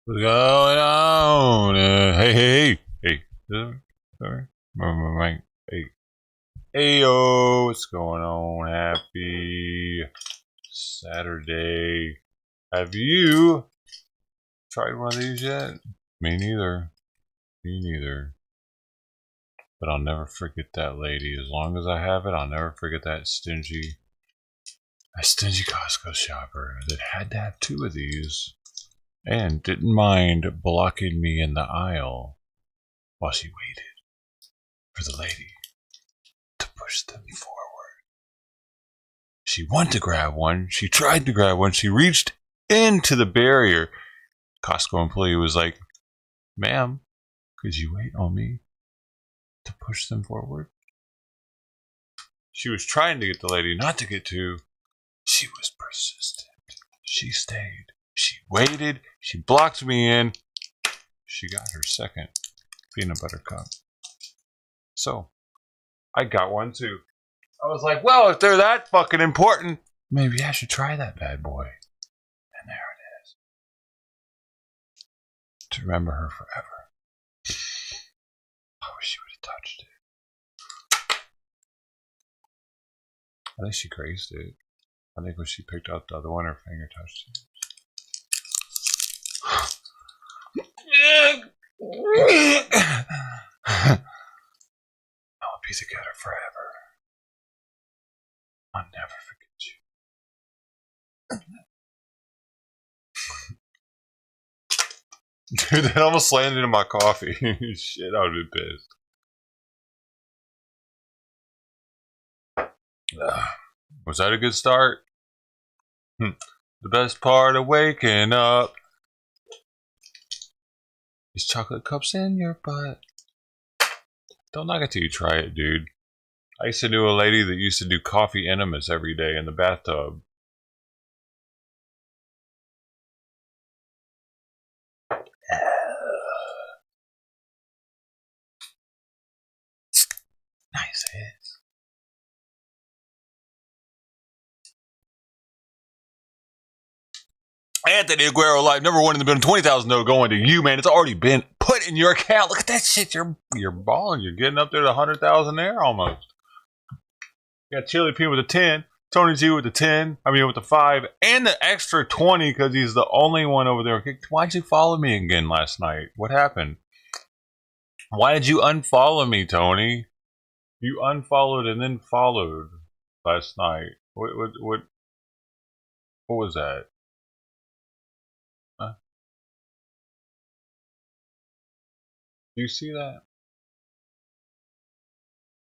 What's going on? Hey. Sorry. Hey. Heyo, what's going on? Happy Saturday. Have you tried one of these yet? Me neither. But I'll never forget that lady. As long as I have it, I'll never forget that stingy Costco shopper that had to have 2 of these and didn't mind blocking me in the aisle while she waited for the lady to push them forward. She wanted to grab one. She tried to grab one. She reached into the barrier. Costco employee was like, "Ma'am, could you wait on me to push them forward?" She was trying to get the lady not to get to. She was persistent. She stayed. She waited. She blocked me in. She got her second peanut butter cup. So, I got one too. I was like, well, if they're that fucking important, maybe I should try that bad boy. And there it is. To remember her forever. I wish you would have touched it. I think she grazed it. I think when she picked up the other one, her finger touched it. I'll be together forever. I'll never forget you. Dude, that almost landed in my coffee. Shit, I would have been pissed. Was that a good start? The best part of waking up is chocolate cups in your butt. Don't knock it till you try it, dude. I used to know a lady that used to do coffee enemas every day in the bathtub. Nice hits. Anthony Aguero Live, number one in the building, 20,000 though going to you, man. It's already been put in your account. Look at that shit. You're balling. You're getting up there to 100,000 there almost. You got Chili P with a 10, Tony G with the 10, with the 5, and the extra 20 because he's the only one over there. Why'd you follow me again last night? What happened? Why did you unfollow me, Tony? You unfollowed and then followed last night. What was that? Huh? Do you see that?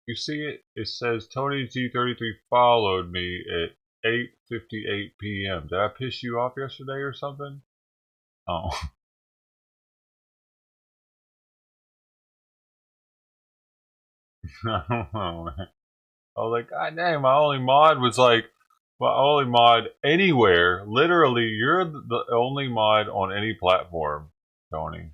You see it? It says Tony G33 followed me at 8:58 p.m. Did I piss you off yesterday or something? Oh. I don't know, man. I was like, God dang, my only mod anywhere. Literally, you're the only mod on any platform, Tony.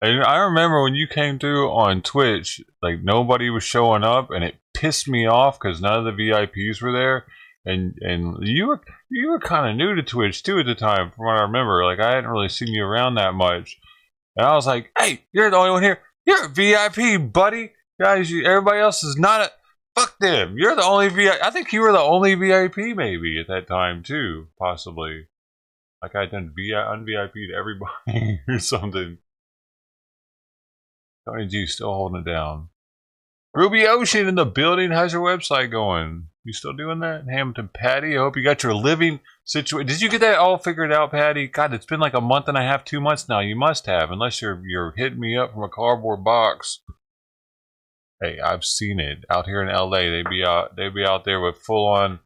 And I remember when you came through on Twitch, like nobody was showing up, and it pissed me off because none of the VIPs were there. And you were kind of new to Twitch too at the time, from what I remember. Like I hadn't really seen you around that much, and I was like, "Hey, you're the only one here. You're a VIP, buddy. Guys, everybody else is not a. Fuck them. You're the only VIP. I think you were the only VIP maybe at that time too, possibly. Like I done un-VIP'd everybody or something." Tony G still holding it down. Ruby Ocean in the building. How's your website going? You still doing that? Hamilton Patty, I hope you got your living situation. Did you get that all figured out, Patty? God, it's been like a month and a half, 2 months now. You must have, unless you're hitting me up from a cardboard box. Hey, I've seen it out here in LA. They'd be out there with full on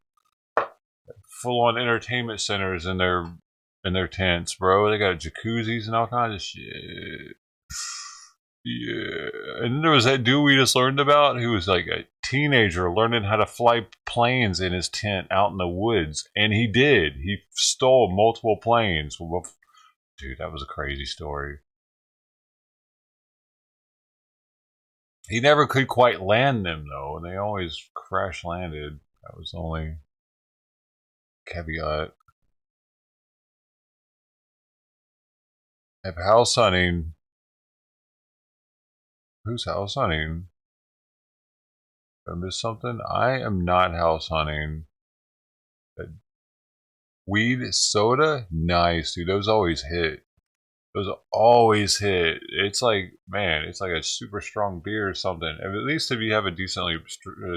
entertainment centers in their tents, bro. They got jacuzzis and all kinds of shit. Yeah, and then there was that dude we just learned about who was like a teenager learning how to fly planes in his tent out in the woods, and he did. He stole multiple planes. Dude, that was a crazy story. He never could quite land them though, and they always crash landed. That was the only caveat. If house hunting. Who's house hunting? Did I miss something? I am not house hunting. Weed soda? Nice, dude. Those always hit. It's like, man, it's like a super strong beer or something. At least if you have a decently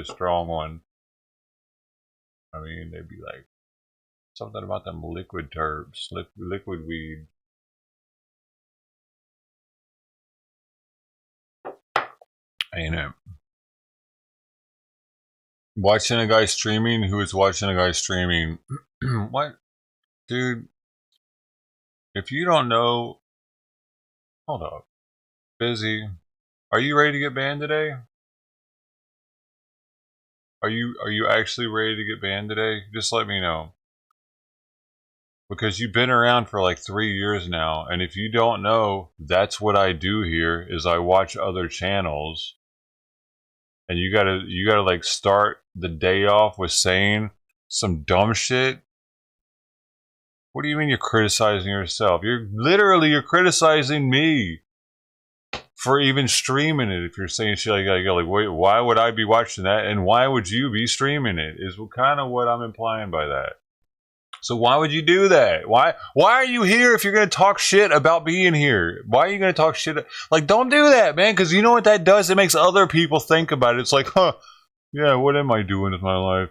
strong one. They'd be like, something about them liquid terps, liquid weed. Ain't it? Watching a guy streaming? Who is watching a guy streaming? What? Dude, if you don't know, hold up. Busy. Are you ready to get banned today? Are you actually ready to get banned today? Just let me know. Because you've been around for like 3 years now, and if you don't know, that's what I do here, is I watch other channels. And you gotta like start the day off with saying some dumb shit. What do you mean you're criticizing yourself? You're criticizing me. for even streaming it. If you're saying shit like wait, why would I be watching that? And why would you be streaming it? Is kind of what I'm implying by that. So why would you do that? Why are you here if you're going to talk shit about being here? Why are you going to talk shit? Like, don't do that, man, because you know what that does? It makes other people think about it. It's like, huh, yeah, what am I doing with my life?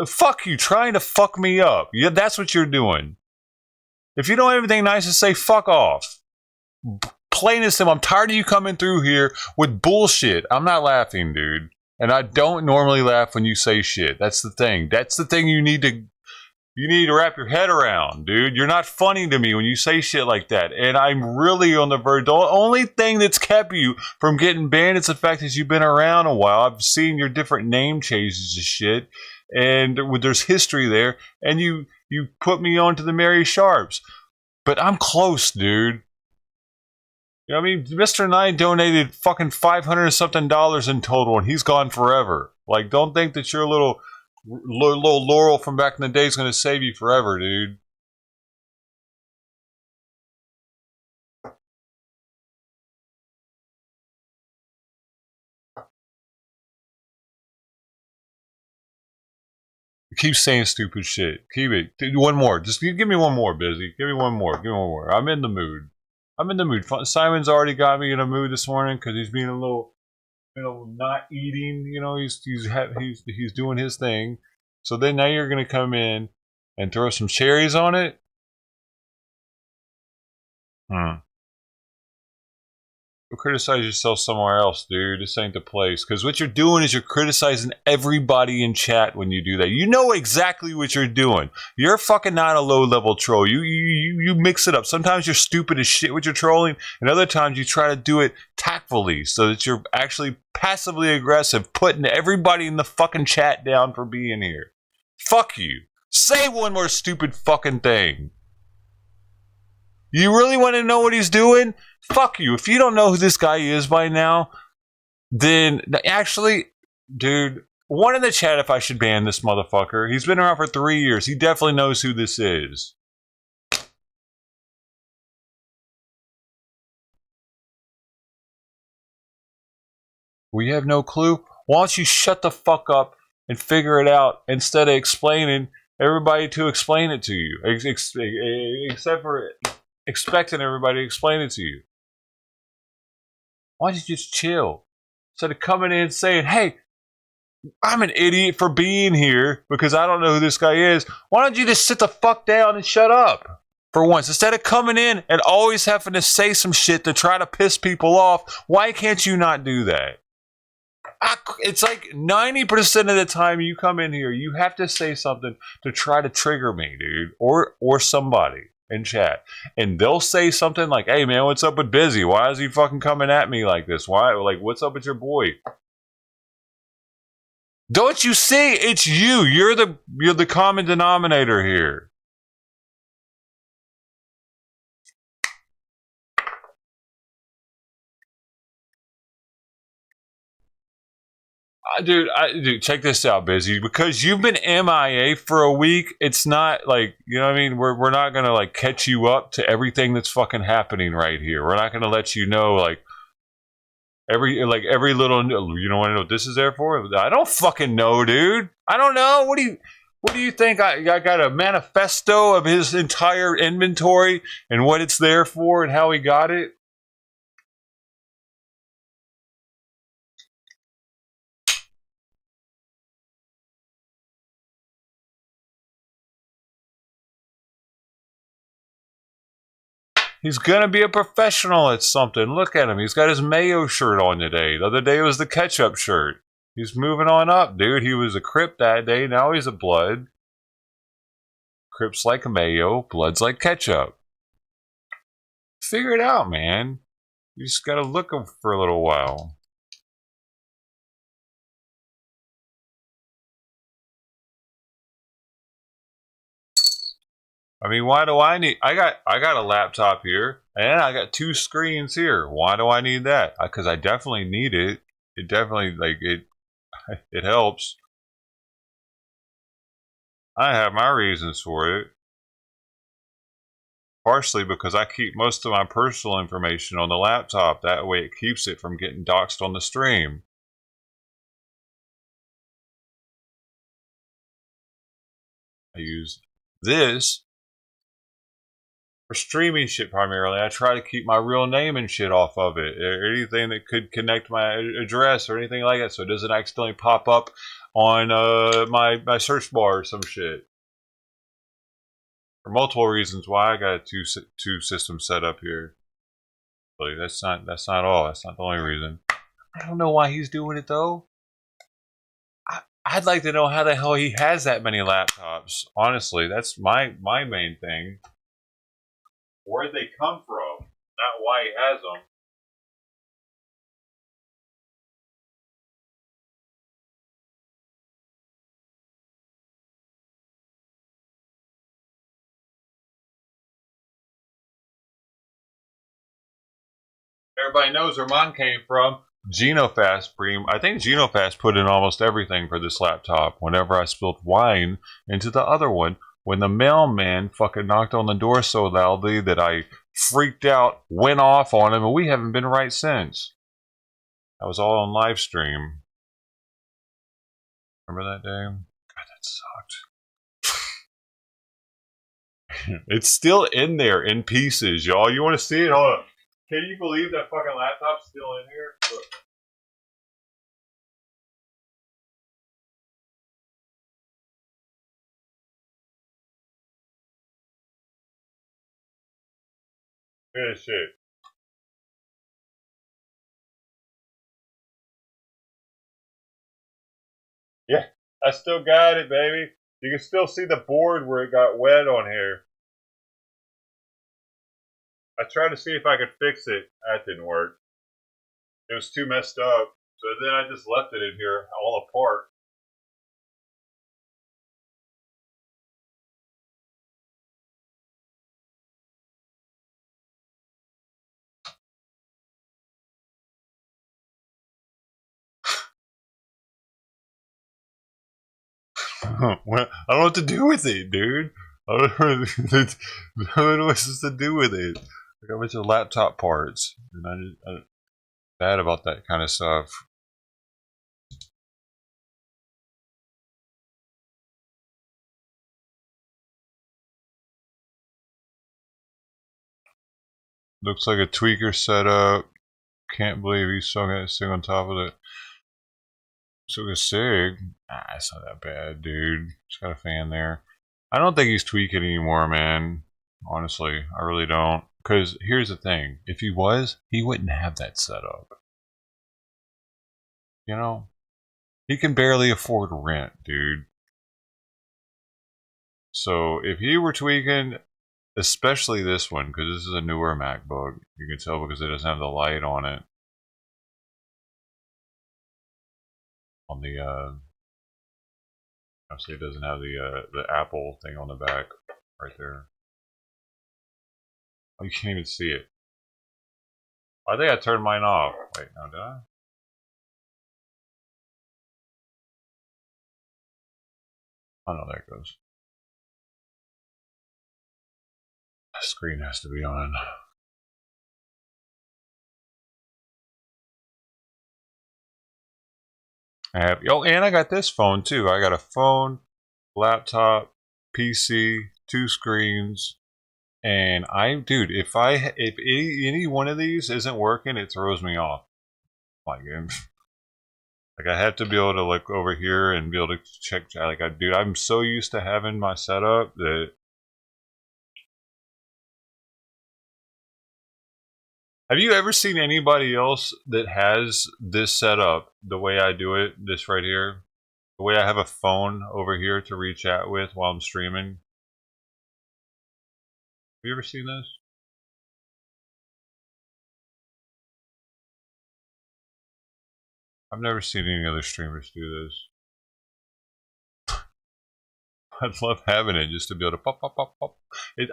Fuck you, trying to fuck me up. Yeah, that's what you're doing. If you don't have anything nice to say, fuck off. Plain as simple, I'm tired of you coming through here with bullshit. I'm not laughing, dude. And I don't normally laugh when you say shit. That's the thing. That's the thing you need to wrap your head around, dude. You're not funny to me when you say shit like that. And I'm really on the verge. The only thing that's kept you from getting banned is the fact that you've been around a while. I've seen your different name changes and shit. And there's history there. And you put me on to the Mary Sharps. But I'm close, dude. You know what I mean? Mr. Knight donated fucking $500 something in total, and he's gone forever. Like, don't think that your little Laurel from back in the day is going to save you forever, dude. Keep saying stupid shit. Keep it. One more. Just give me one more, Busy. Give me one more. Give me one more. I'm in the mood. Simon's already got me in a mood this morning because he's being a little, not eating. He's doing his thing. So then now you're gonna come in and throw some cherries on it. Go criticize yourself somewhere else, dude. This ain't the place. Because what you're doing is you're criticizing everybody in chat when you do that. You know exactly what you're doing. You're fucking not a low-level troll. You mix it up. Sometimes you're stupid as shit with your trolling, and other times you try to do it tactfully so that you're actually passively aggressive, putting everybody in the fucking chat down for being here. Fuck you. Say one more stupid fucking thing. You really want to know what he's doing? Fuck you. If you don't know who this guy is by now, then actually, dude, one in the chat if I should ban this motherfucker. He's been around for 3 years. He definitely knows who this is. We have no clue. Why don't you shut the fuck up and figure it out instead of explaining everybody to explain it to you, except for expecting everybody to explain it to you. Why don't you just chill? Instead of coming in and saying, hey, I'm an idiot for being here because I don't know who this guy is. Why don't you just sit the fuck down and shut up for once? Instead of coming in and always having to say some shit to try to piss people off, why can't you not do that? It's like 90% of the time you come in here, you have to say something to try to trigger me, dude, or somebody in chat, and they'll say something like, hey man, what's up with Busy? Why is he fucking coming at me like this? Why, like, what's up with your boy? Don't you see? It's you. You're the common denominator here. Dude, check this out, Busy. Because you've been MIA for a week, it's not like, you know what I mean? We're not gonna like catch you up to everything that's fucking happening right here. We're not gonna let you know like every little, you don't want to know what this is there for? I don't fucking know, dude. I don't know. What do you think? I got a manifesto of his entire inventory and what it's there for and how he got it. He's gonna be a professional at something. Look at him. He's got his mayo shirt on today. The other day it was the ketchup shirt. He's moving on up, dude. He was a Crip that day. Now he's a Blood. Crips like mayo. Blood's like ketchup. Figure it out, man. You just gotta look him for a little while. I mean, why do I need? I got a laptop here, and I got 2 screens here. Why do I need that? Because I definitely need it. It definitely it helps. I have my reasons for it. partially because I keep most of my personal information on the laptop. That way it keeps it from getting doxed on the stream. I use this for streaming shit primarily. I try to keep my real name and shit off of it. Or anything that could connect my address or anything like that, so it doesn't accidentally pop up on my search bar or some shit. For multiple reasons why I got two systems set up here. But that's not all. That's not the only reason. I don't know why he's doing it though. I'd like to know how the hell he has that many laptops. Honestly, that's my main thing. Where'd they come from? Not why he has them. Everybody knows where mine came from. GenoFast I think GenoFast put in almost everything for this laptop. Whenever I spilled wine into the other one, when the mailman fucking knocked on the door so loudly that I freaked out, went off on him, and we haven't been right since. That was all on live stream. Remember that day? God, that sucked. It's still in there in pieces, y'all. You want to see it? Hold on. Can you believe that fucking laptop's still in here? Look. Look at this shit. Yeah, I still got it, baby. You can still see the board where it got wet on here. I tried to see if I could fix it. That didn't work. It was too messed up. So then I just left it in here all apart. Well, I don't know what to do with it, dude. I don't know what I'm supposed to do with it. I got a bunch of laptop parts, and I'm bad about that kind of stuff. Looks like a tweaker setup. Can't believe he's still got a SIG on top of it. So a SIG. It's not that bad, dude. It's got a fan there. I don't think he's tweaking anymore, man. Honestly, I really don't. Because here's the thing. If he was, he wouldn't have that setup. You know? He can barely afford rent, dude. So if he were tweaking, especially this one, because this is a newer MacBook, you can tell because it doesn't have the light on it. On the, obviously it doesn't have the Apple thing on the back right there. Oh, you can't even see it. I think I turned mine off. Wait, no, did I? Oh no, there it goes. The screen has to be on. And I got this phone too. I got a phone, laptop, PC, 2 screens, and dude, if any one of these isn't working, it throws me off. Like, like I have to be able to look over here and be able to check. Like, dude, I'm so used to having my setup that. Have you ever seen anybody else that has this set up the way I do it? This right here, the way I have a phone over here to reach out with while I'm streaming. Have you ever seen this? I've never seen any other streamers do this. I'd love having it just to be able to pop, pop, pop, pop.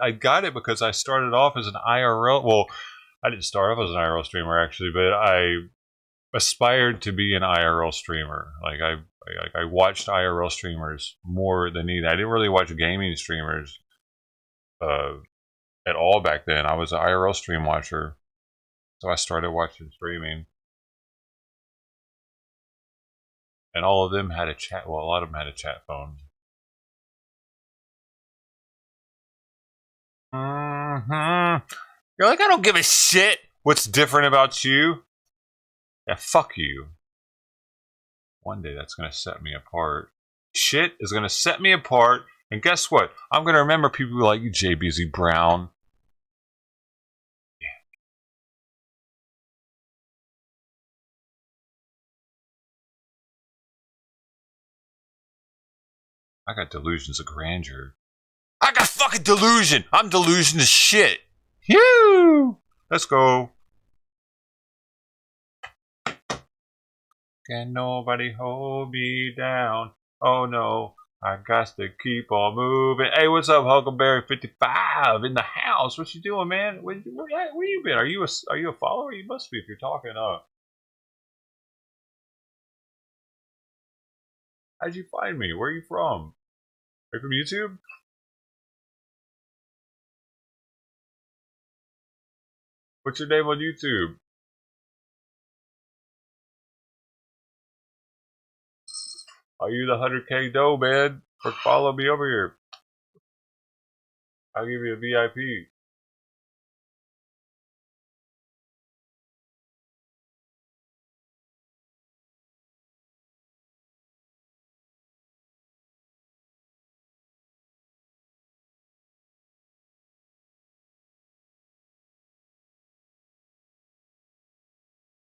I got it because I started off as an IRL. Well, I didn't start off as an IRL streamer actually, but I aspired to be an IRL streamer. Like I watched IRL streamers more than either. I didn't really watch gaming streamers. at all back then. I was an IRL stream watcher, so I started watching streaming, and all of them had a chat. Well, a lot of them had a chat phone. You're like, I don't give a shit. What's different about you? Yeah, fuck you. One day that's gonna set me apart. Shit is gonna set me apart, and guess what? I'm gonna remember people like you, JBZ Brown. I got delusions of grandeur. I got fucking delusion. I'm delusion as shit. Phew. Let's go. Can nobody hold me down? Oh no, I got to keep on moving. Hey, what's up, Huckleberry 55 in the house? What you doing, man? Where you been? Are you a follower? You must be if you're talking up. How'd you find me? Where are you from? Are you from YouTube? What's your name on YouTube? Are you the 100K dough, man? Or follow me over here. I'll give you a VIP.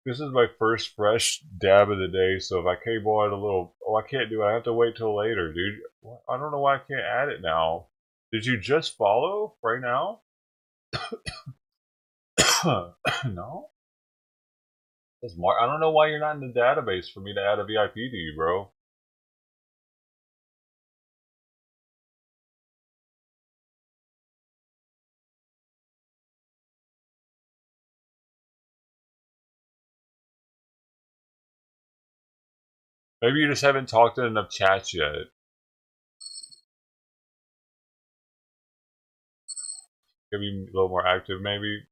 This is my first fresh dab of the day, so if I came on a little... Oh, I can't do it. I have to wait till later, dude. I don't know why I can't add it now. Did you just follow right now? No? I don't know why you're not in the database for me to add a VIP to you, bro. Maybe you just haven't talked in enough chats yet. Could be a little more active, maybe.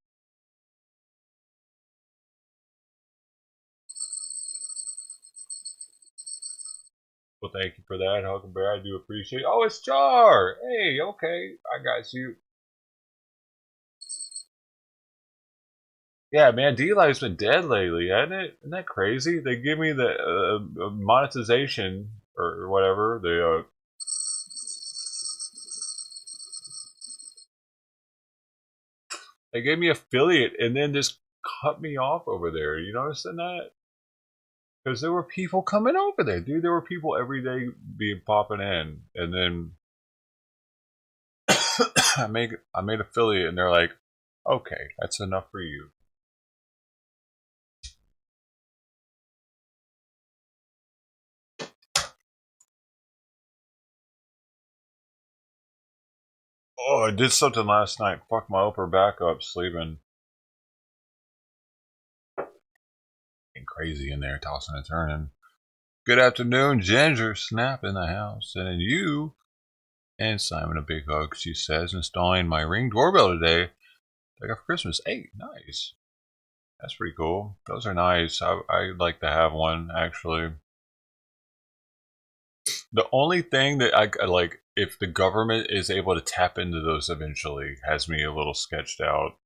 Well, thank you for that, Huckleberry. I do appreciate. Oh, it's Jar. Hey, okay, I got you. Yeah, man, D-Live's been dead lately, hasn't it? Isn't that crazy? They give me the monetization or whatever. They gave me affiliate and then just cut me off over there. You noticing that? Because there were people coming over there, dude. There were people every day being popping in, and then I made affiliate, and they're like, "Okay, that's enough for you." Oh, I did something last night. Fuck my upper back up sleeping. Getting crazy in there, tossing and turning. Good afternoon, Ginger Snap in the house, and you and Simon a big hug. She says, installing my Ring doorbell today. I got for Christmas. Hey, nice. That's pretty cool. Those are nice. I'd like to have one actually. The only thing that I like, if the government is able to tap into those eventually, has me a little sketched out.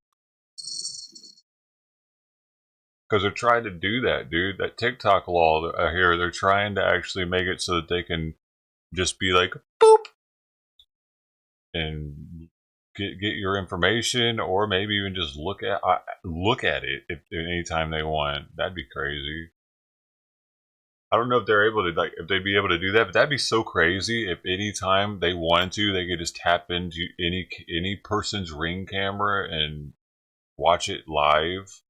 Because they're trying to do that, dude. That TikTok law here, they're trying to actually make it so that they can just be like, boop, and get your information, or maybe even just look at it if anytime they want. That'd be crazy. I don't know if they're able to, like, if they'd be able to do that, but that'd be so crazy if anytime they wanted to, they could just tap into any person's Ring camera and watch it live.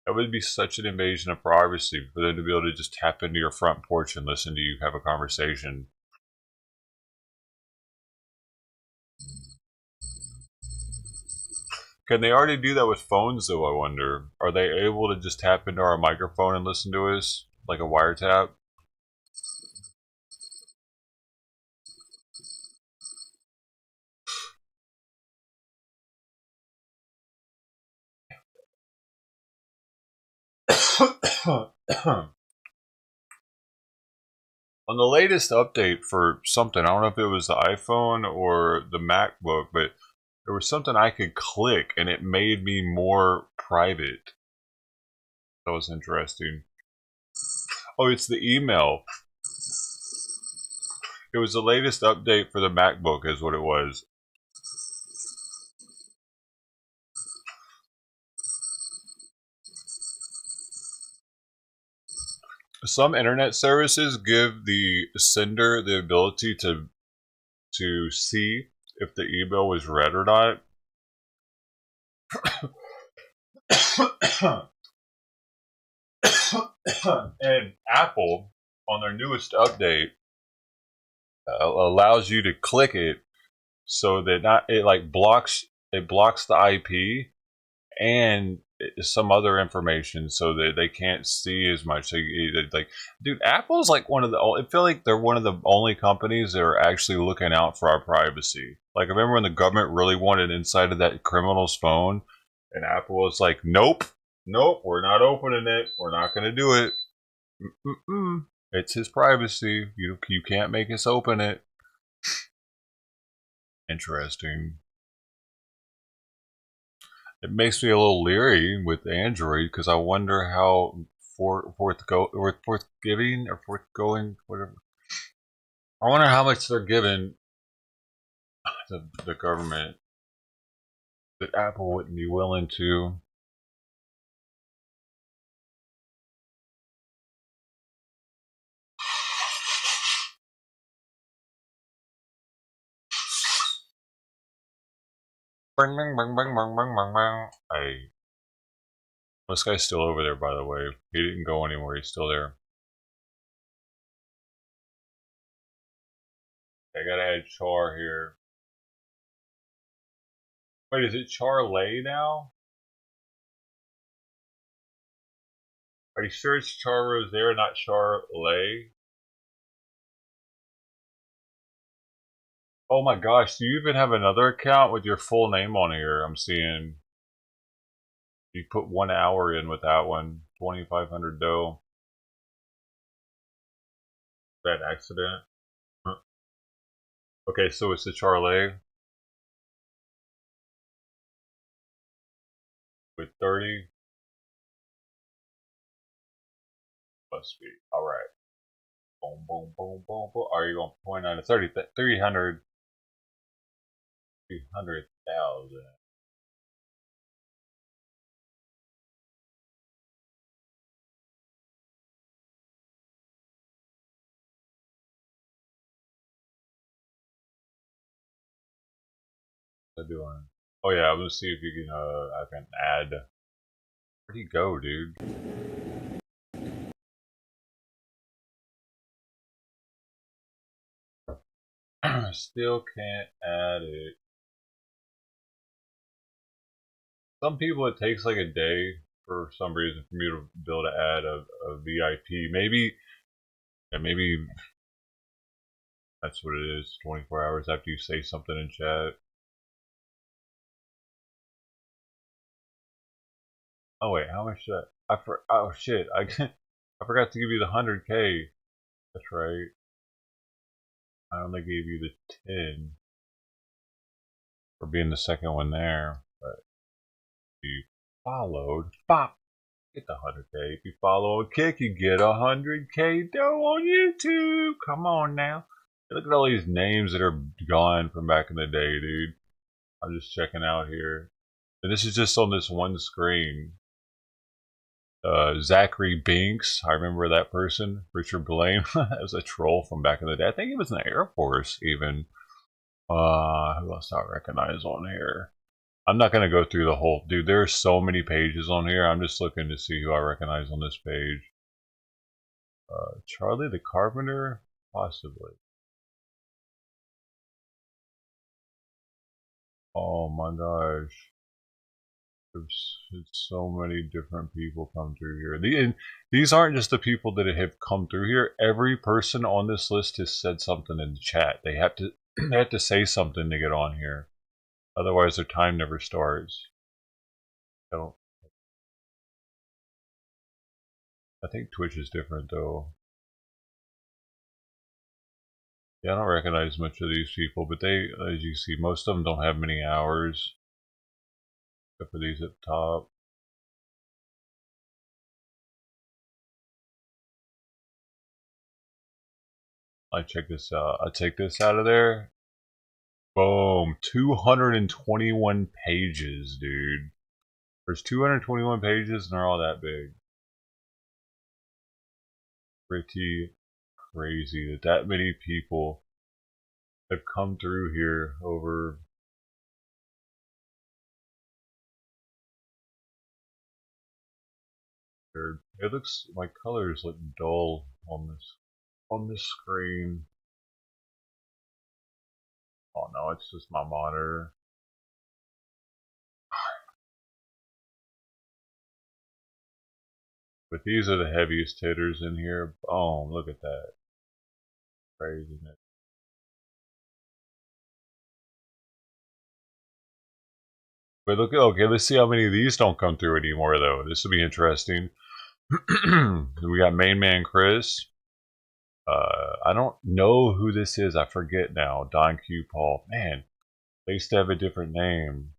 That would be such an invasion of privacy for them to be able to just tap into your front porch and listen to you have a conversation. Can they already do that with phones, though, I wonder? Are they able to just tap into our microphone and listen to us like a wiretap? On the latest update for something, I don't know if it was the iPhone or the MacBook, but there was something I could click and it made me more private. That was interesting. Oh, it's the email. It was the latest update for the MacBook is what it was. Some internet services give the sender the ability to see if the email was read or not. And Apple, on their newest update, allows you to click it so that it blocks the IP and some other information so that they can't see as much. So dude, Apple's like one of the. I feel like they're one of the only companies that are actually looking out for our privacy. Like I remember when the government really wanted inside of that criminal's phone, and Apple was like, "Nope, we're not opening it. We're not going to do it. Mm-mm. It's his privacy. You can't make us open it." Interesting. It makes me a little leery with Android because I wonder how forthgiving or forthgoing, whatever. I wonder how much they're giving the government that Apple wouldn't be willing to. Bang, bang, bang, bang, bang, bang, bang, bang. This guy's still over there, by the way. He didn't go anywhere. He's still there. I gotta add Char here. Wait, is it Charlay now? Are you sure it's Char Rose there, not Charlay? Oh my gosh, do you even have another account with your full name on here? I'm seeing you put 1 hour in with that one. 2,500 dough. That accident? Huh. Okay, so it's the Charlay with 30. Must be. Alright. Boom, boom, boom, boom, boom. Are you going 29 to 30? 300. 300,000. What doing? Oh yeah, I'm gonna see if you can I can add. Where'd he go, dude? Still can't add it. Some people it takes like a day for some reason for me to be able to add a VIP. Maybe, yeah, maybe that's what it is. 24 hours after you say something in chat. Oh wait, how much? Oh shit! I forgot to give you the 100K. That's right. I only gave you the 10 for being the second one there. But if you followed, bop, get the 100K. If you follow a kick, you get 100K dough on YouTube. Come on now. Look at all these names that are gone from back in the day, dude. I'm just checking out here. And this is just on this one screen. Zachary Binks, I remember that person. Richard Blame, that was a troll from back in the day. I think he was in the Air Force even. Who else I recognize on here? I'm not gonna go through the whole dude. There's so many pages on here. I'm just looking to see who I recognize on this page. Charlie the Carpenter, possibly. Oh my gosh. There's so many different people come through here. And these aren't just the people that have come through here. Every person on this list has said something in the chat. They have to they have to say something to get on here. Otherwise their time never starts. I don't I think Twitch is different though. Yeah, I don't recognize much of these people, but they, as you see, most of them don't have many hours. Except for these at the top. I check this out. I take this out of there. Boom. 221 pages, dude. There's 221 pages and they're all that big. Pretty crazy that that many people have come through here over. It looks, my colors look dull on this screen. Oh no, it's just my monitor. But these are the heaviest hitters in here. Boom, look at that. Craziness. But look, okay, let's see how many of these don't come through anymore, though. This will be interesting. We got Main Man Chris. I don't know who this is. I forget now. Don Q Paul. Man, they used to have a different name.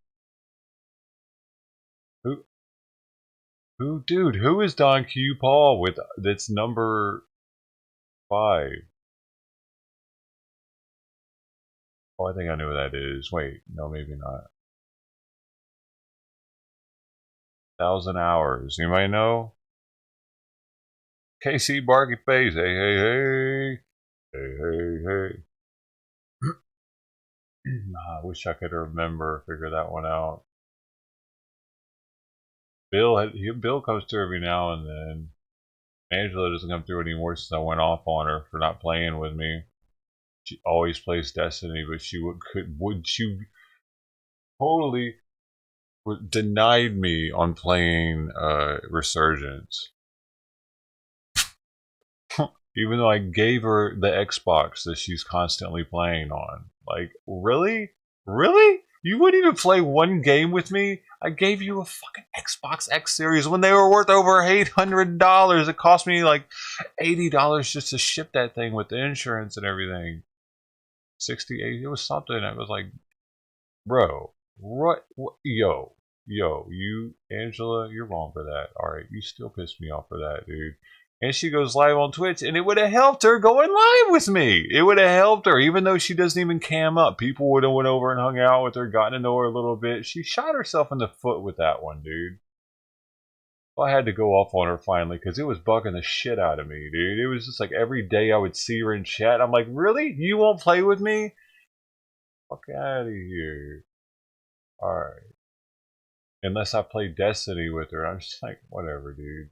Dude, who is Don Q Paul with that's number 5? Oh, I think I know who that is. Wait, no, maybe not. 1,000 hours. You might know. KC Barky Face. Hey, hey, hey. Hey, hey, hey. I wish I could figure that one out. Bill comes through every now and then. Angela doesn't come through anymore since I went off on her for not playing with me. She always plays Destiny, but she she totally denied me on playing Resurgence. Even though I gave her the Xbox that she's constantly playing on. Like, really? Really? You wouldn't even play one game with me? I gave you a fucking Xbox X Series when they were worth over $800. It cost me like $80 just to ship that thing with the insurance and everything. 68, it was something. I was like, bro, what? Yo, you, Angela, you're wrong for that. Alright, you still pissed me off for that, dude. And she goes live on Twitch, and it would have helped her going live with me. It would have helped her, even though she doesn't even cam up. People would have went over and hung out with her, gotten to know her a little bit. She shot herself in the foot with that one, dude. I had to go off on her finally, because it was bugging the shit out of me, dude. It was just like every day I would see her in chat. I'm like, really? You won't play with me? Fuck out of here. Alright. Unless I play Destiny with her. I'm just like, whatever, dude.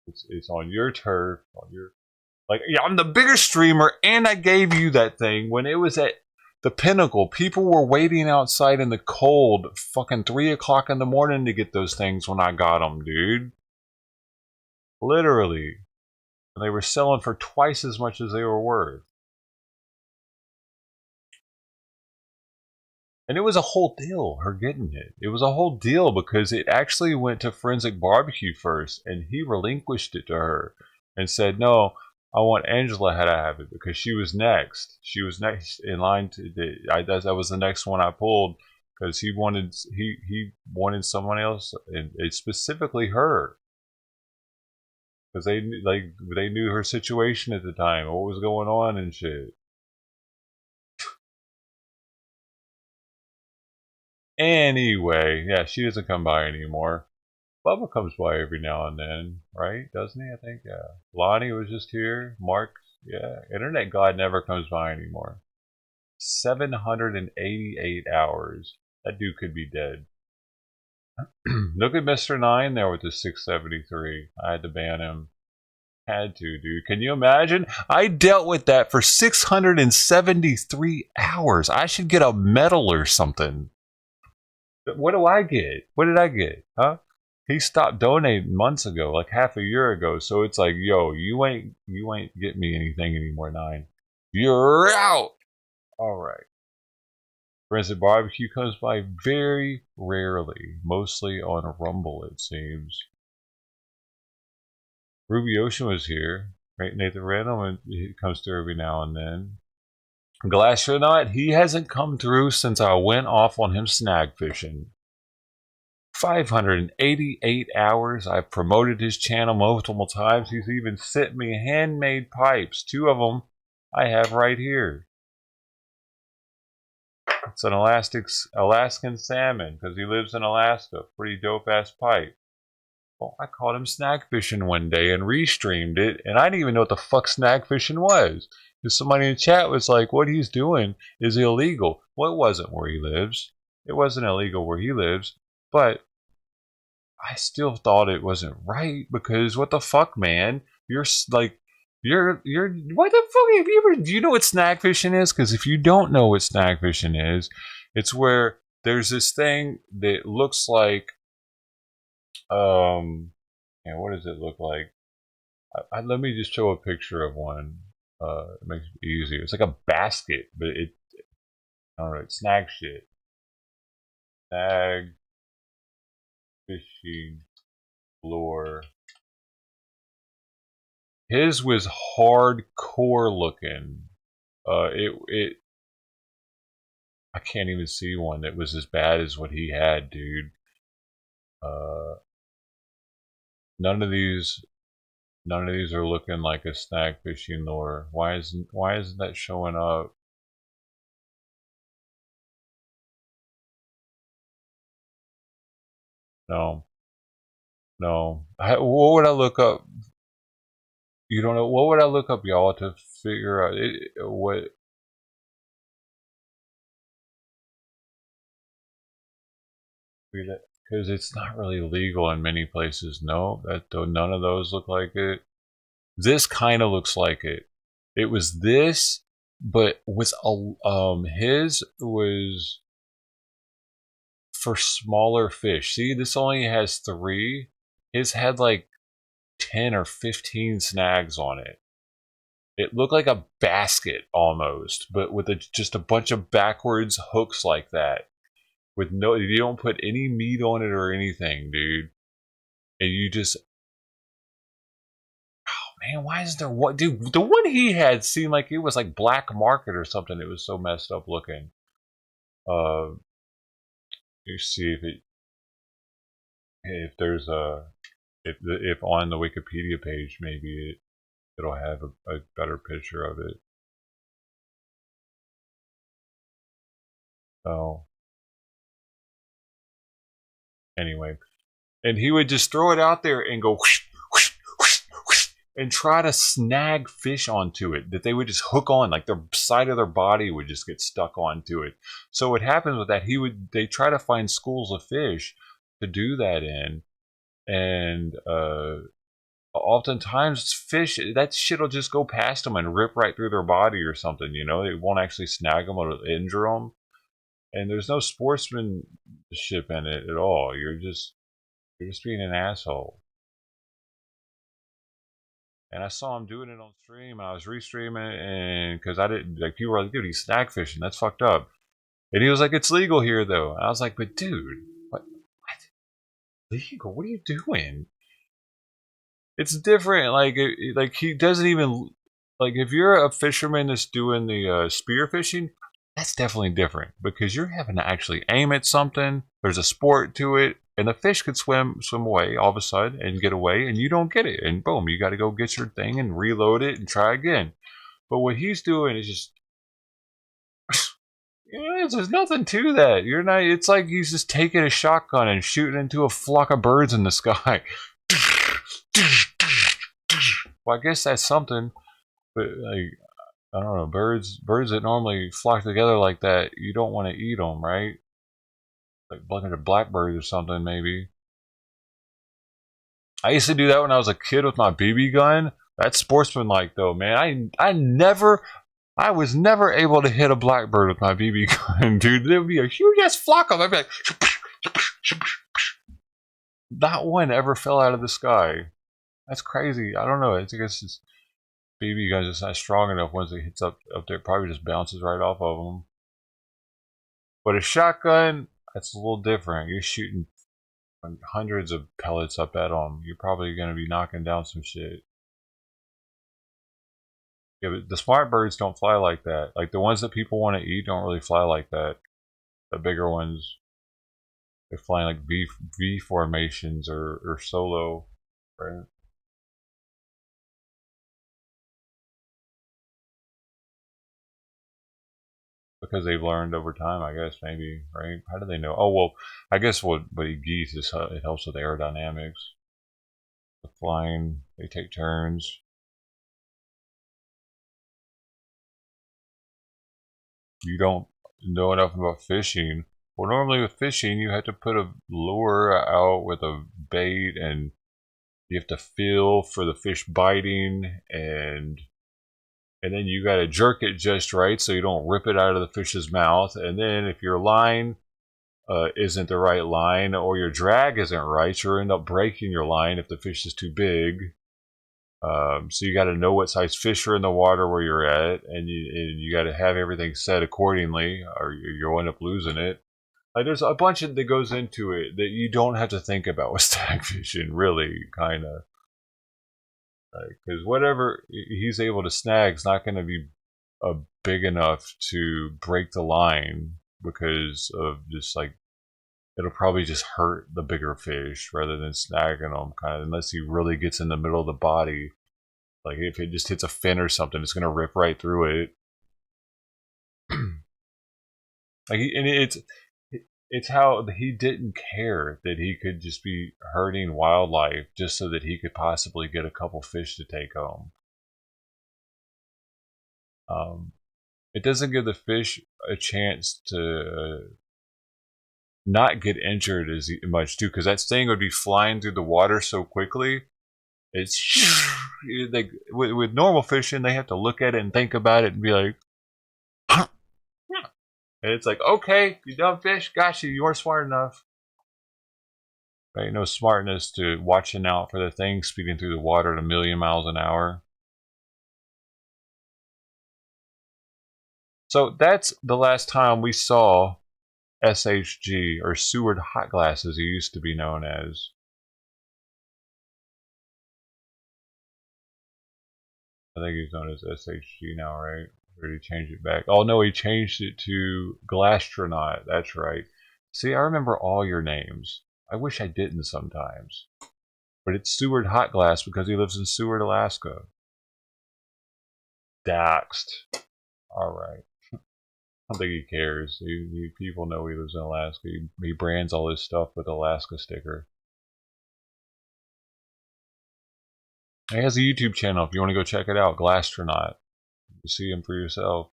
It's on your turf, on your, like, yeah, I'm the bigger streamer, and I gave you that thing when it was at the pinnacle. People were waiting outside in the cold, fucking 3 o'clock in the morning to get those things when I got them, dude. Literally, and they were selling for twice as much as they were worth. And it was a whole deal, her getting it. It was a whole deal because it actually went to Forensic Barbecue first, and he relinquished it to her and said, no, I want Angela had to have it because she was next. She was next in line to that was the next one I pulled because he wanted someone else, and it's specifically her because they knew her situation at the time, what was going on and shit. Anyway, yeah, she doesn't come by anymore. Bubba comes by every now and then, right? Doesn't he? I think, yeah. Lonnie was just here. Mark, yeah. Internet God never comes by anymore. 788 hours. That dude could be dead. Look at Mr. 9 there with his 673. I had to ban him. Had to, dude. Can you imagine? I dealt with that for 673 hours. I should get a medal or something. What do I get? What did I get? Huh? He stopped donating months ago, like half a year ago. So it's like, yo, you ain't getting me anything anymore, 9. You're out. All right. Forensic Barbecue comes by very rarely, mostly on a Rumble, it seems. Ruby Ocean was here. Right, Nathan Randall, he comes through every now and then. Glasstronaut, he hasn't come through since I went off on him snag fishing. 588 hours. I've promoted his channel multiple times. He's even sent me handmade pipes. 2 of them I have right here. It's an Alaskan salmon because he lives in Alaska. Pretty dope ass pipe. Well, I caught him snag fishing one day and restreamed it, and I didn't even know what the fuck snag fishing was. Because somebody in the chat was like, what he's doing is illegal. Well, it wasn't where he lives. It wasn't illegal where he lives, but I still thought it wasn't right because what the fuck, man? You're like, you're what the fuck? Have you ever? Do you know what snag fishing is? Because if you don't know what snag fishing is, it's where there's this thing that looks like, yeah, what does it look like? Let me just show a picture of one. It makes it easier. It's like a basket, but I don't know, it's snag shit. Snag fishing lure. His was hardcore looking. I can't even see one that was as bad as what he had, dude. None of these are looking like a snag fishing lure. Why isn't that showing up? No. What would I look up? You don't know. What would I look up, y'all, to figure out what? Because it's not really legal in many places. No, none of those look like it. This kind of looks like it. It was this, but with his was for smaller fish. See, this only has 3. His had like 10 or 15 snags on it. It looked like a basket almost, but with just a bunch of backwards hooks like that. With no, you don't put any meat on it or anything, dude. And you just, oh man, why is there what, dude? The one he had seemed like it was like black market or something. It was so messed up looking. You see if there's if on the Wikipedia page maybe it'll have a better picture of it. So anyway, and he would just throw it out there and go whoosh, whoosh, whoosh, whoosh, and try to snag fish onto it that they would just hook on, like the side of their body would just get stuck onto it. So what happens with that, they try to find schools of fish to do that in, and oftentimes fish, that shit'll just go past them and rip right through their body or something. You know, it won't actually snag them or injure them. And there's no sportsmanship in it at all. You're just being an asshole. And I saw him doing it on stream, and I was restreaming it, and because I didn't, like, people were like, dude, he's snag fishing. That's fucked up. And he was like, it's legal here, though. And I was like, but dude, what? Legal? What are you doing? It's different. Like he doesn't even, like, if you're a fisherman that's doing the spear fishing, that's definitely different because you're having to actually aim at something. There's a sport to it, and the fish could swim away all of a sudden and get away, and you don't get it, and boom, you got to go get your thing and reload it and try again. But what he's doing is just, there's nothing to that. You're not. It's like he's just taking a shotgun and shooting into a flock of birds in the sky. Well, I guess that's something, but like, I don't know, birds that normally flock together like that, you don't want to eat them, right? Like bunch of blackbirds or something, maybe. I used to do that when I was a kid with my BB gun. That's sportsmanlike, though, man. I was never able to hit a blackbird with my BB gun, dude. There would be a huge ass flock of them. I'd be like, not one ever fell out of the sky. That's crazy. I don't know. I guess it's BB guns just not strong enough. Once it hits up there, it probably just bounces right off of them. But a shotgun, that's a little different. You're shooting hundreds of pellets up at them, you're probably going to be knocking down some shit. Yeah, but the smart birds don't fly like that. Like the ones that people want to eat don't really fly like that. The bigger ones, they fly like V formations or solo, right? Because they've learned over time, I guess, maybe, right? How do they know? Oh, well, I guess what geese is it helps with aerodynamics. The flying, they take turns. You don't know enough about fishing. Well, normally with fishing, you have to put a lure out with a bait, and you have to feel for the fish biting, and then you got to jerk it just right so you don't rip it out of the fish's mouth. And then if your line isn't the right line, or your drag isn't right, you'll end up breaking your line if the fish is too big. So you got to know what size fish are in the water where you're at, and you got to have everything set accordingly, or you'll end up losing it. Like there's a bunch that goes into it that you don't have to think about with stag fishing, really, kind of. Because whatever he's able to snag is not going to be big enough to break the line, because of just like it'll probably just hurt the bigger fish rather than snagging them, kind of, unless he really gets in the middle of the body. Like if it just hits a fin or something, it's going to rip right through it. And it's how he didn't care that he could just be hurting wildlife just so that he could possibly get a couple fish to take home. It doesn't give the fish a chance to not get injured as much too, because that thing would be flying through the water so quickly. It's like with normal fishing, they have to look at it and think about it and be like, and it's like, okay, you dumb fish, got you. You weren't smart enough. Right? No smartness to watching out for the thing speeding through the water at 1,000,000 miles an hour. So that's the last time we saw SHG, or Seward Hot Glass as he used to be known as. I think he's known as SHG now, right? Or did he change it back? Oh no, he changed it to Glastronaut. That's right. See, I remember all your names. I wish I didn't sometimes. But it's Seward Hot Glass because he lives in Seward, Alaska. Daxed. Alright. I don't think he cares. People know he lives in Alaska. He brands all his stuff with Alaska sticker. He has a YouTube channel if you want to go check it out. Glastronaut. You see him for yourself.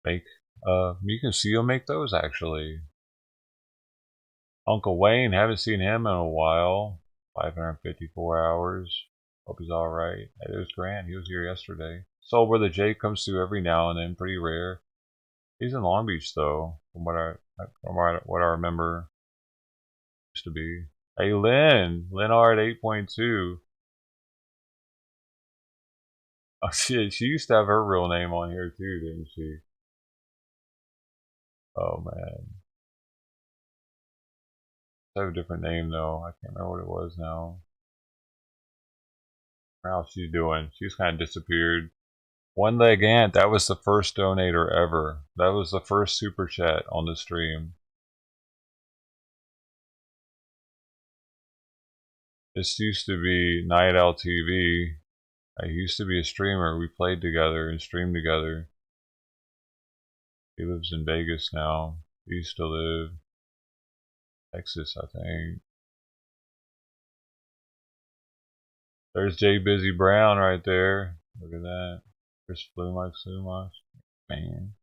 You can see him make those actually. Uncle Wayne, haven't seen him in a while. 554 hours. Hope he's alright. It was Grant, he was here yesterday. Soul Brother Jake comes through every now and then, pretty rare. He's in Long Beach though, from what I remember used to be. Hey Lynn R at 8.2. Oh shit, she used to have her real name on here too, didn't she? Oh man. I have a different name though. I can't remember what it was now. How's she doing? She's kind of disappeared. One Leg Ant, that was the first donator ever. That was the first super chat on the stream. This used to be Night Owl TV. I used to be a streamer. We played together and streamed together. He lives in Vegas now. He used to live in Texas, I think. There's J Busy Brown right there. Look at that. Chris Flumux. Man.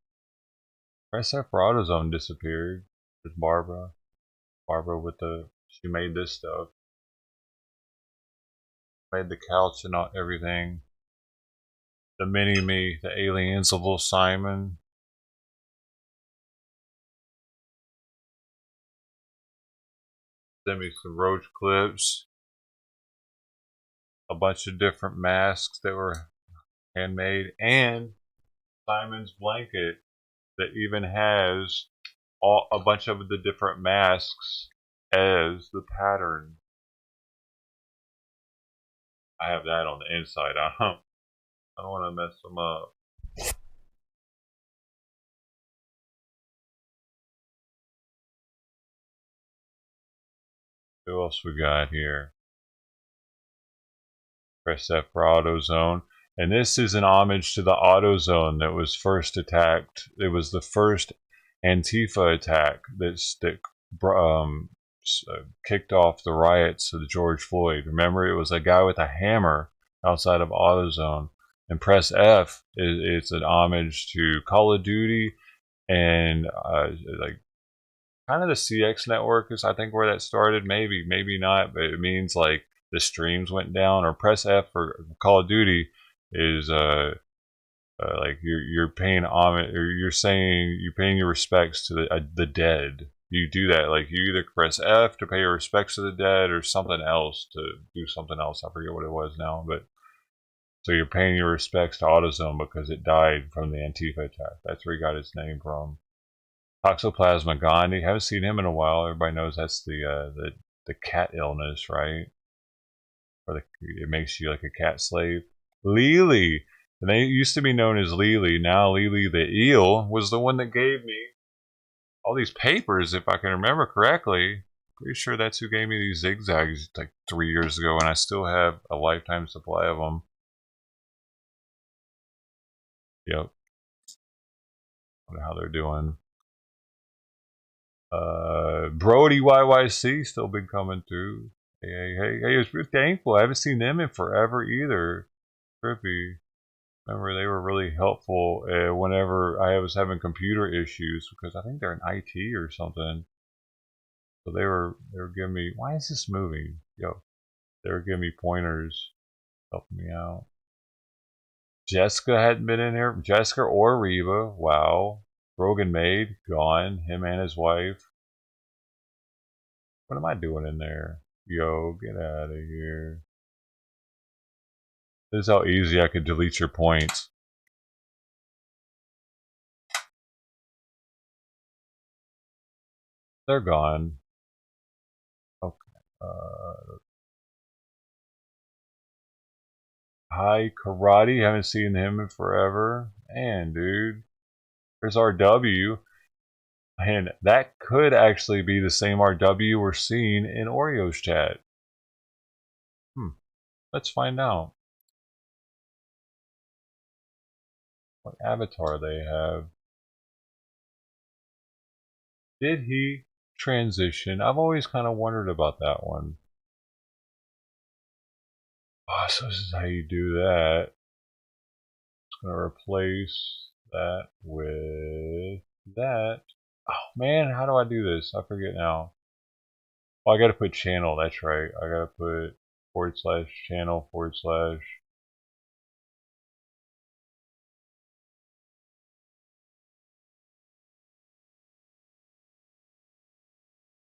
SF AutoZone disappeared. There's Barbara. Barbara with she made this stuff. Made the couch and everything. The mini-me, the aliens of Little Simon. Sent me some roach clips. A bunch of different masks that were handmade, and Simon's blanket that even has a bunch of the different masks as the pattern. I have that on the inside. I don't want to mess them up. Who else we got here? Press F for AutoZone. And this is an homage to the AutoZone that was first attacked. It was the first Antifa attack that kicked off the riots of the George Floyd. Remember, it was a guy with a hammer outside of AutoZone. And Press F it's an homage to Call of Duty and like kind of the CX network is I think where that started. Maybe not, but it means like the streams went down. Or Press F for Call of Duty is like you're paying homage, or you're saying you're paying your respects to the dead. You do that, like you either press F to pay your respects to the dead, or something else to do something else. I forget what it was now, but so you're paying your respects to AutoZone because it died from the Antifa attack. That's where he got his name from. Toxoplasma gondii. Haven't seen him in a while. Everybody knows that's the cat illness, right? Or it makes you like a cat slave. Lily. And they used to be known as Lily. Now Lily the eel was the one that gave me all these papers, if I can remember correctly. Pretty sure that's who gave me these zigzags like 3 years ago, and I still have a lifetime supply of them. Yep. Wonder how they're doing. Brody YYC still been coming through. Hey, it's really thankful. I haven't seen them in forever either. Trippy. Remember, they were really helpful whenever I was having computer issues, because I think they're in IT or something. So they were giving me, why is this moving? Yo, they were giving me pointers, helping me out. Jessica hadn't been in here. Jessica or Reba. Wow. Brogan Maid, gone. Him and his wife. What am I doing in there? Yo, get out of here. This is how easy I could delete your points. They're gone. Okay. Hi, Karate. Haven't seen him in forever. Man, dude. There's RW. And that could actually be the same RW we're seeing in Oreo's chat. Let's find out what avatar they have. Did he transition? I've always kind of wondered about that one. Oh, so this is how you do that. Just going to replace that with that. Oh man, how do I do this? I forget now. Oh, I gotta put channel, that's right. I gotta put /channel /.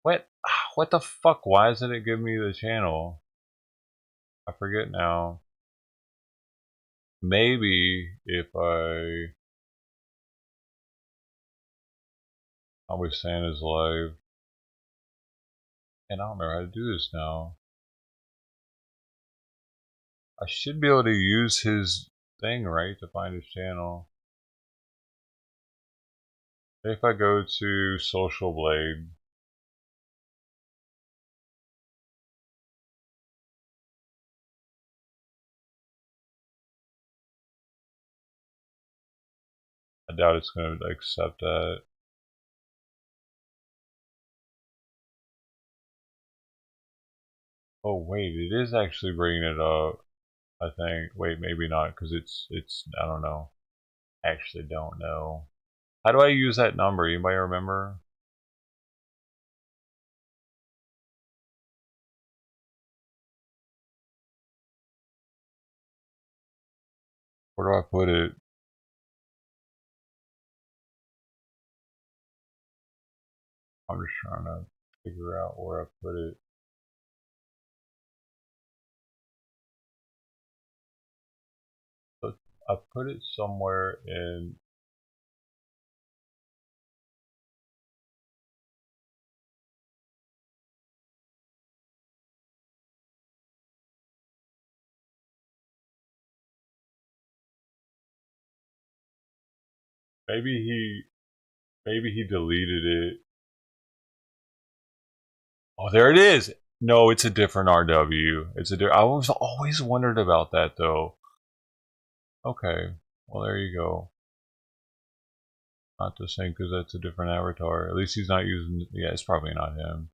What? What the fuck? Why isn't it give me the channel? I forget now. Maybe if Always Santa's live. And I don't remember how to do this now. I should be able to use his thing, right, to find his channel. If I go to Social Blade. I doubt it's going to accept that. Oh wait, it is actually bringing it up. I think. Wait, maybe not, because it's. I don't know. Actually, don't know. How do I use that number? Anybody remember? Where do I put it? I'm just trying to figure out where I put it. But I put it somewhere in. Maybe he deleted it. Oh, there it is. No, it's a different RW. I was always wondered about that though. Okay, well there you go. Not the same because that's a different avatar. At least he's not using. Yeah, it's probably not him.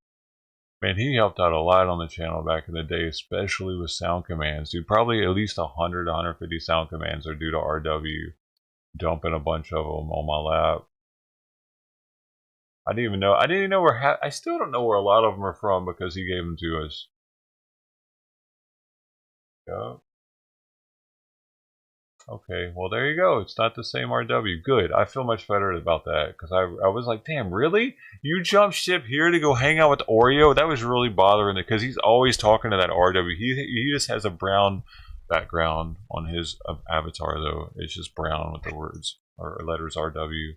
Man, he helped out a lot on the channel back in the day, especially with sound commands. Dude, probably at least 100, 150 sound commands are due to RW dumping a bunch of them on my lap. I didn't even know. I didn't even know where. I still don't know where a lot of them are from because he gave them to us. Yeah. Okay, well there you go. It's not the same RW. Good. I feel much better about that because I was like, damn, really? You jumped ship here to go hang out with Oreo? That was really bothering it because he's always talking to that RW. He just has a brown background on his avatar though. It's just brown with the words or letters RW.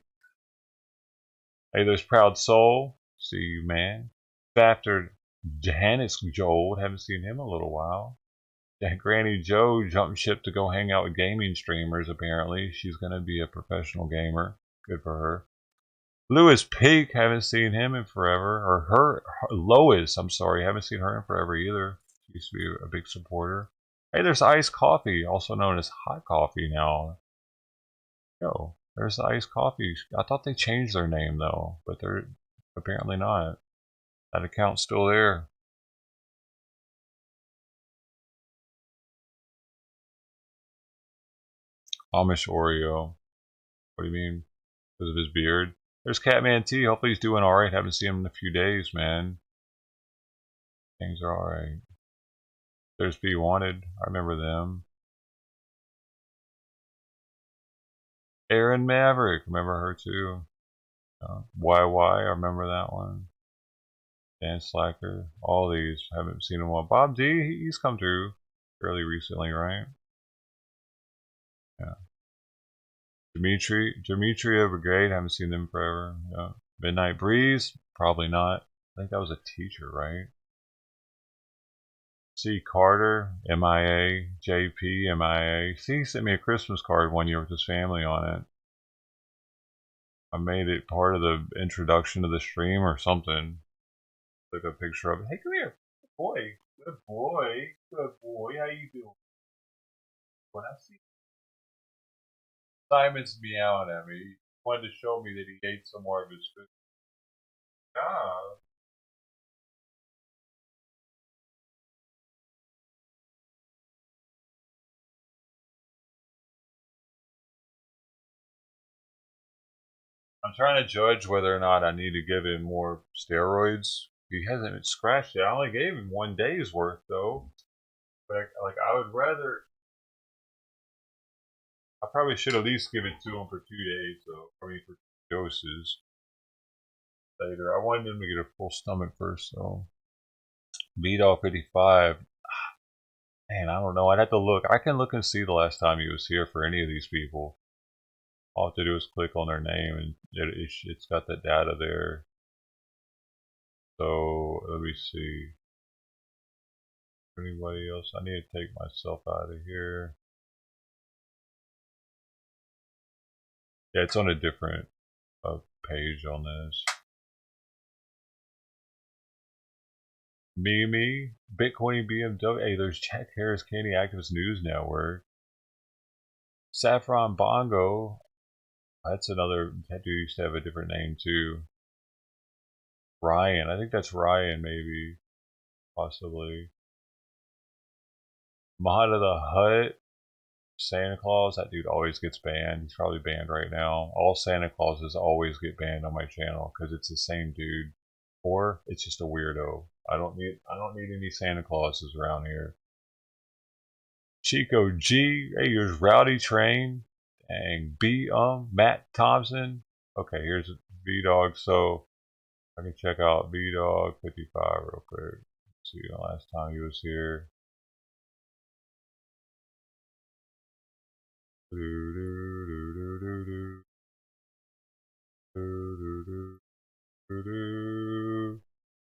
Hey, there's Proud Soul. See you, man. After Johannes Joel, haven't seen him in a little while. Yeah, Granny Joe jumped ship to go hang out with gaming streamers, apparently. She's going to be a professional gamer. Good for her. Lewis Peak, haven't seen him in forever. Or Lois, I'm sorry, haven't seen her in forever either. She used to be a big supporter. Hey, there's Iced Coffee, also known as Hot Coffee now. Yo, there's the Iced Coffee. I thought they changed their name, though, but they're apparently not. That account's still there. Amish Oreo. What do you mean? Because of his beard? There's Catman T. Hopefully he's doing alright. Haven't seen him in a few days, man. Things are alright. There's Be Wanted. I remember them. Erin Maverick. Remember her too. YY. I remember that one. Dan Slacker. All these. Haven't seen him well. Bob D. He's come through fairly recently, right? Yeah. Demetria Brigade. Haven't seen them forever. Yeah. Midnight Breeze. Probably not. I think that was a teacher, right? C. Carter, MIA, JP, MIA. C sent me a Christmas card one year with his family on it. I made it part of the introduction to the stream or something. Took a picture of it. Hey, come here. Good boy. Good boy. Good boy. How you doing? When I see Simon's meowing at me, he wanted to show me that he ate some more of his food. Ah. I'm trying to judge whether or not I need to give him more steroids. He hasn't scratched it. I only gave him 1 day's worth though. But like I would rather. I probably should at least give it to him for 2 days though. I mean for doses later. I wanted him to get a full stomach first though. Beat off 55. Man, I don't know. I'd have to look. I can look and see the last time he was here for any of these people. All I have to do is click on their name and it's got the data there. So let me see. Anybody else? I need to take myself out of here. Yeah, it's on a different page on this. Me, Bitcoin BMW. Hey, there's Jack Harris Candy Activist News Network. Saffron Bongo. That's another. That dude used to have a different name too. Ryan. I think that's Ryan, maybe. Possibly. Mahada the Hut. Santa Claus. That dude always gets banned. He's probably banned right now. All Santa Clauses always get banned on my channel because it's the same dude. Or it's just a weirdo. I don't need any Santa Clauses around here. Chico G. Hey, here's Rowdy Train. Dang. Matt Thompson. Okay, here's V Dog. So I can check out V Dog 55 real quick. Let's see the last time he was here.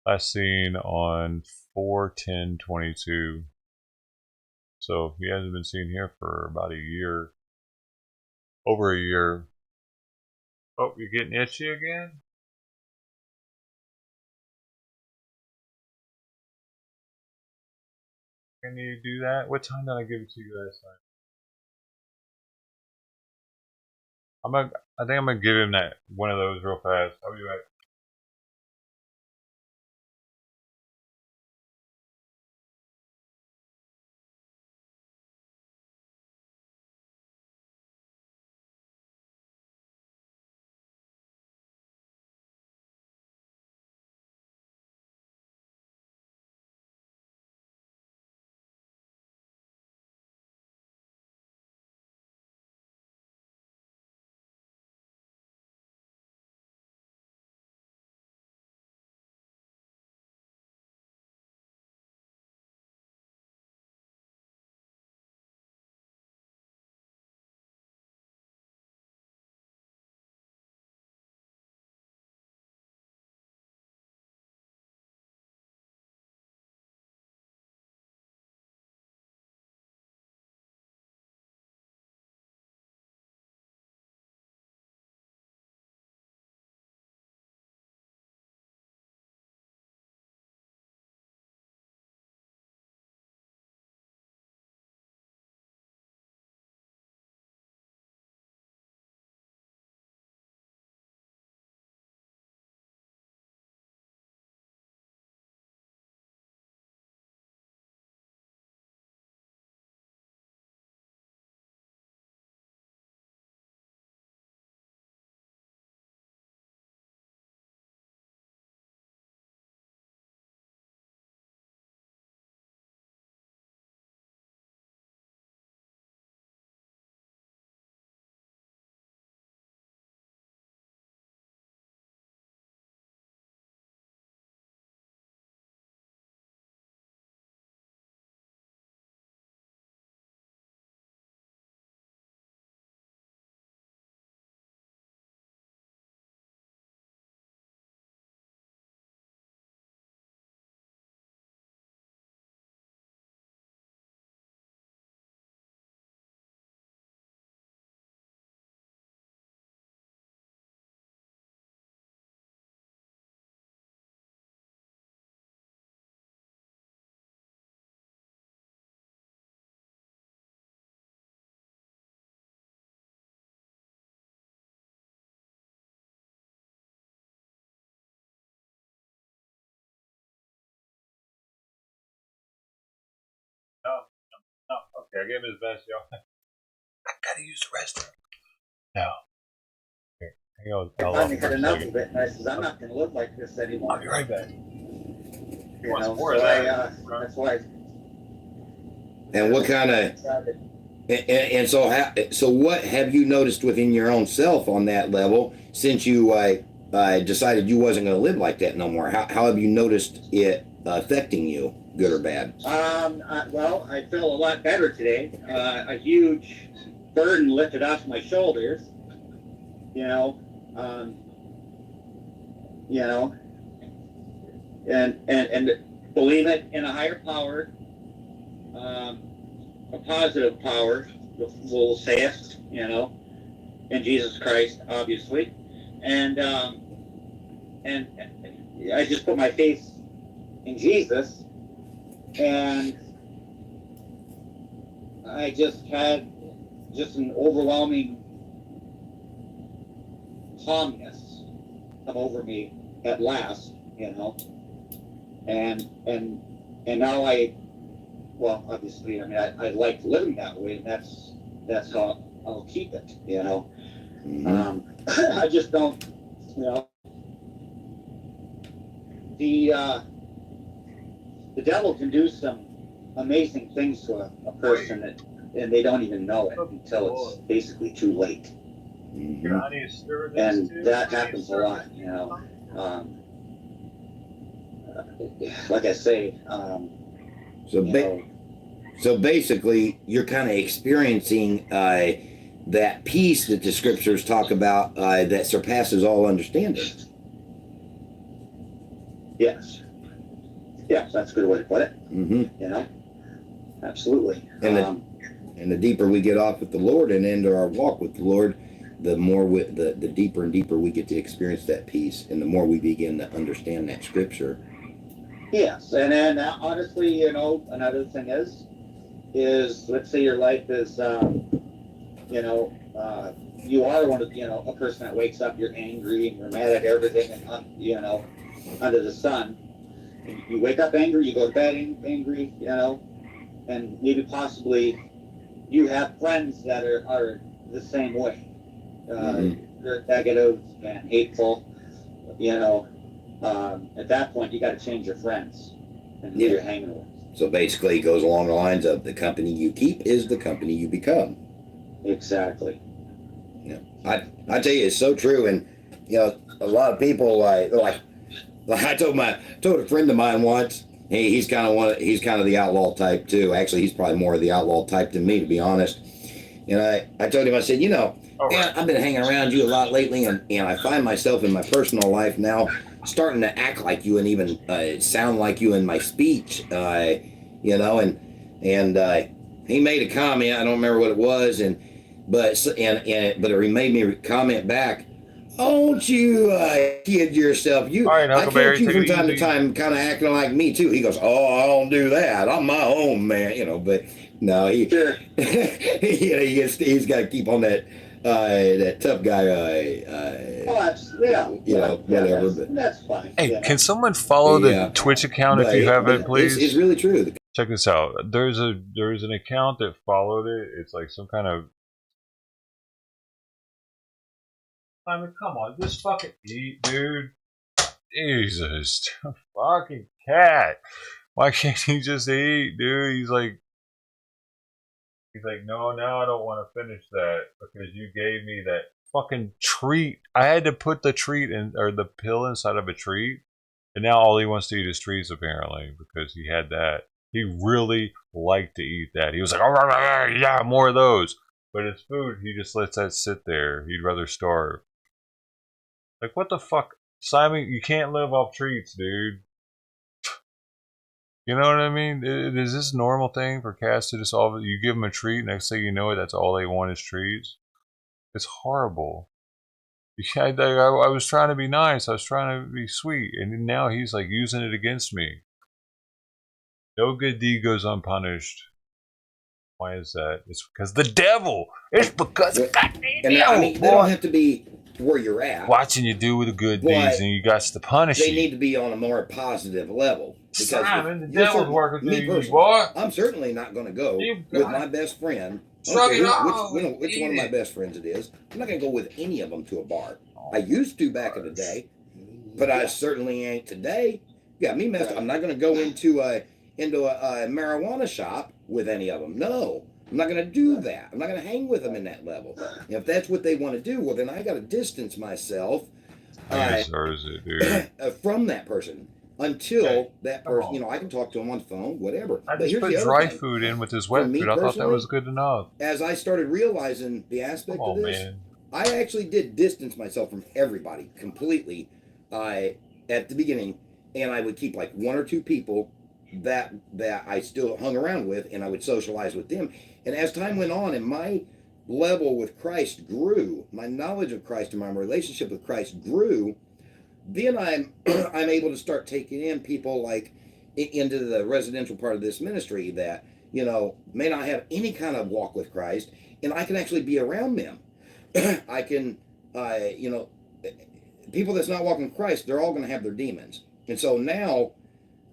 Last seen on 4/10/22. So he hasn't been seen here for about a year. Over a year. Oh, you're getting itchy again? Can you do that? What time did I give it to you last night? I think I'm gonna give him that one of those real fast. I'll be right. No, no. Okay, I gave him his best, y'all. I gotta use the restroom. No. Here, hang on. I finally had enough of it, and I said, I'm not going to live like this anymore. I'll be right back. You know, so that's why. And what kind of, and so what have you noticed within your own self on that level since you decided you wasn't going to live like that no more? How have you noticed it affecting you, good or bad? Well, I feel a lot better today. A huge burden lifted off my shoulders. You know, and believe it in a higher power, a positive power, we'll say it, you know, in Jesus Christ, obviously, and I just put my faith in Jesus, and I just had an overwhelming calmness come over me at last, you know, and now well, obviously, I mean, I like living that way, and that's how I'll keep it, you know. Mm-hmm. I just don't, you know, the devil can do some amazing things to a person, and they don't even know it until it's basically too late. Mm-hmm. And that happens a lot, you know. Like I say, so basically, you're kind of experiencing that peace that the scriptures talk about that surpasses all understanding. Yes. Yes, that's a good way to put it. Mm-hmm. You know, absolutely. And the deeper we get off with the Lord and into our walk with the Lord, the more the deeper and deeper we get to experience that peace, and the more we begin to understand that scripture. Yes, and then honestly, you know, another thing is let's say your life is, you know, you are one of, you know, a person that wakes up, you're angry and you're mad at everything, and you know, under the sun. You wake up angry, you go to bed angry, you know, and maybe possibly you have friends that are the same way. They're negative and hateful, you know. At that point, you got to change your friends and who you're hanging with. So basically, it goes along the lines of the company you keep is the company you become. Exactly. Yeah, I tell you, it's so true. And you know, a lot of people like I told a friend of mine once. He's kind of the outlaw type too. Actually, he's probably more of the outlaw type than me, to be honest. And I told him, I said, you know, I've been hanging around you a lot lately, and I find myself in my personal life now starting to act like you and even sound like you in my speech, you know, and he made a comment. I don't remember what it was, but it made me comment back. Don't you kid yourself? I catch you from time to time, kind of acting like me too. He goes, "Oh, I don't do that. I'm my own man," you know. But no, he's got to keep on that tough guy. You know, whatever. That's fine. Hey, yeah. Can someone follow the Twitch account if you have it, please? It's really true. Check this out. There's an account that followed it. It's like some kind of. I mean, come on, just fucking eat, dude. Jesus, fucking cat. Why can't he just eat, dude? He's like, no, now I don't want to finish that because you gave me that fucking treat. I had to put the treat in, or the pill inside of a treat, and now all he wants to eat is treats apparently because he had that. He really liked to eat that. He was like, oh, yeah, more of those. But it's food. He just lets that sit there. He'd rather starve. Like, what the fuck? Simon, you can't live off treats, dude. You know what I mean? Is this a normal thing for cats to just all... You give them a treat, next thing you know it, that's all they want is treats? It's horrible. I was trying to be nice. I was trying to be sweet. And now he's, like, using it against me. No good deed goes unpunished. Why is that? It's because the devil! It's because of goddamn devil! I mean, they don't have to be where you're at. Watching you do with the good deeds, and you got to punish They need to be on a more positive level. Because Simon, the devil's working through you, boy. I'm certainly not going to go with my best friend. Which one of my best friends it is. I'm not going to go with any of them to a bar. I used to back in the day, but I certainly ain't today. You got me messed up. I'm not going to go into a marijuana shop with any of them. No. I'm not going to do that. I'm not going to hang with them in that level. If that's what they want to do, well, then I got to distance myself from that person until that person, you know, I can talk to them on the phone, whatever. I just put dry food in with his wet food. I thought that was good enough. As I started realizing the aspect of this, man. I actually did distance myself from everybody completely at the beginning, and I would keep like one or two people that I still hung around with, and I would socialize with them. And as time went on and my level with Christ grew, my knowledge of Christ and my relationship with Christ grew, then I'm able to start taking in people like into the residential part of this ministry that, you know, may not have any kind of walk with Christ, and I can actually be around them. I can, you know, people that's not walking with Christ, they're all going to have their demons. And so now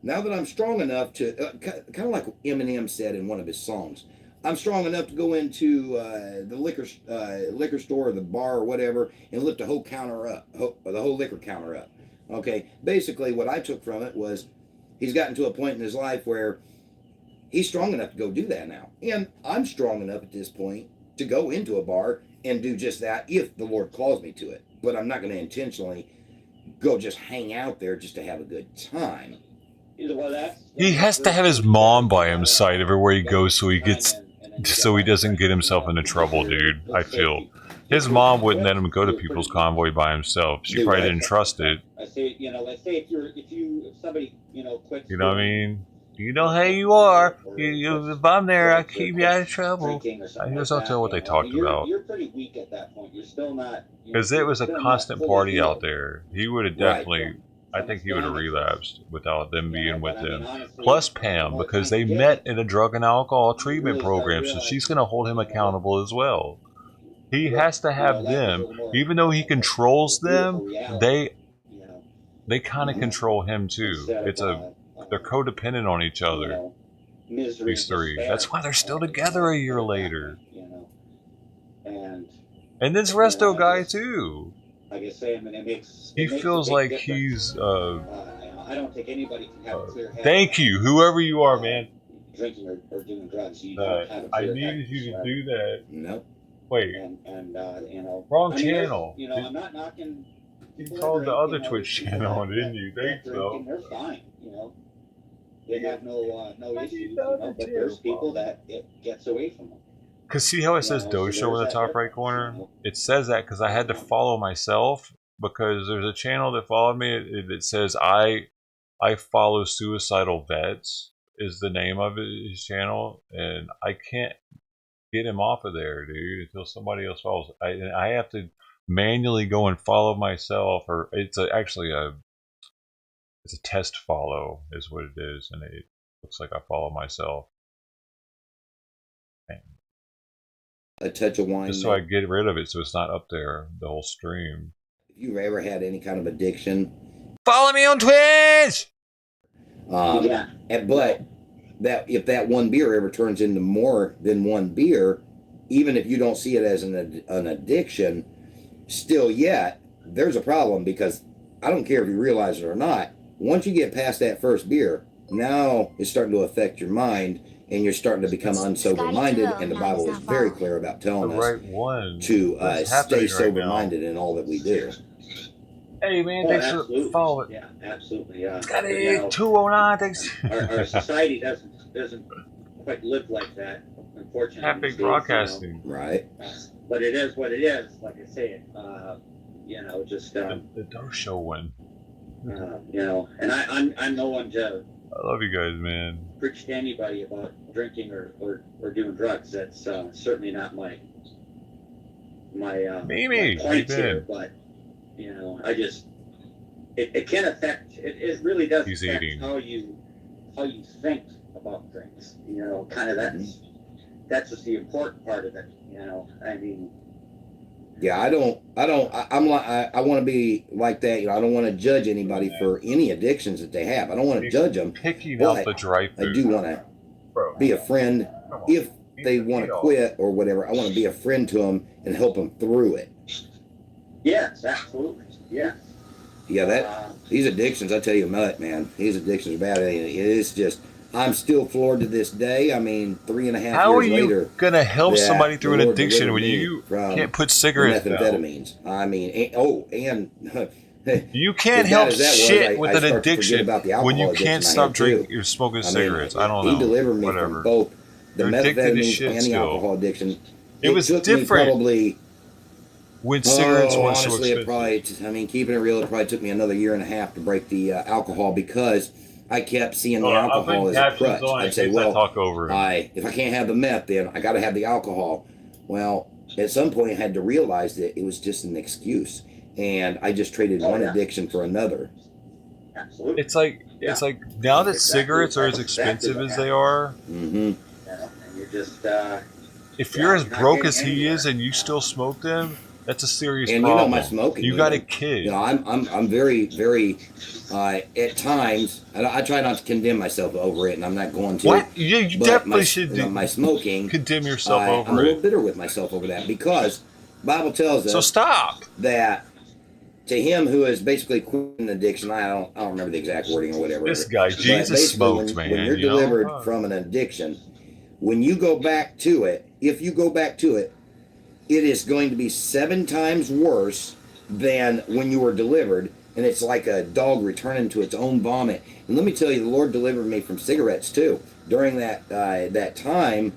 that I'm strong enough to, kind of like Eminem said in one of his songs, I'm strong enough to go into the liquor store or the bar or whatever and lift the whole counter up, the whole liquor counter up. Okay, basically what I took from it was he's gotten to a point in his life where he's strong enough to go do that now. And I'm strong enough at this point to go into a bar and do just that if the Lord calls me to it. But I'm not going to intentionally go just hang out there just to have a good time. He has to have his mom by his side everywhere he goes so he doesn't get himself into trouble, dude. I feel his mom wouldn't let him go to people's convoy by himself. She probably didn't trust it. I say, you know, let's say if somebody, you know, quits. You know what I mean? You know how you are. If I'm there, I keep you out of trouble. Here's I'll tell what they talked about. You're pretty weak at that point. You're still not. Because it was a constant party out there. He would have Right. definitely, I think he would have relapsed without them being with him. Plus Pam, because they met in a drug and alcohol treatment program, so she's going to hold him accountable as well. He has to have them, even though he controls them. They kind of control him too. They're codependent on each other. These three. That's why they're still together a year later. And this Resto guy too. Like I say, I mean, he feels like he's. I don't think anybody can have a clear head. Thank you, whoever you are, man. Drinking or doing drugs. You don't have a I clear needed head, you to right? Mm-hmm. do that. Nope. Wait. And wrong I mean, channel. I'm not knocking. You called the other Twitch channel, didn't you? Think so. They're fine. They have no issues. But there's people that it gets away from them. Cause see how it says dojo in the top right corner? It says that because I had to follow myself because there's a channel that followed me. It says I follow suicidal vets is the name of his channel, and I can't get him off of there, dude, until somebody else follows. I have to manually go and follow myself, or it's actually a test follow is what it is, and it looks like I follow myself. A touch of wine. Just so I get rid of it, so it's not up there the whole stream. If you've ever had any kind of addiction, follow me on Twitch. Yeah. But that if that one beer ever turns into more than one beer, even if you don't see it as an addiction, still yet there's a problem, because I don't care if you realize it or not. Once you get past that first beer, now it's starting to affect your mind, and you're starting to become unsober-minded, and the Bible is very clear about telling us to stay sober-minded in all that we do. Hey man, thanks for following. Yeah, absolutely. Got it. 209. Thanks. Our society doesn't quite live like that, unfortunately. Happy broadcasting, right? But it is what it is. Like I say, just the dojo one. And I'm no one to. I love you guys, man. Preach to anybody about drinking or doing drugs. That's certainly not my point here. But I just it can affect. It really does affect how you think about things. Kind of that's just the important part of it. I mean. Yeah, I want to be like that. I don't want to judge anybody for any addictions that they have. I don't want to judge them. Picking out the dry food. I do want to be a friend. If they want to quit or whatever, I want to be a friend to them and help them through it. Yes, absolutely. Yeah. Yeah, these addictions, I tell you what, man, these addictions are bad. It's just, I'm still floored to this day. I mean, 3.5 years later. How are you going to help somebody through an addiction when you can't put cigarettes down? Methamphetamines. I mean, you can't help shit with an addiction when you can't stop drinking. You're smoking cigarettes. I don't know. He delivered me from both the methamphetamines and the alcohol addiction. It was different. Probably when cigarettes weren't honestly, so expensive. Keeping it real, it probably took me another 1.5 years to break the alcohol, because I kept seeing the alcohol as a crutch. I'd say, well, if I can't have the meth, then I got to have the alcohol. Well, at some point, I had to realize that it was just an excuse, and I just traded one addiction for another. Absolutely. It's like now that cigarettes are as expensive as they are. Mm-hmm. And you're just. If you're as broke as he is and you still smoke them, that's a serious problem. problem. My smoking. You got a kid. I'm very, very. At times, I try not to condemn myself over it, and I'm not going to. What? You definitely should do. My smoking. Condemn yourself over it. I'm a little bitter with myself over that, because the Bible tells us. So stop. That to him who is basically quitting addiction, I don't remember the exact wording or whatever. This guy, Jesus smoked, man. When you're delivered from an addiction, when you go back to it, if you go back to it, it is going to be 7 times worse than when you were delivered, and it's like a dog returning to its own vomit. And let me tell you, the Lord delivered me from cigarettes too. During that time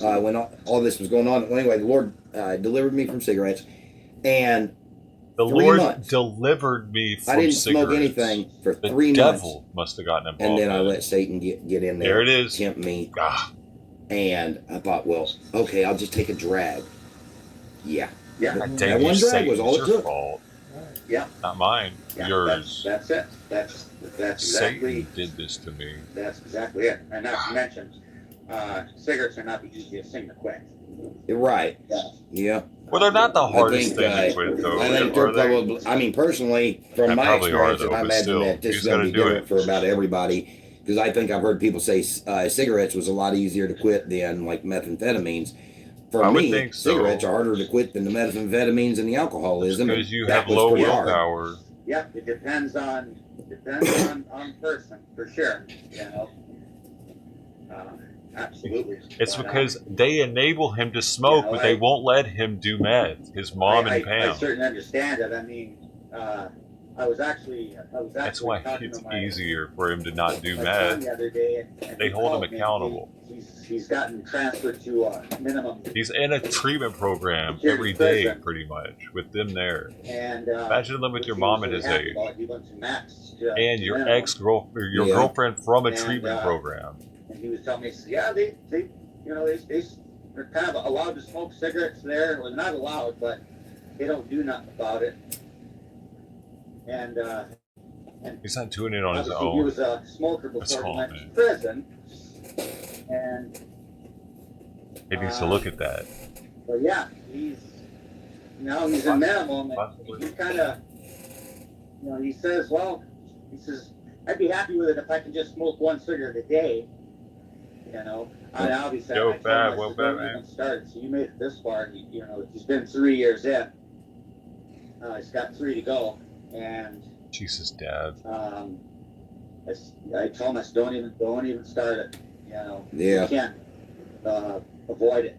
when all this was going on, anyway, the Lord delivered me from cigarettes, and The 3 Lord months. delivered me from I didn't cigarettes. smoke anything for The 3 months. devil must have gotten involved. And then I in it. let Satan get in there. There it is. Tempt me. Ah, And I thought, well, okay, I'll just take a drag. Yeah. Yeah. I dang That you, one drag Satan. was all It's it your took. fault. Yeah. Not mine. Yeah, Yours. That's it. That's exactly. Satan did this to me. That's exactly it. And not to mention, cigarettes are not the easiest thing to quit. You're right. Yeah. Yeah. Well, they're not the hardest think, thing to quit, though. I think are they're they? probably, I mean, personally, from They my probably are, experience, though, and I but imagine still, that this you is just going to be gotta do different it. for about everybody, because I think I've heard people say cigarettes was a lot easier to quit than like methamphetamines. For I would me, think so. cigarettes are harder to quit than the methamphetamines and the alcoholism. Because you that have was low pretty hard. willpower. Yeah, it depends on person for sure. You know, absolutely. It's But, because they enable him to smoke, you know, but they won't let him do meth. His mom and I Pam. certainly understand it. I mean, I was actually That's why talking it's to my easier for him to not do my son meth. the other day, and They he hold him called me. accountable. He's gotten transferred to a minimum. He's in a treatment program Security every day, prison. pretty much, with them there. And Imagine living with your mom at his age. He went to max, And your minimum. ex-girlfriend, your Yeah. girlfriend from a And, treatment program. And he was telling me, he said, yeah, they they're kind of allowed to smoke cigarettes there. Well, not allowed, but they don't do nothing about it. And He's not doing it on his obviously own. he was a smoker That's before he all, went man. to prison. And He needs to look at that. but yeah, he's in minimum, and he kind of, he says, I'd be happy with it if I can just smoke one cigarette a day. And obviously, Yo, I told bad, him, well, "Don't bad, even man." start. So you made it this far. And he's been 3 years in. He's got 3 to go, and Jesus, Dad. I told him, I said, don't even start it. Yeah. You can't avoid it.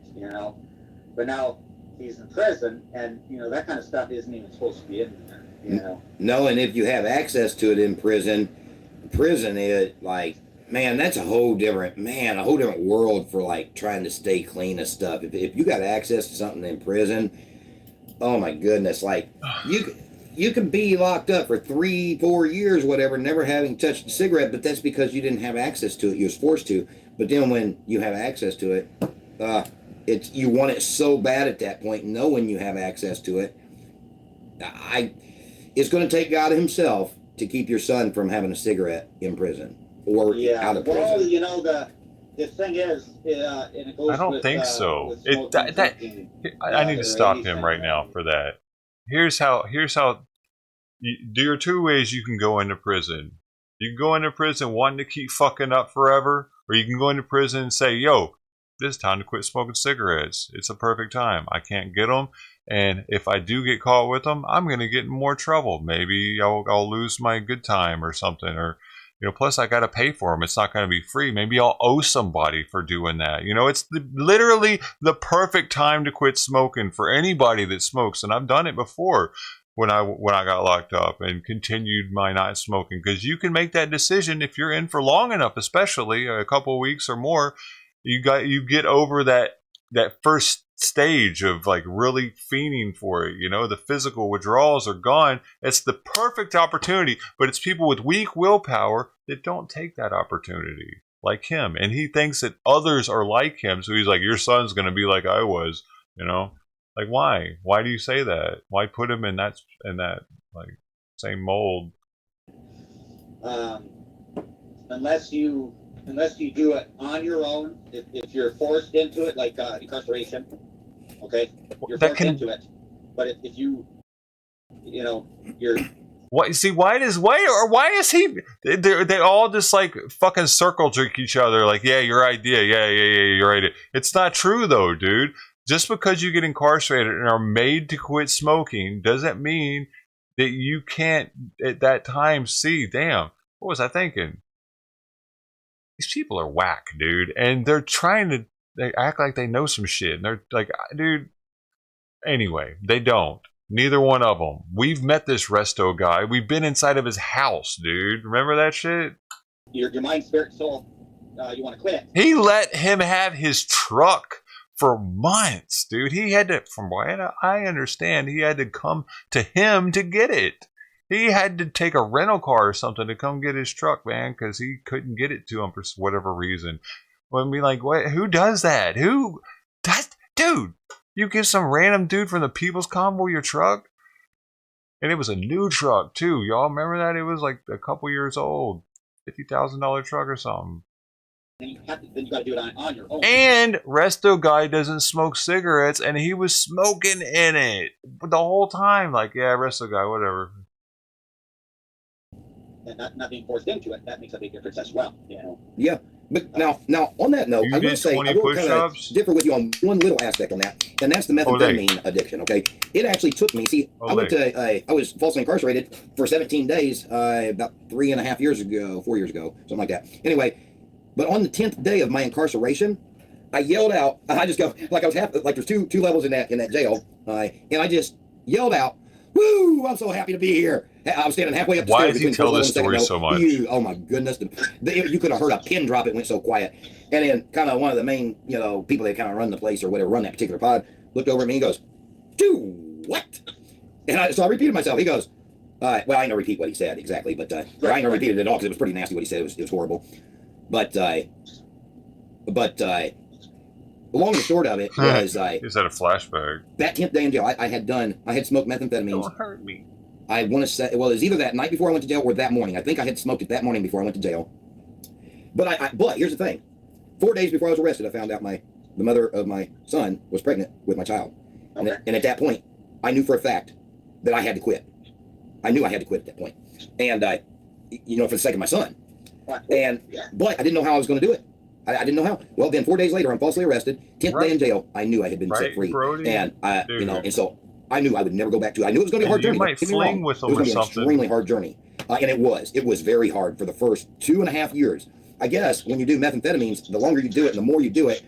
But now he's in prison, and that kind of stuff isn't even supposed to be in there. No, and if you have access to it in prison is like, man, that's a whole different world for like trying to stay clean of stuff. If you got access to something in prison, oh my goodness, like you can be locked up for 3-4 years, whatever, never having touched a cigarette, but that's because you didn't have access to it. You was forced to. But then when you have access to it, you want it so bad at that point, knowing you have access to it. It's going to take God Himself to keep your son from having a cigarette in prison or out of prison. Well, the thing is, and it goes I don't think so. I need to stop him right now for that. Here's how. There are 2 ways you can go into prison. You can go into prison wanting to keep fucking up forever, or you can go into prison and say, "Yo, it's time to quit smoking cigarettes. It's a perfect time. I can't get them, and if I do get caught with them, I'm gonna get in more trouble. Maybe I'll lose my good time or something, or." Plus I got to pay for them. It's not going to be free. Maybe I'll owe somebody for doing that. It's literally the perfect time to quit smoking for anybody that smokes. And I've done it before when I got locked up and continued my not smoking. Because you can make that decision if you're in for long enough, especially a couple of weeks or more. You get over that first stage of like really fiending for it. The physical withdrawals are gone. It's the perfect opportunity, but it's people with weak willpower that don't take that opportunity, like him. And he thinks that others are like him, so he's like, your son's going to be like I was. Like, why do you say that? Why put him in that like same mold? Unless you do it on your own, if you're forced into it, like incarceration, okay, you're forced into it. But if you're What you see? Why is he? They all just like fucking circle jerk each other. Like, yeah, your idea, yeah, your idea. It's not true though, dude. Just because you get incarcerated and are made to quit smoking doesn't mean that you can't at that time see. Damn, what was I thinking? These people are whack, dude, and they act like they know some shit, and they're like, dude. Anyway, they don't. Neither one of them. We've met this resto guy. We've been inside of his house, dude. Remember that shit? Your mind, spirit, soul. You want to quit? He let him have his truck for months, dude. He had to, from what I understand, he had to come to him to get it. He had to take a rental car or something to come get his truck, man, because he couldn't get it to him for whatever reason. When we like, what? Who does that? Who? Dude, you give some random dude from the People's Convoy your truck? And it was a new truck, too. Y'all remember that? It was like a couple years old. $50,000 truck or something. Then you got to do it on your own. And Resto guy doesn't smoke cigarettes, and he was smoking in it the whole time. Like, yeah, Resto guy, whatever. And not being forced into it, that makes a big difference as well, Yeah, but now on that note, I will say I will kind of differ with you on one little aspect on that, and that's the methamphetamine addiction. Okay, it actually took me. See, I went to I was falsely incarcerated for 17 days about 3.5 years ago, 4 years ago, something like that. Anyway, but on the 10th day of my incarceration, I yelled out. I just go like I was like there's two levels in that jail, and I just yelled out, "Woo! I'm so happy to be here." I was standing halfway up the stairs. Why does he tell this story so much? Oh my goodness! You could have heard a pin drop. It went so quiet. And then kind of one of the main, people that kind of run the place or whatever, run that particular pod, looked over at me and goes, "Do what?" And so I repeated myself. He goes, well, I ain't gonna repeat what he said exactly, but I ain't gonna repeat it at all because it was pretty nasty what he said. It was horrible. But long and short of it was He's had a flashback. That 10th day in jail, I had smoked methamphetamines. Don't hurt me. I want to say, well, it was either that night before I went to jail or that morning. I think I had smoked it that morning before I went to jail. But but here's the thing: 4 days before I was arrested, I found out the mother of my son was pregnant with my child, and at that point, I knew for a fact that I had to quit. I knew I had to quit at that point, and for the sake of my son. But I didn't know how I was going to do it. I didn't know how. Well, then 4 days later, I'm falsely arrested. 10th day in jail. I knew I had been set free, Brody? and and so I knew I would never go back to it. I knew it was going to be a hard journey. You might fling with them or something. It was going to be an extremely hard journey, and it was. It was very hard for the first 2.5 years. I guess when you do methamphetamines, the longer you do it, and the more you do it,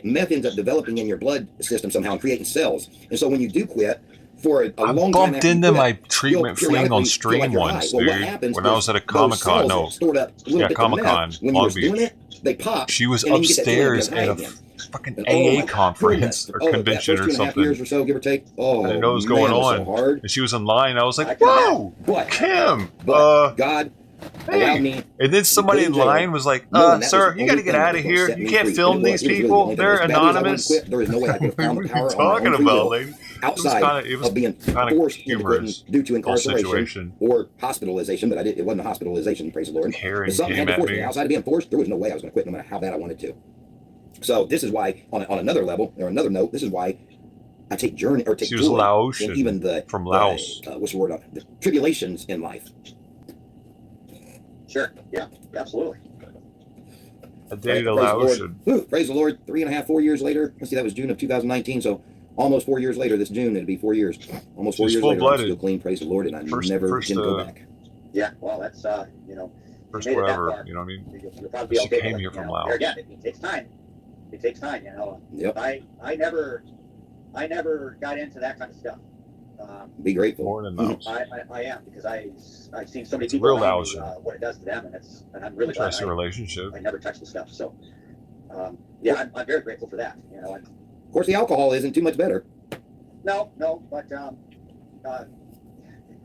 meth ends up developing in your blood system somehow and creating cells. And so when you do quit, for a long time, I bumped into my treatment fling on stream once, dude. When I was at a Comic-Con, Comic-Con, Long Beach. They pop. She was upstairs at a fucking AA conference or convention or something. Years or so, give or take. I didn't know what was going on. So hard. And she was in line. I was like, "Whoa, Kim!" God. Hey. And then somebody in line was like, "Sir, you got to get out of here. You can't film these people. They're anonymous." There is no way I could have found the power talking about, lady? Outside of being forced into quitting due to incarceration or hospitalization, but it wasn't a hospitalization, praise the Lord. But something had to force me. Outside of being forced, there was no way I was going to quit no matter how bad I wanted to. So this is why, on another level, or another note, this is why I take joy in even from Laos. What's the word? The tribulations in life. Sure. Yeah. Absolutely. A dated Laotian. Praise the Lord. 3.5, 4 years later. Let's see, that was June of 2019. So almost 4 years later. This June, it'll be 4 years. Almost 4 years later. I'm still clean. Praise the Lord, and I never didn't go back. Yeah. Well, that's first forever. You know what I mean? You'll probably be okay. She came here from Laos. Again, it takes time. It takes time. Yep. I never got into that kind of stuff. Be grateful. More than Laos. I am, because I've seen so many it's people real Laotian. What it does to them, and I'm really glad relationship. I never touched the stuff. So I'm very grateful for that. Of course, the alcohol isn't too much better. No, but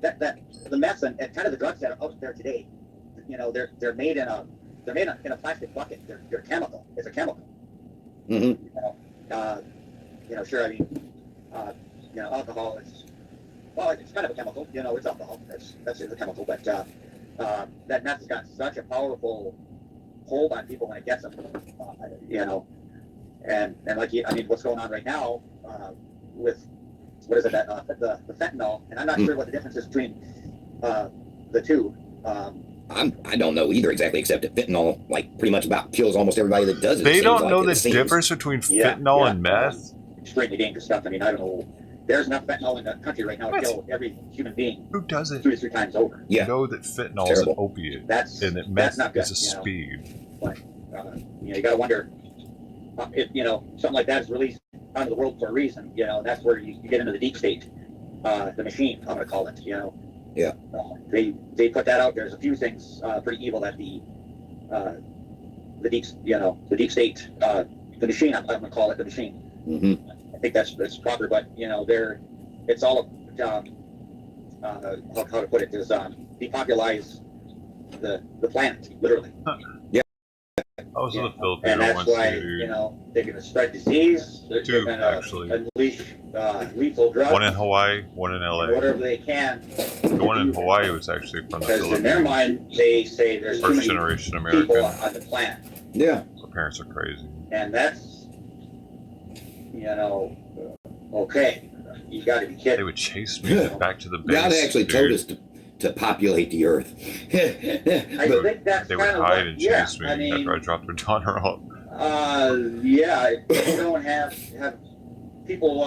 that the meths and kind of the drugs that are out there today, they're made in a plastic bucket. They're chemical. It's a chemical. Mm-hmm. Sure. I mean, alcohol is, it's kind of a chemical. It's alcohol. That's a chemical. But that meth has got such a powerful hold on people when it gets them. And like what's going on right now with what is it the fentanyl? And I'm not sure what the difference is between the two. I don't know either exactly, except that fentanyl pretty much about kills almost everybody that does it. They don't know the difference between fentanyl and meth. Extremely dangerous stuff. I mean, I don't know. There's enough fentanyl in the country right now to kill every human being. Who does it? 2 to 3 times over. You know that fentanyl is an opiate. And that meth is a speed. But you got to wonder if something like that is released onto the world for a reason. That's where you get into the deep state, the machine. I'm going to call it. Yeah. They put that out. There's a few things pretty evil that the deep state, the machine. I'm going to call it the machine. Mm-hmm. I think that's proper, but it's all how to put it is depopularize the planet, literally. Yeah. Those are the And Filipino that's ones why, too. they're going to spread disease. They're Two, going actually. to unleash lethal drugs. One in Hawaii, one in LA. Whatever they can. The one in Hawaii was actually from the Because Philippines. in their mind, they say there's too First many generation people American. on the planet. Yeah. Our parents are crazy. And that's, okay. You got to be They kidding. would chase me back to the base. God actually told us to populate the earth. I But think that's They would kind of hide and chase me I mean, after I dropped their daughter off. yeah, if you don't have people,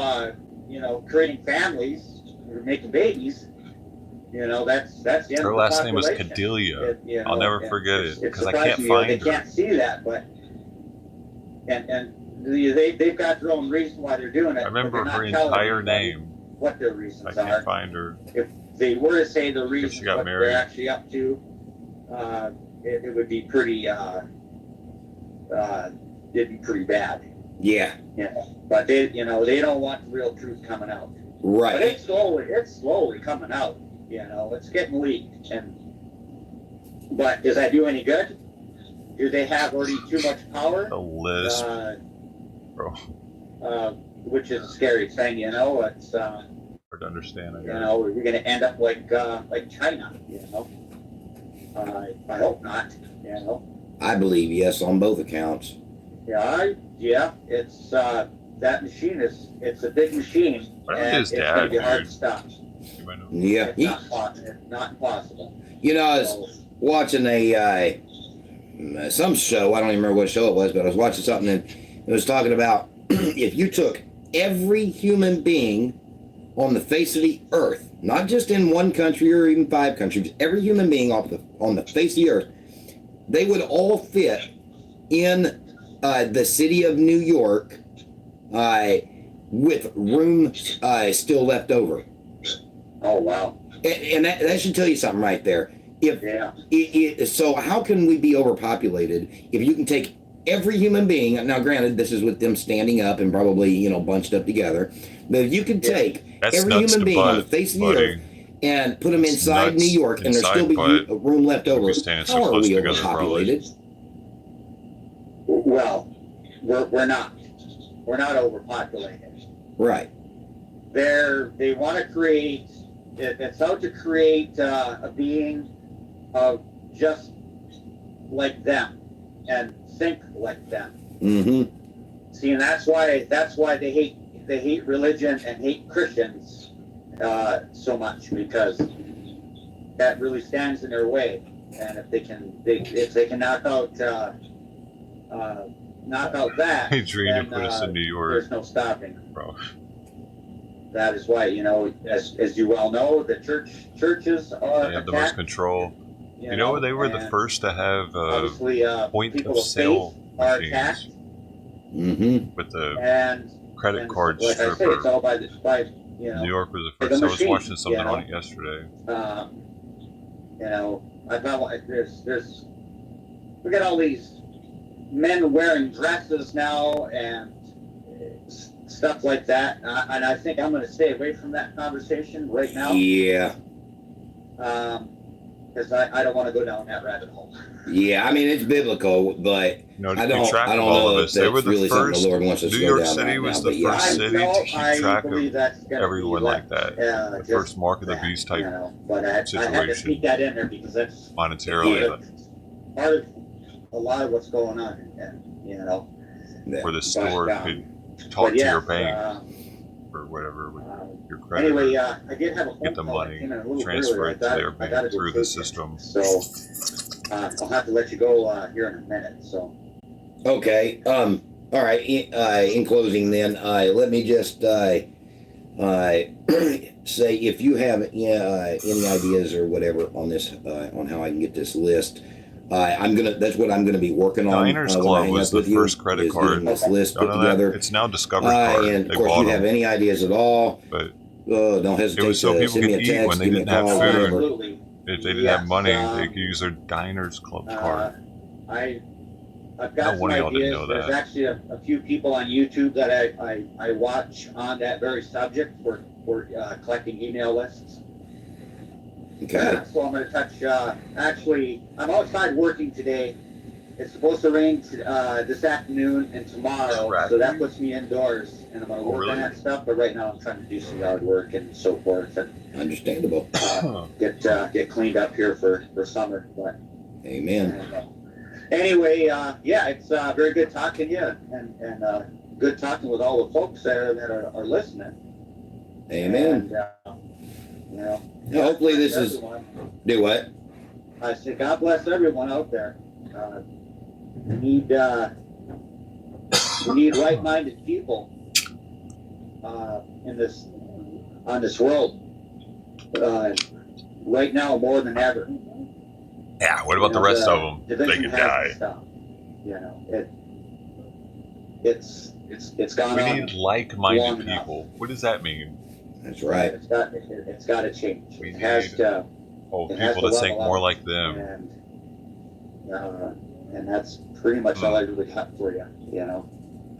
creating families or making babies, that's the end Her of the last name was population. Cadelia. I'll never forget it because I can't surprising find they her. can't see that, but they've got their own reason why they're doing it. I remember but they're her not telling entire anybody name. what their I reasons can't are. find her. If they were to say the reasons she got what married. they're actually up to, it would be pretty. It'd be pretty bad. yeah, But they don't want the real truth coming out. But right. it's slowly coming out. It's getting leaked. But does that do any good? Do they have already too much power? The list, bro. Which is a scary thing. It's Hard to understand. I guess. we're going to end up like China. I hope not. I believe yes on both accounts. It's that machine it's a big machine. I And his it's dad, going to be hard dude. to stop. You might know. Yeah. It's not impossible. I was watching some show. I don't even remember what show it was, but I was watching something and it was talking about if you took every human being on the face of the earth, not just in one country or even 5 countries, every human being on the face of the earth, they would all fit in the city of New York with room still left over. Oh, wow. And that should tell you something right there. So how can we be overpopulated if you can take every human being, now granted this is with them standing up and probably bunched up together, but if you could take every human being on the face of the earth and put them inside New York and there still be room left over, how are we overpopulated? Well, we're not overpopulated. Right. They want to create. It's out to create a being of just like them and think like them. Mm-hmm. See, and that's why they hate religion and hate Christians so much, because that really stands in their way. And if they can knock out that, Adrian put us in New York. There's no stopping. Bro. That is why, as you well know, the churches are They have the most control. They were the first to have point of sale machines with the credit card like stripper. I say, it's all by New York was the first. I was watching something on it yesterday. I thought we got all these men wearing dresses now and stuff like that, and I think I'm going to stay away from that conversation right now. Yeah. Because I don't want to go down that rabbit hole. Yeah, I mean it's biblical, but I don't know if that's really something the Lord wants us to go down New York City was the first city to keep track of everyone like that. The first mark of the beast type but I had to sneak situation that in there because that's monetarily. part of a lot of what's going on, and Where the store could talk to your bank or whatever with your credit. Anyway, I did have a phone get the call that money came in a little transferred earlier. to their bank through the system. So I'll have to let you go here in a minute. So okay. All right. In closing, then, let me just say, if you have any ideas or whatever on this, on how I can get this list, that's what I'm gonna be working on. Diners Club was the first credit card. This list put together. It's now Discover Card. And of course, if you have any ideas at all, but don't hesitate to send me a text, when they give me a didn't have call, food. whatever. If they didn't have money, they could use their Diners Club card. I've got No some one of y'all didn't ideas. know There's that. actually a few people on YouTube that I watch on that very subject for collecting email lists. Okay. So I'm going to touch. Actually, I'm outside working today. It's supposed to rain this afternoon and tomorrow, so that puts me indoors, and I'm going to work on that stuff. But right now, I'm trying to do some yard work and so forth, and Understandable. get cleaned up here for summer. But Amen. anyway, yeah, it's very good talking to you, and good talking with all the folks there that are listening. Amen. And, hopefully this is. Do what? I said, God bless everyone out there. We need like-minded people on this world right now more than ever. Yeah, what about the rest of them? They could die. Stuff. It's gone on. We need like-minded people. What does that mean? That's right. It's got to change. We it has need to. people to think more like them. And that's pretty much all I really got for you.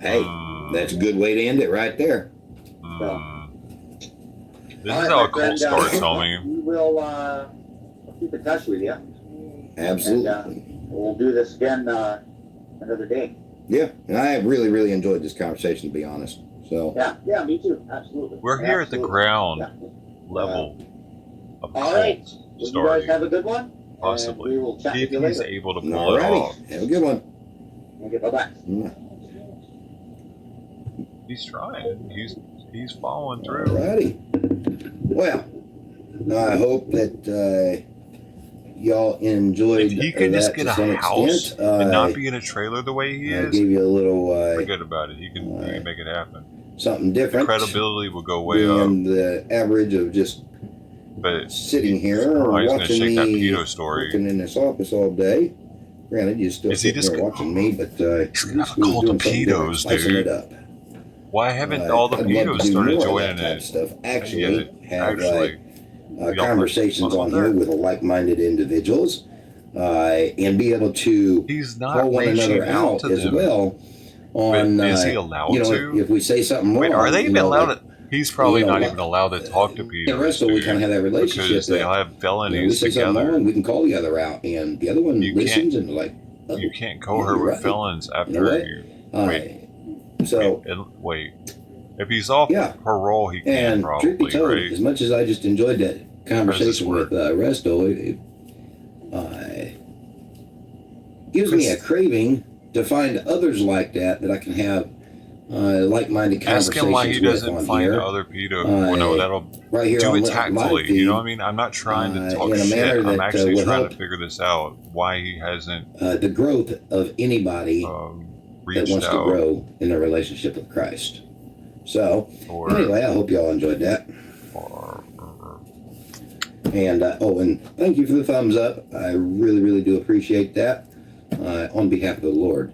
Hey, that's a good way to end it right there. This is how a cult starts, homie. We will keep in touch with you. Absolutely. And, we'll do this again another day. Yeah, and I have really, really enjoyed this conversation, to be honest. So. Yeah, me too. Absolutely. We're here at the ground level of all cult right. You starting. guys have a good one. Possibly. We will chat See if with you he's later. able to pull it off. Have a good one. Okay, bye-bye. He's trying. He's following through. Alrighty. Well, I hope that y'all enjoyed If he could that just get to a some house extent. and not be in a trailer the way he I is, gave you a little forget about it. He can make it happen. something The different. credibility will go way up. than the average of just But sitting here he's gonna watching shake that me pedo story. working in this office all day. Granted, you're still Is he sitting just here watching me, but he's got a cult of pedos, spicing dude. it up. Why haven't all the I'd love pedos to do started more of joining that type it? of stuff. I Actually, get it. have Actually, conversations on here with like-minded individuals, and be able to he's not call one reaching another out out to as them. well. On But is he allowed you know, to? if we say something wrong, Wait, are they even allowed to? He's probably you know, not even allowed to talk to in pedos, Resto, we kind of have that relationship because they that, have we felonies say something together. wrong, we can call the other out, and the other one You listens and like, oh, You can't cohort with right. felons after You know what? you. Wait. If he's off parole, he can and truth probably, be told, right? as much as I just enjoyed that conversation with Resto, it gives me a craving to find others like that I can have like-minded Ask conversations him why he with doesn't on find here. other pedo. Well, no, that'll Right here do on it live tactfully. feed, You know what I mean? I'm not trying to talk in a manner shit. I'm that, actually would trying help to figure this out. Why he hasn't the growth of anybody that reached wants to out. grow in their relationship with Christ. So, anyway, I hope y'all enjoyed that. And and thank you for the thumbs up. I really, really do appreciate that. On behalf of the Lord.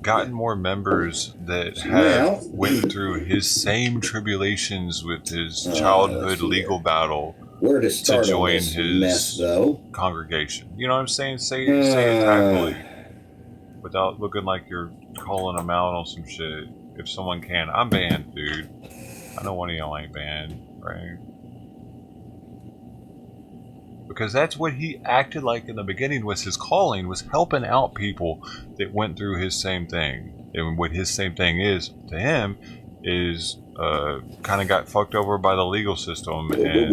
Gotten more members that have went through his same tribulations with his childhood legal battle where to start to join his his mess, though. Congregation. You know what I'm saying? Say it tactfully, without looking like you're calling them out on some shit. If someone can, I'm banned, dude. I know one of y'all ain't banned, right? Because that's what he acted like in the beginning. Was his calling was helping out people that went through his same thing. And what his same thing is to him is kind of got fucked over by the legal system, and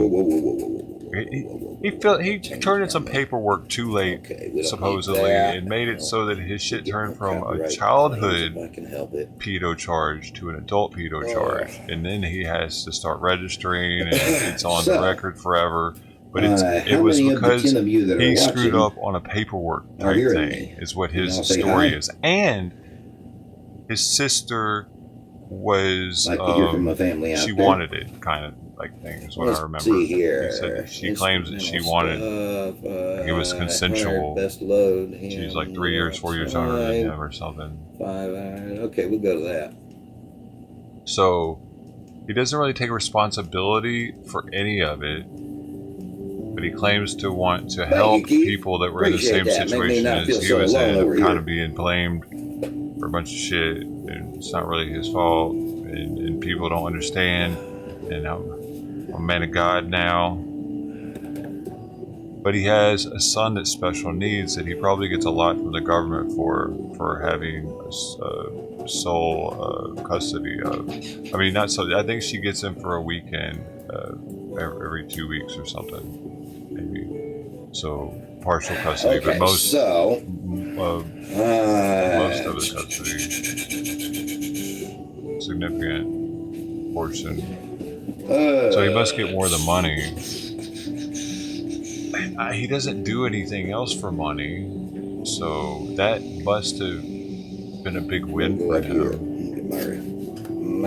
he turned in some paperwork too late, supposedly, and made it so that his shit turned from a childhood pedo charge to an adult pedo charge, and then he has to start registering, and it's on the record forever. But it was because he screwed up on a paperwork type thing, is what his story is. And his sister was, she wanted it, kind of like thing, is what I remember. He said that she claims that she wanted it was consensual. She's like 3 years, 4 years younger than him or something. Okay, we'll go to that. So he doesn't really take responsibility for any of it. but he claims to want to help people that were in the same situation as he was in, kind of being blamed for a bunch of shit, and it's not really his fault, and people don't understand, and I'm a man of God now. But he has a son that's special needs that he probably gets a lot from the government for having sole custody of. I mean, not so. I think she gets him for a weekend every 2 weeks or something, maybe. So partial custody, but most of the custody, significant portion. So he must get more of the money. He doesn't do anything else for money, so that must have been a big win for him. Get my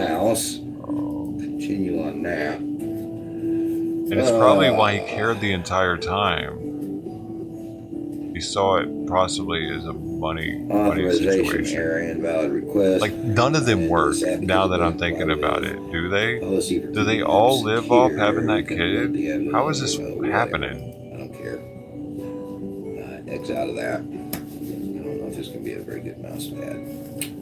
mouse. Continue on now. And it's probably why he cared the entire time. He saw it possibly as a money situation. Area, invalid request. Like, none of them work now that I'm thinking about it. Do they? Do they all live off having that kid? How is this happening? X out of that. I don't know if this can be a very good mouse pad.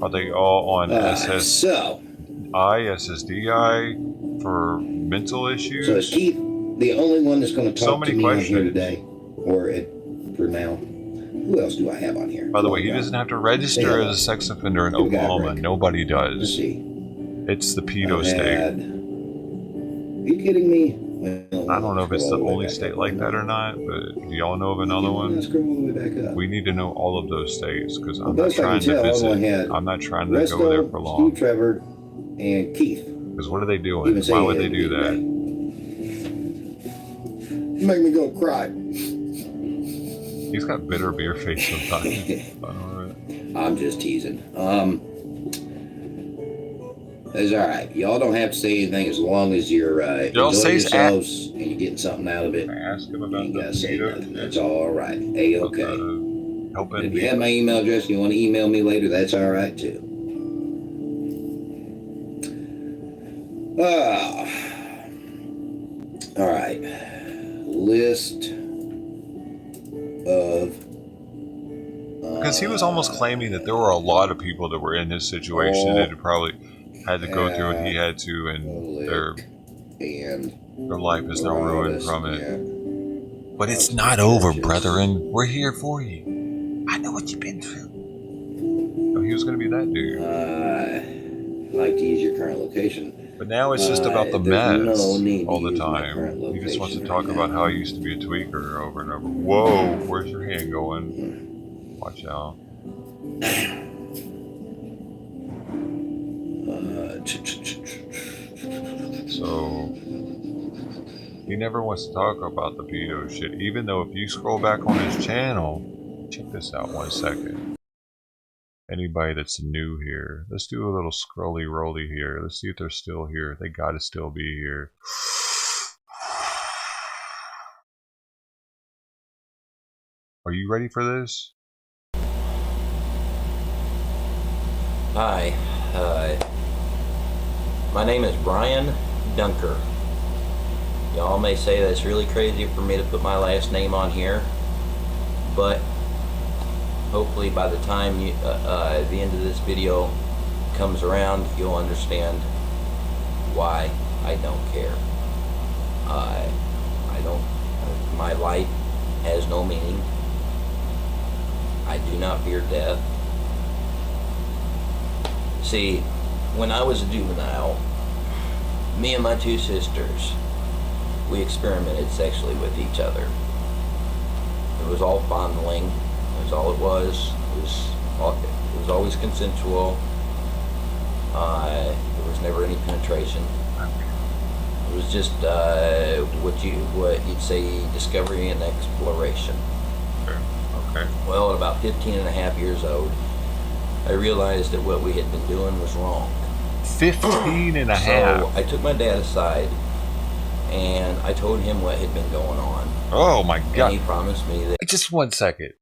Are they all on SSDI for mental issues? So is Keith the only one that's going to talk to me on here today? Or for now? Who else do I have on here? By the way, he doesn't have to register as a sex offender in Oklahoma. Nobody does. Let's see. It's the pedo state. Are you kidding me? Well, I don't know if it's the only state like that or not, but do y'all know of another one? We need to know all of those states, because I'm not trying to visit. I'm not trying to go there for long. Steve, Trevor, and Keith. Because what are they doing? Why would they do that? You make me go cry. He's got bitter beer face sometimes. I'm just teasing. It's all right. Y'all don't have to say anything as long as you're enjoying yourselves and you're getting something out of it. Ask him about that. That's all right. Hey, okay. If you have my email address and you want to email me later, that's all right too. All right. List of. Because he was almost claiming that there were a lot of people that were in his situation that had probably had to go through what he had to, and their life is now ruined from it. But it's not over, brethren. We're here for you. I know what you've been through. Oh, he was going to be that dude. I'd like to use your current location. But now it's just about the mess all the time. He just wants to talk about how he used to be a tweaker over and over. Whoa, where's your hand going? Watch out. So he never wants to talk about the pedo shit, even though if you scroll back on his channel, check this out 1 second. Anybody that's new here, let's do a little scrolly rolly here. Let's see if they're still here. They gotta still be here. Are you ready for this? Hi, my name is Brian Dunker. Y'all may say that's really crazy for me to put my last name on here, but hopefully by the time the end of this video comes around, you'll understand why I don't care. I don't. My life has no meaning. I do not fear death. See, when I was a juvenile, me and my two sisters, we experimented sexually with each other. It was all fondling. That's all it was. It was always consensual. There was never any penetration. It was just what you'd say discovery and exploration. Okay. Well, at about 15 and a half years old, I realized that what we had been doing was wrong. 15 and a half. So I took my dad aside And I told him what had been going on. Oh my God. And he promised me that. Just 1 second.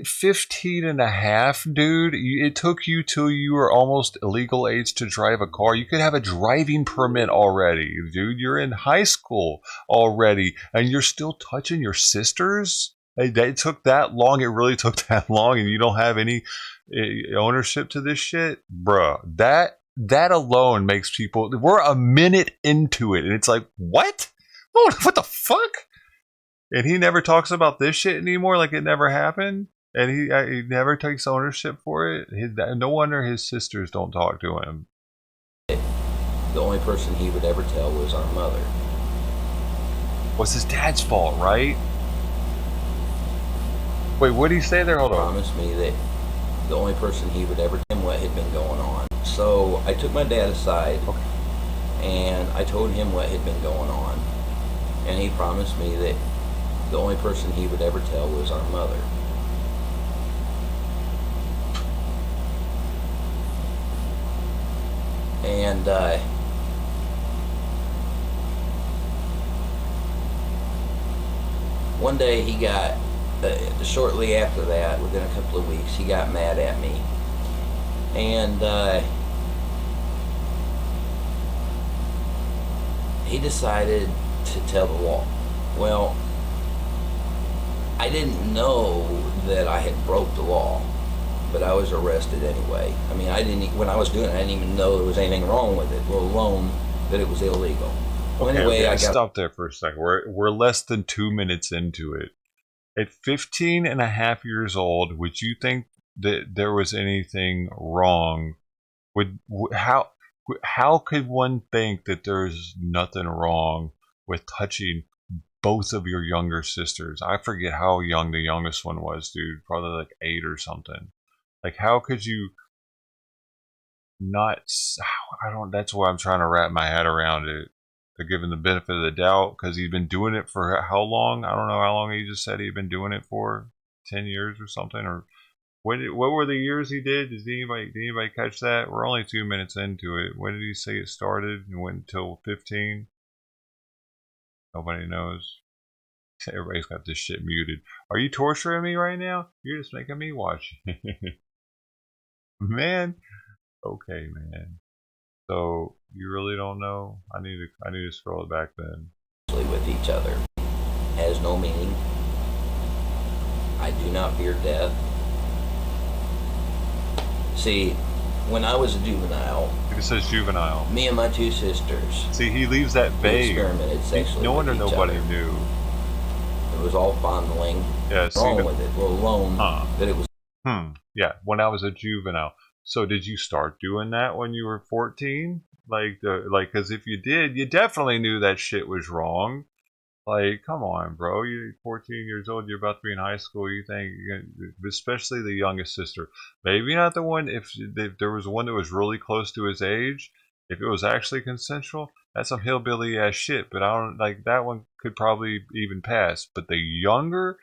15 and a half, dude. It took you till you were almost legal age to drive a car. You could have a driving permit already, dude. You're in high school already, and you're still touching your sisters? It took that long. It really took that long, and you don't have any ownership to this shit? Bruh, that alone makes people... We're a minute into it, and it's like, what? Oh, what the fuck? And he never talks about this shit anymore, like it never happened. And he never takes ownership for it. No wonder his sisters don't talk to him. The only person he would ever tell was our mother. Was his dad's fault, right? Wait, what did he say there? Hold on. Promised me that the only person he would ever tell him what had been going on. So I took my dad aside, and I told him what had been going on. And he promised me that the only person he would ever tell was our mother. And one day he got, shortly after that, within a couple of weeks, he got mad at me. And he decided to tell the law. Well, I didn't know that I had broke the law, but I was arrested anyway. I mean, when I was doing it, I didn't even know there was anything wrong with it, let alone that it was illegal. Well, anyway, I stop there for a second. We're less than 2 minutes into it. At 15 and a half years old, would you think that there was anything wrong? How could one think that there's nothing wrong with touching both of your younger sisters? I forget how young the youngest one was, dude. Probably like 8 or something. Like, how could you not? That's why I'm trying to wrap my head around it. To give him the benefit of the doubt, because he's been doing it for how long? I don't know how long he just said he'd been doing it for. 10 years or something? Or what were the years he did? Did anybody catch that? We're only 2 minutes into it. When did he say it started and went until 15? Nobody knows. Everybody's got this shit muted. Are you torturing me right now? You're just making me watch. Man. Okay, man. So you really don't know? I need to scroll it back then. With each other has no meaning. I do not fear death. See, when I was a juvenile, it says juvenile. Me and my 2 sisters. See, he leaves that vague. Experimented sexually. No wonder with each nobody other. knew. It was all fondling. Yeah, wrong with it. Well, alone that it was. Yeah, when I was a juvenile. So did you start doing that when you were 14? Because if you did, you definitely knew that shit was wrong. Like, come on, bro. You're 14 years old. You're about to be in high school. You think, especially the youngest sister. Maybe not the one, if there was one that was really close to his age. If it was actually consensual, that's some hillbilly ass shit. But I don't, like, that one could probably even pass. But the younger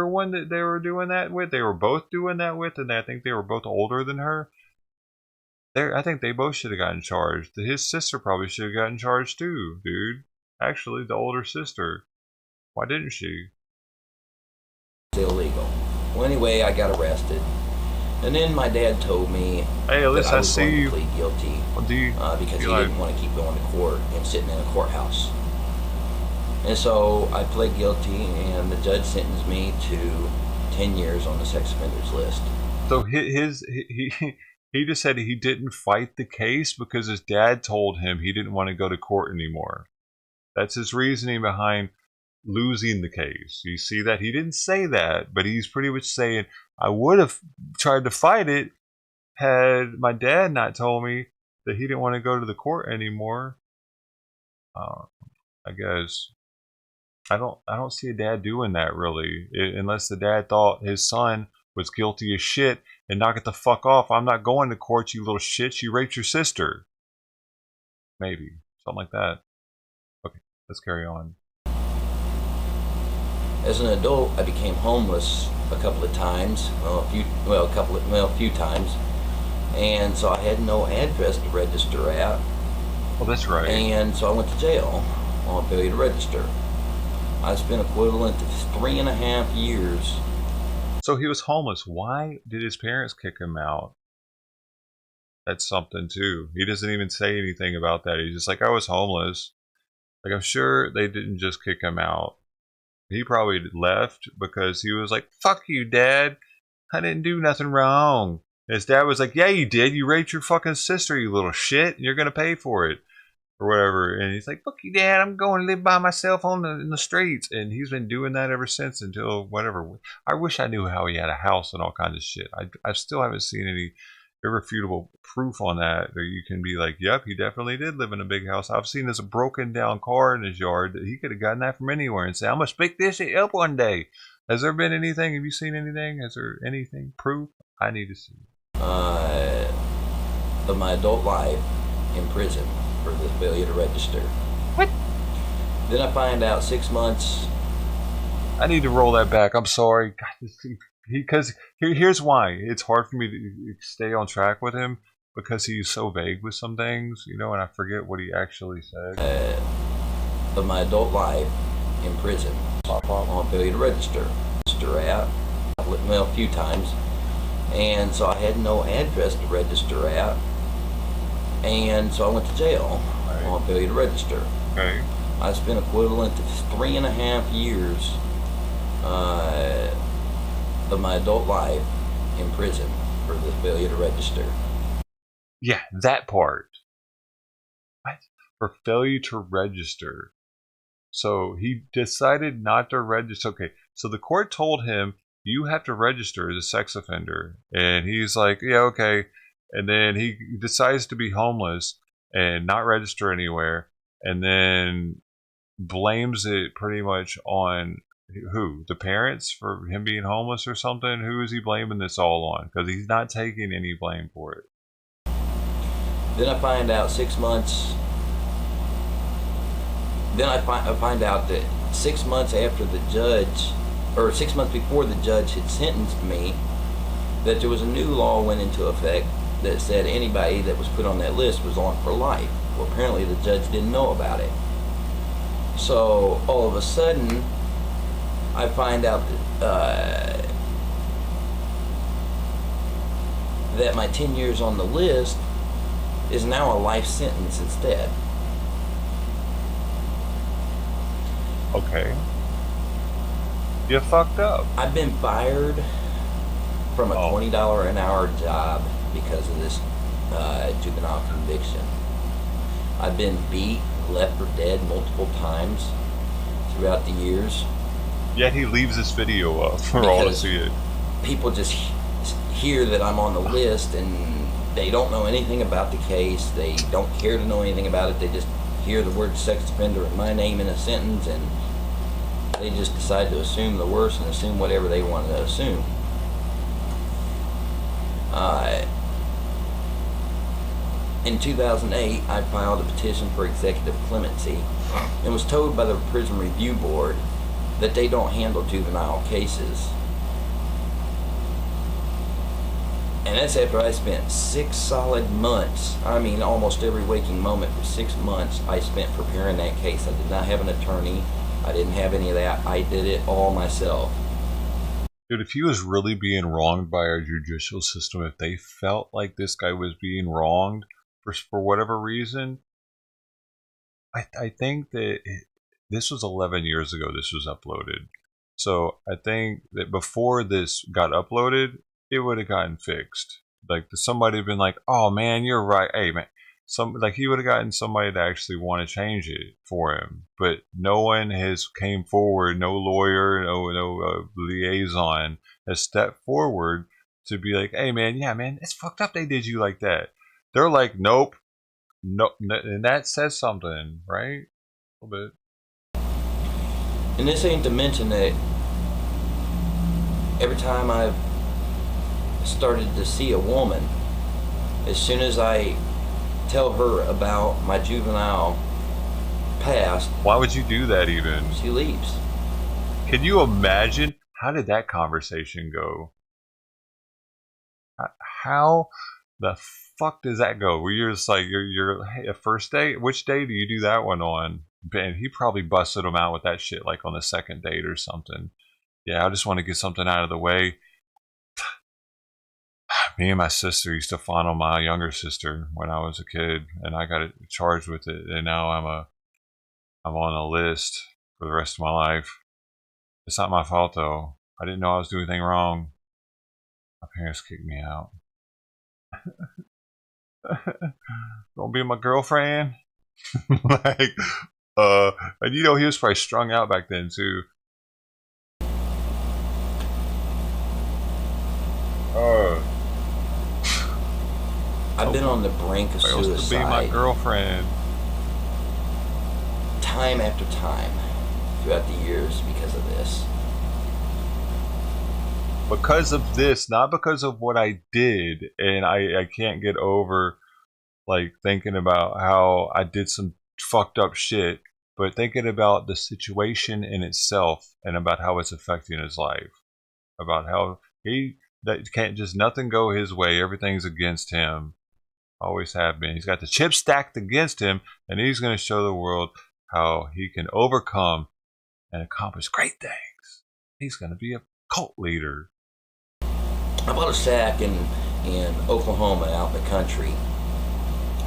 one that they were doing that with, they were both doing that with, and I think they were both older than her. I think they both should have gotten charged. His sister probably should have gotten charged too, dude. Actually, the older sister. Why didn't she? It's illegal. Well, anyway, I got arrested. And then my dad told me hey, Alyssa, that I was see going you. to plead guilty because he didn't want to keep going to court and sitting in a courthouse. And so I pled guilty, and the judge sentenced me to 10 years on the sex offenders list. So he just said he didn't fight the case because his dad told him he didn't want to go to court anymore. That's his reasoning behind losing the case. You see that? He didn't say that, but he's pretty much saying, I would have tried to fight it had my dad not told me that he didn't want to go to the court anymore. I guess I don't see a dad doing that really, unless the dad thought his son was guilty as shit and knock it the fuck off. I'm not going to court, you little shit. You raped your sister. Maybe something like that. Okay, let's carry on. As an adult, I became homeless a couple of times. A few times. And so I had no address to register at. Well, that's right. And so I went to jail. on failure to register. I spent equivalent to 3.5 years. So he was homeless. Why did his parents kick him out? That's something too. He doesn't even say anything about that. He's just like, I was homeless. Like, I'm sure they didn't just kick him out. He probably left because he was like, fuck you, Dad. I didn't do nothing wrong. And his dad was like, yeah, you did. You raped your fucking sister, you little shit. And you're going to pay for it. Or whatever. And he's like, fuck you, Dad. I'm going to live by myself in the streets. And he's been doing that ever since until whatever. I wish I knew how he had a house and all kinds of shit. I still haven't seen any irrefutable proof on that you can be like, yep, he definitely did live in a big house. I've seen this broken down car in his yard that he could have gotten that from anywhere and say, I'm gonna pick this shit up one day. Has there been anything? Have you seen anything? Has there anything? Proof? I need to see. Of my adult life in prison for the failure to register. What? Then I find out 6 months. I need to roll that back. I'm sorry. God, because here's why it's hard for me to stay on track with him, because he's so vague with some things, you know, and I forget what he actually said. Of my adult life in prison on failure to register. At well, a few times, and so I had no address to register at, and so I went to jail on failure to register. Okay. I spent equivalent to 3.5 years of my adult life in prison for the failure to register. Yeah, that part. What? For failure to register. So he decided not to register. Okay, so the court told him, you have to register as a sex offender. And he's like, yeah, okay. And then he decides to be homeless and not register anywhere. And then blames it pretty much on who? The parents for him being homeless or something? Who is he blaming this all on? Because he's not taking any blame for it. Then I find out 6 months. Then I find out that 6 months after the judge, or 6 months before the judge had sentenced me, that there was a new law went into effect that said anybody that was put on that list was on for life. Well, apparently the judge didn't know about it. So all of a sudden, I find out that my 10 years on the list is now a life sentence instead. Okay. You fucked up. I've been fired from a $20 an hour job because of this juvenile conviction. I've been beat, left for dead multiple times throughout the years. Yet he leaves this video up for all to see it. People just hear that I'm on the list and they don't know anything about the case. They don't care to know anything about it. They just hear the word sex offender and my name in a sentence, and they just decide to assume the worst and assume whatever they want to assume. In 2008, I filed a petition for executive clemency and was told by the Prison Review Board that they don't handle juvenile cases. And that's after I spent 6 solid months, I mean almost every waking moment for 6 months I spent preparing that case. I did not have an attorney. I didn't have any of that. I did it all myself. Dude, if he was really being wronged by our judicial system, if they felt like this guy was being wronged for whatever reason, I think that this was 11 years ago this was uploaded. So I think that before this got uploaded, it would have gotten fixed. Like somebody had been like, oh man, you're right. Hey man, he would have gotten somebody to actually want to change it for him. But no one has came forward, no lawyer, no liaison has stepped forward to be like, hey man, yeah man, it's fucked up they did you like that. They're like, nope. No, and that says something, right? A little bit. And this ain't to mention that every time I've started to see a woman, as soon as I tell her about my juvenile past, why would you do that even? She leaves. Can you imagine? How did that conversation go? How the fuck does that go? Where you're just like, you're hey, a first date? Which day do you do that one on? Ben, he probably busted him out with that shit like on the second date or something. Yeah, I just want to get something out of the way. Me and my sister used to fondle my younger sister when I was a kid, and I got charged with it, and now I'm on a list for the rest of my life. It's not my fault though. I didn't know I was doing anything wrong. My parents kicked me out. Don't be my girlfriend. Like, and you know he was probably strung out back then too. I've been on the brink of suicide. To be my girlfriend. Time after time throughout the years because of this. Because of this, not because of what I did, and I can't get over like thinking about how I did some fucked up shit, but thinking about the situation in itself and about how it's affecting his life, about how that can't just nothing go his way, everything's against him, always have been. He's got the chips stacked against him, and he's going to show the world how he can overcome and accomplish great things. He's going to be a cult leader. I bought a shack in Oklahoma out in the country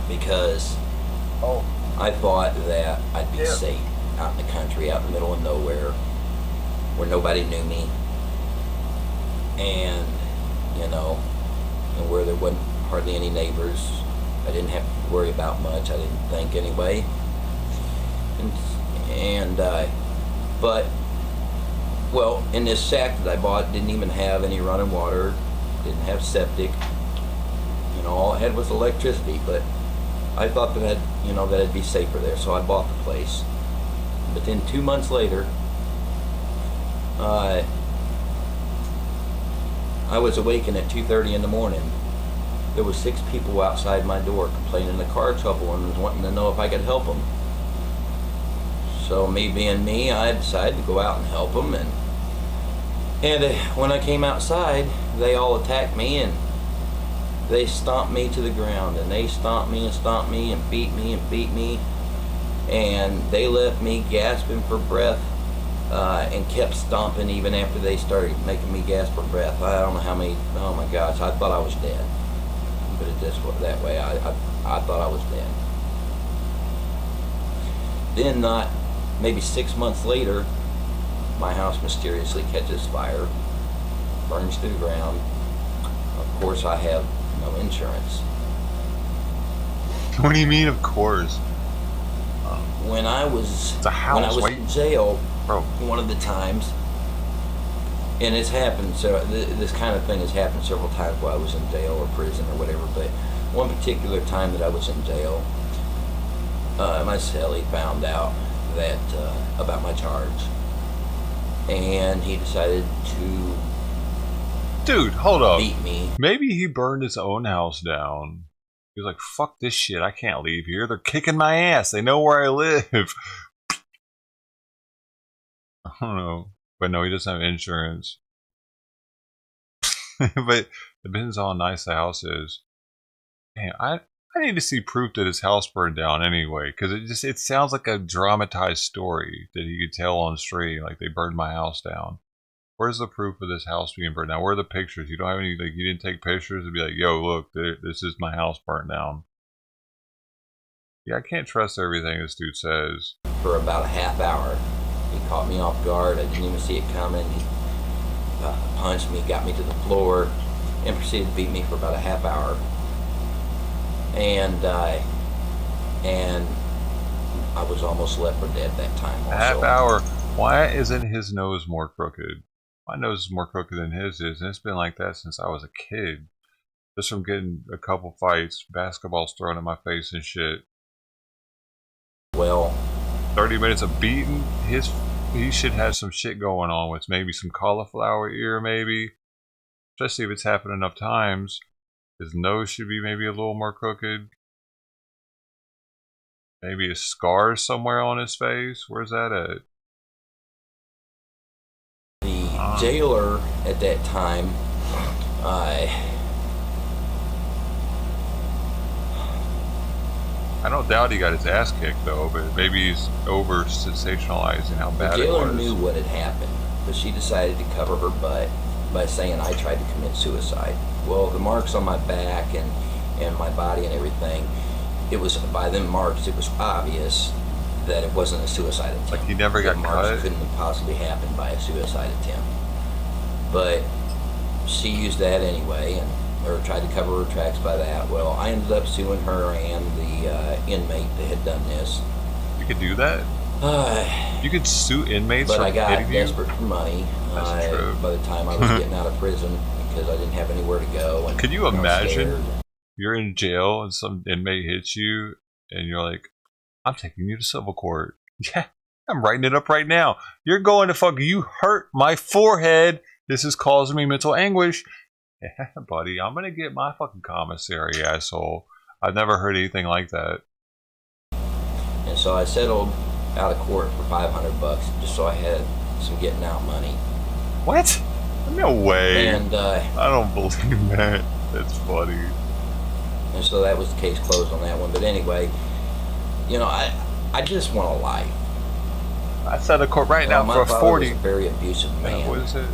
because I thought that I'd be safe out in the country, out in the middle of nowhere, where nobody knew me, and and where there wasn't hardly any neighbors. I didn't have to worry about much, I didn't think anyway. But in this shack that I bought, didn't even have any running water, didn't have septic. All it had was electricity. But I thought that I'd be safer there, so I bought the place. But then 2 months later, I was awakened at 2:30 in the morning. There were 6 people outside my door complaining of car trouble and wanting to know if I could help them. So me being me, I decided to go out and help them. And when I came outside, they all attacked me and they stomped me to the ground. And they stomped me and beat me. And they left me gasping for breath and kept stomping even after they started making me gasp for breath. I don't know how many, oh my gosh, I thought I was dead. Put it that way, I thought I was dead. Then maybe 6 months later, my house mysteriously catches fire, burns to the ground. Of course, I have no insurance. What do you mean, of course? When I was in jail, bro, one of the times, and it's happened, so this kind of thing has happened several times while I was in jail or prison or whatever, but one particular time that I was in jail, my cellie found out that about my charge, and he decided to hold up, beat me. Maybe he burned his own house down. He was like, fuck this shit, I can't leave here, they're kicking my ass, they know where I live. I don't know, but no, he doesn't have insurance. But it depends on how nice the house is. Man, I need to see proof that his house burned down anyway, because it sounds like a dramatized story that he could tell on stream, like they burned my house down. Where's the proof of this house being burned down? Where are the pictures? You don't have any, like, you didn't take pictures and be like, yo, look, this is my house burnt down. Yeah, I can't trust everything this dude says. For about a half hour. He caught me off guard. I didn't even see it coming. He punched me, got me to the floor, and proceeded to beat me for about a half hour. And I was almost left for dead that time also. A half hour? Why isn't his nose more crooked? My nose is more crooked than his is, and it's been like that since I was a kid. Just from getting a couple fights, basketballs thrown in my face and shit. Well, 30 minutes of beating, he should have some shit going on with maybe some cauliflower ear, maybe. Especially if it's happened enough times. His nose should be maybe a little more crooked. Maybe a scar somewhere on his face. Where's that at? The jailer at that time, I I don't doubt he got his ass kicked though, but maybe he's over sensationalizing how The bad it jailer was. knew what had happened, but she decided to cover her butt by saying I tried to commit suicide. Well, the marks on my back and my body and everything, it was by them marks, it was obvious that it wasn't a suicide attempt. Like he never got the marks cut? couldn't have possibly happened by a suicide attempt. But she used that anyway, or tried to cover her tracks by that. Well, I ended up suing her and the inmate that had done this. You could do that? You could sue inmates But for I got hitting you? desperate for money That's true. by the time I was getting out of prison because I didn't have anywhere to go. And Could you I was imagine scared. you're in jail and some inmate hits you and you're like, I'm taking you to civil court. Yeah, I'm writing it up right now. You're going to fuck, you hurt my forehead. This is causing me mental anguish. Yeah, buddy, I'm going to get my fucking commissary, asshole. I've never heard anything like that. And so I settled out of court for $500 just so I had some getting out money. What? No way. And I don't believe that. That's funny. and so that was the case closed on that one. But anyway, you know, I just want a life. I set a court right now my for father 40. was a very abusive man. What is it?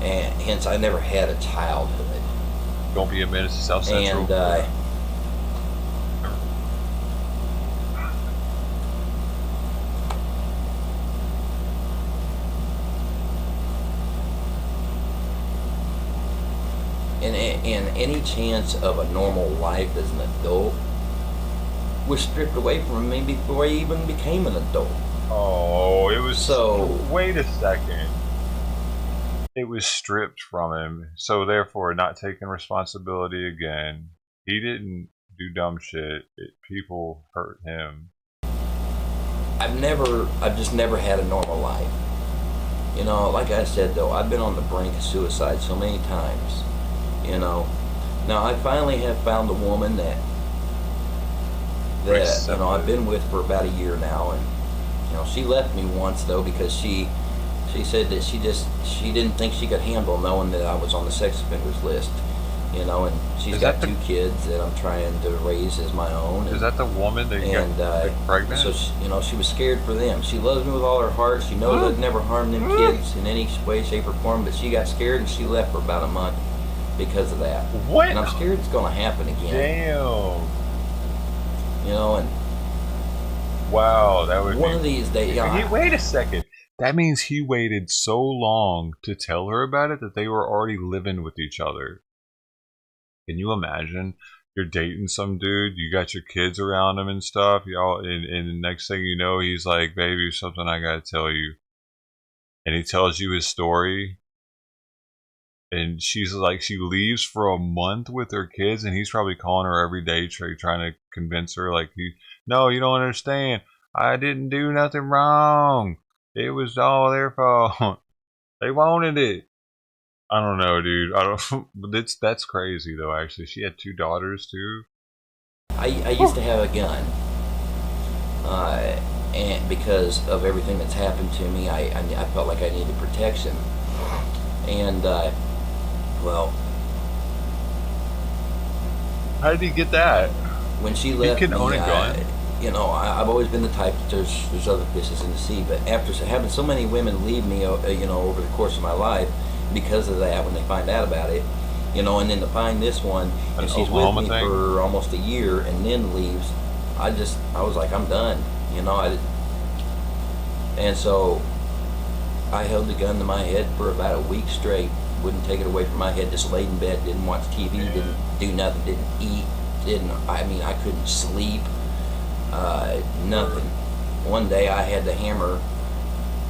And hence I never had a childhood. Don't be a menace to South Central. And and any chance of a normal life as an adult was stripped away from me before I even became an adult. Oh, it was So wait a second. It was stripped from him, so therefore not taking responsibility again. He didn't do dumb shit. People hurt him. I've just never had a normal life. You know, like I said though, I've been on the brink of suicide so many times. You know, now I finally have found a woman that you know I've been with for about a year now, and you know she left me once though because she said that she didn't think she could handle knowing that I was on the sex offenders list. You know, and she's got 2 kids that I'm trying to raise as my own. Is that the woman that got pregnant? So she was scared for them. She loves me with all her heart. She knows I'd never harm them kids in any way, shape, or form. But she got scared and she left for about a month because of that. What? And I'm scared it's going to happen again. Damn. You know, and wow, that would one of these days. You know, wait a second. That means he waited so long to tell her about it that they were already living with each other. Can you imagine? You're dating some dude, you got your kids around him and stuff, y'all, and the next thing you know, he's like, baby, there's something I gotta tell you. And he tells you his story. And she's like, she leaves for a month with her kids, and he's probably calling her every day, trying to convince her, like, no, you don't understand. I didn't do nothing wrong. It was all their fault. They wanted it. I don't know, dude. That's crazy though. Actually, she had 2 daughters too. I used to have a gun, and because of everything that's happened to me, I felt like I needed protection. And well, How did he get that? when she left He can me, own a gun. you know, I've always been the type that there's other fishes in the sea. But after having so many women leave me, you know, over the course of my life, because of that, when they find out about it, you know, and then to find this one, and she's with me for almost a year, and then leaves, I was like, I'm done, you know. And so I held the gun to my head for about a week straight, wouldn't take it away from my head, just laid in bed, didn't watch TV, didn't do nothing, didn't eat, I couldn't sleep, nothing. One day I had the hammer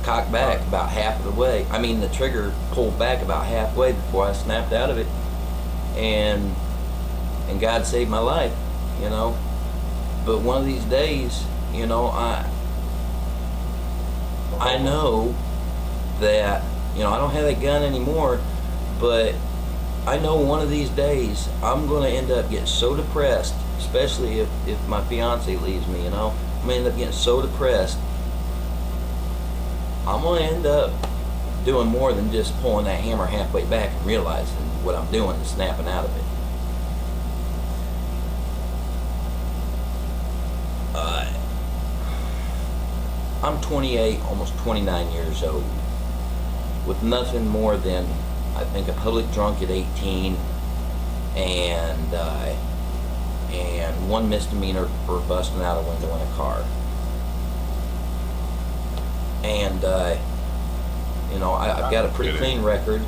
cocked back about half of the way. I mean, the trigger pulled back about halfway before I snapped out of it, and God saved my life, you know. But one of these days, you know, I know that, you know, I don't have that gun anymore, but I know one of these days I'm going to end up getting so depressed, especially if my fiance leaves me, you know. I'm going to end up getting so depressed, I'm going to end up doing more than just pulling that hammer halfway back and realizing what I'm doing and snapping out of it. I'm 28, almost 29 years old, with nothing more than, I think, a public drunk at 18, and one misdemeanor for busting out a window in a car. And you know, I've got a pretty clean record.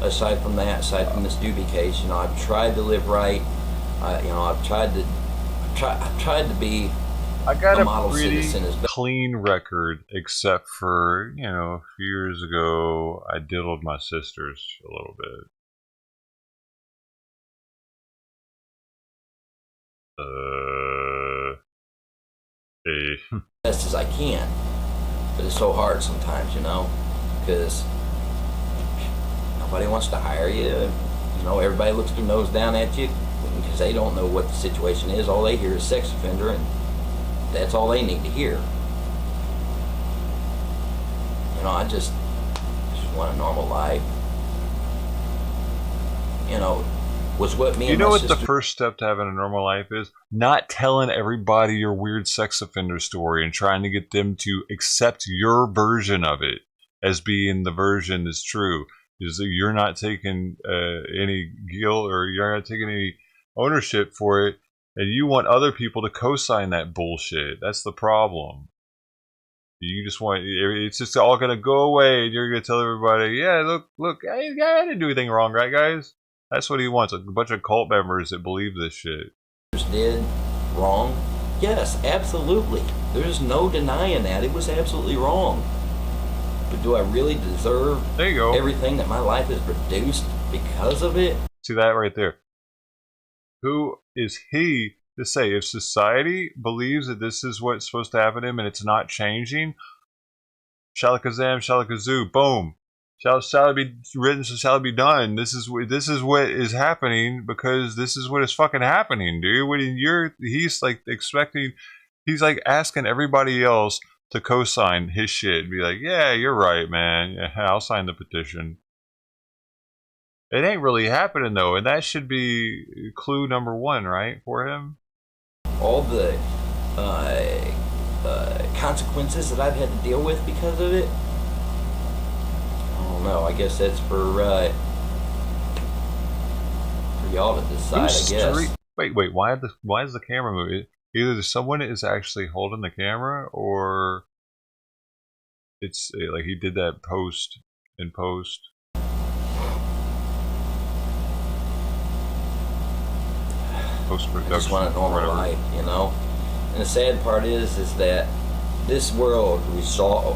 Aside from that, aside from this doobie case, you know, I've tried to live right. You know, I've tried to be I got a a model pretty citizen as best. clean record, except for, you know, a few years ago, I diddled my sisters a little bit. Best as I can, but it's so hard sometimes, you know, because nobody wants to hire you. You know, everybody looks their nose down at you because they don't know what the situation is. All they hear is sex offender, and that's all they need to hear. You know, I just want a normal life. You know, was what me You and know my what sister. the first step to having a normal life is? Not telling everybody your weird sex offender story and trying to get them to accept your version of it as being the version that's true. Is that you're not taking any guilt, or you're not taking any ownership for it, and you want other people to co-sign that bullshit. That's the problem. You just want, it's just all gonna go away, and you're gonna tell everybody, yeah, look, I didn't do anything wrong, right, guys? That's what he wants, a bunch of cult members that believe this shit. Did wrong? Yes, absolutely. There's no denying that. It was absolutely wrong. But do I really deserve There you go. everything that my life has produced because of it? See that right there. Who is he to say, if society believes that this is what's supposed to happen to him and it's not changing, shalakazam, shalakazoo, boom. Shall it be written, so shall it be done. This is what is happening because this is what is fucking happening, dude. He's like expecting, he's like asking everybody else to co-sign his shit and be like, yeah, you're right, man. Yeah, I'll sign the petition. It ain't really happening though, and that should be clue number one, right, for him. All the consequences that I've had to deal with because of it. I don't know. I guess that's for y'all to decide. I guess. Wait. Why is the camera moving? Either someone is actually holding the camera, or it's like he did that in post. Post-production. I just want a normal life, you know. And the sad part is that this world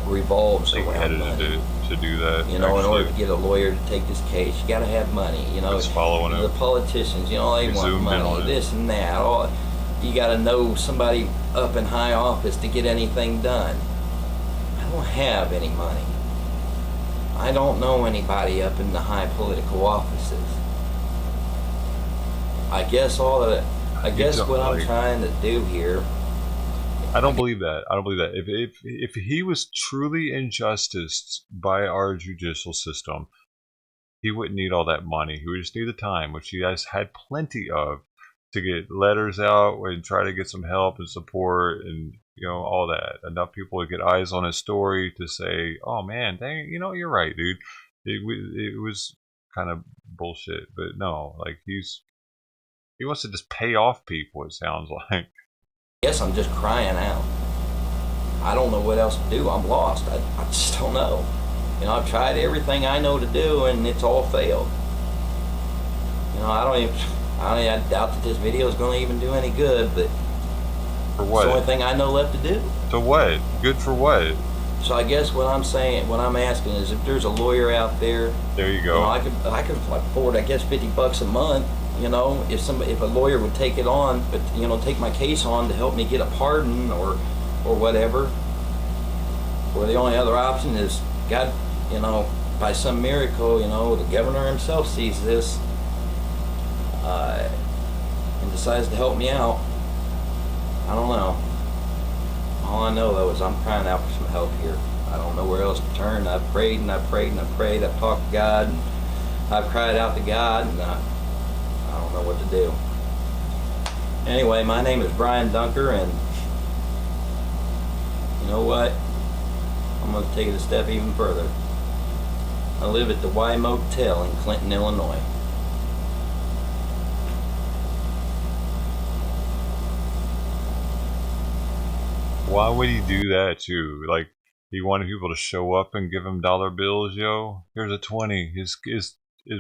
revolves around money. To do that. You know, in order to get a lawyer to take this case, you got to have money. You know, the politicians, you know, they want money, this and that. You got to know somebody up in high office to get anything done. I don't have any money. I don't know anybody up in the high political offices. I guess what I'm trying to do here. I don't believe that. If he was truly injusticed by our judicial system, he wouldn't need all that money. He would just need the time, which he has had plenty of, to get letters out and try to get some help and support and, you know, all that. Enough people to get eyes on his story to say, oh man, dang, you know, you're right, dude. It was kind of bullshit, but no, like he wants to just pay off people, it sounds like. I guess I'm just crying out. I don't know what else to do. I'm lost. I just don't know. You know, I've tried everything I know to do, and it's all failed. You know, I doubt that this video is going to even do any good, but for what? It's the only thing I know left to do. So what? Good for what? So I guess what I'm asking is, if there's a lawyer out there, there you go. You know, I could afford, I guess, $50 a month. You know, if a lawyer would take it on, but you know, take my case on to help me get a pardon or whatever. Or the only other option is, God, you know, by some miracle, you know, the governor himself sees this and decides to help me out. I don't know. All I know though is I'm crying out for some help here. I don't know where else to turn. I've prayed and I've prayed and I've prayed. I've talked to God and I've cried out to God, and I don't know what to do. Anyway, my name is Brian Dunker, and you know what? I'm going to take it a step even further. I live at the Y Motel in Clinton, Illinois. Why would he do that too? Like, he wanted people to show up and give him dollar bills, yo. Here's a 20. Is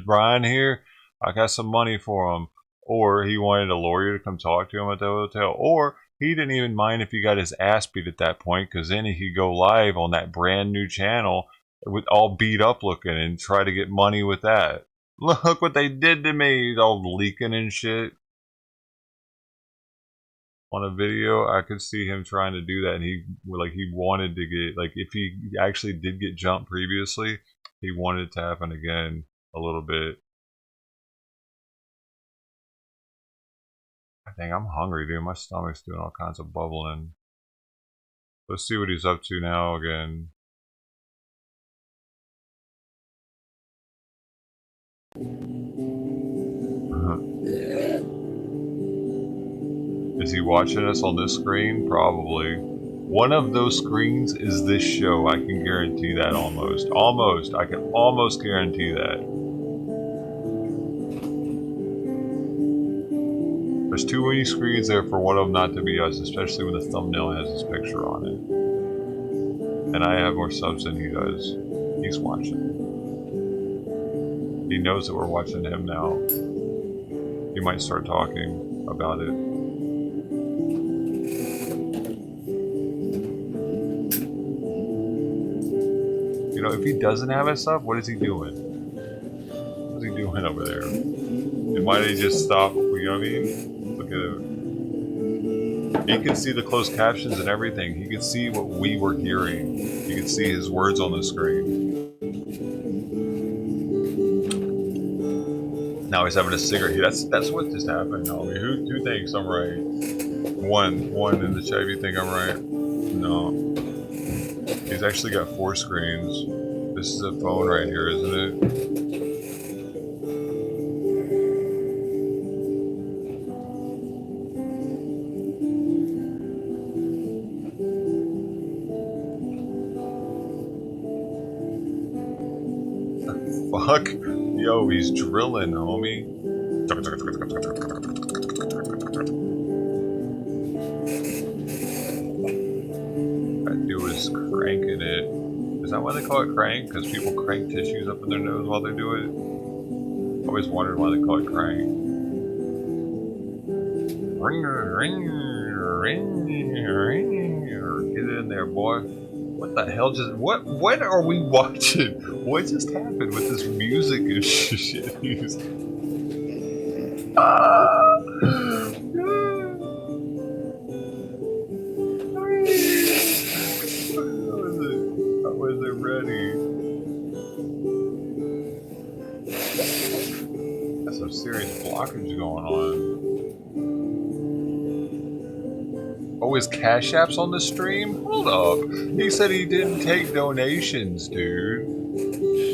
Brian here? I got some money for him. Or he wanted a lawyer to come talk to him at the hotel. Or he didn't even mind if he got his ass beat at that point, because then he could go live on that brand new channel with all beat up looking and try to get money with that. Look what they did to me. He's all leaking and shit. On a video, I could see him trying to do that, and he wanted to get, like, if he actually did get jumped previously, he wanted it to happen again a little bit. I think I'm hungry, dude. My stomach's doing all kinds of bubbling. Let's see what he's up to now again. Is he watching us on this screen? Probably. One of those screens is this show. I can guarantee that almost. Almost. I can almost guarantee that. There's too many screens there for one of them not to be us, especially when the thumbnail has his picture on it. And I have more subs than he does. He's watching. He knows that we're watching him now. He might start talking about it. You know, if he doesn't have us up, what is he doing? What's he doing over there? And why did he just stop? You know what I mean? Look at him. He could see the closed captions and everything. He could see what we were hearing. He could see his words on the screen. Now he's having a cigarette. That's what just happened, homie. Who thinks I'm right? One in the chat. You think I'm right? No. He's actually got 4 screens. This is a phone right here, isn't it? Fuck? Yo, he's drilling, homie. That dude is cranking it. Is that why they call it crank? Because people crank tissues up in their nose while they do it? I always wondered why they call it crank. Get in there, boy. What the hell just... What are we watching? What just happened with this music and shit? How is it ready? That's some serious blockage going on. Oh, his Cash App's on the stream? Hold up. He said he didn't take donations, dude.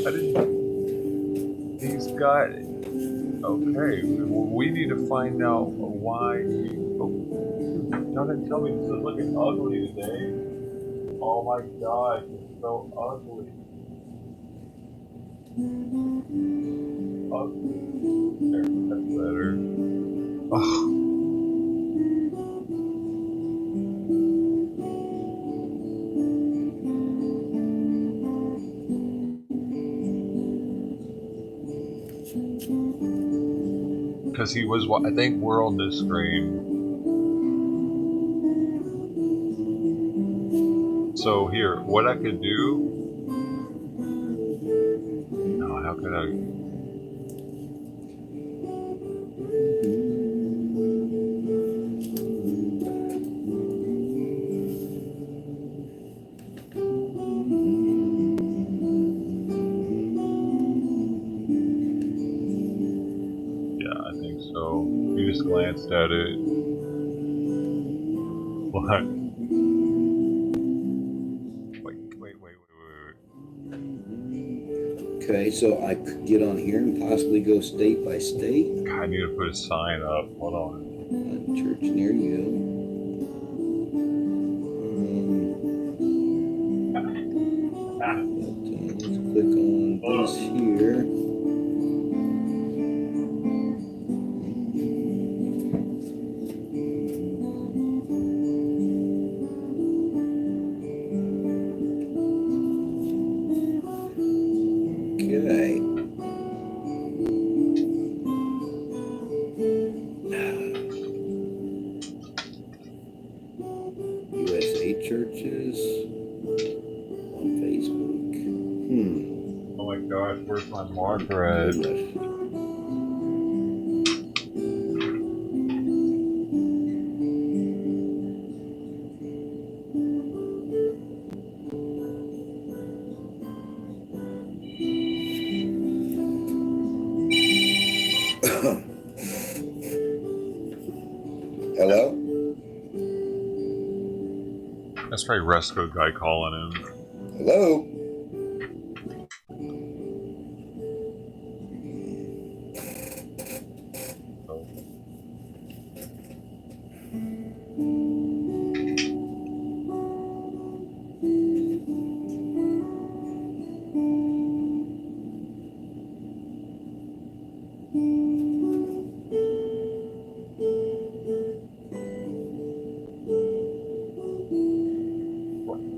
I didn't... He's got... Okay, we need to find out why he... Oh, don't tell me this is looking ugly today. Oh my god, it's so ugly. Ugly. There, that's better. Oh. Because he was, I think we're on this screen. So here, what I could do... No, how could I... You just glanced at it. What? Wait. Okay, so I could get on here and possibly go state by state. God, I need to put a sign up. Hold on. Church near you. click on this here. Okay. USA churches on Facebook. Oh my gosh, where's my marker at? Goodness. Hello? That's probably Resco guy calling in. Hello?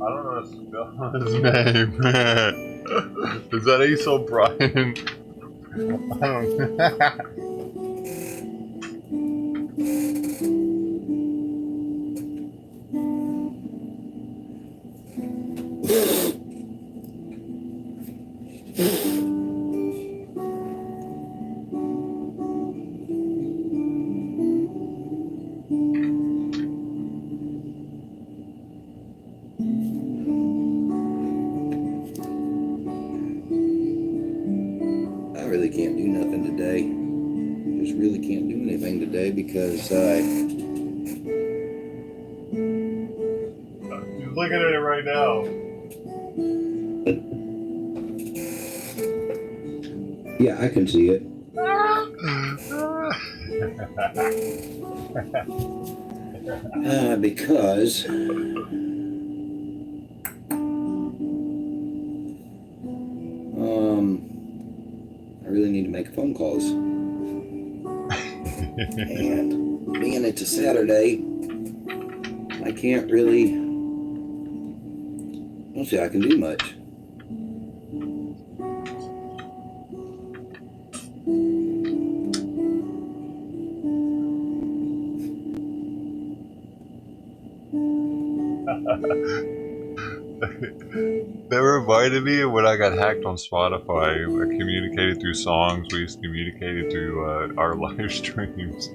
I don't know how to spell his name. Is that Ace O'Brien? I don't I really can't do nothing today. Just really can't do anything today because He's looking at it right now. yeah, I can see it. Because I really need to make phone calls. And being it's a Saturday, I can't really, don't say I can do much. That reminded me of when I got hacked on Spotify. I communicated through songs. We used to communicate through our live streams.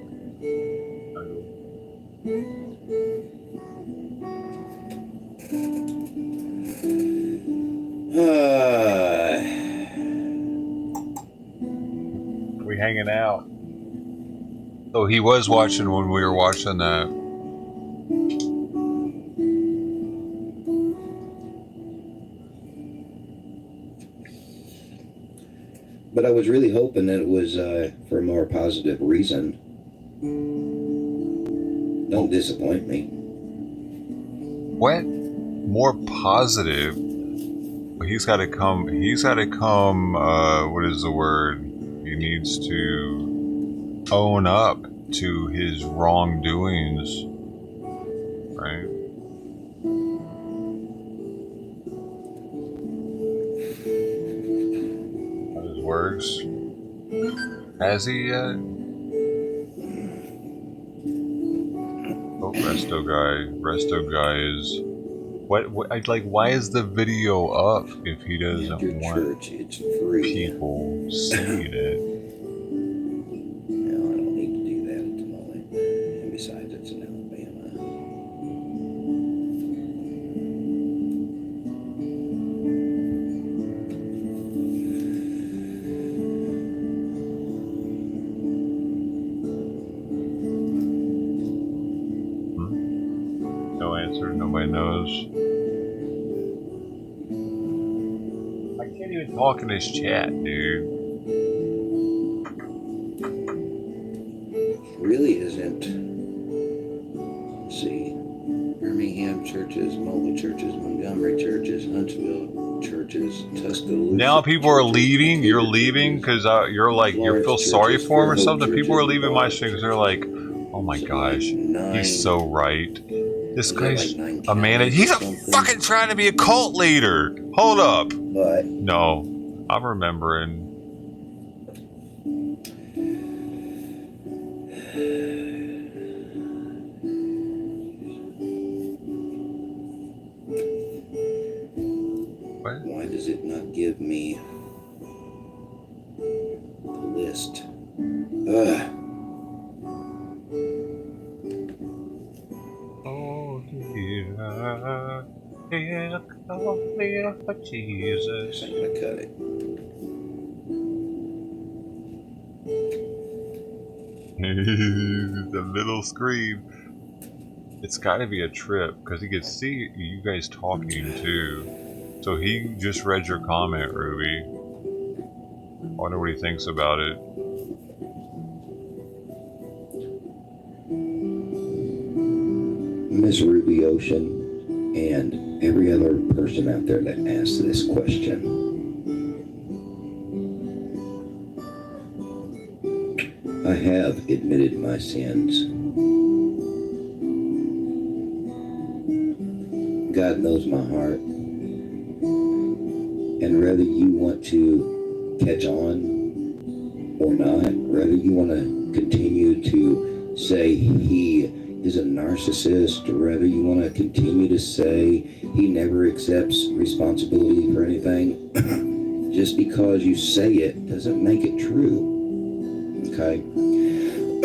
We hanging out. So he was watching when we were watching that. But I was really hoping that it was for a more positive reason. Don't disappoint me. What? More positive? He's got to come. He's got to come. What is the word? He needs to own up to his wrongdoings, right? His words. Has he yet? Oh, Resto guy is. What like? Why is the video up if he doesn't want church, it's free. people seeing it? No, I don't need to do that at the moment. And besides, it's in Alabama. No answer. Nobody knows. I can't even talk in this chat, dude. Really isn't. Let's see. Birmingham churches, Mobile churches, Montgomery churches, Huntsville churches, Tuscaloosa. Now people are churches, leaving. You're Decatur leaving churches, because you're like you Florence feel sorry churches, for him or Fairhope something. People are churches, leaving my Barnes stream because they're churches. like, oh my So gosh, like 9, he's so right. This is that guy's like 9 a man. counties He's or a something? fucking trying to be a cult leader. Hold up. But No, I'm remembering. What? why does it not give me the list? Ugh. Oh dear, here comes little Jesus. I'm gonna cut it. The little scream. It's got to be a trip because he could see you guys talking too. So he just read your comment, Ruby. I wonder what he thinks about it. Miss Ruby Ocean and every other person out there that asks this question. I have admitted my sins. God knows my heart. And whether you want to catch on or not, whether you want to continue to say he is a narcissist, or whether you want to continue to say he never accepts responsibility for anything, just because you say it doesn't make it true. Okay?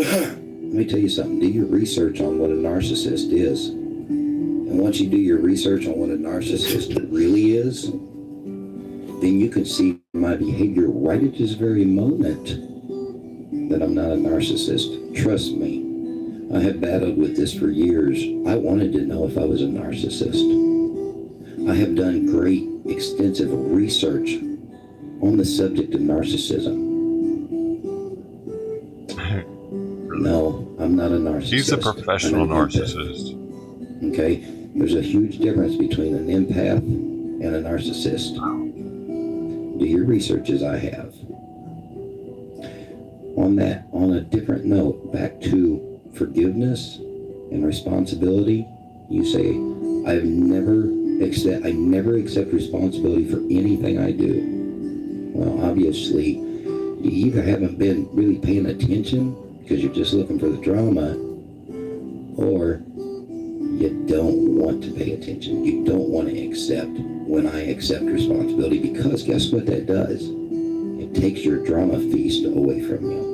Let me tell you something. Do your research on what a narcissist is. And once you do your research on what a narcissist really is, then you can see my behavior right at this very moment that I'm not a narcissist. Trust me. I have battled with this for years. I wanted to know if I was a narcissist. I have done great, extensive research on the subject of narcissism. No, I'm not a narcissist. He's a professional I'm an empath. narcissist. Okay? There's a huge difference between an empath and a narcissist. Do your research as I have. On a different note, back to forgiveness and responsibility, you say, I never accept responsibility for anything I do. Well, obviously, you either haven't been really paying attention because you're just looking for the drama, or you don't want to pay attention. You don't want to accept when I accept responsibility, because guess what that does? It takes your drama feast away from you.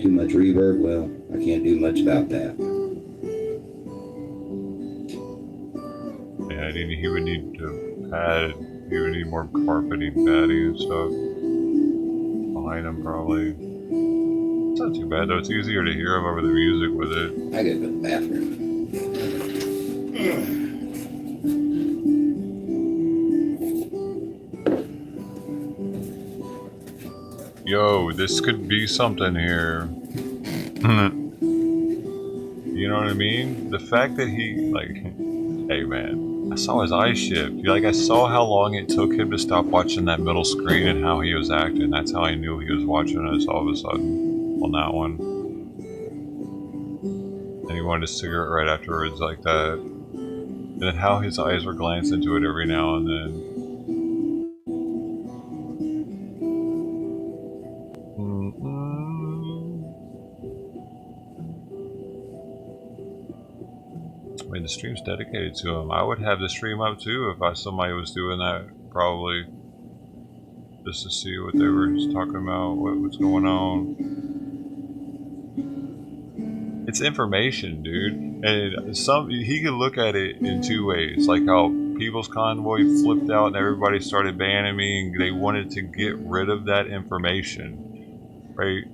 Too much reverb? Well, I can't do much about that. Yeah, he would need to pad. He would need more carpeting, padding, and stuff behind him, probably. It's not too bad though. It's easier to hear him over the music with it. I gotta go to the bathroom. Yo, this could be something here. You know what I mean? The fact that he, like, hey man, I saw his eye shift. Like, I saw how long it took him to stop watching that middle screen and how he was acting. That's how I knew he was watching us all of a sudden on that one. And he wanted a cigarette right afterwards, like that. And then how his eyes were glancing into it every now and then. I mean, the stream's dedicated to him. I would have the stream up too if somebody was doing that, probably. Just to see what they were just talking about, what's going on. It's information, dude. And he could look at it in two ways. Like how People's Convoy flipped out and everybody started banning me and they wanted to get rid of that information. Right?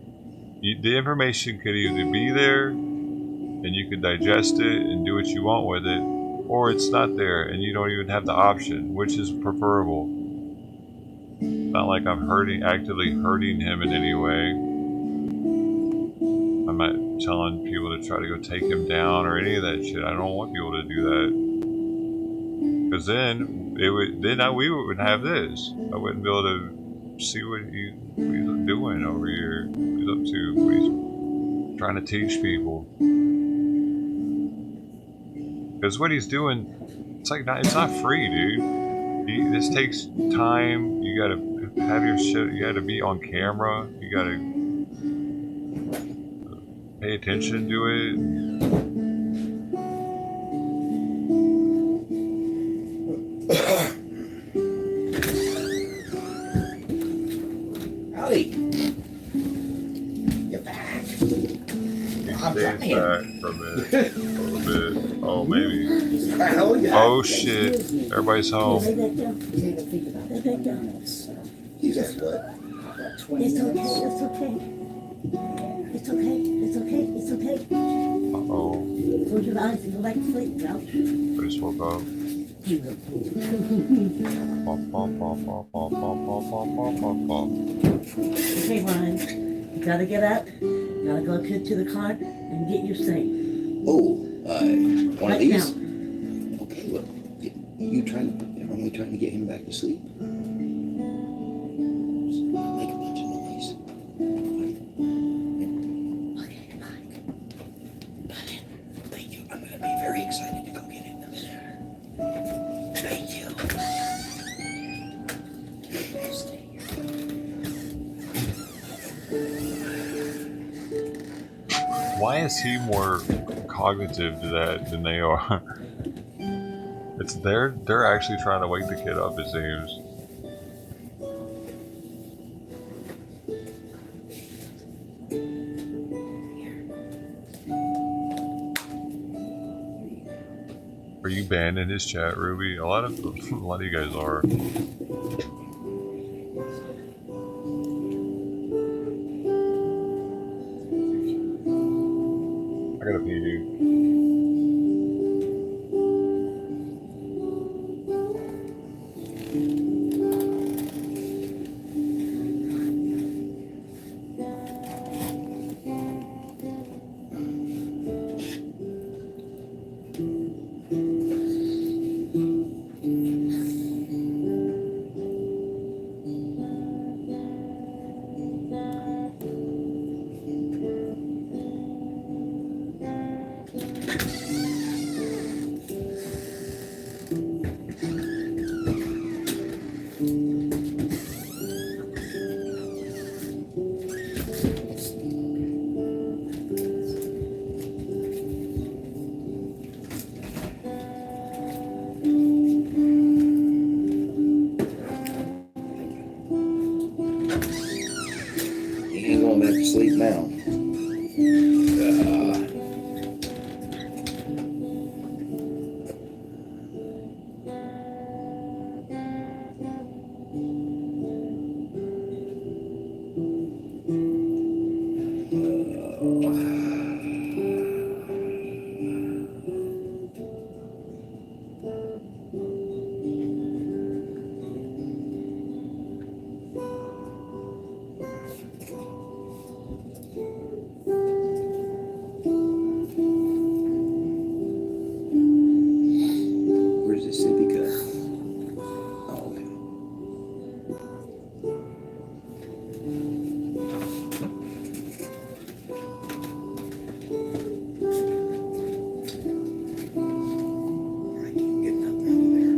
The information could either be there and you could digest it and do what you want with it, or it's not there and you don't even have the option, which is preferable. Not like I'm actively hurting him in any way. I'm not telling people to try to go take him down or any of that shit. I don't want people to do that. Because then we wouldn't have this. I wouldn't be able to see what he's doing over here. What he's up to. What he's trying to teach people. Because what he's doing, it's not free, dude. This takes time. You gotta have your shit. You gotta be on camera. You gotta pay attention to it. Howdy. You're back. I'm Stays trying. back from it a little bit. Oh, maybe. Oh, yeah. Oh, shit. Everybody's home. You said what? It's okay. Uh-oh. Close your eyes and go back to sleep, Joe. I just woke up. Okay, Ryan. You gotta get up. You gotta go to the car and get your safe. Oh, one of Right these? now. Okay, look. You trying to, am I trying to get him back to sleep? Make a bunch of noise. Okay, bye. Thank you. I'm going to be very excited to go get him. Thank you. Stay here. Why is he more cognitive to that than they are? They're actually trying to wake the kid up, it seems. Are you banned in his chat, Ruby? A lot of you guys are. I gotta pee, dude. He ain't going back to sleep now. Where's the sippy cup? Oh, okay. I can't get nothing out of there.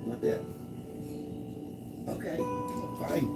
Not that. Okay, fine.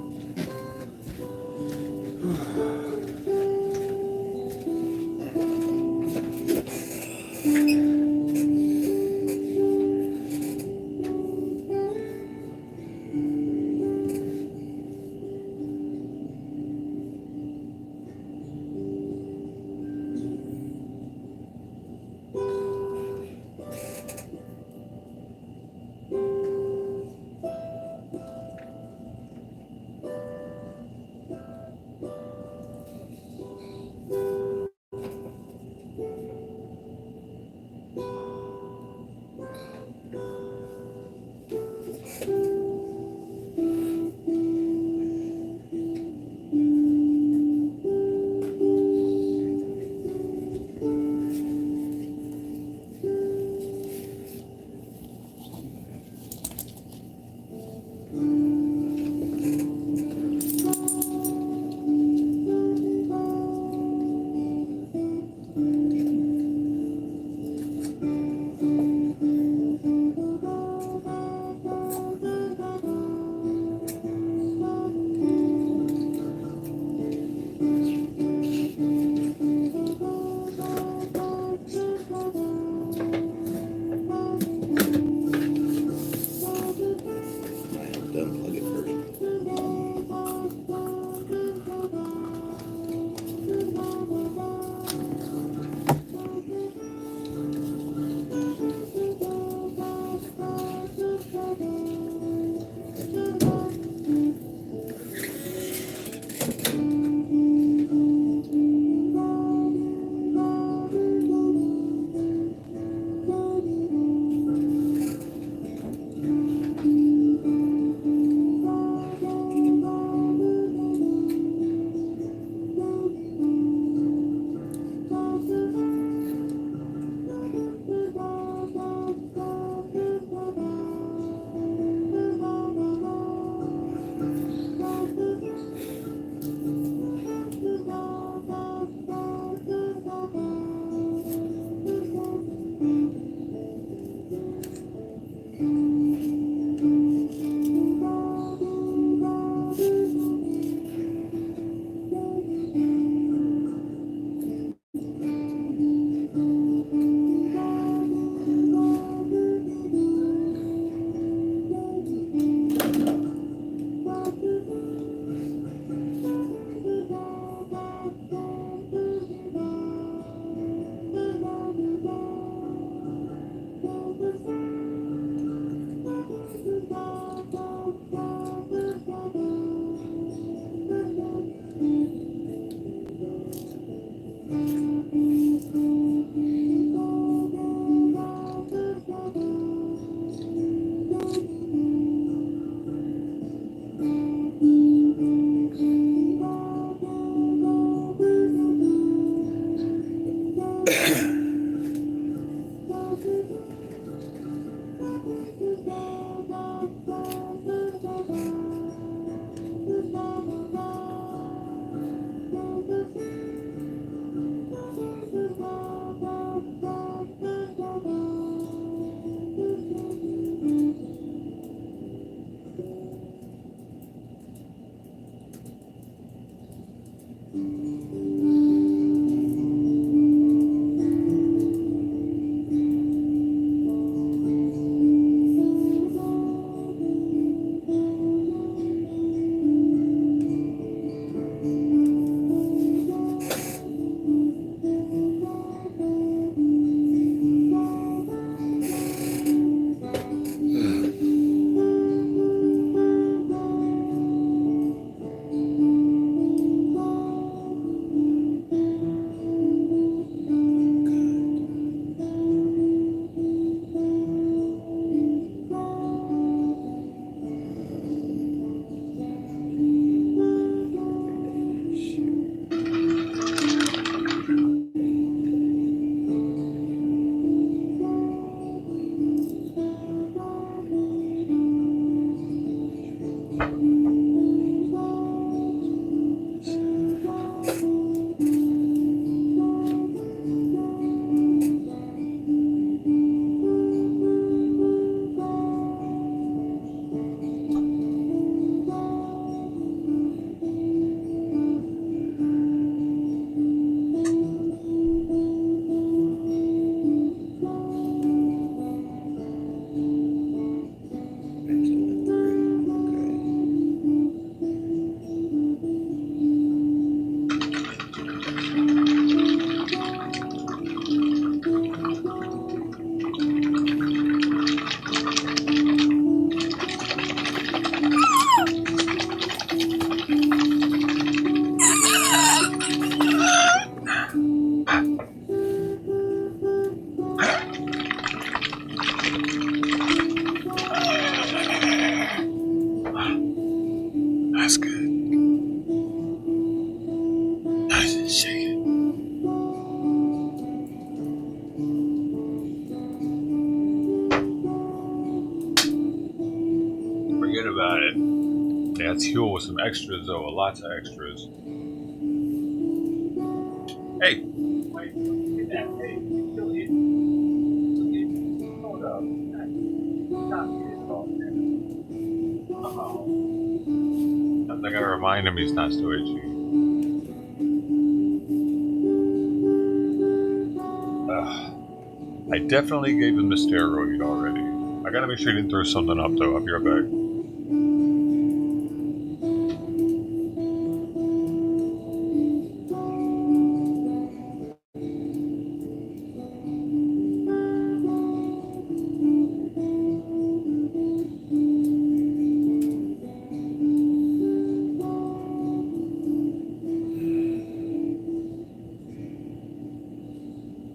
Yeah, it's Huel with some extras though, lots of extras. Hey! Wait, look at that. Hey, you still eating? Hold up. Not eating at all. Oh. I gotta remind him he's not still itchy. I definitely gave him the steroid already. I gotta make sure he didn't throw something up though. I'll be right back.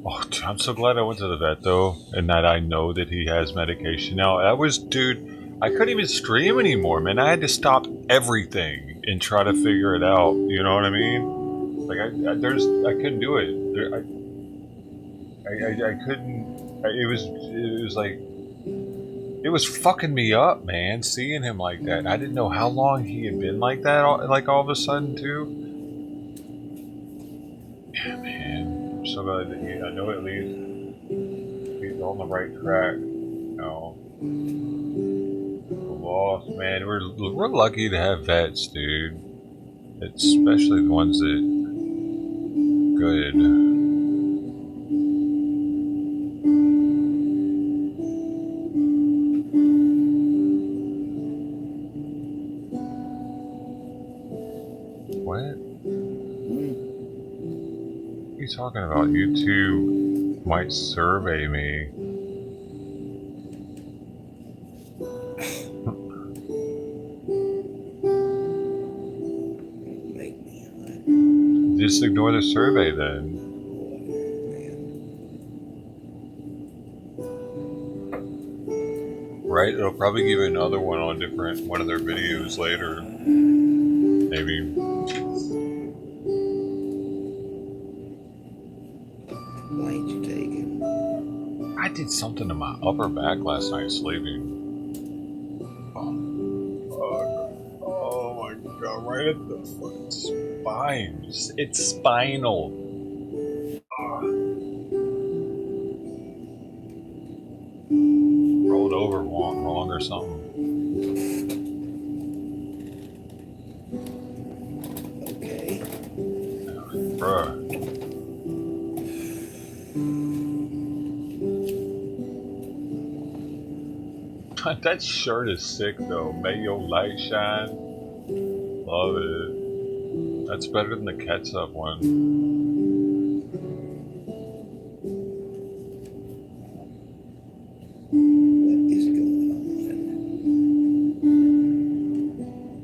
Oh, I'm so glad I went to the vet though, and that I know that he has medication now. That was, dude, I couldn't even stream anymore, man. I had to stop everything and try to figure it out. You know what I mean? Like I couldn't do it. I couldn't. It was like, it was fucking me up, man. Seeing him like that, I didn't know how long he had been like that. Like all of a sudden too. Yeah, man. I'm so glad that I know at least he's on the right track. You know, the loss, man. We're lucky to have vets, dude. Especially the ones that good. What? What are you talking about? YouTube might survey me. Just ignore the survey then. Right? It'll probably give you another one on one of their videos later. Maybe. Why ain't you taking? I did something to my upper back last night sleeping. Oh my god, right at the fucking spine. It's spinal. Rolled over wrong or something. Okay. Bruh. That shirt is sick though. May your light shine. Love it. That's better than the ketchup one. What is going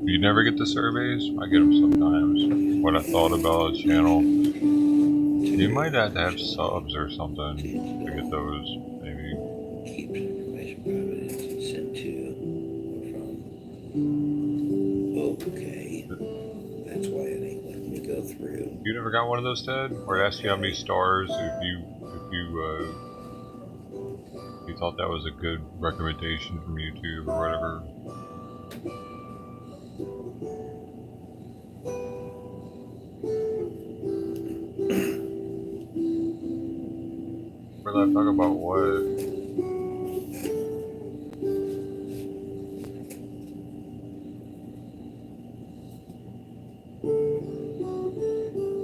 on? You never get the surveys? I get them sometimes. What I thought about his channel. You might have to have subs or something to get those, maybe. Keep information private. It's sent to or from. Okay. That's why it ain't letting me go through. You never got one of those, Ted? Where it asks you how many stars if you thought that was a good recommendation from YouTube or whatever. Where did I talk about what?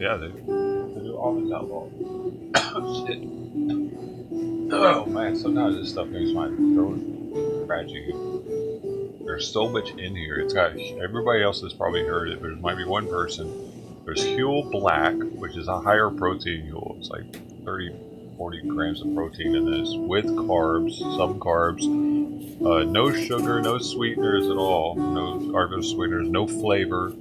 Yeah, they do all this Outlaw. Shit. Oh man, sometimes this stuff makes my throat scratchy. There's so much in here. It's got, everybody else has probably heard it, but there might be one person. There's Huel Black, which is a higher protein Huel. It's like 30-40 grams of protein in this, with carbs, some carbs. No sugar, no sweeteners at all. No artificial sweeteners, no flavor.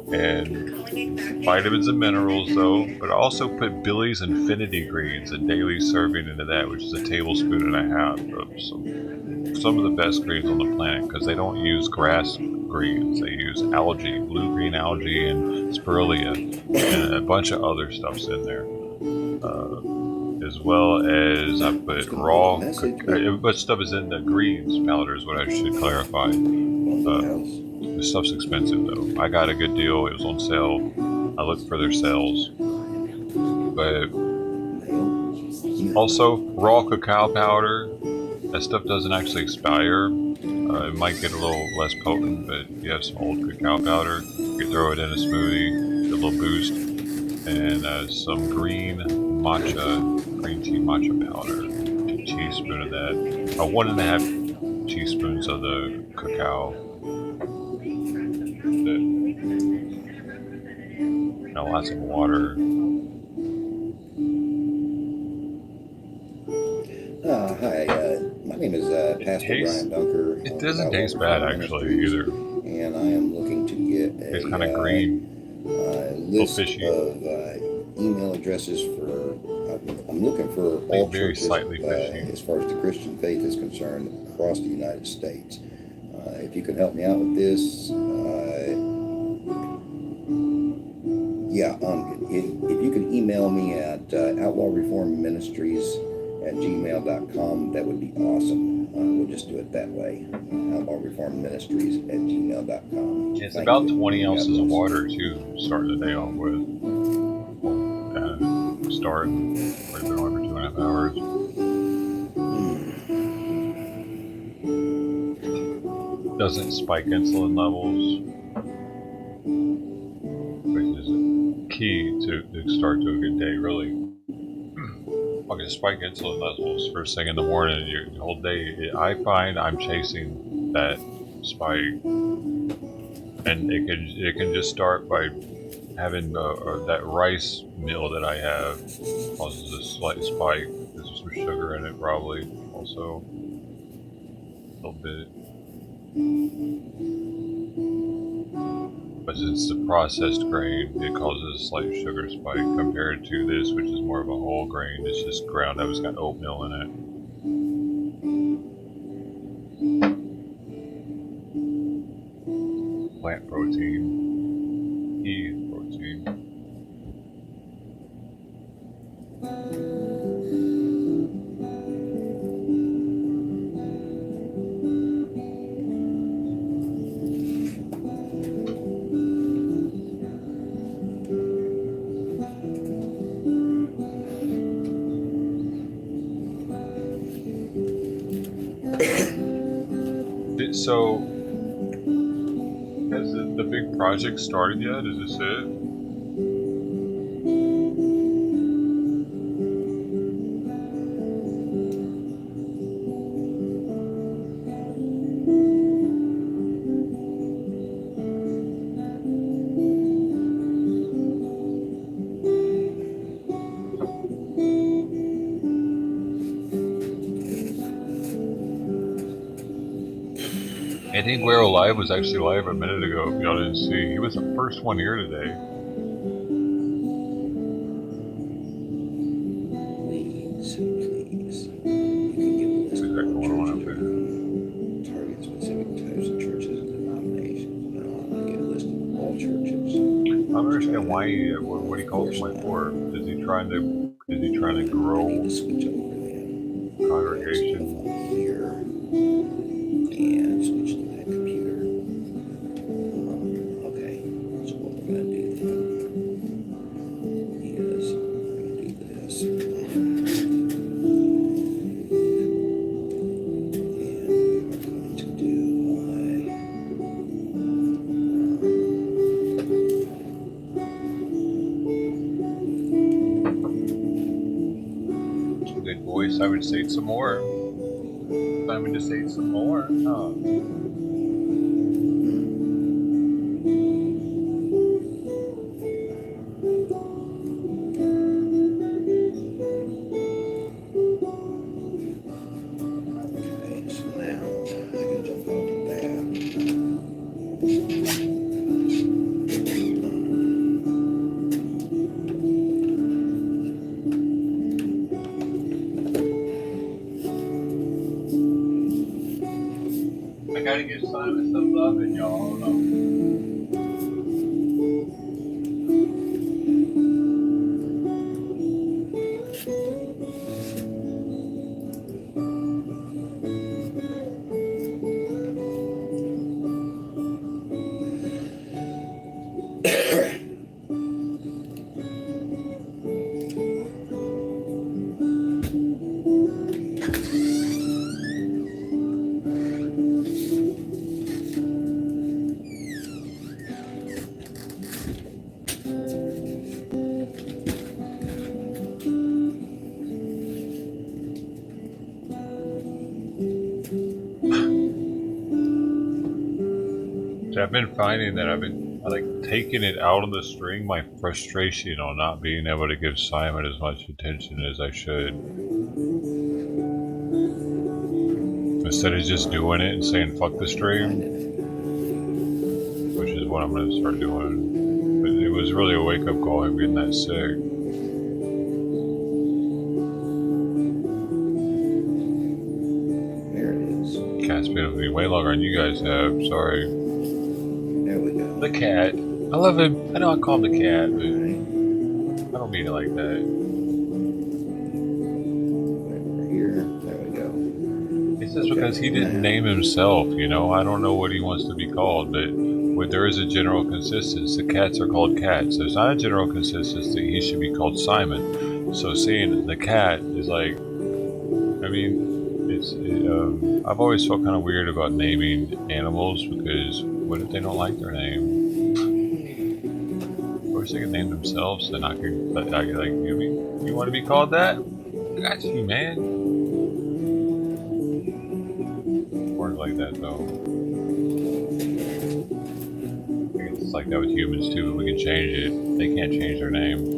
And vitamins and minerals though, but I also put Billy's Infinity Greens, a daily serving into that, which is a tablespoon and a half of some of the best greens on the planet, because they don't use grass greens, they use algae, blue green algae and spirulina, and a bunch of other stuff's in there. As well as I put much stuff is in the greens powder is what I should clarify. This stuff's expensive though. I got a good deal. It was on sale. I looked for their sales. But also, raw cacao powder. That stuff doesn't actually expire. It might get a little less potent, but if you have some old cacao powder, you can throw it in a smoothie, get a little boost, and some green tea matcha powder. 2 teaspoons of that. 1.5 teaspoons of the cacao. Now lots of water. Hi, my name is Pastor Brian Dunker. It doesn't taste bad actually either. And I am looking to get It's kind of green. list fishy. of email addresses for. I'm looking for all Very churches slightly fishy. as far as the Christian faith is concerned across the United States. If you can help me out with this, if you can email me at Outlaw Reformed Ministries at gmail.com, that would be awesome. We'll just do it that way. Outlaw Reformed Ministries at gmail.com. It's about 20 ounces of water too, starting the day off with. Starting, we've been on for 2.5 hours. Doesn't spike insulin levels, which is key to start to a good day, really. Okay, spike insulin levels first thing in the morning, your whole day. I find I'm chasing that spike, and it can just start by having that rice meal that I have causes a slight spike. There's some sugar in it, probably also a little bit. But since it's a processed grain, it causes a slight sugar spike compared to this, which is more of a whole grain. It's just ground up. It's got oatmeal in it. Plant protein, pea protein. So, has the big project started yet? Is this it? I think Guero Live was actually live a minute ago, if y'all didn't see. He was the first one here today. Please. You can get a list of all churches. Target specific types of churches and denominations. Get a list of all churches. I don't understand why what he calls my for. Is he trying to grow Switch over congregation? here and switch to that computer. Okay, so what we're gonna do then is we're gonna do this. And we're going to do Good voice. I would say some more. I'm going to say some more. Oh. okay, so now I can jump off of that. I gotta give Simon some love and y'all. Hold on. I've been finding that I've been like taking it out of the string, my frustration on not being able to give Simon as much attention as I should. Instead of just doing it and saying fuck the stream, which is what I'm going to start doing. But it was really a wake-up call, him getting that sick. There it is. Cat's been with me way longer than you guys have, sorry. There we go. The cat. I love him. I know I call him the cat, but I don't mean it like that. Right here. There we go. It's just because he didn't name himself, you know. I don't know what he wants to be called, but there is a general consensus. The cats are called cats. There's not a general consensus that he should be called Simon. So saying the cat is like, I mean, I've always felt kind of weird about naming animals because what if they don't like their name? Of course they can name themselves, and I could like you want to be called that? I got you, man. Words like that though. I guess it's like that with humans too, but we can change it. They can't change their name.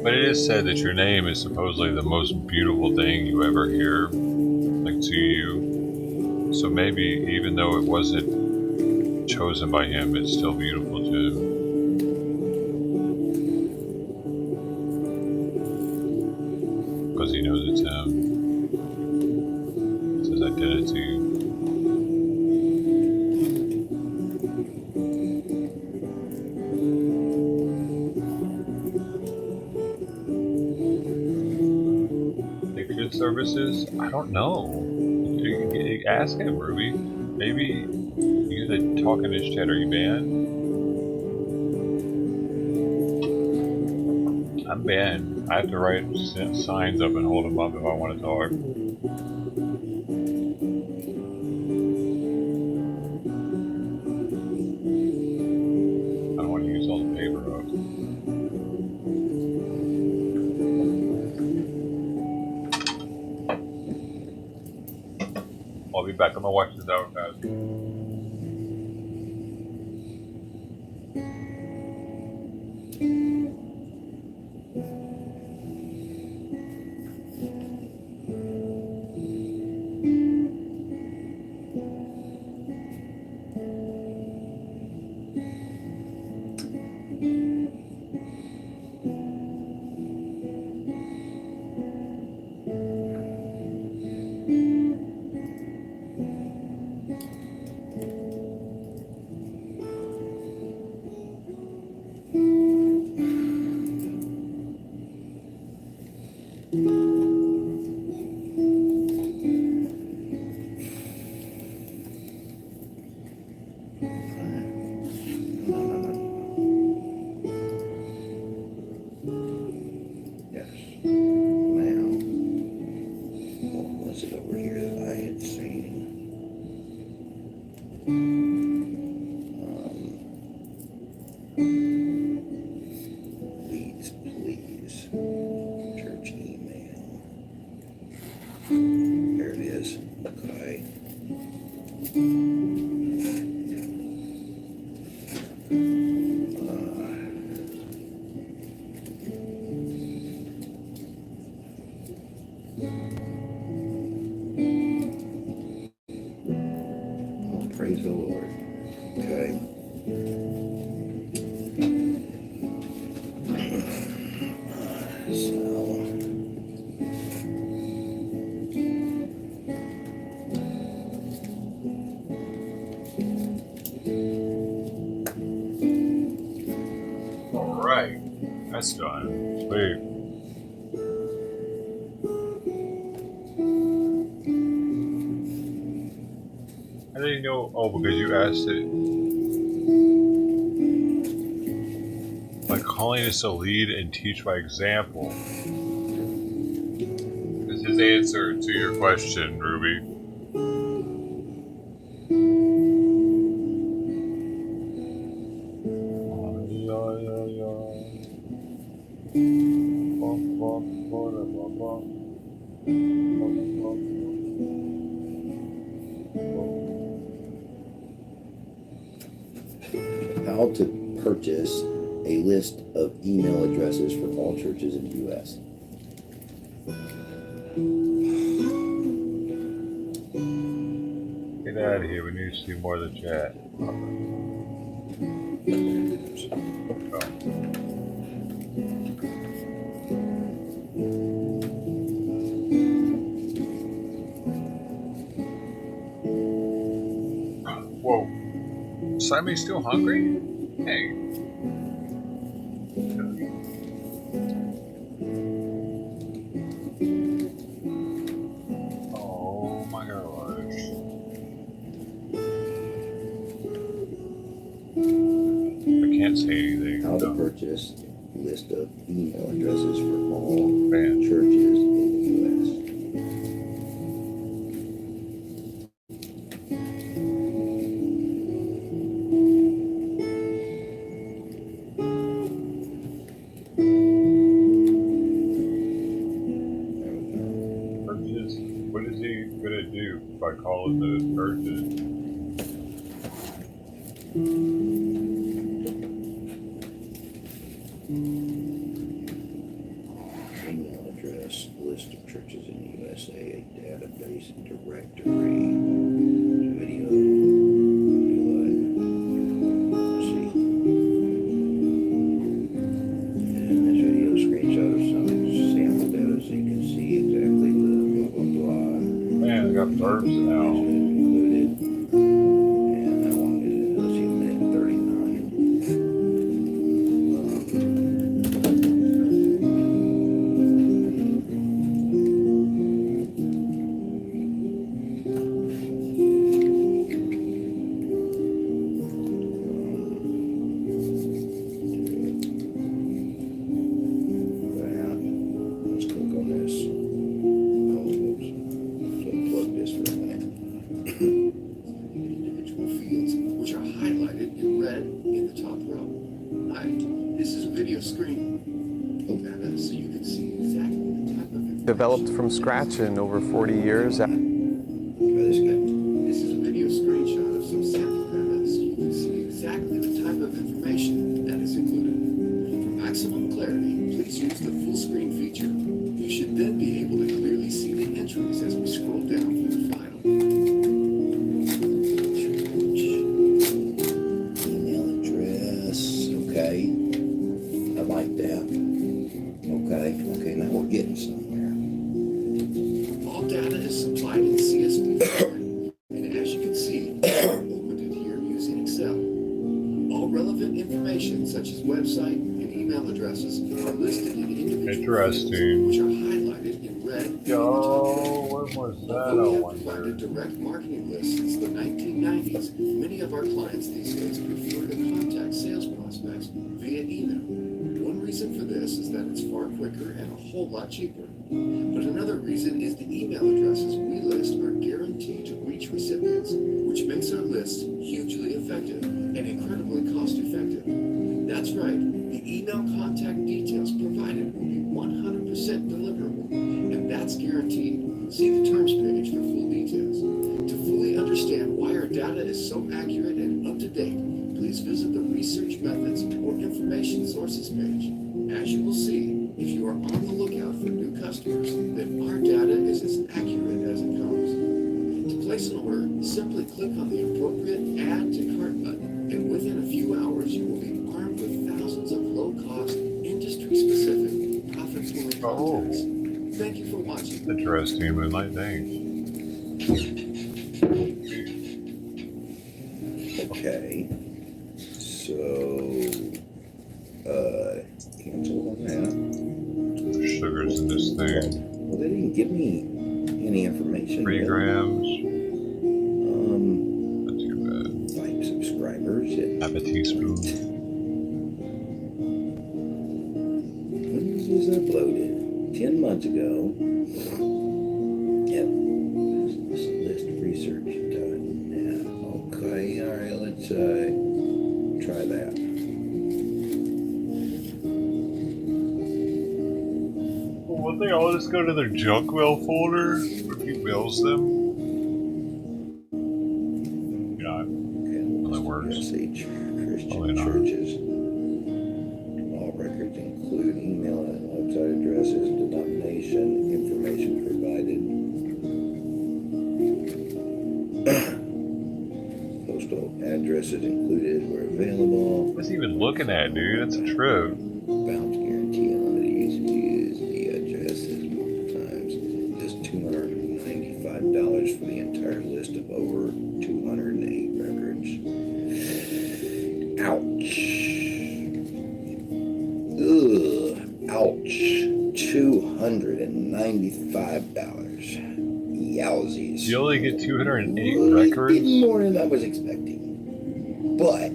But it is said that your name is supposedly the most beautiful thing you ever hear, like to you. So maybe even though it wasn't chosen by him, it's still beautiful to him. Because he knows it's him. It's his identity. Services? I don't know. Ask him, Ruby. Maybe you the talking this chat. Are you banned? I'm banned. I have to write signs up and hold them up if I want to talk. I don't want to use all the paper up. I'll be back. I'm gonna watch this out fast. Praise the Lord. Okay. All right, that's done. Sweet. How do you know? Oh, because you asked it. By calling us a lead and teach by example. This is his answer to your question, Ruby. How to purchase a list of email addresses for all churches in the U.S. Get out of here. We need to see more of the chat. Whoa. Simon's still hungry? Hey. Oh my gosh. I can't say anything. How to purchase a list of email addresses for all Man. churches in the U.S. What is he gonna do by calling those churches? Email address, list of churches in the USA, a database directory, video. Let's see. And this video screenshot of some sample data so you can see exactly the blah blah blah. Man, I got burps now. Included. And that one is, let's see, a minute and 39. Let's click on this. Oh, oops. So plug this for a minute. Individual fields, which are highlighted in red in the top row. Hi, this is a video screen. Data, so you can see exactly the type of information. Developed from scratch in over 40 years. Try this guy. This is a video screenshot of some sample data, so you can see exactly the type of information that is included. For maximum clarity, please use the full screen feature. You should then be able to clearly see the entries as we scroll down through the file. Email address. Okay. I like that. Okay. Okay, now we're getting somewhere. All data is supplied in CSV format, and as you can see, I opened it here using Excel. All relevant information, such as website and email addresses, are listed in individual Interesting. fields, which are highlighted in red. Yo, when was that? Although I we have wonder. provided direct marketing lists since the 1990s, many of our clients these days prefer to contact sales prospects via email. One reason for this is that it's far quicker and a whole lot cheaper. But another reason is the email addresses we list are guaranteed to reach recipients, which makes our lists hugely effective and incredibly cost effective. That's right, the email contact details provided will be 100% deliverable, and that's guaranteed. See the terms page for full details. To fully understand why our data is so accurate and up to date, please visit the research methods or information sources page. As you will see, if you are on the lookout for new customers, then our data is as accurate as it comes. To place an order, simply click on the appropriate Add to Cart button, and within a few hours you will be armed with thousands of low-cost, industry-specific, profit-pooling contacts. Thank you for watching. Interesting, Moonlight. Thanks. Okay. So, cancel on that. There's sugars in this thing. Well, they didn't give me any information. 3 grams. Have a teaspoon. When was this uploaded? 10 months ago. Yep. This list research done. Yeah. Okay. All right. Let's try that. Wouldn't they all just go to their junk mail folder if he mails them? Yeah, well, that works. SH Christian Probably not. churches. All records include email and website addresses, denomination, information provided. Postal addresses included where available. What's he even looking at, dude? That's a trip. Bounce guarantee unlimited use the addresses multiple times. Just $295 for the entire list of over 208 records. Ouch. Ugh. Ouch. $295. Yowzies. You only get 208 Well, records? it's more than I was expecting. But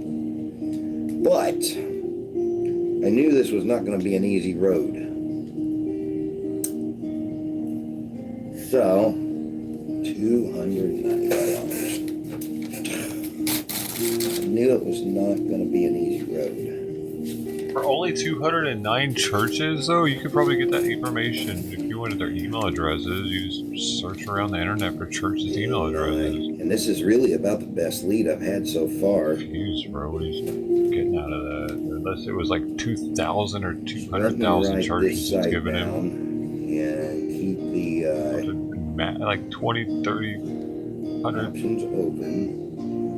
I knew this was not going to be an easy road. So, $295. I knew it was not going to be an easy road. For only 209 churches, though, you could probably get that information if you wanted their email addresses. You just search around the internet for churches' email addresses. And this is really about the best lead I've had so far. Jeez, bro, what is getting out of that? Unless it was like 2,000 or Let me 200,000 write churches this it's site given him. down and keep the Like 20, 30, 100. options open.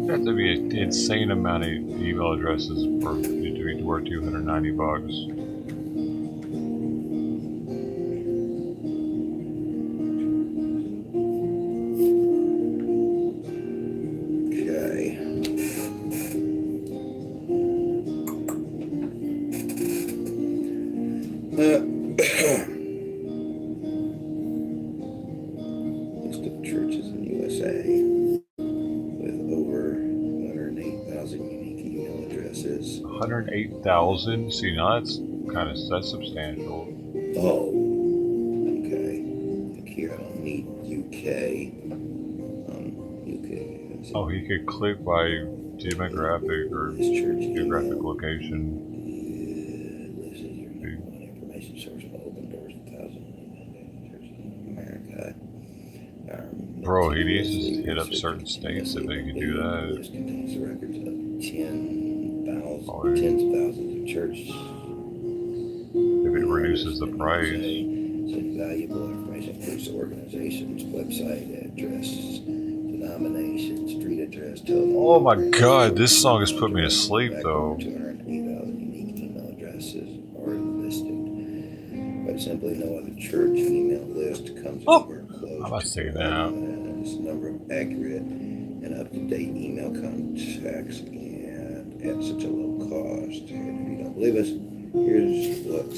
There has to be an insane amount of email addresses for it to be worth $290. Okay. List of churches in USA with over 108,000 unique email addresses. 108,000? See, now that's substantial. Oh, okay. Look here, I don't need UK. UK. Oh, he could click by demographic or This church geographic email. location. This is your number one information source for open doors, 1,000 churches in America. Bro, he needs to hit up certain states if they can do that. This contains the records of 10,000, Oh, yeah. tens of thousands of churches. If it reduces the price. Such valuable information includes the organization's website address, denomination, street address, telephone. Oh my god, this song has put me to sleep though. 208,000 unique email addresses are listed, but simply no other church email list comes anywhere close. I'm about to say that. This number of accurate and up-to-date email contacts and at such a low cost. And if you don't believe us, here's what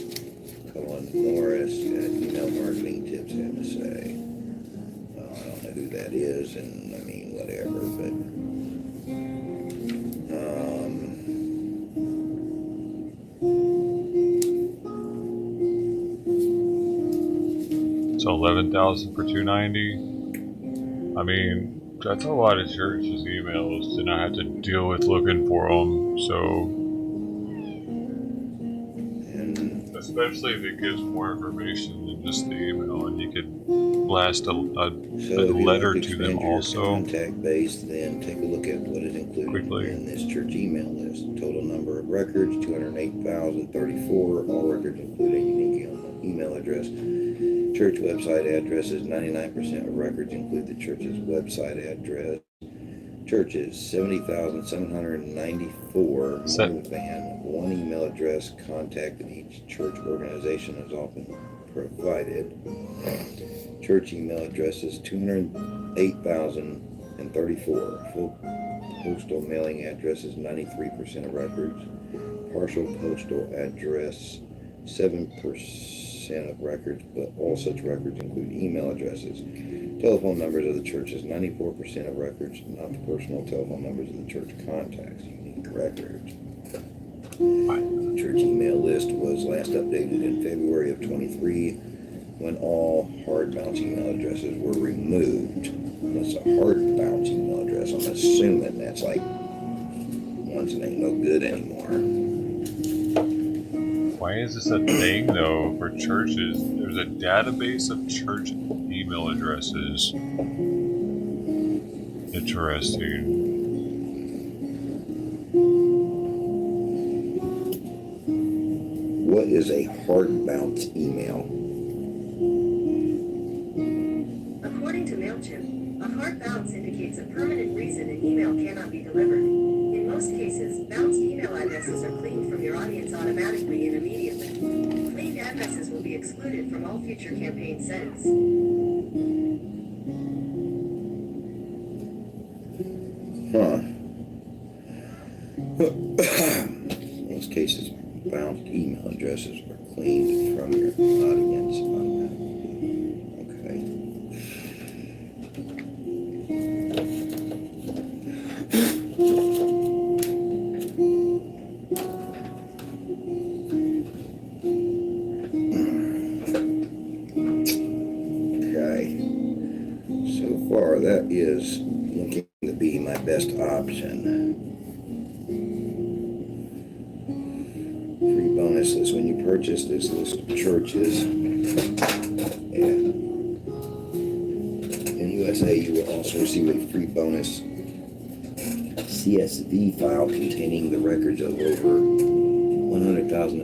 Colin Morris at Email Marketing Tips had to say. I don't know who that is, and I mean whatever, but So 11,000 for 290. I mean, that's a lot of churches' emails, and I have to deal with looking for them. So, especially if it gives more information than just the email, and you could blast a letter to them also. Contact base, then take a look at what is included Quickly. in this church email list. Total number of records: 208,034. All records include a unique email address. Church website addresses: 99% of records include the church's website address. Churches: 70,794. More than one email address contact in each church organization is often provided. Church email addresses: 208,034. Full postal mailing addresses: 93% of records. Partial postal address: 7% of records, but all such records include email addresses. Telephone numbers of the churches. 94% of records, not the personal telephone numbers of the church contacts. Unique records. Church email list was last updated in February of 23 when all hard bounce email addresses were removed. That's a hard bounce email address. I'm assuming that's like ones that ain't no good anymore. Why is this a thing though for churches? There's a database of church email addresses. Interesting. What is a hard bounce email? According to MailChimp, a hard bounce indicates a permanent reason an email cannot be delivered. In most cases, bounced email addresses are cleaned from your audience automatically and immediately. Cleaned addresses will be excluded from all future campaign sends. Huh. In most cases, bounced email addresses are cleaned from your audience automatically. Okay. Okay. So far, that is looking to be my best option. Free bonus list. When you purchase this list of churches, in USA, you will also receive a free bonus CSV file containing the records of over 100,000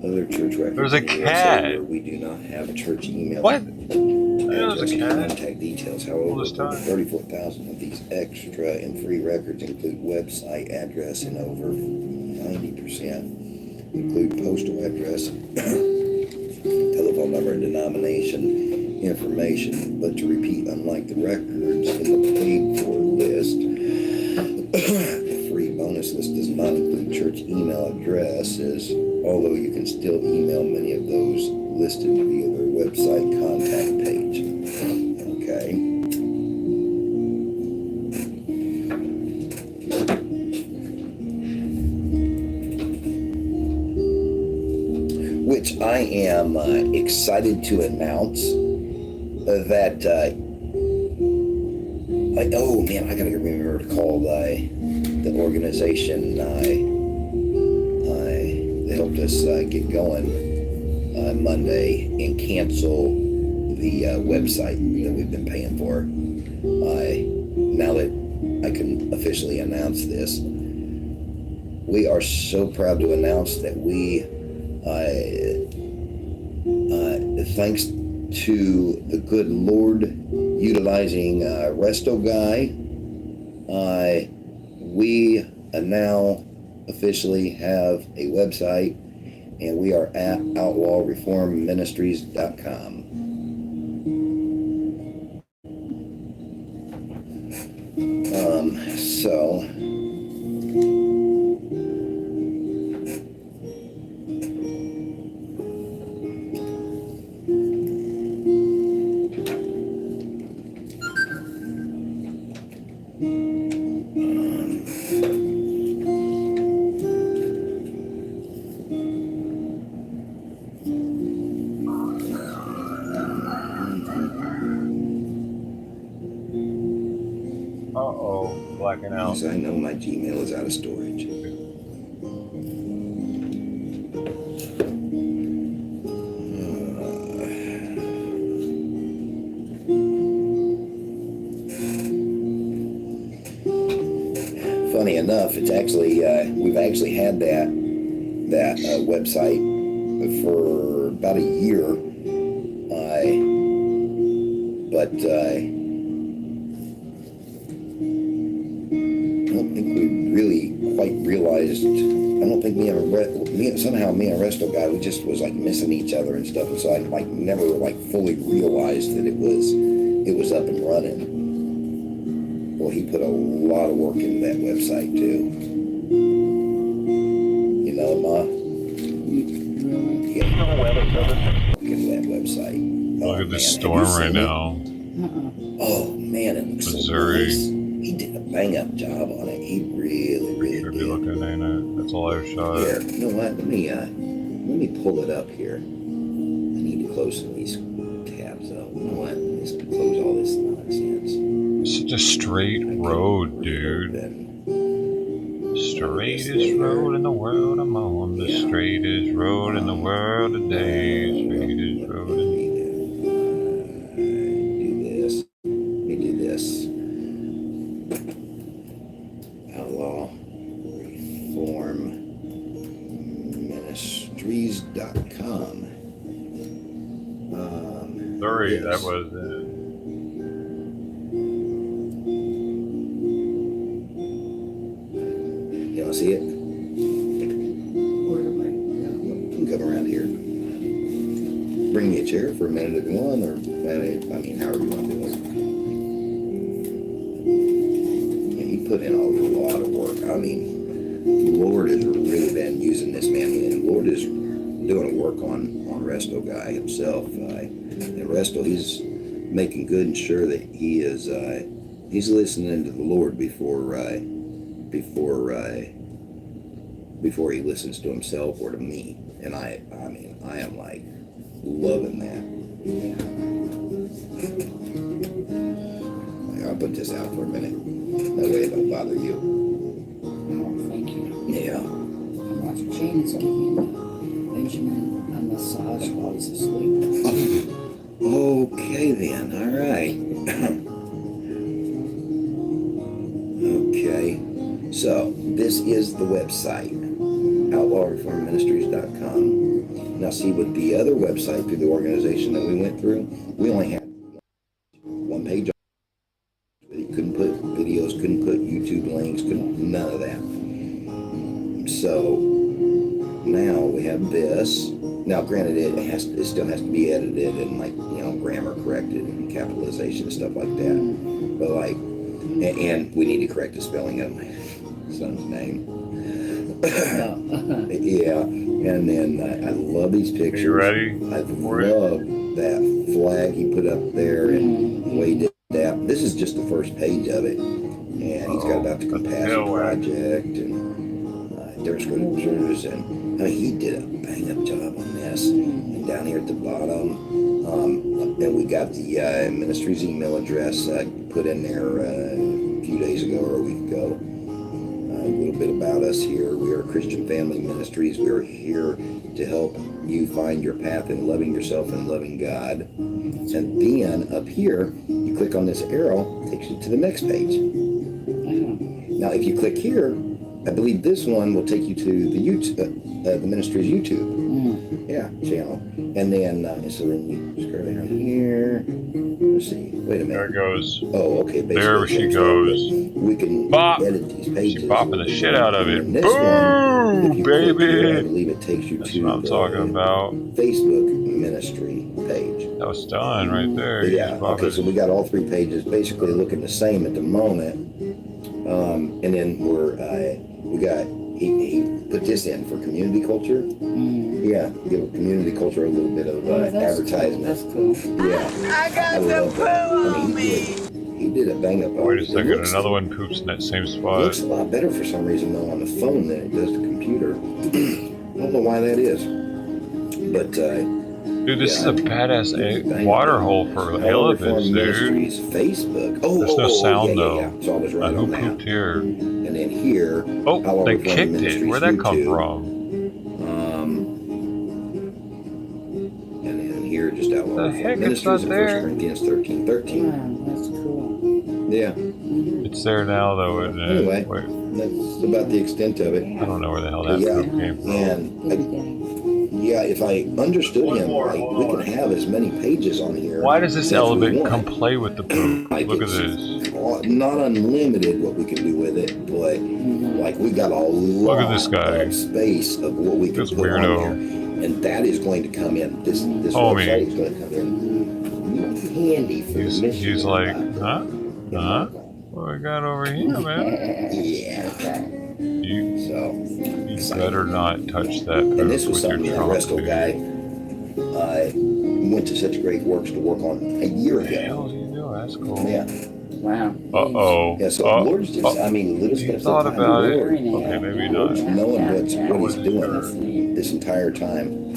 other church records. There's a in the USA cat. where we do not have a church email. What? There's a Address and cat. contact details. However, All this time. over 34,000 of these extra and free records include website address, and over 90% include postal address, telephone number, and denomination information. But to repeat, unlike the records in the paid for list, the free bonus list does not include church email addresses, although you can still email many of those listed via their website contact page. Okay. Which I am excited to announce that oh man, I gotta remember to call the organization that helped us get going Monday and cancel the website that we've been paying for. Now that I can officially announce this, we are so proud to announce that we, thanks to the good Lord utilizing Resto Guy, we now officially have a website, and we are at outlawreformministries.com. So Blacking out. yes, I know my Gmail is out of storage. Funny enough, it's actually we've actually had that website for about a year, but I don't think we really quite realized. I don't think me and Resto Guy, we just was like missing each other and stuff, and so I like never like fully realized that it was up and running. Well, he put a lot of work into that website too. You know, Ma? Yeah. look at that website. Look at the storm right now. Oh man, it looks Missouri. so nice. He did a bang up job on it. He really Should be did. looking, ain't it? That's a live shot. Here, you know what? Let me pull it up here. I need to close some of these tabs up. You know what? Let's close all this nonsense. Such a straight road, dude. Straightest road in the world I'm on. The straightest road in the world today. Straightest road in Let me do this. Outlaw Reform Ministries.com. Sorry, yes. that was it. You want to see it? Come around here. Bring me a chair for a minute if you want, or I mean, however you want to do it. Yeah, he put in a lot of work. I mean, Lord has really been using this man, and Lord is doing a work on Resto guy himself. And Resto, he's making good and sure that he is he's listening to the Lord before he listens to himself or to me. And I mean, I am like loving that. I'll put this out for a minute. That way it don't bother you. Oh, thank you. Yeah. I'm watching Jane's giving Benjamin a massage while he's asleep. Okay then, all right. Okay, so this is the website, outlawreformministries.com. Now see, with the other website through the organization that we went through, we only had one page. You couldn't put videos, couldn't put YouTube links, none of that. So now we have this. Now, granted, it still has to be edited and, like, you know, grammar corrected and capitalization and stuff like that. But like, and we need to correct the spelling of my son's name. Yeah, and then I love these pictures. Are you ready? I love that flag he put up there and the way he did that. This is just the first page of it, and he's got about the Compassion Project and their scriptures, and I mean, he did a bang up job on this. And down here at the bottom, and we got the Ministries email address put in there a few days ago or a week ago. A little bit about us here. We are Christian Family Ministries. We are here to help you find your path in loving yourself and loving God. And then up here, you click on this arrow, it takes you to the next page. Now, if you click here, I believe this one will take you to the YouTube, the Ministries YouTube, channel. And then, so then you scroll down here. Let's see. Wait a minute. There it goes. Oh, okay. There she goes. We can Bop. edit these pages. She's bopping the shit out of it. And this Boom, one, if you click baby. here, I believe it takes you That's to what I'm talking about. Facebook ministry page. That was done right there. Yeah. Okay. So we got all three pages basically looking the same at the moment. And then we got he put this in for community culture. Yeah, give community culture a little bit of advertisement. That's cool. Yeah, I got the poo on me. He did a bang up. Wait a second, another one poops in that same It spot. looks a lot better for some reason though on the phone than it does the computer. I don't know why that is, but dude, this is a badass water hole for elephants, dude. Ministries Facebook. There's no sound though. Yeah. So I was right Who on that. pooped here? And then here, Oh, Outlaw they Reformed kicked it. Ministries Where'd that come YouTube. from? And then here, just Outlaw The Reformed heck, it's Ministries not and there. 1 Corinthians 13:13. Wow, that's cool. Yeah. It's there now though, isn't it? Anyway, Wait, that's about the extent of it. I don't know where the hell that Yeah. poop came from. And if I understood him right, we can have as many pages on here. Why does this as we elephant want. come play with the poop? Like Look at it's this. Not unlimited what we can do with it, but like we got a lot at this guy. of space of what we can This put weirdo. on there, and that is going to come in. This Homie. website is going to come in handy for the mission. He's like, huh? Huh? What we got over here, man? Yeah. You So better not touch that and poop this was with your something that trunk, Resto dude. guy went to such great works to work on a year What the ago. hell is he doing? That's cool. Yeah. Wow. Uh-oh. Yeah, so the Lord's just, I mean, little He steps thought at a time. about The it. Lord, Okay, maybe Yeah. the Lord's not. knowing what he's wasn't doing sure. this entire time.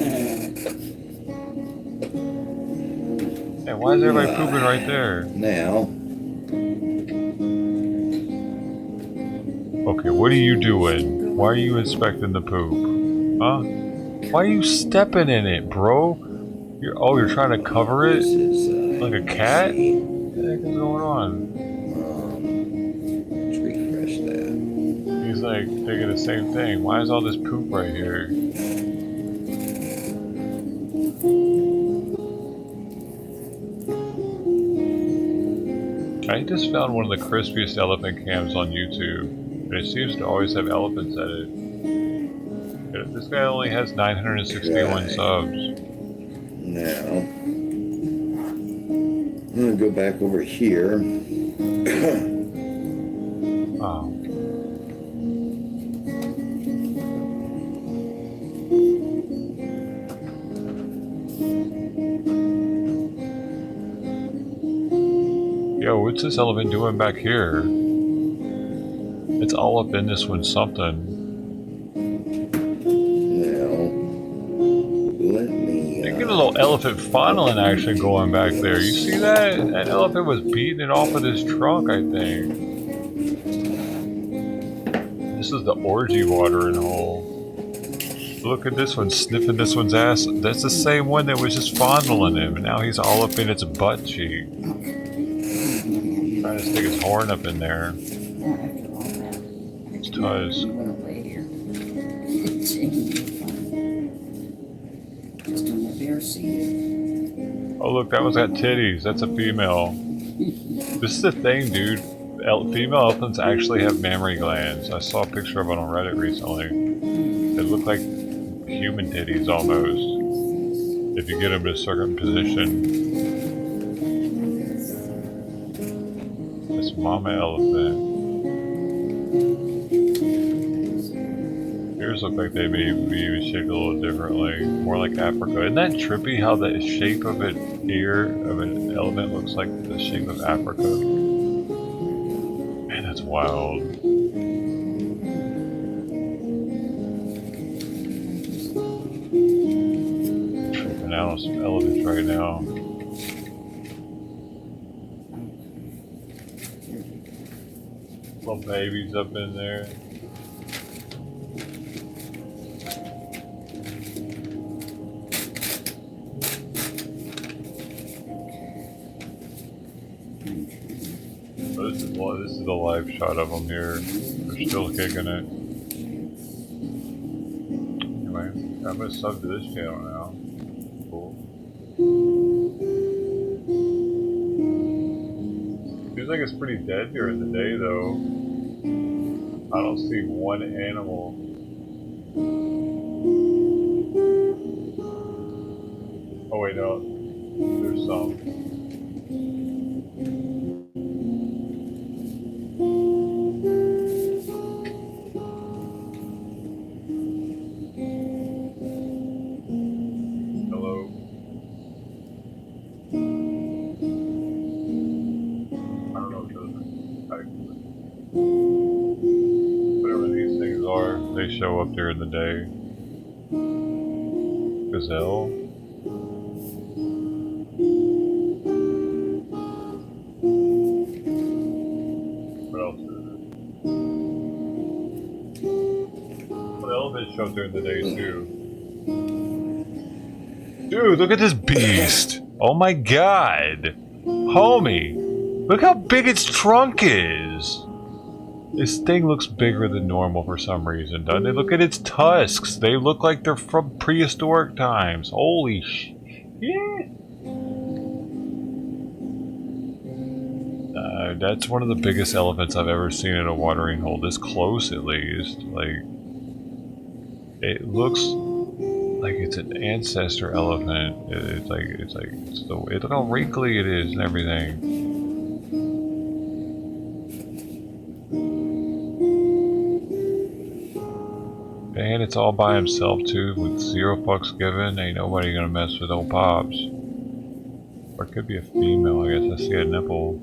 Hey, why is everybody pooping right there? Now, Okay, what are you doing? Why are you inspecting the poop? Huh? Why are you stepping in it, bro? You're trying to cover it? this is Like a cat? What the heck is going on? let's refresh that. He's like thinking the same thing. Why is all this poop right here? I just found one of the crispiest elephant cams on YouTube, and it seems to always have elephants at it. This guy only has 961 Okay. subs. Now, I'm gonna go back over here. Oh. Yo, what's this elephant doing back here? It's all up in this one something. Now, let me. You get a little elephant fondling action going back there. You see that? That elephant was beating it off with his trunk, I think. This is the orgy watering hole. Look at this one, sniffing this one's ass. That's the same one that was just fondling him, and now he's all up in its butt cheek. Trying to stick his horn up in there. Its tusk. Oh look, that one's got titties. That's a female. This is the thing, dude. Female elephants actually have mammary glands. I saw a picture of it on Reddit recently. They look like human titties almost. If you get them in a certain position. This mama elephant. Ears look like they may be even shaped a little differently. More like Africa. Isn't that trippy how the shape of an ear of an elephant looks like the shape of Africa? Man, that's wild. Tripping out on some elephants right now. Little babies up in there. This is the live shot of them here. They're still kicking it. Anyway, I'm gonna sub to this channel now. Cool. Seems like it's pretty dead during the day though. I don't see one animal. Oh wait, no. There's some. They show up during the day. Gazelle. What else is it? Well, elephants show up during the day too. Dude, look at this beast! Oh my god! Homie! Look how big its trunk is! This thing looks bigger than normal for some reason, doesn't it? Look at its tusks. They look like they're from prehistoric times. Holy sh... Yeah. That's one of the biggest elephants I've ever seen in a watering hole. This close, at least. Like, it looks like it's an ancestor elephant. Look how wrinkly it is and everything. And gets all by himself too, with 0 fucks given. Ain't nobody gonna mess with old Pops. Or it could be a female, I guess. I see a nipple.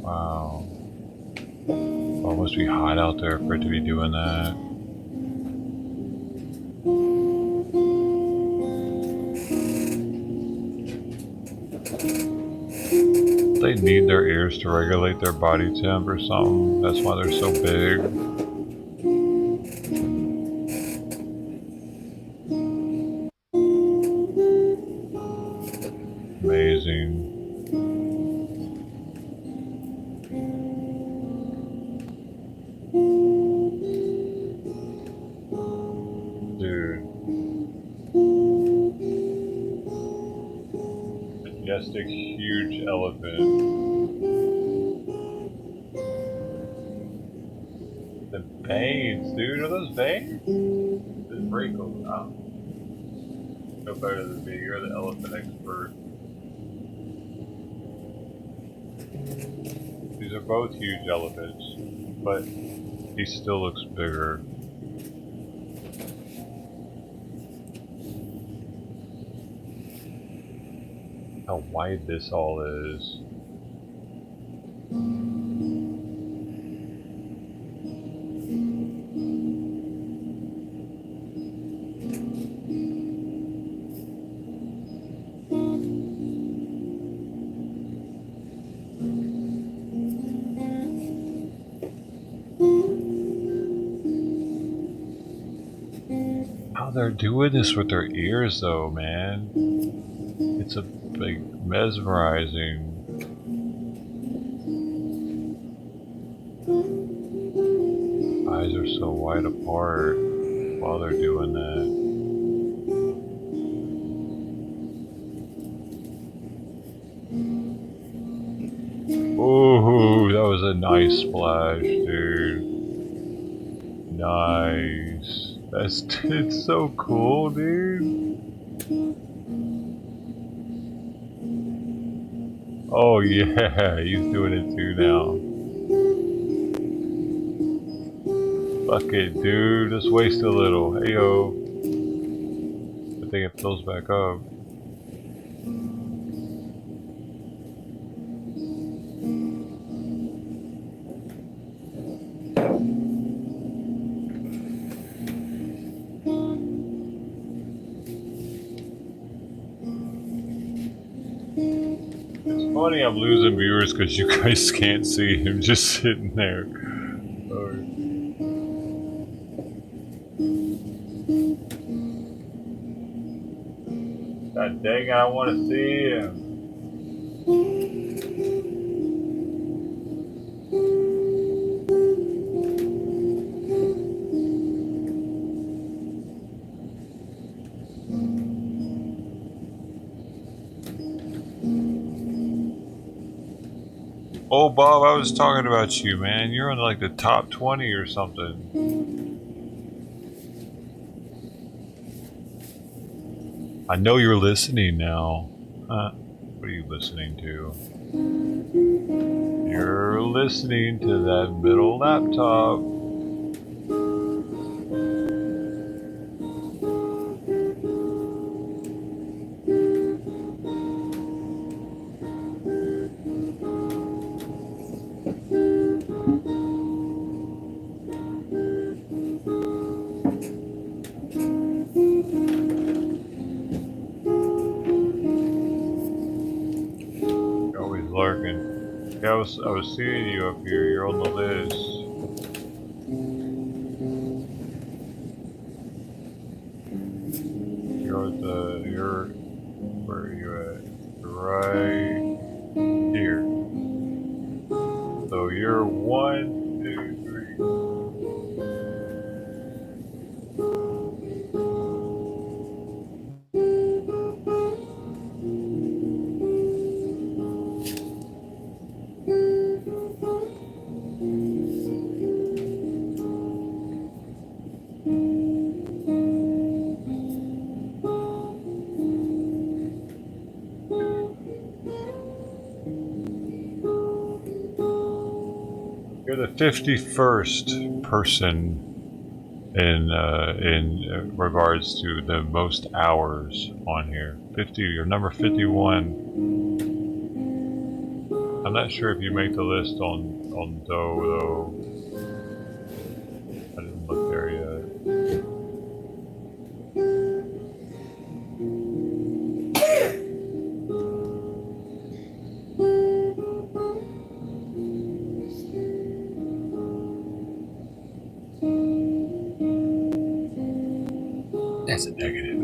Wow. Oh, it must be hot out there for it to be doing that. They need their ears to regulate their body temp or something. That's why they're so big. Amazing. Dude. Majestic, huge elephant. The veins, dude. Are those veins? This wrinkles. Oh. No better than me. You're the elephant expert. These are both huge elephants, but he still looks bigger. How wide this all is. How they're doing this with their ears though, man. It's a big mesmerizing. Eyes are so wide apart while they're doing that. Ooh, that was a nice splash, dude. Nice. It's so cool, dude. Oh yeah, he's doing it too now. Fuck it, dude. Just waste a little. Heyo. I think it fills back up. It's funny I'm losing viewers because you guys can't see him just sitting there. God dang it, I want to see him. Oh, Bob, I was talking about you, man. You're in like the top 20 or something. I know you're listening now. What are you listening to? You're listening to that middle laptop. I was seeing you up here. You're on the list. Where are you at? Right here. So you're 1, 2, 3. You're the 51st person in regards to the most hours on here. 50. You're number 51. I'm not sure if you make the list on Doe though. I didn't look there yet. That's a negative.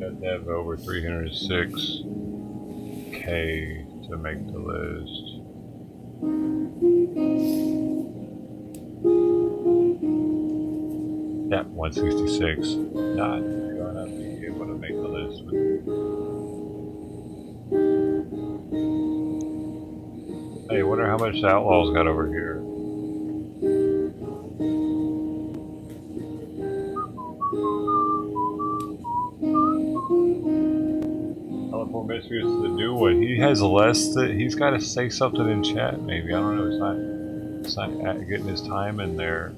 Got to have over 306K to make the list. Yeah, 166. Not gonna be able to make the list. Hey, wonder how much the Outlaw's got over here. Ministries is the new one. He has less that he's got to say something in chat. Maybe I don't know. It's not getting his time in there.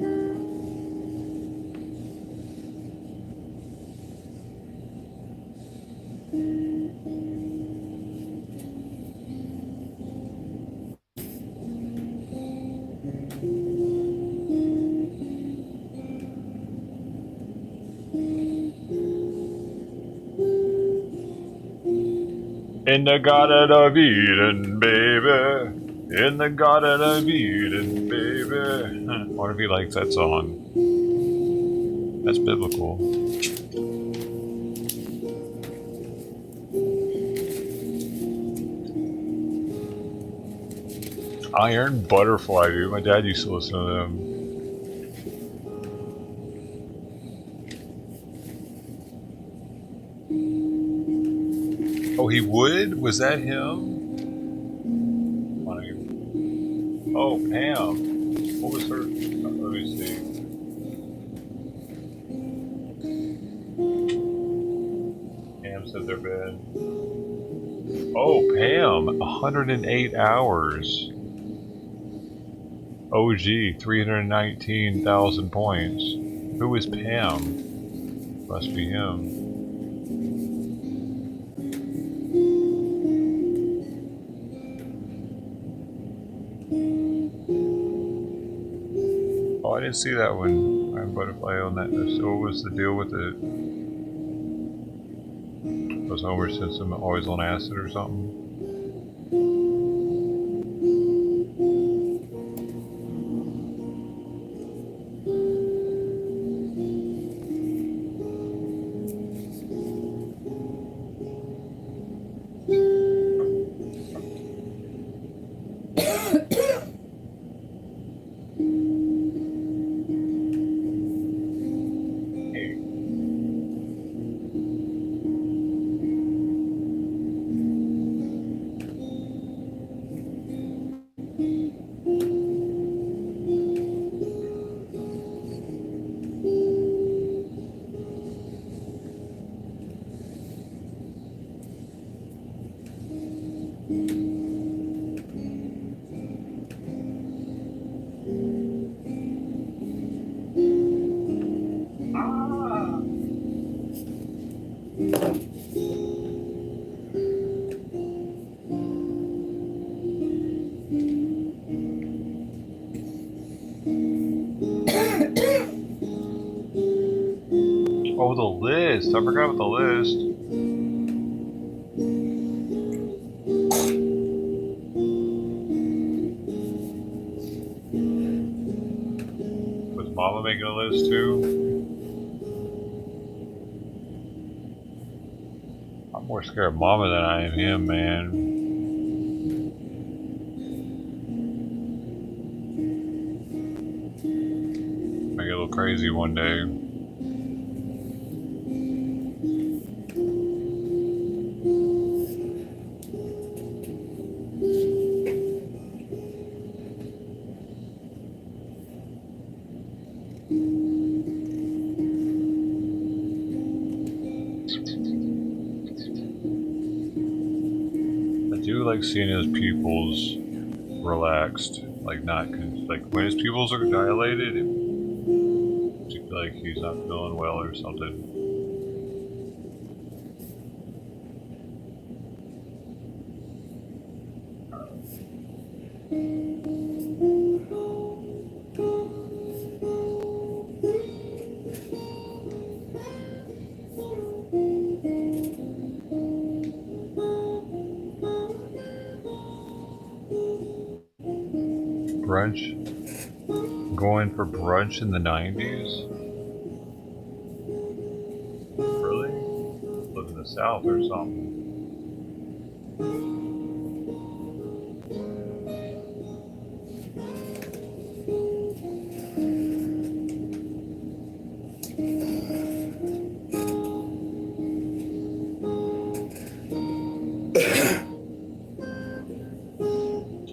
In the Garden of Eden, baby. In the Garden of Eden, baby. I wonder if he likes that song. That's biblical. Iron Butterfly, dude. My dad used to listen to them. Oh, he would? Was that him? Oh, Pam. What was her? Let me see. Pam said they're bad. Oh, Pam. 108 hours. OG, 319,000 points. Who is Pam? Must be him. Oh, I didn't see that one. Iron Butterfly on that. So what was the deal with it? Was Homer Simpson always on acid or something? Oh, the list. I forgot about the list. Was Mama making a list too? I'm more scared of Mama than I am him, man. Might get a little crazy one day. like seeing his pupils relaxed, like not like when his pupils are dilated, it makes you feel like he's not feeling well or something. Brunch? Going for brunch in the 90s? Really? Live in the South or something.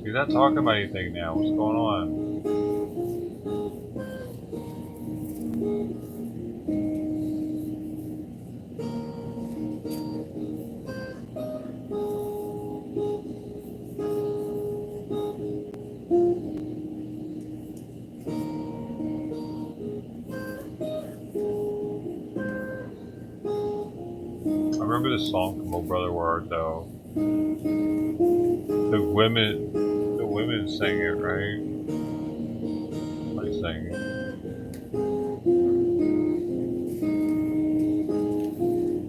You're not talking about anything now. What's going on? I remember this song from Oh Brother Where Art Thou. The women sang it, right? Like sang it.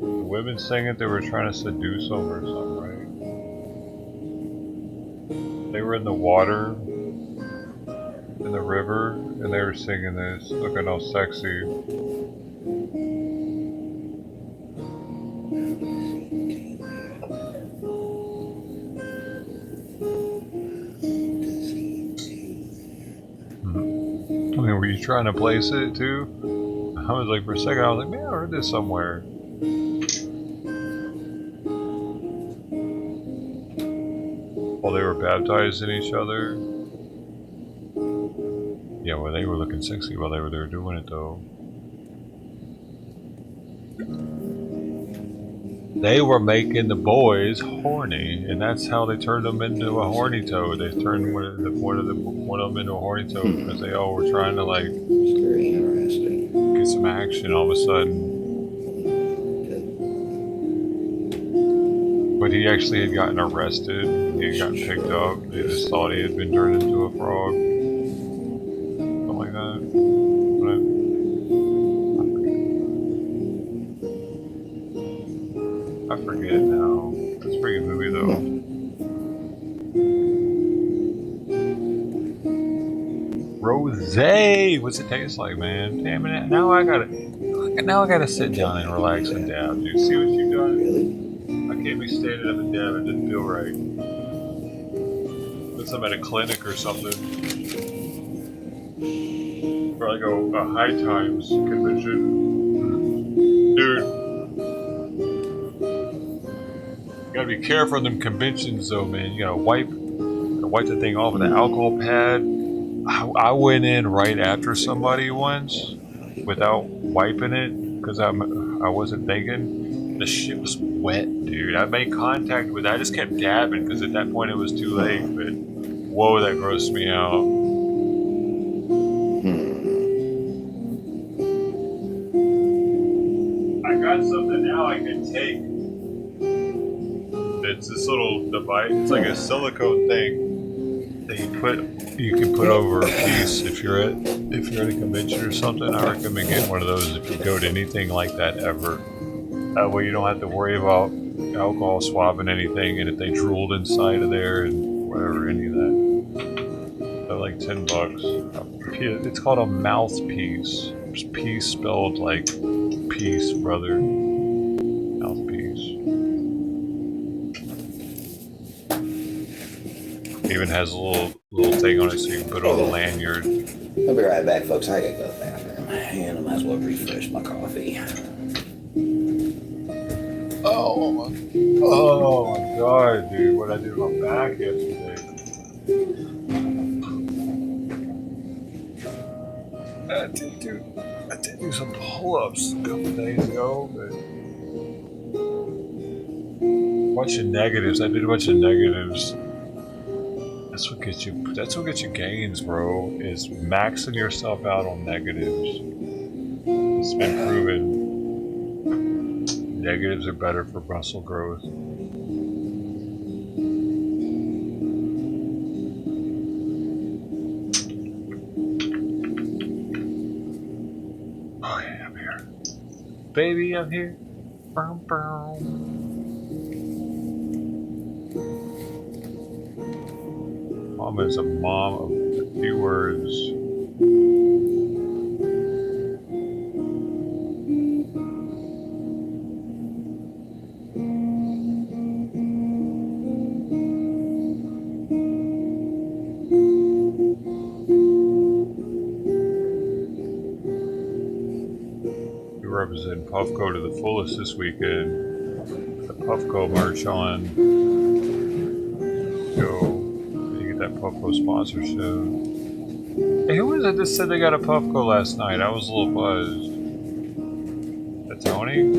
The women sang it, they were trying to seduce him or something, right? They were in the water, in the river, and they were singing this, looking all sexy. Were you trying to place it too? I was like, for a second, I was like, man, I heard this somewhere. While they were baptizing each other. Yeah, well, they were looking sexy while they were there doing it, though. They were making the boys horny, and that's how they turned them into a horny toad. They turned one of them into a horny toad because they all were trying to like Very interesting. get some action all of a sudden. But he actually had gotten arrested. He had gotten picked up. They just thought he had been turned into a frog, something like that. I forget now. It's a pretty good movie though. Rosé! What's it taste like, man? Damn it! Now I gotta sit down and relax and dab, dude. See what you've done? Really? I can't be standing up and dabbing. It didn't feel right. Unless I'm at a clinic or something. Or like a high times convention. Dude. You gotta be careful in them conventions though, man. You gotta wipe the thing off with an alcohol pad. I went in right after somebody once without wiping it because I wasn't thinking. The shit was wet, dude. I made contact with it. I just kept dabbing because at that point it was too late. But whoa, that grossed me out. I got something now I can take. It's this little device. It's like a silicone thing that you can put over a piece if you're at a convention or something. I recommend getting one of those if you go to anything like that ever. That way you don't have to worry about alcohol swabbing anything, and if they drooled inside of there and whatever, any of that. They're like $10. It's called a mouthpiece. Peace spelled like peace, brother. Mouthpiece. Even has a little thing on it so you can put on the lanyard. I'll be right back, folks. I gotta go to the bathroom. And I might as well refresh my coffee. Oh my god, dude. What I did on my back yesterday. I did do some pull-ups a couple days ago, but bunch of negatives. I did a bunch of negatives. That's what gets you. That's what gets you gains, bro. Is maxing yourself out on negatives. It's been proven. Negatives are better for muscle growth. Okay, I'm here. Baby, I'm here. Bow, bow. Mom is a mom of a few words. We represent Puffco to the fullest this weekend. The Puffco merch on. Go. You get that Puffco sponsorship. Hey, who was it that said they got a Puffco last night? I was a little buzzed. That Tony?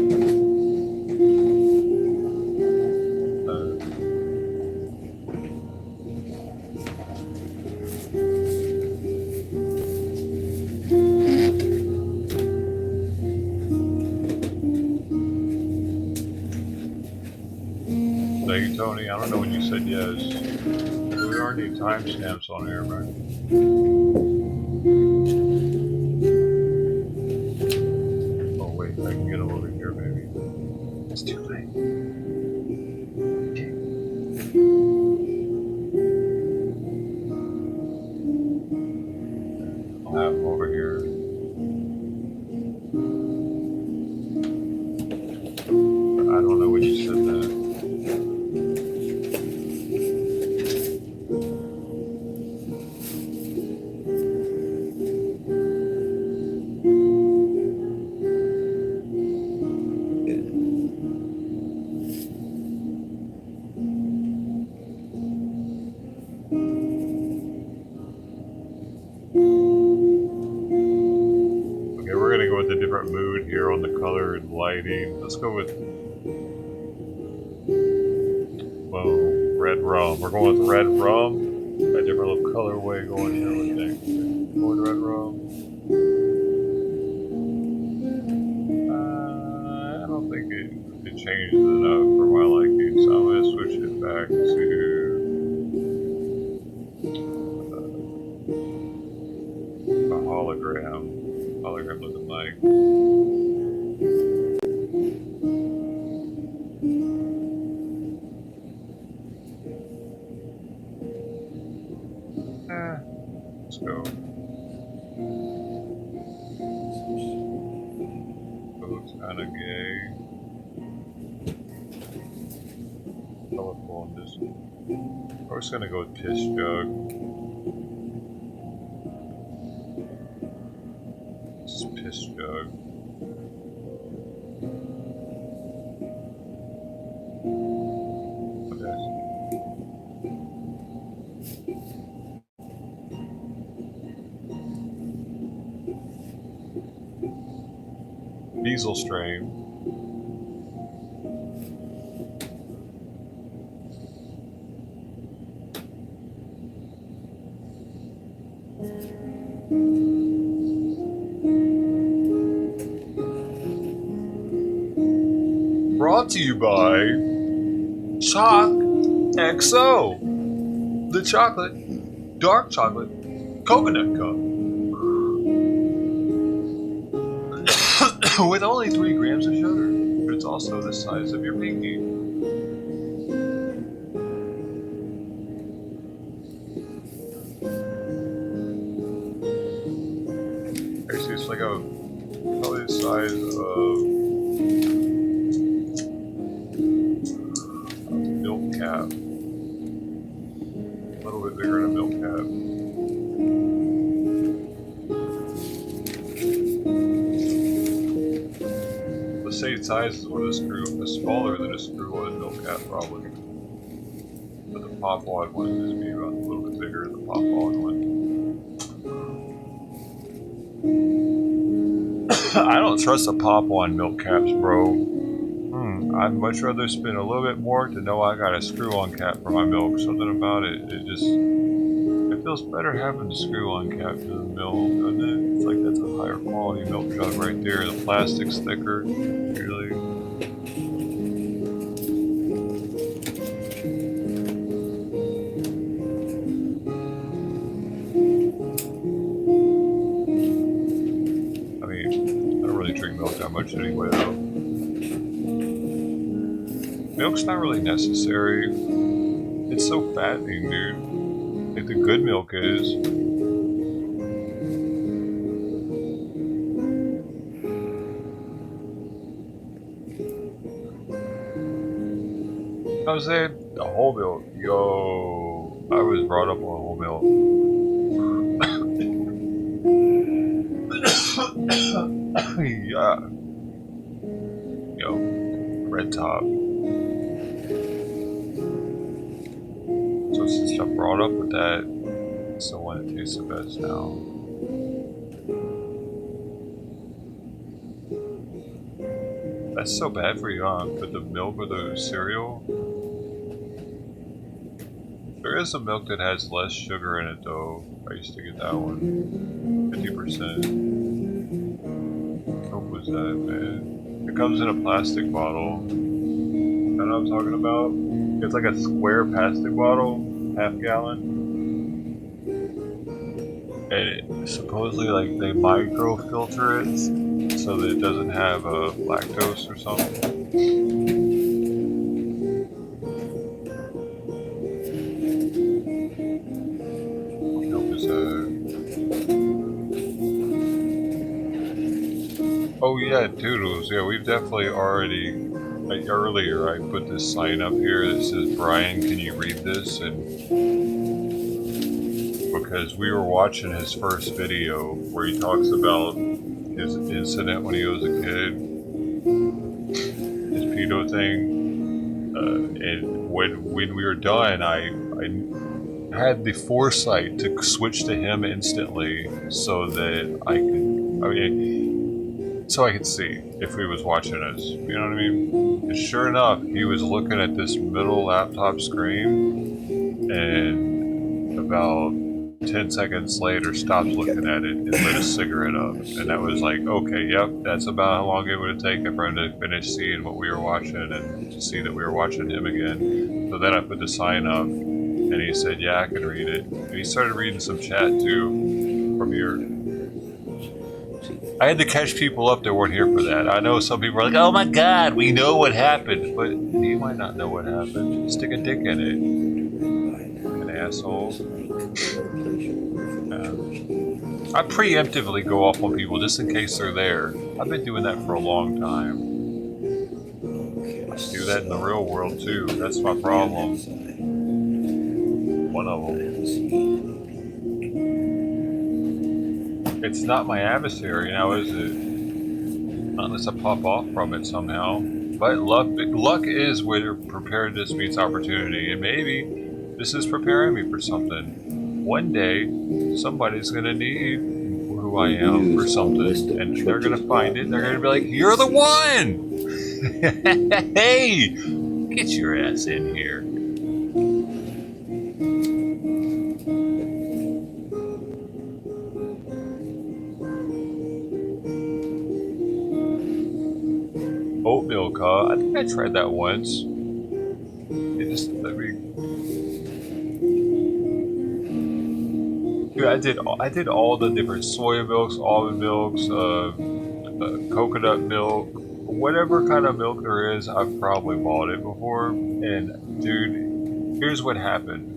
Thank you, Tony. I don't know when you said yes. There aren't any timestamps on here, man. Oh wait, I can get them over here, maybe. It's too late. I'll have them over here. I don't know when you said that. Mood here on the color and lighting. Let's go with red rum. We're going with red rum. Got a different little colorway going here, I think. Going red rum. I don't think it changes enough for my liking, so I'm going to switch it back to a hologram. Hologram looking like. Let's go. It looks kind of gay. Colorful on this one. We're just gonna go with piss jug. This is piss jug. Diesel strain. Brought to you by Choc XO, the chocolate, dark chocolate, coconut cup. With only 3 grams of sugar, but it's also the size of your pinky. Actually, it's like probably the size of a milk cap. A little bit bigger than a milk cap. Same size as what a screw, smaller than a screw on a milk cap probably. But the pop wad one is maybe about a little bit bigger than the pop wad one. I don't trust the pop wad milk caps, bro. I'd much rather spend a little bit more to know I got a screw-on cap for my milk. Something about it, it feels better having the screw-on cap to the milk, doesn't it? It's like that's a higher quality milk jug right there. The plastic's thicker, usually. I mean, I don't really drink milk that much anyway, though. Milk's not really necessary. It's so fattening, dude. Like the good milk is. I was saying the whole milk. Yo, I was brought up on whole milk. Yeah. Yo, red top. So since I brought up with that, it's the one that tastes the best now. That's so bad for you, huh? With the milk or the cereal? There is a milk that has less sugar in it though. I used to get that one. 50%. What was that, man? It comes in a plastic bottle. You know what I'm talking about? It's like a square plastic bottle, half gallon. And it, supposedly like they microfilter it so that it doesn't have lactose or something. What milk is that? Oh yeah, Toodles. Yeah, we've definitely already, like earlier I put this sign up here that says, Brian, can you read this? And because we were watching his first video where he talks about his incident when he was a kid, his pedo thing, and when we were done, I had the foresight to switch to him instantly so that so I could see if he was watching us, you know what I mean? And sure enough, he was looking at this middle laptop screen, and about 10 seconds later stopped looking at it and lit a cigarette up. And that was like, okay, yep, that's about how long it would have taken for him to finish seeing what we were watching and to see that we were watching him again. So then I put the sign up, and he said, yeah, I can read it. And he started reading some chat too from here. I had to catch people up that weren't here for that. I know some people are like, oh my god, we know what happened. But you might not know what happened. Stick a dick in it. An asshole. I preemptively go off on people just in case they're there. I've been doing that for a long time. I do that in the real world too. That's my problem. One of them. It's not my adversary now, is it? Not unless I pop off from it somehow. But luck is where preparedness meets opportunity, and maybe this is preparing me for something. One day, somebody's gonna need who I am for something, and they're gonna find it, and they're gonna be like, you're the one! Hey! Get your ass in here. Oat milk, huh? I think I tried that once. It just, dude, I did all the different soya milks, almond milks, coconut milk, whatever kind of milk there is. I've probably bought it before. And dude, here's what happened.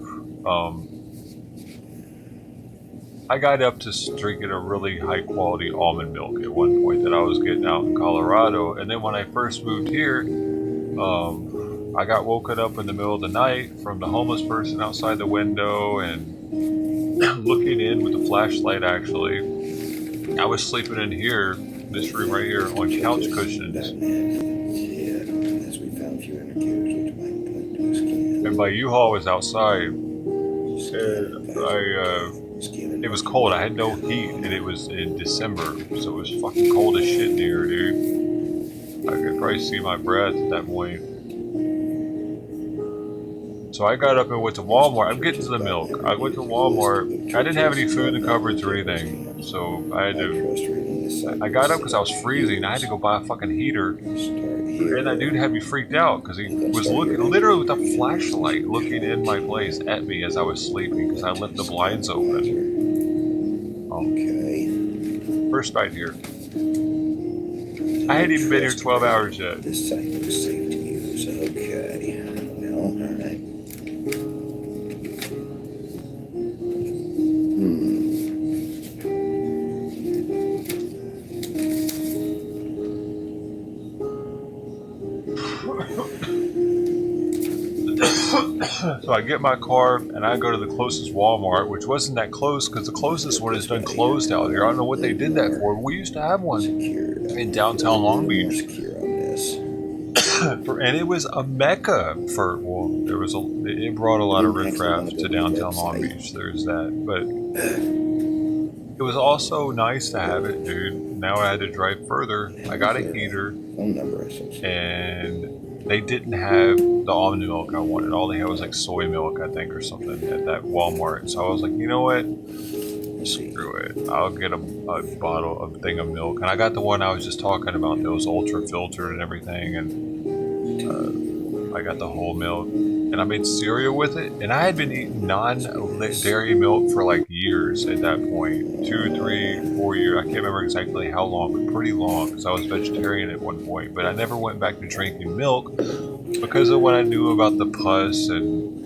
I got up to drinking a really high quality almond milk at one point that I was getting out in Colorado, and then when I first moved here, I got woken up in the middle of the night from the homeless person outside the window and looking in with a flashlight. Actually, I was sleeping in here, this room right here, on couch cushions. And my U-Haul was outside, and it was cold. I had no heat, and it was in December, so it was fucking cold as shit in here, dude. I could probably see my breath at that point. So I got up and went to Walmart. I'm getting to the milk. I went to Walmart. I didn't have any food in the cupboards or anything, so I had to. I got up because I was freezing. I had to go buy a fucking heater, and that dude had me freaked out because he was looking literally with a flashlight, looking in my place at me as I was sleeping because I left the blinds open. Okay. First night here. I hadn't even been here 12 hours yet. This site was safe to use. Okay. Well, all right. So I get my car and I go to the closest Walmart, which wasn't that close because the closest one has been closed out here. I don't know what they did that for. We used to have one in downtown Long Beach. And it was a mecca for, well, it brought a lot of riffraff to downtown Long Beach. There's that. But it was also nice to have it, dude. Now I had to drive further. I got a heater. And they didn't have the almond milk I wanted. All they had was like soy milk, I think, or something at that Walmart. So I was like, you know what? Screw it. I'll get a thing of milk. And I got the one I was just talking about. It was ultra filtered and everything. And I got the whole milk. And I made cereal with it. And I had been eating non-dairy milk for like years at that point. 2, 3, 4 years. I can't remember exactly how long, but pretty long. Because I was vegetarian at one point. But I never went back to drinking milk because of what I knew about the pus and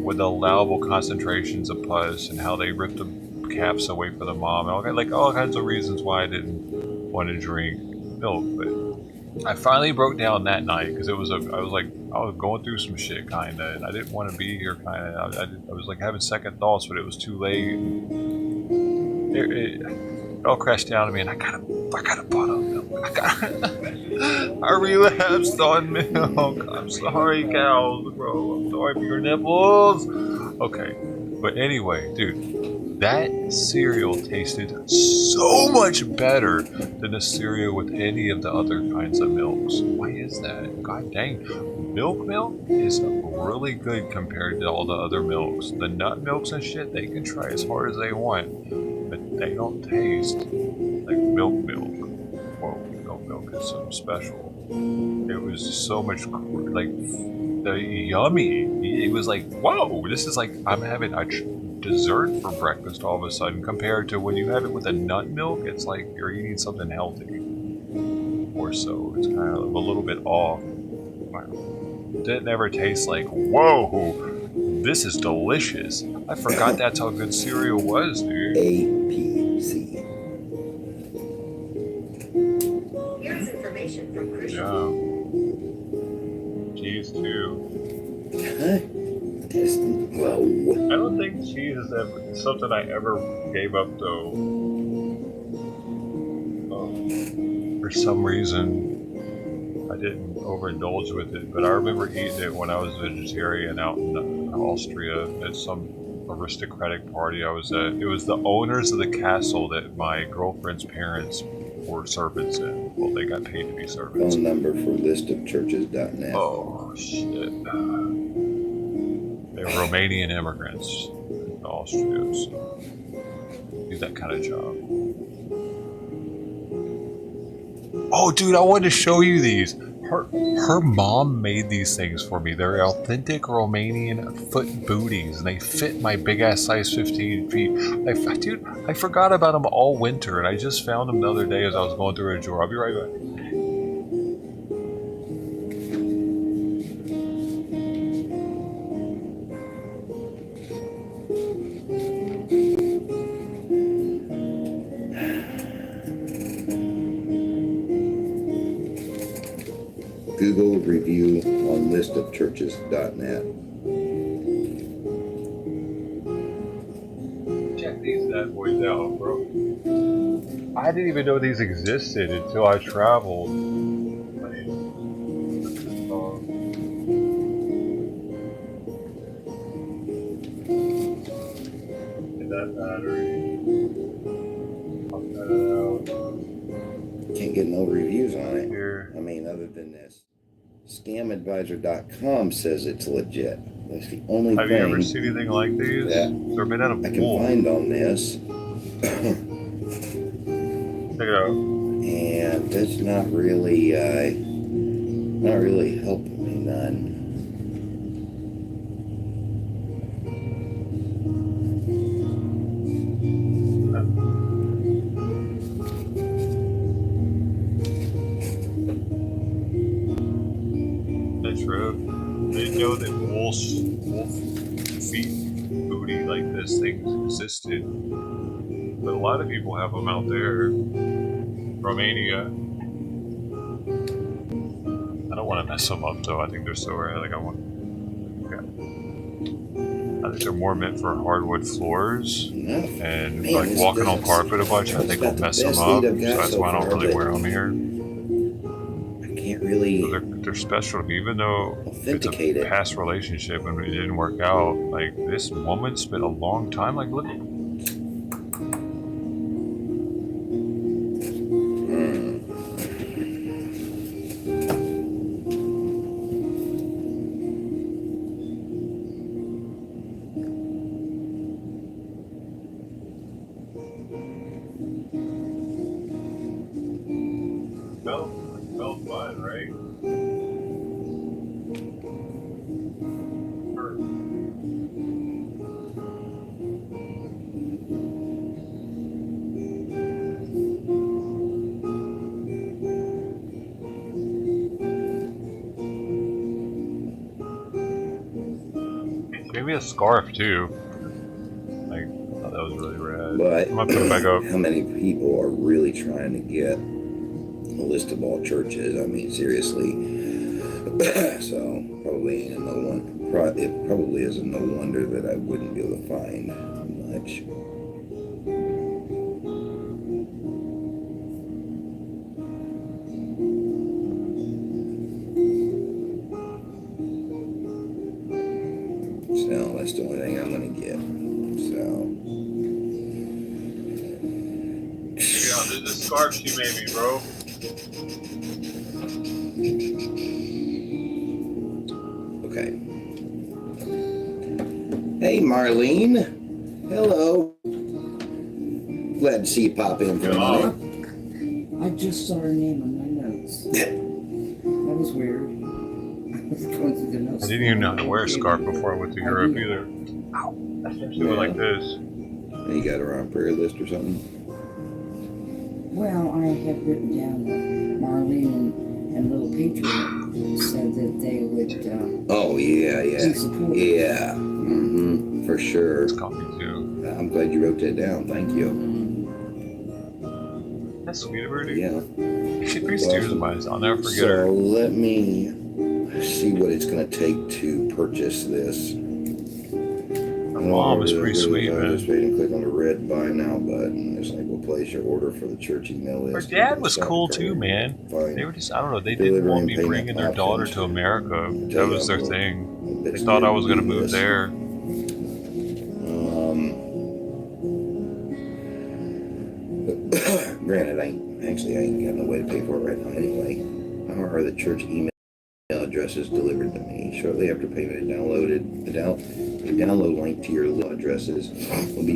with the allowable concentrations of pus and how they ripped the caps away from the mom. And all kinds of reasons why I didn't want to drink milk. But I finally broke down that night because I was going through some shit kinda, and I didn't want to be here kinda. I was like having second thoughts, but it was too late. It all crashed down to me, and I gotta bottle milk. I relapsed on milk. I'm sorry, cows, bro. I'm sorry for your nipples. Okay, but anyway, dude. That cereal tasted so much better than the cereal with any of the other kinds of milks. Why is that? God dang. Milk is really good compared to all the other milks. The nut milks and shit, they can try as hard as they want, but they don't taste like milk. Well, milk is something special. It was so much yummy. It was like, whoa, this is like I'm having a dessert for breakfast all of a sudden compared to when you have it with a nut milk. It's like you're eating something healthy or so. It's kind of a little bit off. It didn't ever taste like, whoa, this is delicious. I forgot that's how good cereal was, dude. APC. Here's information from Grifter. Yeah. Cheese too. Huh? Whoa. I don't think cheese is something I ever gave up though. For some reason, I didn't overindulge with it, but I remember eating it when I was vegetarian out in Austria at some aristocratic party I was at. It was the owners of the castle that my girlfriend's parents were servants in. Well, they got paid to be servants. Phone number for listofchurches.net. Oh, shit. They were Romanian immigrants in Austria, so do that kind of job. Oh, dude, I wanted to show you these. Her mom made these things for me. They're authentic Romanian foot booties, and they fit my big-ass size 15 feet. Dude, I forgot about them all winter, and I just found them the other day as I was going through a drawer. I'll be right back. Google review on listofchurches.net. Check these bad boys out, bro. I didn't even know these existed until I traveled. Get that battery. Pop that out. can't get no reviews on it. Here. I mean, other than this. Scamadvisor.com says it's legit. That's the only Have thing you ever seen anything like these? that They're made out of I can wool. find on this. Check it out. And that's not really helping me none. That's true. I didn't know that wolf feet booty like this thing existed. But a lot of people have them out there. Romania. I don't want to mess them up though. I think they're so rare. Like I think they're more meant for hardwood floors and Man, like this walking on doesn't carpet a bunch. I it's think got will the mess them best up. lead I've So got that's so why I don't far, really but wear them here. I can't really So they're special to me, even though authenticate it's a it. past relationship and it didn't work out. Like this woman spent a long time. Like look. Felt fun, right? Maybe a scarf too. Like, I thought that was really rad. But I'm gonna put it back up. how many people are really trying to get a list of all churches? I mean, seriously. So probably ain't no one. It probably isn't no wonder that I wouldn't be able to find much. So that's the only thing I'm gonna get. So. Yeah, this is scarf she made me, bro. Okay. Hey, Marlene. Hello. Glad to see you pop in for a minute. I just saw her name on my notes. That was weird. I was going through the notes. I didn't even know how to wear a scarf before I went to Europe either. I started doing like this. You got her on prayer list or something? Well, I have written down that Marlene and Little Patriot said that they would Oh, yeah. be supportive. Yeah. For sure. It's coffee too. I'm glad you wrote that down. Thank you. That's sweet of her, dude. Yeah. She brings tears to my eyes. I'll never forget So her. let me see what it's going to take to purchase this. Her mom is pretty sweet, I man. just wait and click on the red buy now button. It's like we'll place your order for the church email Her list. dad was cool too, man. They were just, I don't know, they didn't want me bringing their daughter to America. That was their thing. They thought I was going to move there. Granted, I ain't got no way to pay for it right now anyway. How are the church email addresses delivered to me? Shortly after payment is downloaded, a download link to your addresses will be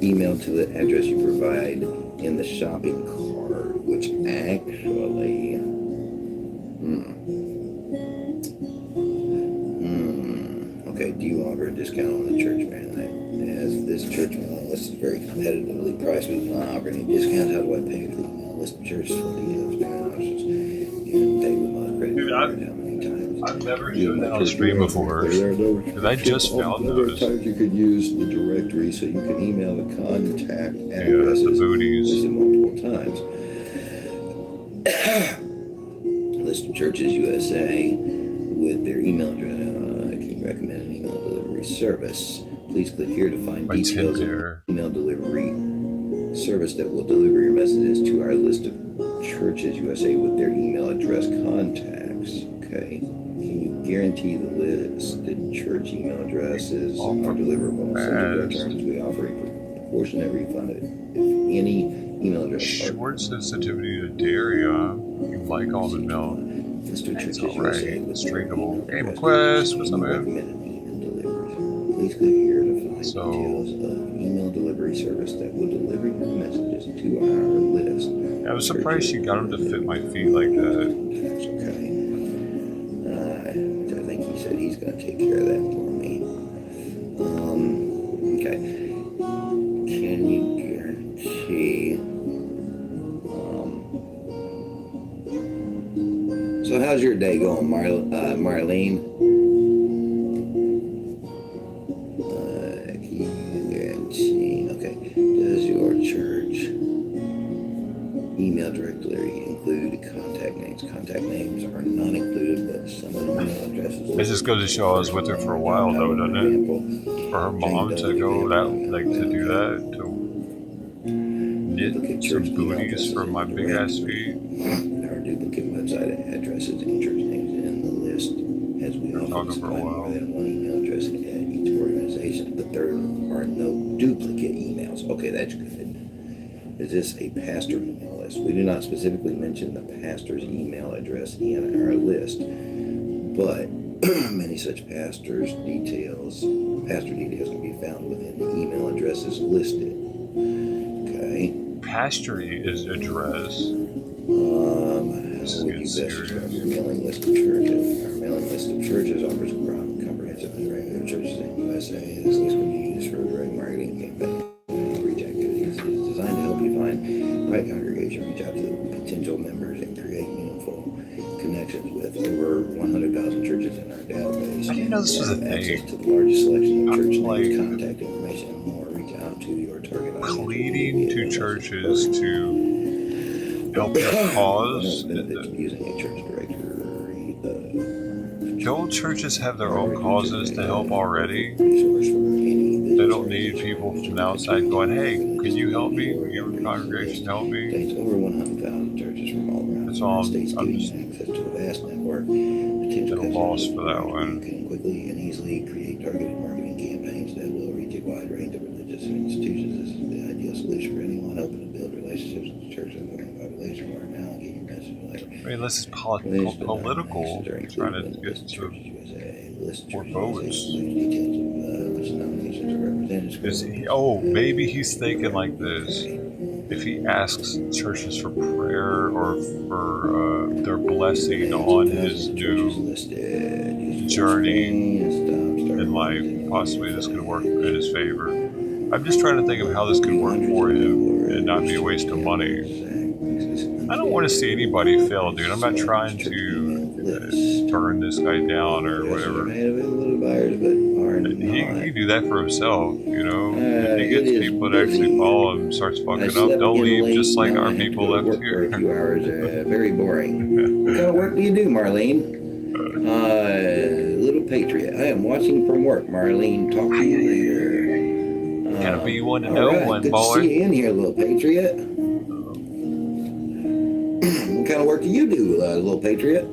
emailed to the address you provide in the shopping cart, which actually... Okay, do you offer a discount on the church mailing? As this church mailing list is very competitively priced, we do not offer any discounts. How do I pay for the email list of churches for details? Pay with my credit Dude, card. How many times? I've never shown that on stream before. Because I just found those. Times you could use the directory so you can email the contact Yeah, that's addresses the booties. listed multiple times. List of churches USA with their email address. Can recommend an email delivery service. Please click here to find My details of Tinder. email delivery service that will deliver your messages to our list of churches USA with their email address contacts. Okay. Can you guarantee the listed church email addresses are deliverable? Subject to our terms, we offer a portion of refunded if any email address. Short sensitivity to dairy, huh? You like almond milk. It's alright. It's drinkable. Game Quest, what's up, man? Please click here to find So, details of email delivery service that will deliver your messages to our list. I was surprised she got them to fit my feet like that. That's okay. I think he said he's going to take care of that for me. Okay. Can you guarantee? So how's your day going, Marlene? Can you guarantee? Okay. Does your church email directory include contact names? Contact names are not included, but some of the email addresses. It just goes to show I was with her for a while, though, doesn't it? For her mom to go that, like, to do that, to knit some booties for my big ass feet. Our duplicate website addresses and church names in the list, as we often supply more than one email address at each organization, but there are no duplicate emails. Okay, that's good. Is this a pastor email list? We do not specifically mention the pastor's email address in our list, but many such pastor details can be found within the email addresses listed. Okay. Pastor is address. This is getting serious. Your mailing list of churches. Our mailing list of churches offers comprehensive and regular churches in the USA. This list can be used for direct marketing campaigns. Designed to help you find the right congregation, reach out to the potential members, and create meaningful connections with over 100,000 churches in our database. I didn't know this was a thing. Access to the largest selection of church names, contact information, and more. Reach out to your target audience. Leading to churches to help their cause. Using a church directory. Don't churches have their own causes to help already? They don't need people from the outside going, hey, can you help me? Can your congregation help me? Over 100,000 churches from all around That's all. the States I'm giving access to a vast network. at a loss for that one. You can quickly and easily create targeted marketing campaigns that will reach a wide range of religious institutions. This is the ideal solution for anyone hoping to build relationships with the church and the population right now and get your message later. I mean, this is political, trying to get to more votes. Is he, maybe he's thinking like this. If he asks churches for prayer or for their blessing on his new journey in life, possibly this could work in his favor. I'm just trying to think of how this could work for him and not be a waste of money. I don't want to see anybody fail, dude. I'm not trying to turn this guy down or whatever. He can do that for himself, you know. If he gets people that actually follow him and starts fucking up, they'll leave just like our people left here. For a few hours, very boring. What kind of work do you do, Marlene? Little Patriot. I am watching from work. Marlene, talk to you later. Gotta be one to know one, good boy. to see you in here, Little Patriot. What kind of work do you do, Little Patriot?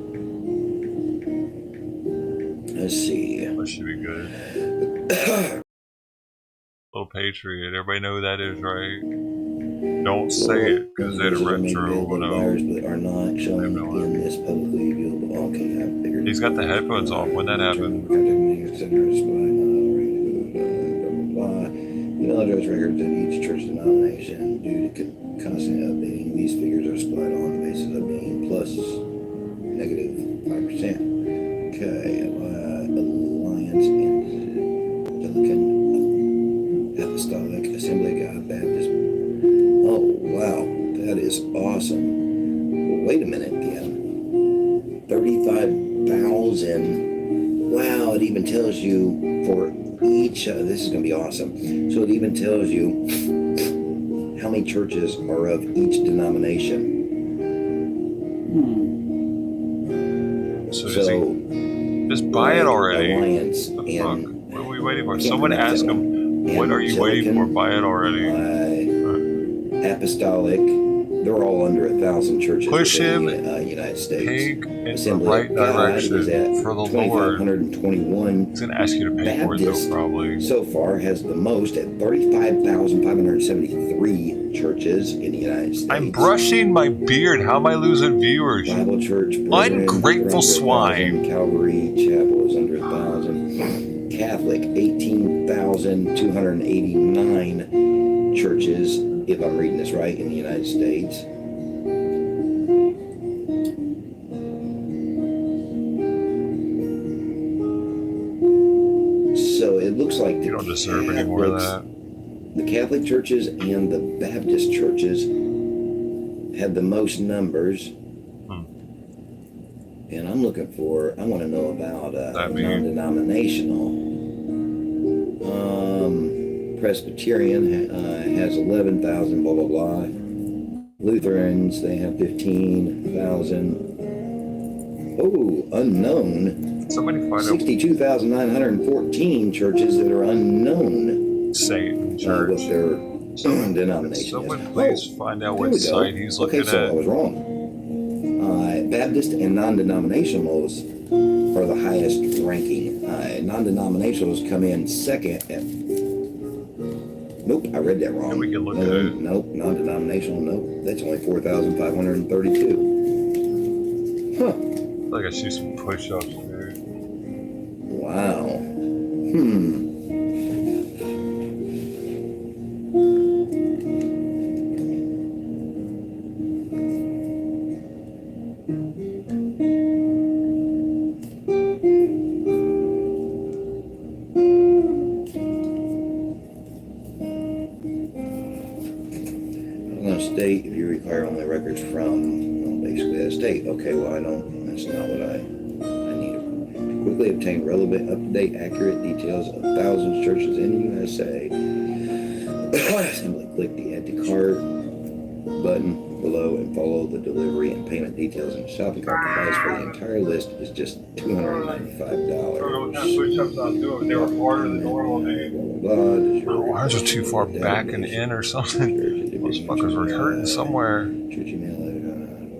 Let's see. That should be good. Little Patriot. Everybody know who that is, right? Don't say it, because they're retro. Buyers but are not showing in this publicly viewable. Okay, I figured. He's got the headphones off. When that happened? Email address records in each church denomination due to constantly updating. These figures are supplied on the basis of being plus negative 5%. Okay, Alliance Anglican Apostolic Assembly of God Baptist. Oh wow, that is awesome. Well, wait a minute, then. 35,000. Wow, it even tells you for each. This is going to be awesome. So it even tells you how many churches are of each denomination. So just buy it already. Alliance What the fuck? What are we waiting for? Someone ask him, what are you waiting for? Buy it already. Apostolic they're all under 1,000 churches Push in him, the United States. Pig, in the Assembly right of God is direction at for the Lord. 2,521. He's going to ask you to pay for it, Baptist though, probably. so far has the most at 35,573 churches in the United States. I'm brushing my beard. How am I losing viewers? Bible Church, Brethren, Ungrateful swine. Calvary Chapel is under 1,000. Catholic, 18,289 churches, if I'm reading this right, in the United States. So it looks like You don't deserve any more of that. the Catholic churches and the Baptist churches have the most numbers. And I'm looking for, I want to know about non-denominational. Presbyterian has 11,000, blah, blah, blah. Lutherans, they have 15,000. Oh, unknown. Somebody find out 62,914 churches that are unknown. Satan What Church. their denomination Someone is. please find out there what we go. site he's looking Okay, so I at. was wrong. Baptist and non-denominationals are the highest ranking. Non-denominationals come in second at... Nope, I read that wrong. Yeah, we can look no, at it. Nope, non-denominational, nope. That's only 4,532. Huh. Like I see some push-ups, dude. Wow. State, if you require only records from, well, basically that state. Okay, well, I don't, that's not what I need. To quickly obtain relevant, up-to-date, accurate details of thousands of churches in the USA. Simply click the Add to Cart button below and follow the delivery and payment details in the shopping cart. The price for the entire list is just $295. Push-ups I was doing, they were harder than normal, dude. Blah, blah, blah. Does your Ours are too far back and in or something. Those fuckers were hurting somewhere. church email?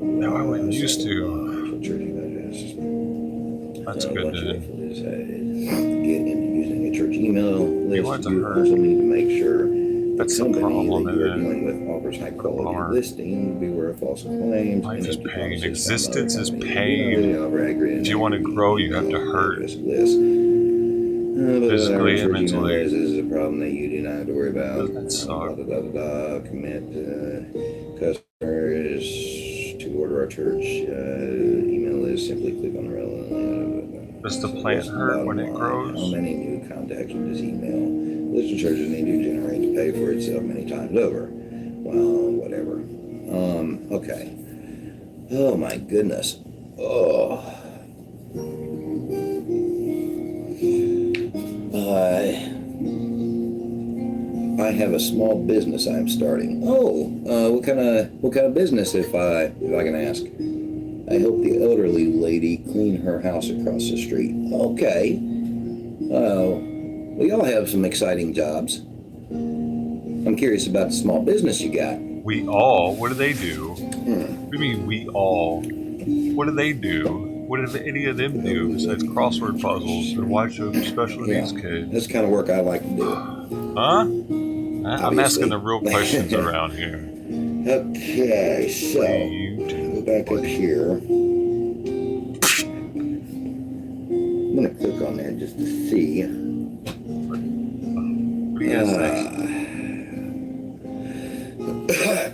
No, I wasn't used to. Church email address. That's good, dude. Get into using a church email list. want to You hurt. also need to make sure That's the the company problem, that you're isn't it? dealing with offers high quality Bummer. listing. Beware of false claims. Life and is empty pain. promises from Existence other is companies. pain. If you want to grow, you have to hurt. List. Physically and Church email mentally. list is a problem that you do not have to worry about. Doesn't that suck? Commit customers to order our church email list. Simply click on the relevant. Does the plant hurt when it grows? How many new contacts with this email list of churches need to generate to pay for itself many times over? Well, whatever. Okay. Oh my goodness. Oh. I have a small business I'm starting. Oh, what kind of business, if I can ask? I help the elderly lady clean her house across the street. Okay. We all have some exciting jobs. I'm curious about the small business you got. We all? What do they do? What do you mean we all? What do they do? What do any of them do besides crossword puzzles and watch a special needs kid? That's the kind of work I like to do. Huh? I'm asking the real questions around here. Okay, so go back up here. I'm gonna click on there just to see. What do you guys think?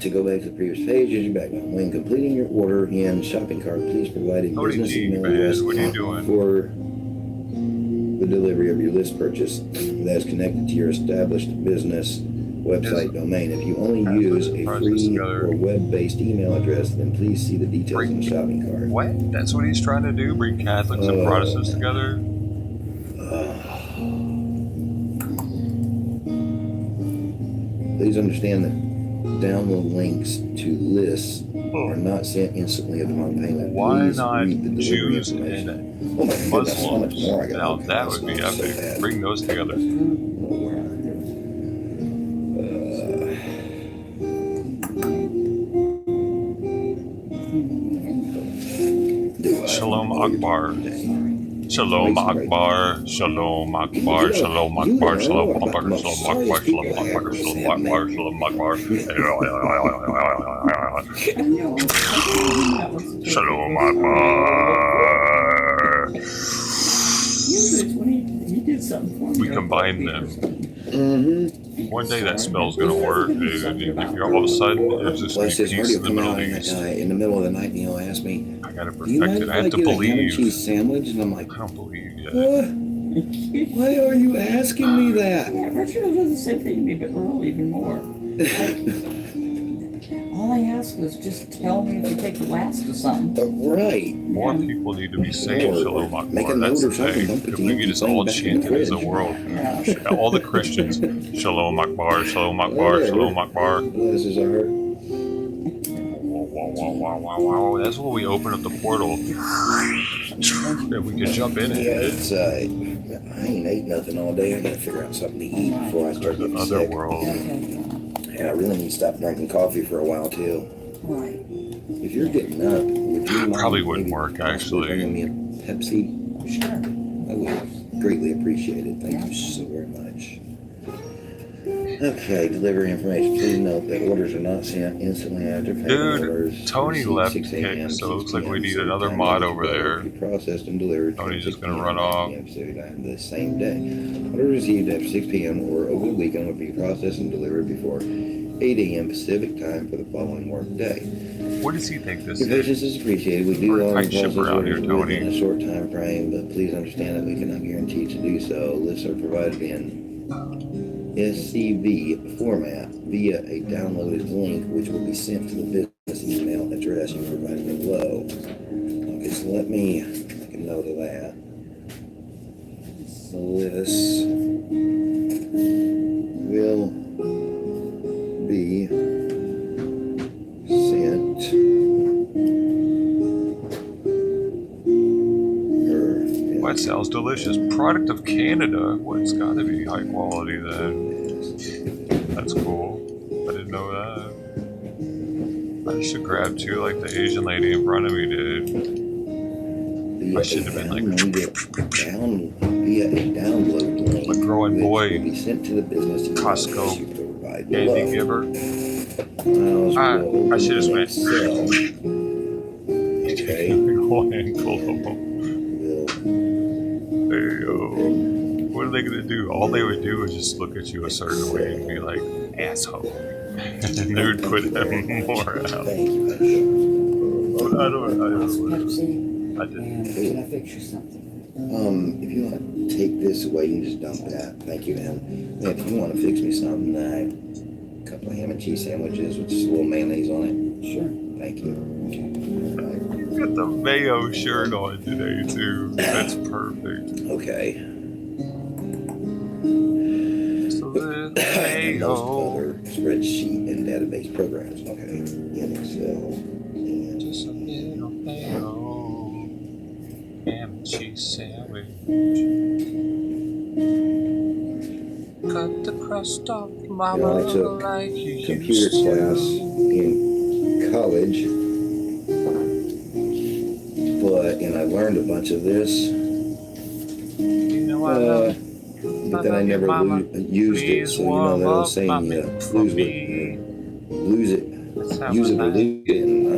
To go back to the previous page, is your background. When completing your order in shopping cart, please provide a business email address What are you doing? for the delivery of your list purchase that is connected to your established business website domain. If you only use a free or web-based email address, then please see the details in the shopping cart. What? That's what he's trying to do? Bring Catholics and Protestants together? Please understand that download links to lists are not sent instantly upon payment. Why Please not read the delivery Jews information. and Oh my goodness, how much more I got? Now that would be epic. Bring those together. Akbar. Shalom Akbar. Shalom Akbar. Shalom Akbar. Shalom Akbar. Shalom Akbar. Shalom Akbar. Shalom Akbar. Shalom Akbar. Shalom Akbar. He did something for me. We combine them. Mm-hmm. One day that spell's gonna work, dude. If you're all of a sudden there's just Plus, his peace heart in the will come Middle out East. in the middle of the night, and he'll ask me, I gotta "Do you perfect mind it. if I have to get a ham and believe. cheese sandwich?" And I'm like, I don't believe yet. "What? Why are you asking me that?" Yeah, Richard does the same thing to me, but Earl even more. All I ask was just tell me if you take the last or something. Right. More people need to be saying Or Shalom make a Akbar. That's note the or something. thing. Don't put If the we empty could just thing all back in chant the it as a fridge. world. Yeah. All the Christians, Shalom Akbar, Shalom Akbar, Shalom Akbar. Bless his heart. Wow. That's when we open up the portal. And we can jump in Yeah, it. it's I ain't ate nothing all day. I gotta figure out something to eat before I start getting Other sick. world. And I really need to stop drinking coffee for a while too. Right. If you're getting up, would you mind Probably wouldn't maybe work, possibly actually. bringing me a Pepsi? Sure. I would greatly appreciate it. Thank you so very much. Okay, delivery information. Please note that orders are not sent instantly after payment. Orders Dude, Tony received left 6 a.m. Kick, so it looks 6 like we p.m. need Pacific another time, mod Monday over through Friday, there. to be processed and delivered. Tony's just 6 gonna p.m. run off. Pacific time the same day. Orders received after 6 p.m. or over the weekend will be processed and delivered before 8 a.m. Pacific time for the following work day. What does he think this Your is? patience is appreciated. We do We're a all tight the process shipper out here, orders Tony. within a short time frame, but please understand that we cannot guarantee to do so. Lists are provided in SCV format via a downloaded link, which will be sent to the business email address you provided below. Okay, so let me make a note of that. The list will be sent. That sounds delicious. Product of Canada. Well, it's got to be high quality then. That's cool. I didn't know that. I should grab two like the Asian lady in front of me did. I should have been like via a download link, a growing which boy. will be sent to the business email Costco you provide candy below. giver. Miles I will should have open went. Excel. Okay. There you go. What are they gonna do? All they would do is just look at you a certain way and be like, asshole. And they would put them more out. Thank you. I don't know. Pepsi. I didn't. And can I fix you something? If you want to take this away, you can just dump that. Thank you, man. And if you want to fix me something, a couple of ham and cheese sandwiches with just a little mayonnaise on it. Sure. Thank you. Got the mayo shirt on today too. That's perfect. Okay. Just a little And mayo. most other spreadsheet and database programs. Okay. In Excel. And Just a little mayo. Ham and cheese sandwich. Cut the crust off, mama, I took like you computer used to. class in college, and I learned a bunch of this, You know I love but then I never used it. So you know that old saying, lose it, use it or lose it. And I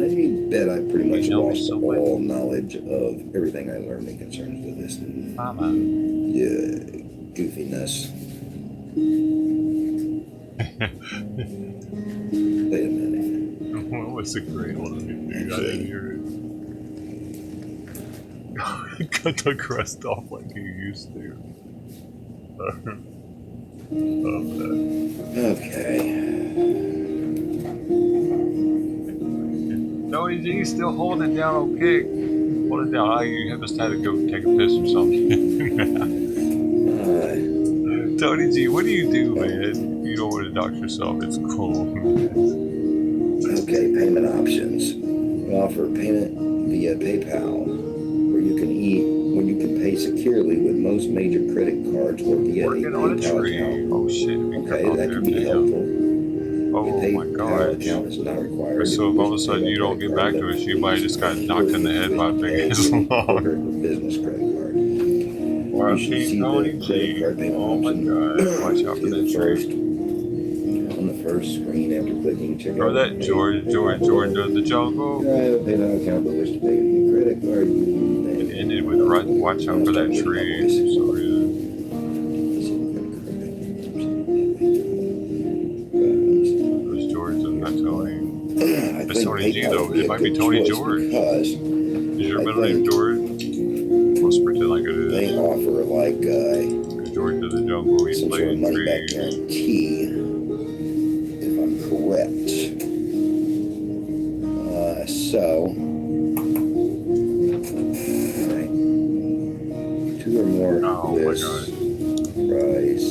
bet I pretty much lost all knowledge of everything I learned that concerns to this Mama. goofiness. Wait a minute. What was a great one? Dude? I didn't hear it. Cut the crust off like you used to. Okay. Tony G still holding down okay. Hold it down. You just had to go take a piss or something. Tony G, what do you do, man? If you don't want to dox yourself, it's cool. Okay, payment options. We offer payment via PayPal, where you can pay securely with most major credit cards or via Working a on a PayPal tree. account. Oh shit. Okay, that could be helpful. Oh Get my paid. gosh. Our account is not required. So if all of a sudden you don't get back to us, you might just got knocked in the head by a big ass log. Business credit card. Or You should see the credit card payment Oh my option. god. Watch out for See that the tree. first on the first screen after clicking check Or out. that Jordan of the jungle. I have a PayPal account but wish to pay with your credit card. It ended with watch out for that tree. Sorry. Those George is not Tony. It's Tony G though. It might be Tony George. Because Is your middle name George? Let's pretend like it is. they offer like George of the jungle. He's some sort of playing money back trees. guarantee, if I'm correct. So, alright. 2 or more Oh my lists. god. Price.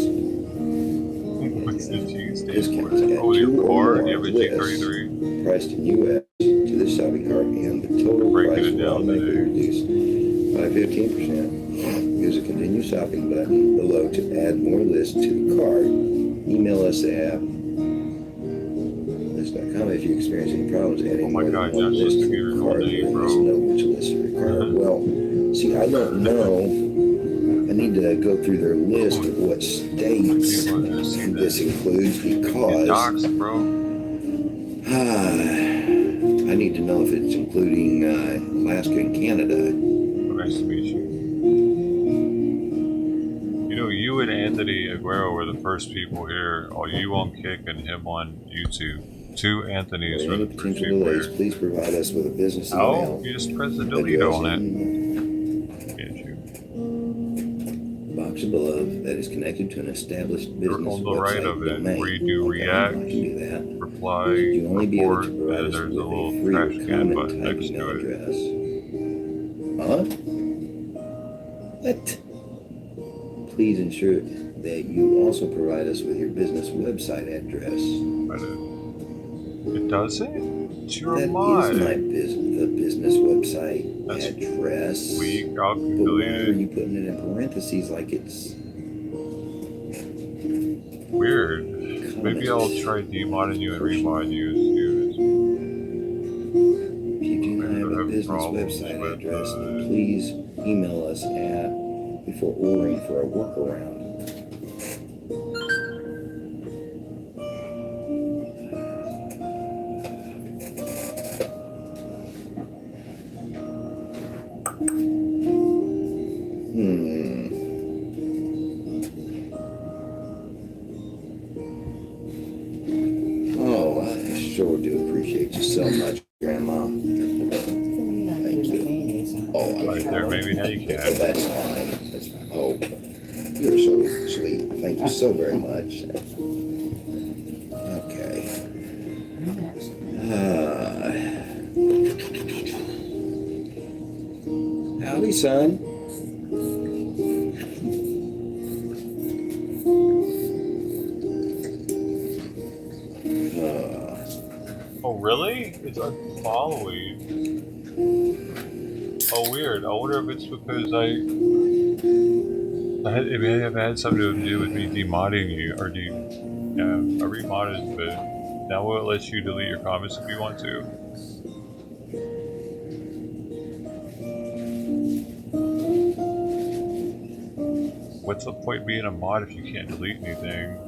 What's the G stand Discounts. for? I got Oh, 2 your or car? more You have a lists G33? priced in U.S. to this shopping cart, and the total Breaking price it will down automatically today. reduce by 15%. Use the continue shopping button below to add more lists to the cart. Email us at list.com if you experience any problems adding Oh my more god, than one Josh, list just to give your the whole cart. name, Let us bro. know which list are required. Well, see, I don't know. I need to go through their list of what states People are gonna see this that. includes Get because doxed, bro. I need to know if it's including Alaska and Canada. Nice to meet you. You know, you and Anthony Aguero were the first people here. Oh, you on Kick and him on YouTube. 2 Anthony's For were any the first potential people delays, here. please provide us with a business Oh, email. you just press the delete address on it. and Can't you? box below that is connected to an established You're business on the right website of it, domain. where you do Okay, react, I can do that. reply, You only be able report, to and provide then us there's with a little a free trash or can comment button type next email to it. address. Huh? What? Please ensure that you also provide us with your business website address. It doesn't? It's your That mod. is my the business website That's address. weak. I'll But why delete are it. you putting it in parentheses like it's Weird. Maybe I'll try demodding you and remod you. If you do not have a having business problems website with, address, then please email us at before ordering for a workaround. Oh, I sure do appreciate you so much, Grandma. Thank you. Oh, I Right there, maybe now you Oh, can. that's fine. That's fine. Oh, you're so sweet. Thank you so very much. Okay. Howdy, son. Oh, really? It's unfollowing. Oh, weird. I wonder if it's because it may have had something to do with me demodding you, or yeah, I remodded, but now will it let you delete your comments if you want to? What's the point being a mod if you can't delete anything?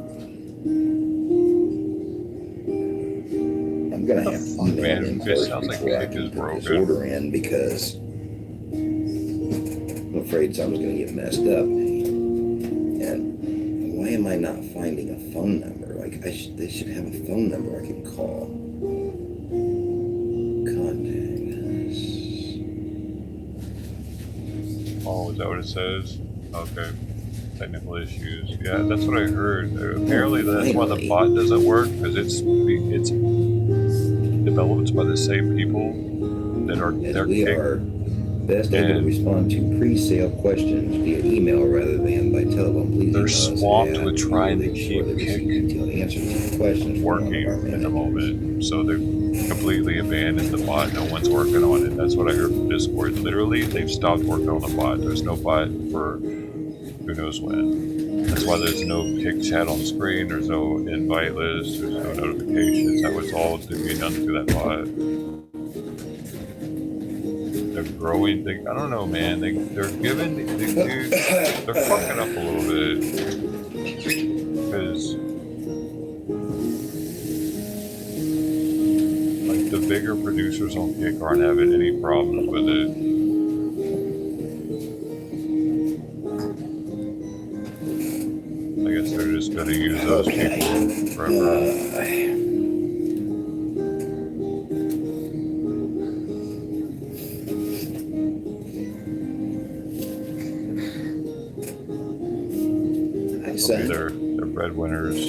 I'm gonna have to email Man, him this first sounds like before I Kick can is put this broken. order in because I'm afraid something's gonna get messed up. And why am I not finding a phone number? Like they should have a phone number I can call. Contact us. Oh, is that what it says? Okay. Technical issues. Yeah, that's what I heard. Apparently that's why the bot doesn't work, because it's developed by the same people that are As they're we Kick. are best able to respond to pre-sale questions via email rather than by telephone. Please They're email us swamped at with trying to ensure keep that we Kick receive detailed answers to the questions from one of working our at the managers. moment. So they've completely abandoned the bot. No one's working on it. That's what I heard from Discord. Literally, they've stopped working on the bot. There's no bot for who knows when. That's why there's no kick chat on the screen, there's no invite list, there's no notifications. That was all to be done through that bot. They're growing, I don't know, man. They're giving, they're fucking up a little bit. Because, like, the bigger producers on Kick aren't having any problems with it. I guess they're just gonna use those people forever. They're breadwinners. I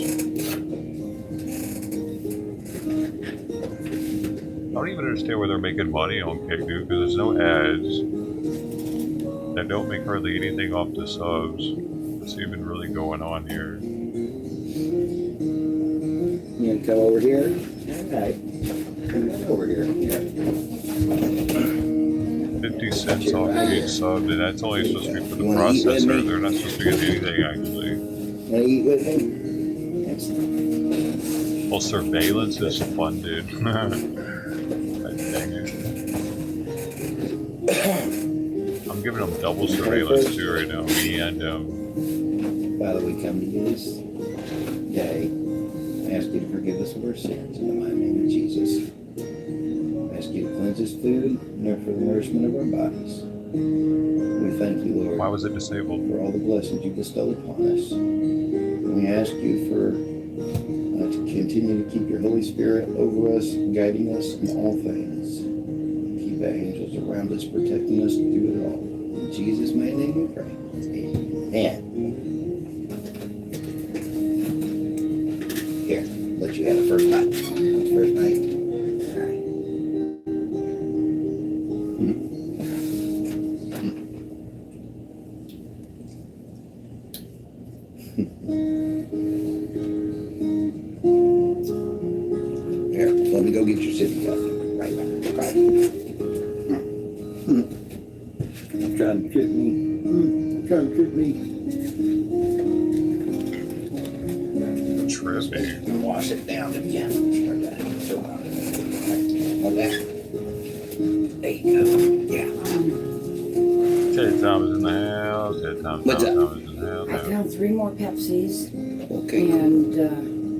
don't even understand where they're making money on Kick, dude, because there's no ads. They don't make hardly anything off the subs. What's even really going on here? You gonna come over here? Alright. Come over here. Yeah. 50 cents off each sub, and that's only supposed to be for the processor. They're not supposed to get anything, actually. Wanna eat with me? Well, surveillance is funded. God dang it. I'm giving them double surveillance too right now, me and Father, we come to you this day. I ask you to forgive us of our sins in the mighty name of Jesus. I ask you to cleanse this food and for the nourishment of our bodies. We thank you, Lord. Why was it disabled? For all the blessings you bestowed upon us. And we ask you for to continue to keep your Holy Spirit over us, guiding us in all things. Keep the angels around us, protecting us through it all. In Jesus' mighty name we pray. Amen. Here, let you have the first bite. First bite. All right. Here, let me go get your sippy cup. Right back. Right. I'm trying to trick me. Trying to trick me. Trippy. Wash it down again. Start that. Like that. There you go. Yeah. Ted Thomas in the house. Ted Thomas in the house. I found 3 more Pepsis. Okay. And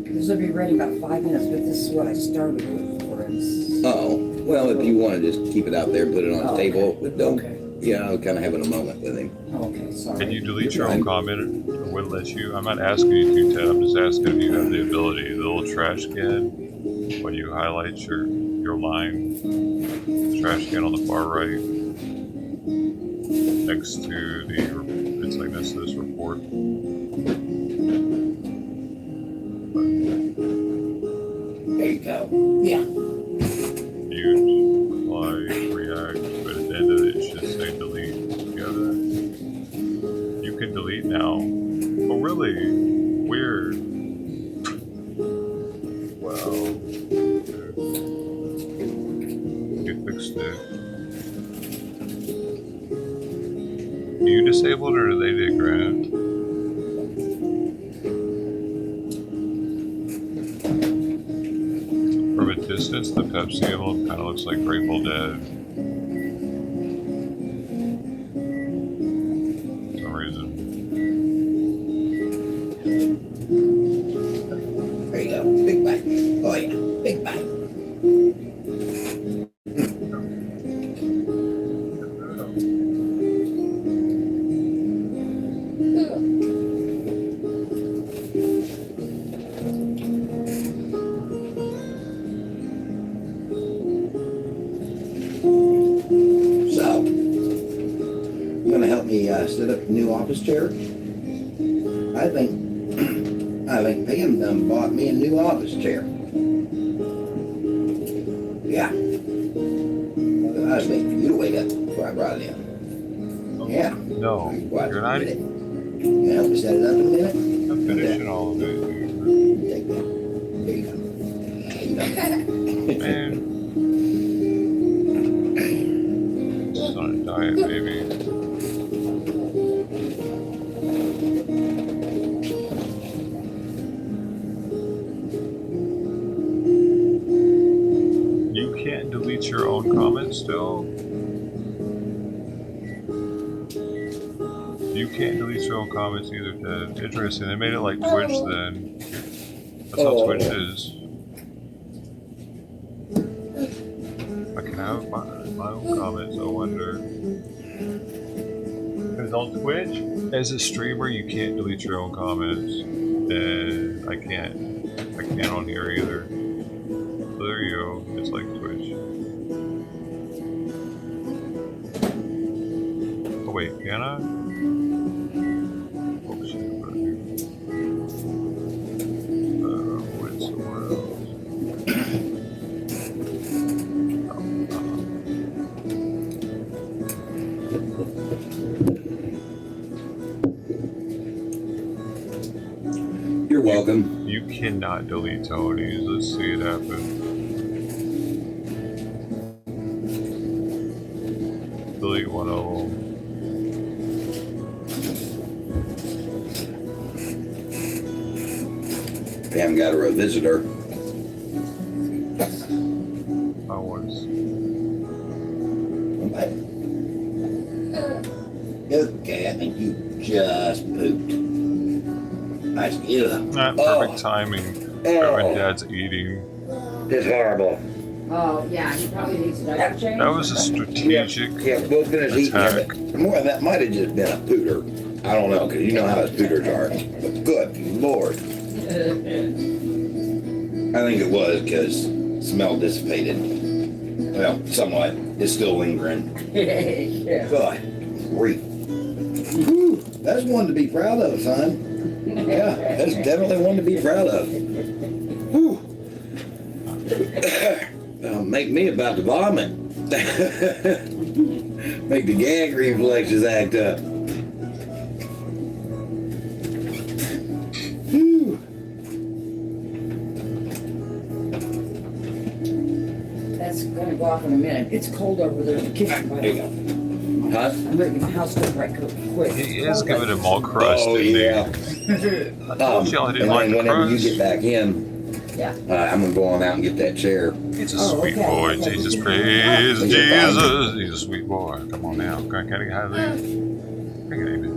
this will be ready about 5 minutes, but this is what I started with for us. Oh, well, if you want to just keep it out there, put it on the table, but don't. Okay. Yeah, I was kind of having a moment with him. Okay, sorry. Can you delete your own comment? It wouldn't let you. I'm not asking you to, Ted. I'm just asking if you have the ability. The little trash can, when you highlight your line, trash can on the far right, next to the, it's like next to this report. There you go. Yeah. Mute, like, react, but at the end of it, it should say delete together. You can delete now. Oh, really? Weird. Wow. You fixed it. You disabled or they did, Grant? From a distance, the Pepsi emblem kind of looks like Grateful Dead. For some reason. There you go. Big bite. Oh, yeah. Big bite. Set up a new office chair. I think Pam done bought me a new office chair. Yeah. I was waiting for you to wake up before I brought it in. Yeah. No, you're not. You can help me set it up in a minute? I'm finishing all of it. Take that. There you go. Man. Just on a diet, baby. delete your own comments still? You can't delete your own comments either, Ted. Interesting. They made it like Twitch then. That's how Twitch is. I can have my own comments, I wonder. Because on Twitch, as a streamer, you can't delete your own comments. And I can't on here either. So there you go. It's like Twitch. Oh wait, can I? Oh shit, right here. Wait, somewhere else. You're welcome. You cannot delete Tony's. Let's see it happen. Delete one of them. We haven't got a visitor. I was. Okay, I think you just pooped. Nice. Not perfect timing. When Dad's eating. It's horrible. Oh, yeah, he probably needs a diaper change. That was a strategic Yeah, we'll finish eating attack. it. More of that might have just been a pooter. I don't know, because you know how those pooters are. But good Lord. I think it was because smell dissipated. Well, somewhat. It's still lingering. Yeah. God, grief. Whew, that's one to be proud of, son. Yeah, that's definitely one to be proud of. Whew. Make me about to vomit. Make the gag reflexes act up. Whew. That's gonna go off in a minute. It's cold over there in the kitchen. There you go. Huh? I'm making the house go right quick. He is giving him all crust. Oh, yeah. I told y'all I didn't And like then the whenever you crust. get back in, Yeah. I'm gonna go on out and get that chair. He's a Oh, sweet okay. boy. Jesus, praise Jesus. He's a sweet boy. Come on now. Can I get out of there? Bring it, David.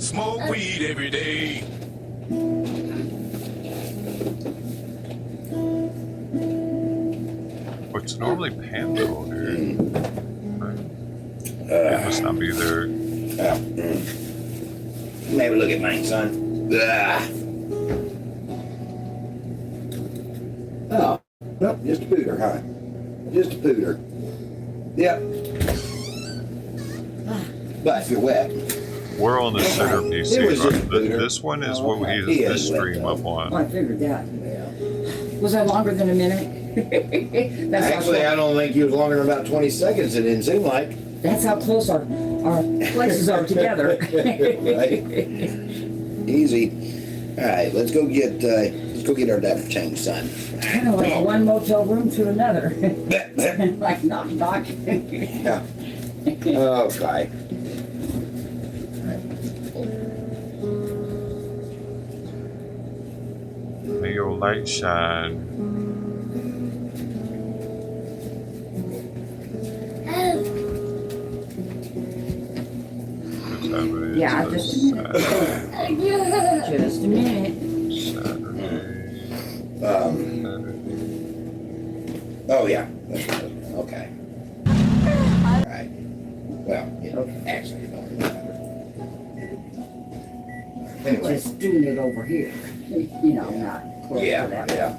Smoke weed every day. What's normally Pando here? Right. It must not be there. Maybe look at mine, son. Oh, nope, just a pooter, huh? Just a pooter. Yep. But if you're wet. We're on the center PC. It was just Right? Peter. This one is what we He use is this wet, stream though. up Oh, on. I figured that. Was that longer than a minute? That's Actually, I don't think he was longer than about 20 seconds. It didn't seem like. That's how close our places are together. Right. Easy. All right, let's go get our diaper change, son. Kind of like one motel room to another. Like knock knock. Yeah. Okay. May your light shine. What time it is? Yeah, It's just a minute. Just a minute. Saturday. Oh yeah. That's good. Okay. All right. Well, yeah. Actually, it don't matter. Anyway. Just doing it over here. You know, not close to Yeah. that. Yeah.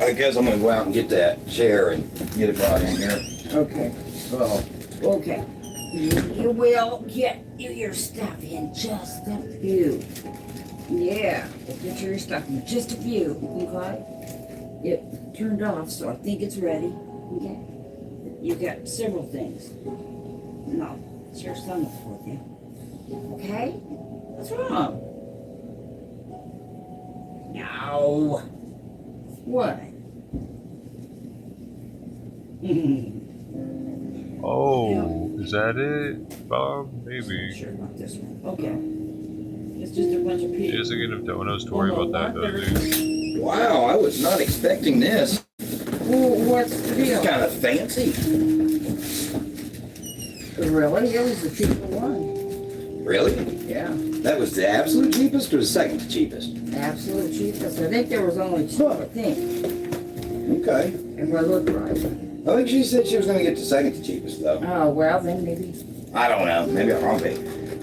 I guess I'm gonna go out and get that chair and get it brought in here. Okay. Oh. Okay. You will get your stuff in just a few. Yeah, we'll get your stuff in just a few, okay? It turned off, so I think it's ready, okay? You got several things. No, share some of it with you. Okay? What's wrong? No. What? Oh, is that it, Bob? Maybe. Sure about this one. Okay. It's just a bunch of He people. doesn't get enough donuts to worry about that, does he? Wow, I was not expecting this. Well, what's the It's deal? kind of fancy. Really? It was the cheaper one. Really? Yeah. That was the absolute cheapest or the second cheapest? Absolute cheapest. I think there was only two, I think. Okay. If I look right. I think she said she was going to get the second to cheapest, though. Oh, well, then maybe. I don't know. Maybe I'm wrong. But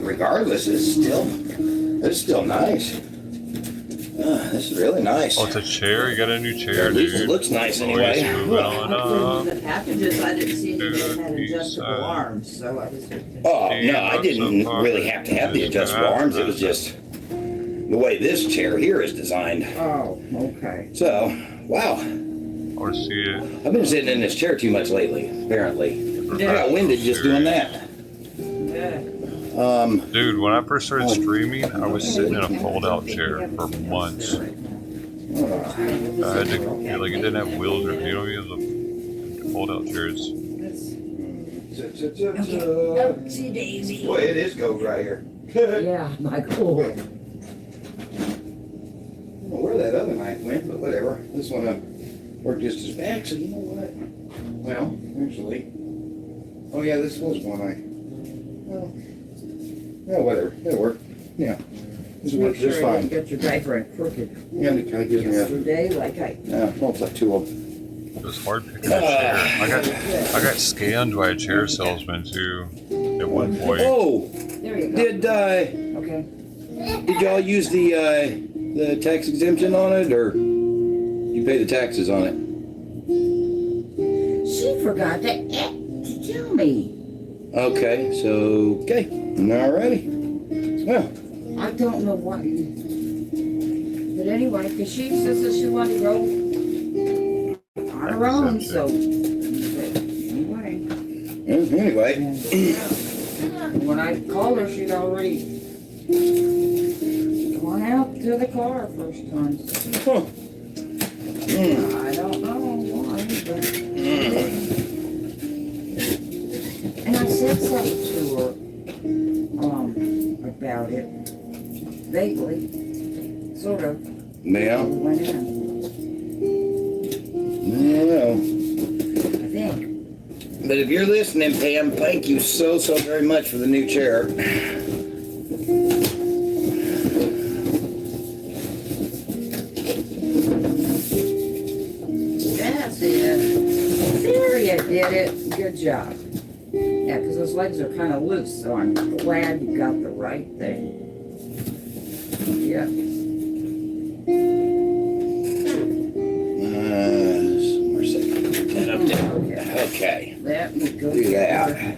regardless, it's still nice. This is really nice. Oh, it's a chair? You got a new chair, At least dude. it looks nice Always anyway. moving on up. The packages, I didn't see anything that had Dude, adjustable he's, arms, so I was. Oh, no, I didn't really have to have the adjustable arms. It was just the way this chair here is designed. Oh, okay. So, wow. Or see it. I've been sitting in this chair too much lately, apparently. I got winded just doing that. Yeah. Dude, when I first started streaming, I was sitting in a fold-out chair for months. I had to, like, it didn't have wheels or anything. You don't use the fold-out chairs. Oopsie daisy. Boy, it is gold right here. Yeah, my cool. I don't know where that other knife went, but whatever. This one worked just as bad. Actually, you know what? Well, actually, oh yeah, this was one well, yeah, whatever. It'll work. Yeah, this Make works sure just I didn't fine. get your diaper crooked Yeah, it kind of gives me a. yesterday, like I. Yeah, well, it's like two of them. It was hard picking a chair. I got scammed by a chair salesman too at one point. Oh, There you go. okay. Did y'all use the tax exemption on it, or you pay the taxes on it? She forgot to tell me. Okay, so alrighty. Well, I don't know what. But anyway, because she says that she wanted to go on her own, so. But anyway. And when I called her, she'd already gone out to the car first time. Huh. I don't know why, but. And I said something to her about it, vaguely, sort of. Yeah. Went in, Well, I think. but if you're listening, Pam, thank you so very much for the new chair. That's it. There you did it. Good job. Yeah, because those legs are kind of loose, so I'm glad you got the right thing. Yeah. Some more second. That up there. Okay. Let me go. Do that.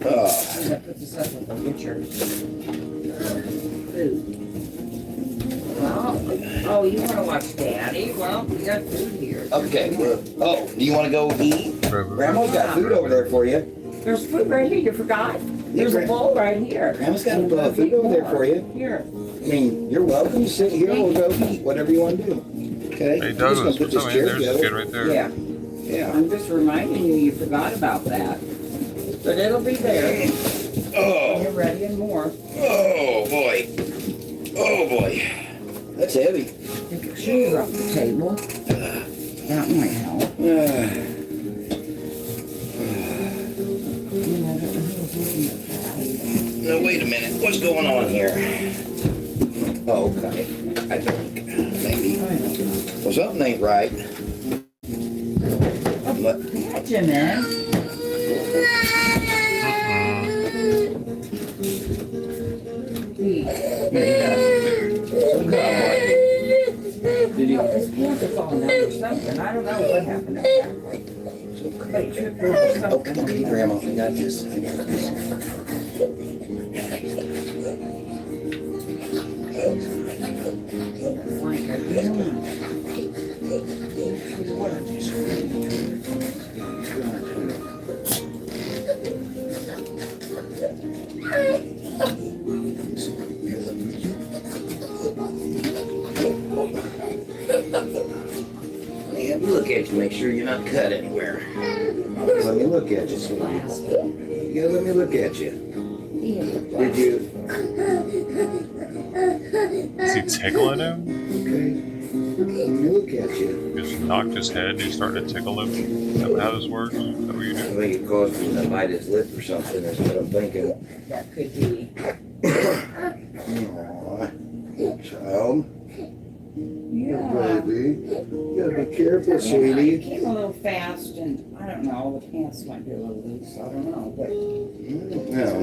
Oh. Put this up with the picture. Food. Well, oh, you want to watch Daddy? Well, we got food here. Okay. Well, oh, do you want to go eat? Grandma's got food over there for you. There's food right here. You forgot? There's a bowl right here. Grandma's got food over there for you. Here. I mean, you're welcome. You sit here. We'll go eat whatever you want to do. Okay. Hey, I'm just Douglas, gonna put what's this up, chair man? There's a kid together. right there. Yeah. Yeah. I'm just reminding you, you forgot about that. But it'll be there. Oh. You're ready and more. Oh boy. Oh boy. That's heavy. Take a chair off the table. That might help. No, wait a minute. What's going on here? Oh, okay. I think maybe. Well, something ain't right. But Catch him, man. Did he? His pants are falling out or something. I don't know what happened exactly. But he tripped over something. okay, Grandma, I got this. I got this. Like a balloon. Let me look at you, make sure you're not cut anywhere. Let me look at you. Yeah, let me look at you. Did you? Is he tickling him? Okay. Look at you. Just knocked his head and he started to tickle him. Is that how this works? Is that what you I do? think it caused him to bite his lip or something, is what I'm thinking. That could be. Aw, child. Yeah. Baby. You gotta be careful, It sweetie. came a little fast, and I don't know, the pants might be a little loose, I don't know, but I No.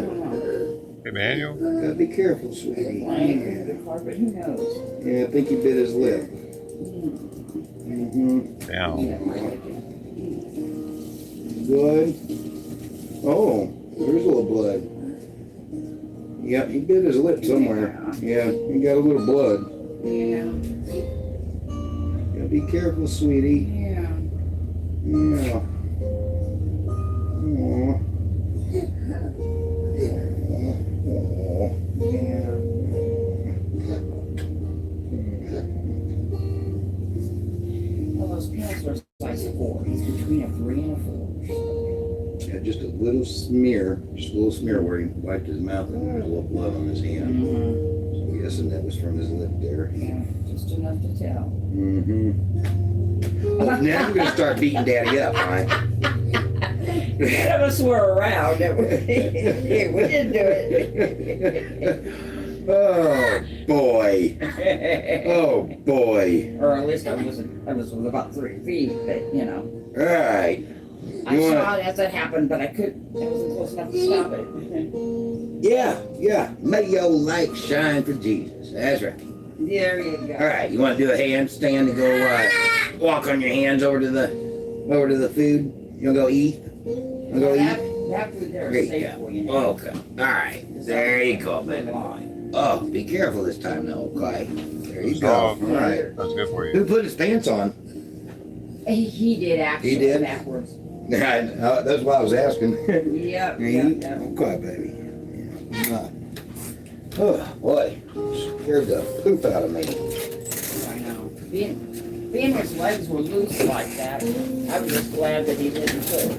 don't know. Hey, Manuel? Gotta be careful, sweetie. Playing in the car, but who knows? Yeah, I think he bit his lip. Down. Yeah. Blood. Oh, there's a little blood. Yeah, he bit his lip somewhere. Yeah, he got a little blood. Yeah. Gotta be careful, sweetie. Yeah. Yeah. Aw. Aw. Yeah. Well, those pants are size 4. He's between a 3 and a 4. Yeah, just a little smear. Just a little smear where he wiped his mouth and there was a little blood on his hand. So I'm guessing that was from his lip there. Yeah, just enough to tell. Well, now you're gonna start beating Daddy up, right? None of us were around. We didn't do it. Oh boy. Oh boy. Or at least I was about 3 feet, but you know. All right. I saw it as it happened, but I wasn't close enough to stop it. Yeah. May your light shine for Jesus. That's right. There you go. All right. You want to do a handstand and go walk on your hands over to the food? You want to go eat? You want to go eat? That food there There is you safe go. for you. Okay. All right. There you go, baby. Oh, be careful this time, now, okay? There you go. All right. That's good for Who you. put his pants on? He did actually. He did? Backwards. That's why I was asking. Yep. Okay, baby. Oh, boy. Scared the poop out of me. I know. Being his legs were loose like that, I was just glad that he didn't put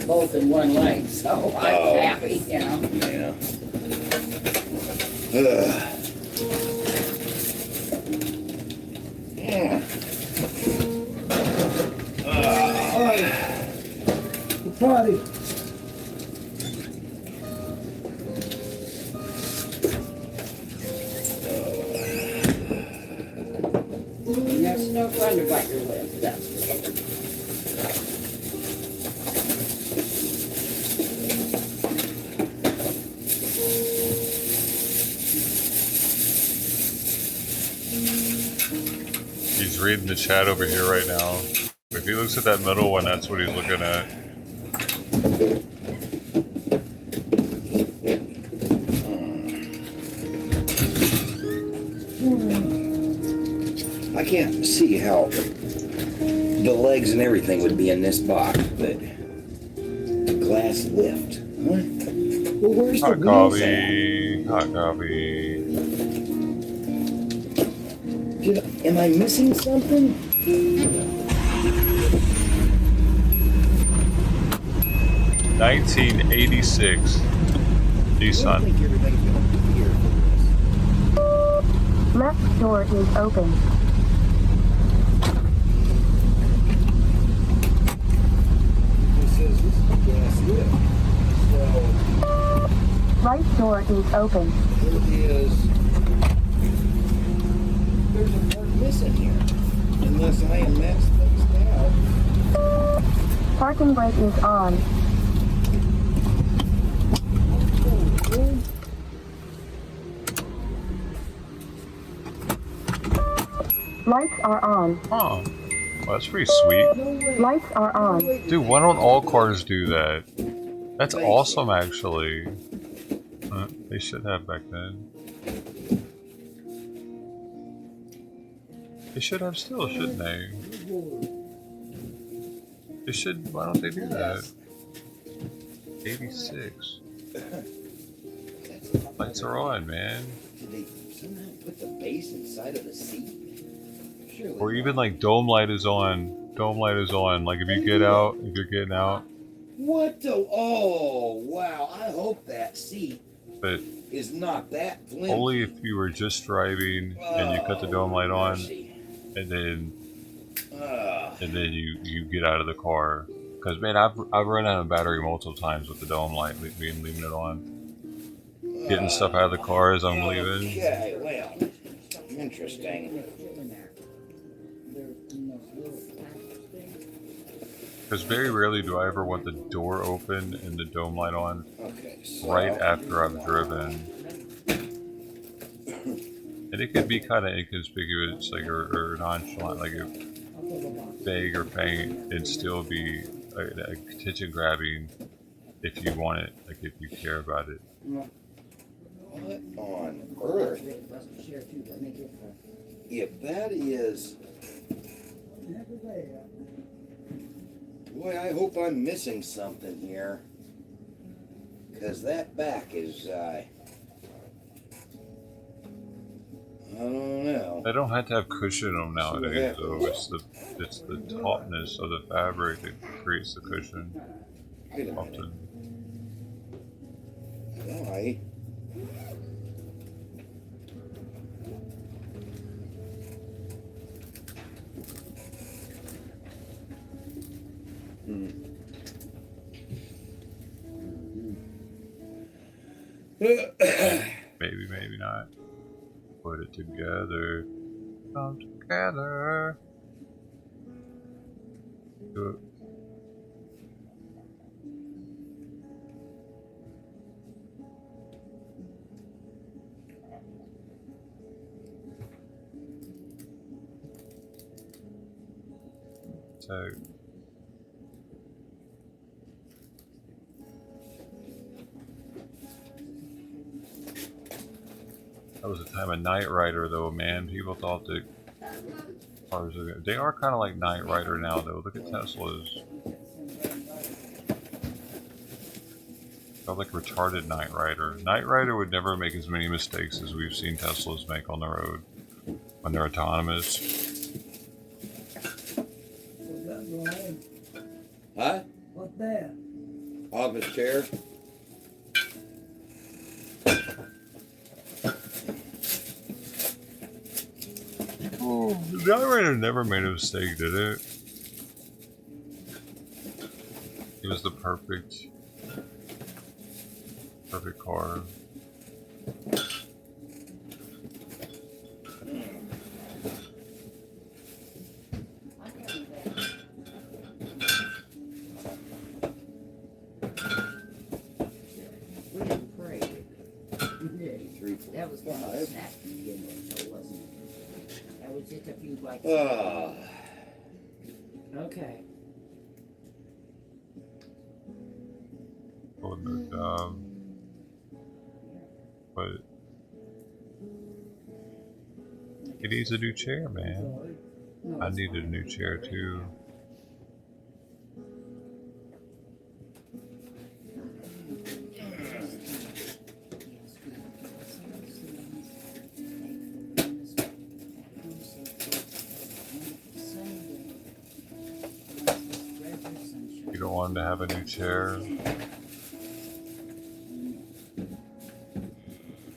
both in one leg. So I was happy, you know. Yeah. The party. That's no fun to bite your lip, that's for sure. He's reading the chat over here right now. If he looks at that middle one, that's what he's looking at. I can't see how the legs and everything would be in this box, but the glass lift. What? Well, where's Hot the wheels at? coffee. Hot coffee. Am I missing something? $1986 I Nissan. don't think everything's gonna be here for this. Left door is open. It says this is the glass lift. So Right door is open. there's a part missing here. Unless I am maxed things out. Parking brake is on. Lights are on. Oh, well, that's pretty sweet. Lights are on. Dude, why don't all cars do that? That's awesome, actually. They should have back then. They should have still, shouldn't they? They should. Why don't they do that? 86. Lights are on, man. Did they somehow put the base inside of the seat? Surely Or even like dome light is on. Dome light is on. Like if you get out, if you're getting out. What the? Oh, wow. I hope that seat But is not that flimsy. only if you were just driving and you cut the dome light on. Mercy. and then you get out of the car. Because man, I've run out of battery multiple times with the dome light, leaving it on, getting stuff out of the car as I'm leaving. Okay, well, interesting. Because very rarely do I ever want the door open and the dome light on So, right after I've driven. And it could be kind of inconspicuous, like or nonchalant, like vague or faint, and still be attention grabbing if you want it, like if you care about it. What on earth? If that is... Boy, I hope I'm missing something here. Because that back is, I don't know. They don't have to have cushion on them nowadays, though. It's the tautness of the fabric that creates the cushion. Wait a minute. Often. Why? Maybe, maybe not. Put it together. Come together. Do it. So that was a time of Knight Rider, though, man. People thought that cars are, they are kind of like Knight Rider now, though. Look at Teslas. They're like retarded Knight Rider. Knight Rider would never make as many mistakes as we've seen Teslas make on the road when they're autonomous. Huh? What's that? Office chair? Oh, the Knight Rider never made a mistake, did it? It was the perfect car. That was one of the snaps to begin with, though, wasn't it? That was just a few like. Okay. Oh, no, but he needs a new chair, man. I needed a new chair too. You don't want him to have a new chair.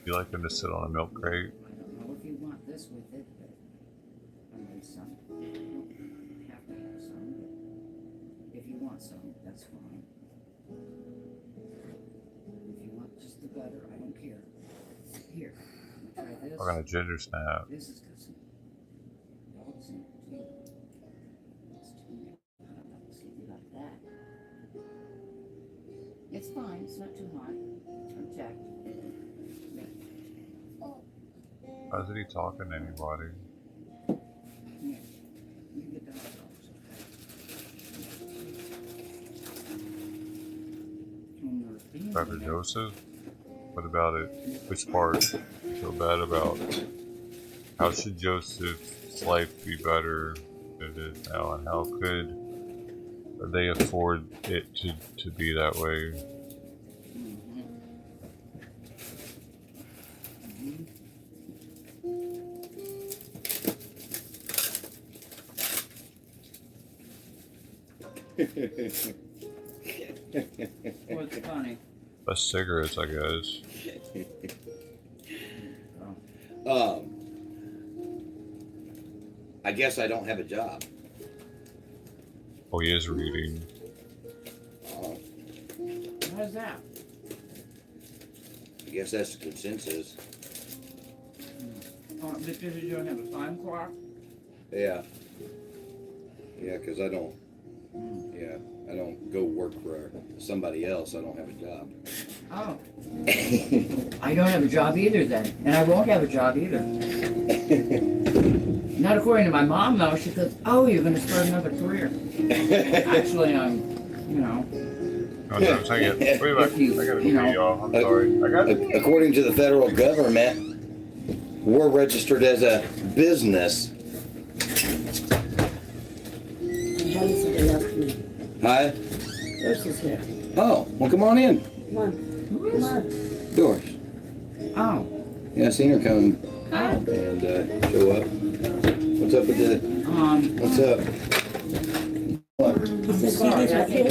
You like him to sit on a milk crate? I don't know if you want this with it, but I made some. You don't have to have some, but if you want some, that's fine. If you want just the butter, I don't care. Here, try this. We're gonna ginger snap. This has got some dogs in it too. It's too, I don't know, see if you like that. It's fine, it's not too hot. Turn check. Why isn't he talking to anybody? Yeah, you get the hot dogs. Brother Joseph? What about it? Which part? Feel bad about? How should Joseph's life be better than it is now, and how could they afford it to be that way? What's funny? Less cigarettes, I guess. I guess I don't have a job. Oh, he is reading. How's that? I guess that's the consensus. Oh, because you don't have a time clock? Yeah. Yeah, because I don't. Yeah, I don't go work for somebody else. I don't have a job. Oh. I don't have a job either then. And I won't have a job either. Not according to my mom though. She says, oh, you're going to start another career. Actually, I'm, you know. Oh, no, take it. Wait a minute. I gotta go, y'all. I'm sorry. I got it. According to the federal government, we're registered as a business. Hi. Versus here. Oh, well, come on in. Come on. Come on. Doors. Oh. Yeah, I seen her come Oh. and show up. What's up with the? What's up? What? He said, see these right here?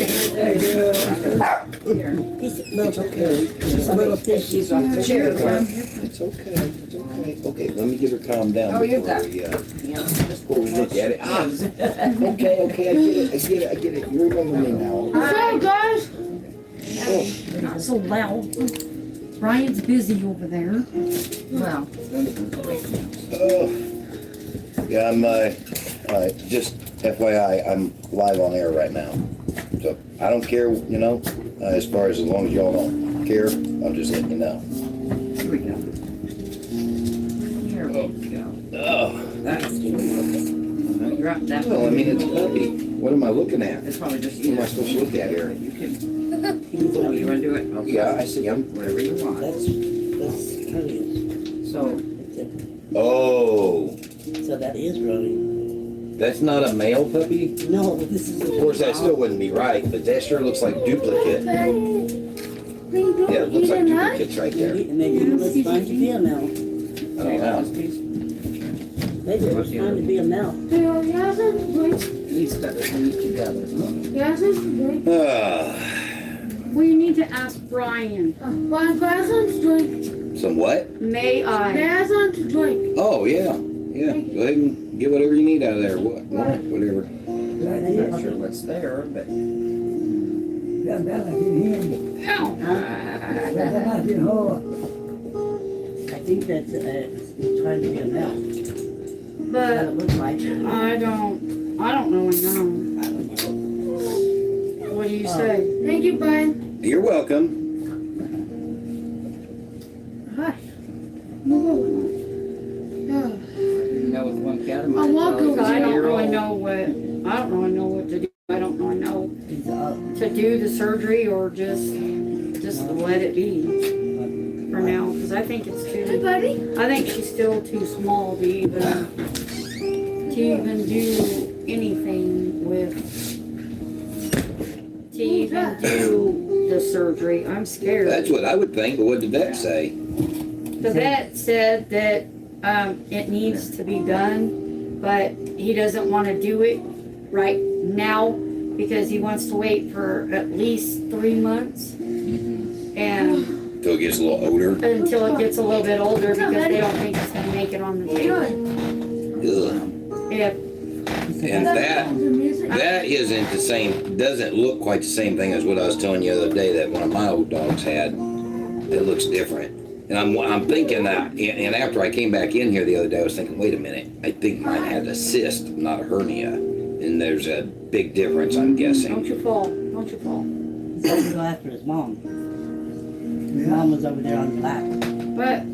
He said, no, it's okay. He's a little fishy on the chair. It's okay. It's okay. Okay, let me get her calmed down. Oh, you've got. Before we look at it. Okay, I get it. You remember me now. What's up, guys? Oh. Not so loud. Brian's busy over there. Well. Oh. Yeah, I'm just FYI, I'm live on air right now. So I don't care, you know, as long as y'all don't care, I'm just letting you know. Here we go. Here we go. Oh. That's drop that. Well, I mean, it's a puppy. What am I looking at? It's probably just What am I supposed to look at here? You can. Oh, you want to do it? Okay. Yeah, I see him. Whatever you want. That's So. Oh. So that is running. That's not a male puppy? No, this is. Of course, that still wouldn't be right, but that sure looks like duplicate. Yeah, it looks like duplicates right there. Maybe it was trying to be a male. I don't know. Maybe it was trying to be a male. These better leave together. We need to ask Brian. My grandson's drink. Some what? May I? Grandson's drink. Oh, yeah. Yeah, go ahead and get whatever you need out of there. Whatever. I'm not sure what's there, but. I think that's trying to be a male. But It looks like. I don't really know. I don't know. What do you say? Thank you, Brian. You're welcome. Hi. Move over. Yeah. You know, with one cat of I'll mine. walk over. I don't really know what to do. I don't really know to do the surgery or just let it be for now because I think it's too. Hey, buddy. I think she's still too small to even do anything with. To even do the surgery. I'm scared. That's what I would think, but what did that say? The vet said that it needs to be done, but he doesn't want to do it right now because he wants to wait for at least 3 months and Until it gets a little older. until it gets a little bit older because they don't think it's going to make it on the table. Ugh. If And that isn't the same, doesn't look quite the same thing as what I was telling you the other day that one of my old dogs had. It looks different. And I'm thinking that, and after I came back in here the other day, I was thinking, wait a minute, I think mine had a cyst, not a hernia. And there's a big difference, I'm guessing. don't you fall. Don't you fall. He's going to go after his mom. His mom was over there on the lap. But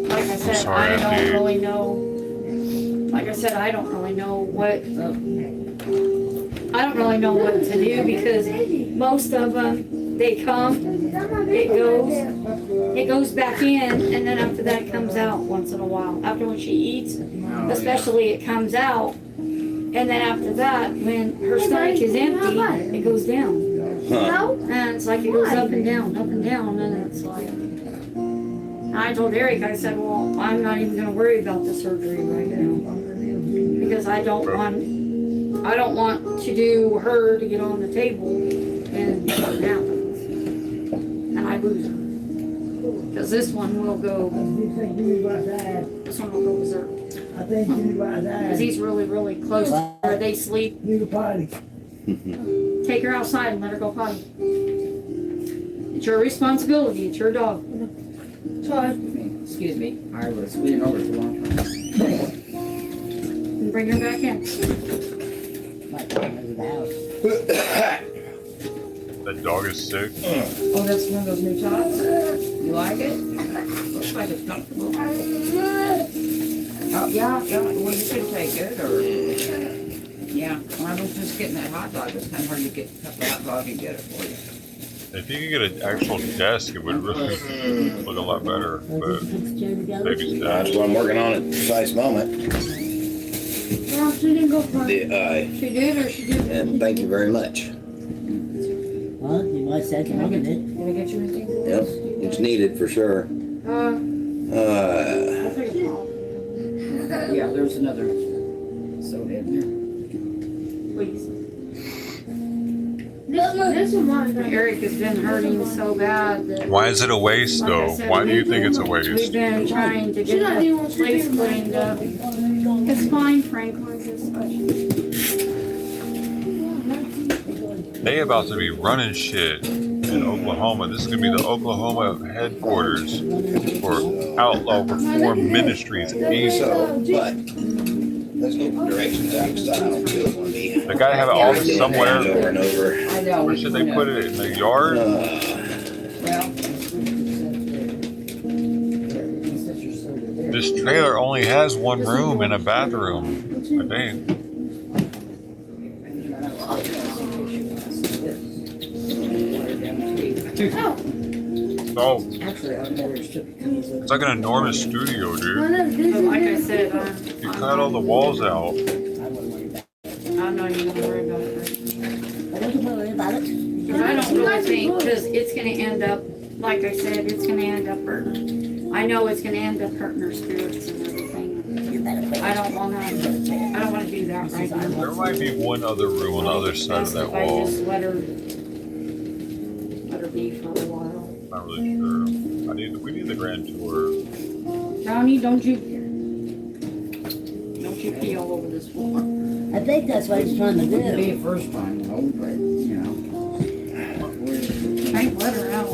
like I said, Sorry, I don't dude. really know. Like I said, I don't really know what to do because most of them, they come, it goes back in, and then after that it comes out once in a while. After when she eats, especially it comes out, and then after that, when her stomach is empty, it goes down. Huh. And it's like it goes up and down, and it's like. I told Eric, I said, well, I'm not even gonna worry about the surgery right now. Because I don't want to do her to get on the table and something happens. And I lose her. Because this one will go berserk. Because he's really, really close to where they sleep. Take her outside and let her go potty. It's your responsibility. It's your dog. Excuse me. I was leaning over for a long time. And bring her back in. That dog is sick. Oh, that's one of those new tots? You like it? Looks like it's comfortable. Oh, yeah. Well, you could take it, or... Yeah, when I was just getting that hot dog, it's kind of hard to get cut the hot dog and get it for you. If you could get an actual desk, it would really look a lot better. But maybe That's what I'm working on at the precise moment. Well, she didn't go potty. She did or she didn't? And thank you very much. Well, you might say Can I get you anything? Yep, it's needed for sure. I'll take a call. Yeah, there's another soda in there. Please. This one, Eric has been hurting so bad that. why is it a waste, Like I though? said, Why do you think it's a We've waste? been trying to get the place cleaned up. It's fine, Franklin. They about to be running shit in Oklahoma. This is gonna be the Oklahoma headquarters for Outlaw Reform Ministries. So, but let's get the directions out because I don't feel want to be. They gotta have it all somewhere. Over and over. I know. Where should they put it? In the yard? Well, This trailer only has one room and a bathroom, I think. Oh, it's like an enormous studio, dude. But like I said, You cut all the walls out. I'm not even gonna worry about it. I don't worry about it. Because I don't really think, because it's gonna end up, like I said, it's gonna end up hurting. I know it's gonna end up hurting her spirits and everything. I don't wanna do that right now. There might be one other room on the other side of that If I wall. just let her be for a while. Not really sure. We need the grand tour. Johnny, don't you pee all over this floor. I think that's what he's trying to It'd be do. a first time, though, but, you know. I ain't let her out.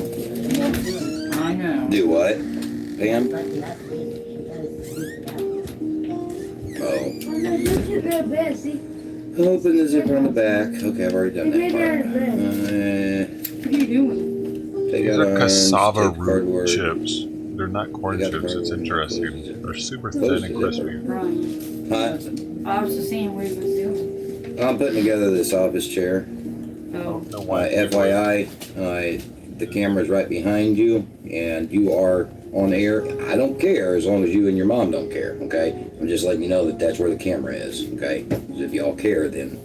I know. Do what, Pam? Oh. Open the zipper on the back. Okay, I've already done that part. What are you doing? Take These out are arms, cassava take root cardboard. chips. They're not corn Take out the chips. It's cardboard. interesting. They're super thin and crispy. Right. Huh? I was just seeing what he was doing. I'm putting together this office chair. Oh. No why. FYI, the camera's right behind you, and you are on air. I don't care as long as you and your mom don't care, okay? I'm just letting you know that that's where the camera is, okay? 'Cause if y'all care, then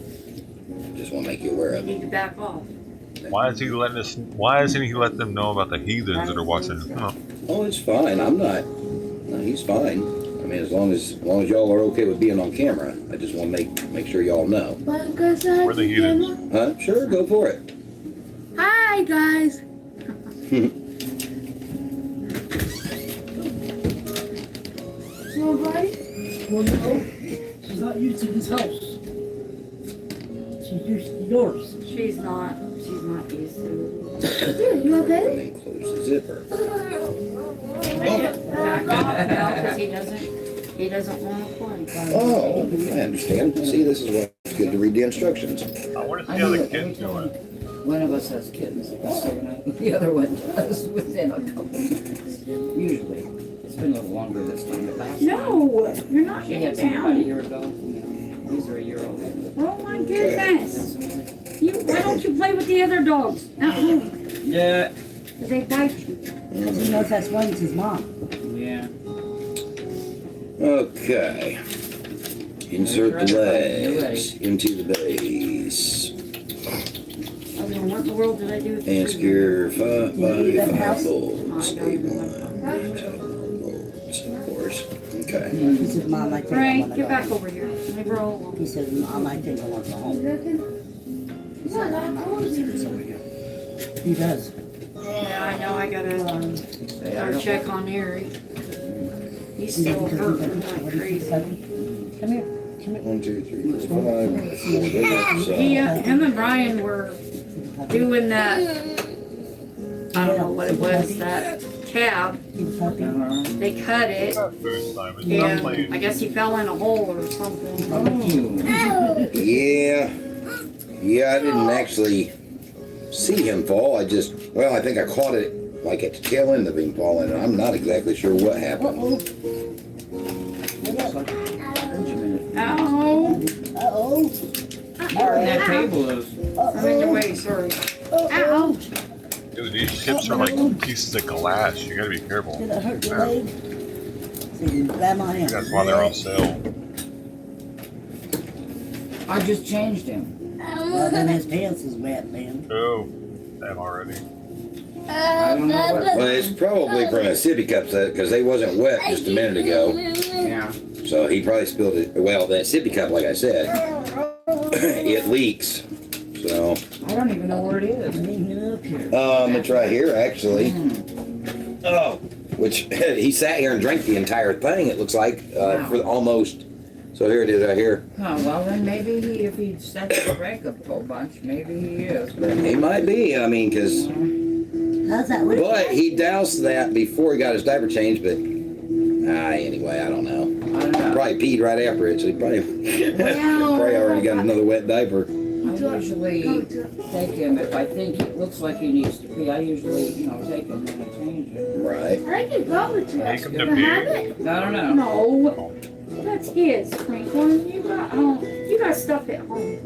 I just want to make you aware You of need it. to back off. Why is he letting us? Why isn't he letting them know about the heathens that are watching? Huh. Oh, it's fine. I'm not. No, he's fine. I mean, as long as y'all are okay with being on camera, I just want to make sure y'all know. We're the heathens. Huh? Sure, go for it. Hi, guys. Nobody? Well, no. She's not used to this house. She's used to yours. She's not used to You okay? And then close the zipper. it. Because he doesn't want to play. Oh, I understand. See, this is why it's good to read the instructions. I want to see how the kid's doing. One of us has kittens, so the other one does within a couple minutes. Usually. It's been a little longer this time, but last time. No, you're not She getting had some about a down. year ago. These are a year old. Oh my goodness. Why don't you play with the other dogs? At home. Yeah. They bite you. Because he knows that's one is his mom. Yeah. Okay. Insert the legs into the base. I mean, what in the world did I do with the And tree? secure 5 by 5 bolts. Oh, I got it. Bolts, of course. Okay. He said, Mom, I think I Frank, want to get go back home. over here. Let me roll. He said, Mom, I think I want to go home. He said, I'm not going to see this over here. He does. Yeah, I know. I gotta check on Eric. He's still hurting like crazy. Come here. 1, 2, 3, 4, 5, 4 days. So. Him and Brian were doing that, I don't know what it was, that cab. They cut it, and I guess he fell in a hole or something. Yeah. Yeah, I didn't actually see him fall. I think I caught it like at the tail end of him falling, and I'm not exactly sure what happened. Ow. Uh-oh. That table is. I'm in the way, sorry. Ow. Dude, these chips are like pieces of glass. You gotta be careful. Did it hurt your leg? So you grab on him. That's why they're on sale. I just changed him. Well, then his pants is wet, man. Oh, them already. I don't know what. Well, it's probably from a sippy cup because they wasn't wet just a minute ago. Yeah. So he probably spilled it. Well, that sippy cup, like I said, it leaks. So. I don't even know where it is. Up here. It's right here, actually. Oh, which he sat here and drank the entire thing. It looks like for almost. So here it is, right here. Oh, well then maybe if he sat there and drank a whole bunch, maybe he is. But He might be. I mean, because. how's that look? But he doused that before he got his diaper changed. But anyway, I don't know. I don't know. Probably peed right after it, so he probably probably already got another wet diaper. I usually take him if I think it looks like he needs to pee. I usually, take him and I change him. Right. I can go with you. Take him to Have pee. it? I don't know. No. That's his, Franklin. You got stuff at home.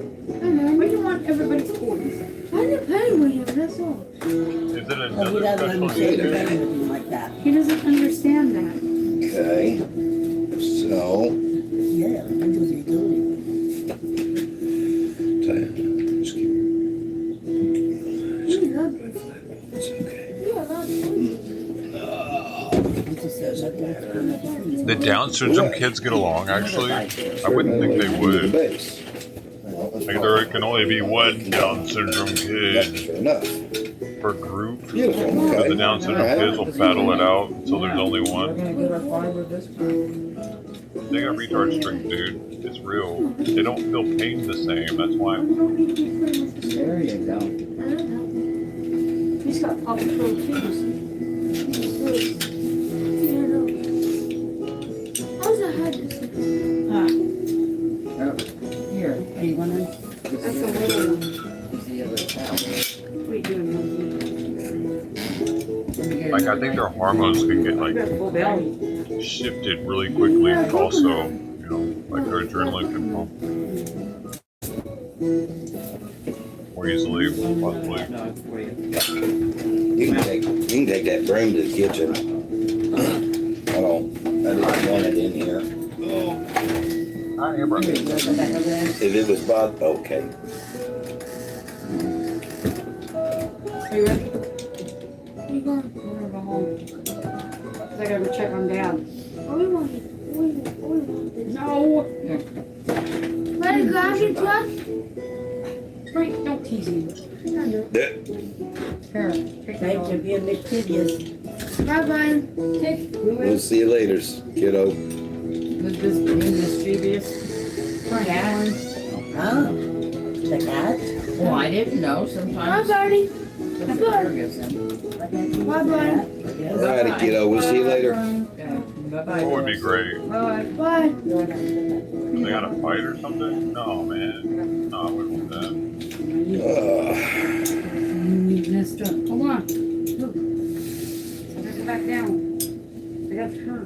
I know. Where do you want everybody's toys? I didn't play with him, that's all. Is it Well, he another doesn't special understand edition? anything like that. He doesn't understand that. Okay. So. Yeah, that's what he's doing. Just keep You love it. it's okay. You love it. He just says, "I'm gonna turn it on." The Down syndrome kids get along, actually. I wouldn't think they The would. base. Like, there can only be one Down syndrome That's kid sure enough. per group. Beautiful. But Okay. the Down syndrome kids will battle it out until there's only We're one. gonna get our fiber this time. They got retard strength, dude. It's real. They don't feel pain the same. That's why. There you go. He's got Paw Patrol too. How's that head? Huh. Oh, here, do you want to? That's a little one. Is the other towel. What are you doing, Let me get Like, I another think their knife. hormones can get, You like, got a full belly. shifted really quickly also. Like their adrenaline can pump more easily, possibly. No, for you. You can take that broom to the kitchen. I didn't want it in here. Hi, here, bro. Here, you want the back of that? If it was Bob, okay. Are you ready? Where you going? We're gonna go home. 'Cause I gotta go check on Dad. No! Let it grab your truck. Frank, don't tease me. Yeah. Here, take that Thanks for on. being mischievous. Bye bye. We'll see you later, kiddo. Was this being mischievous? Cat? Huh? The cat? Well, I didn't know. Bye, Sometimes. Birdie. The bear gives them. Bye bye. Alrighty, kiddo. We'll see you later. Bye-bye. That would be great. Bye. Bye. They got a fight or something? No, man. No, I wouldn't do that. Mister, hold on. Look. Let's go back down. I got to turn.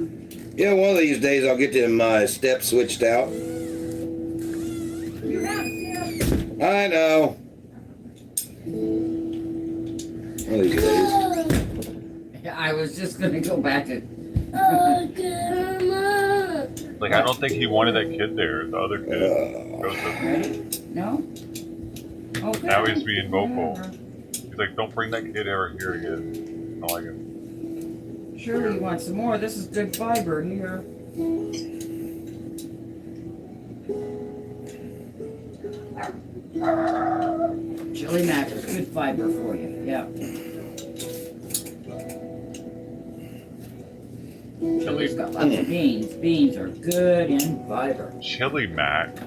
Yeah, one of these days I'll get them steps switched out. You have it, I know. One of these days. I was just gonna go back and. Like, I don't think he wanted that kid there. The other kid. Joseph. Ready? No? Okay. Now he's being vocal. He's like, don't bring that kid ever here again. I like him. Sure, you want some more? This is good fiber here. Chili mac is good fiber for you. Yeah. Chili got lots of beans. Beans are good and fiber. Chili mac.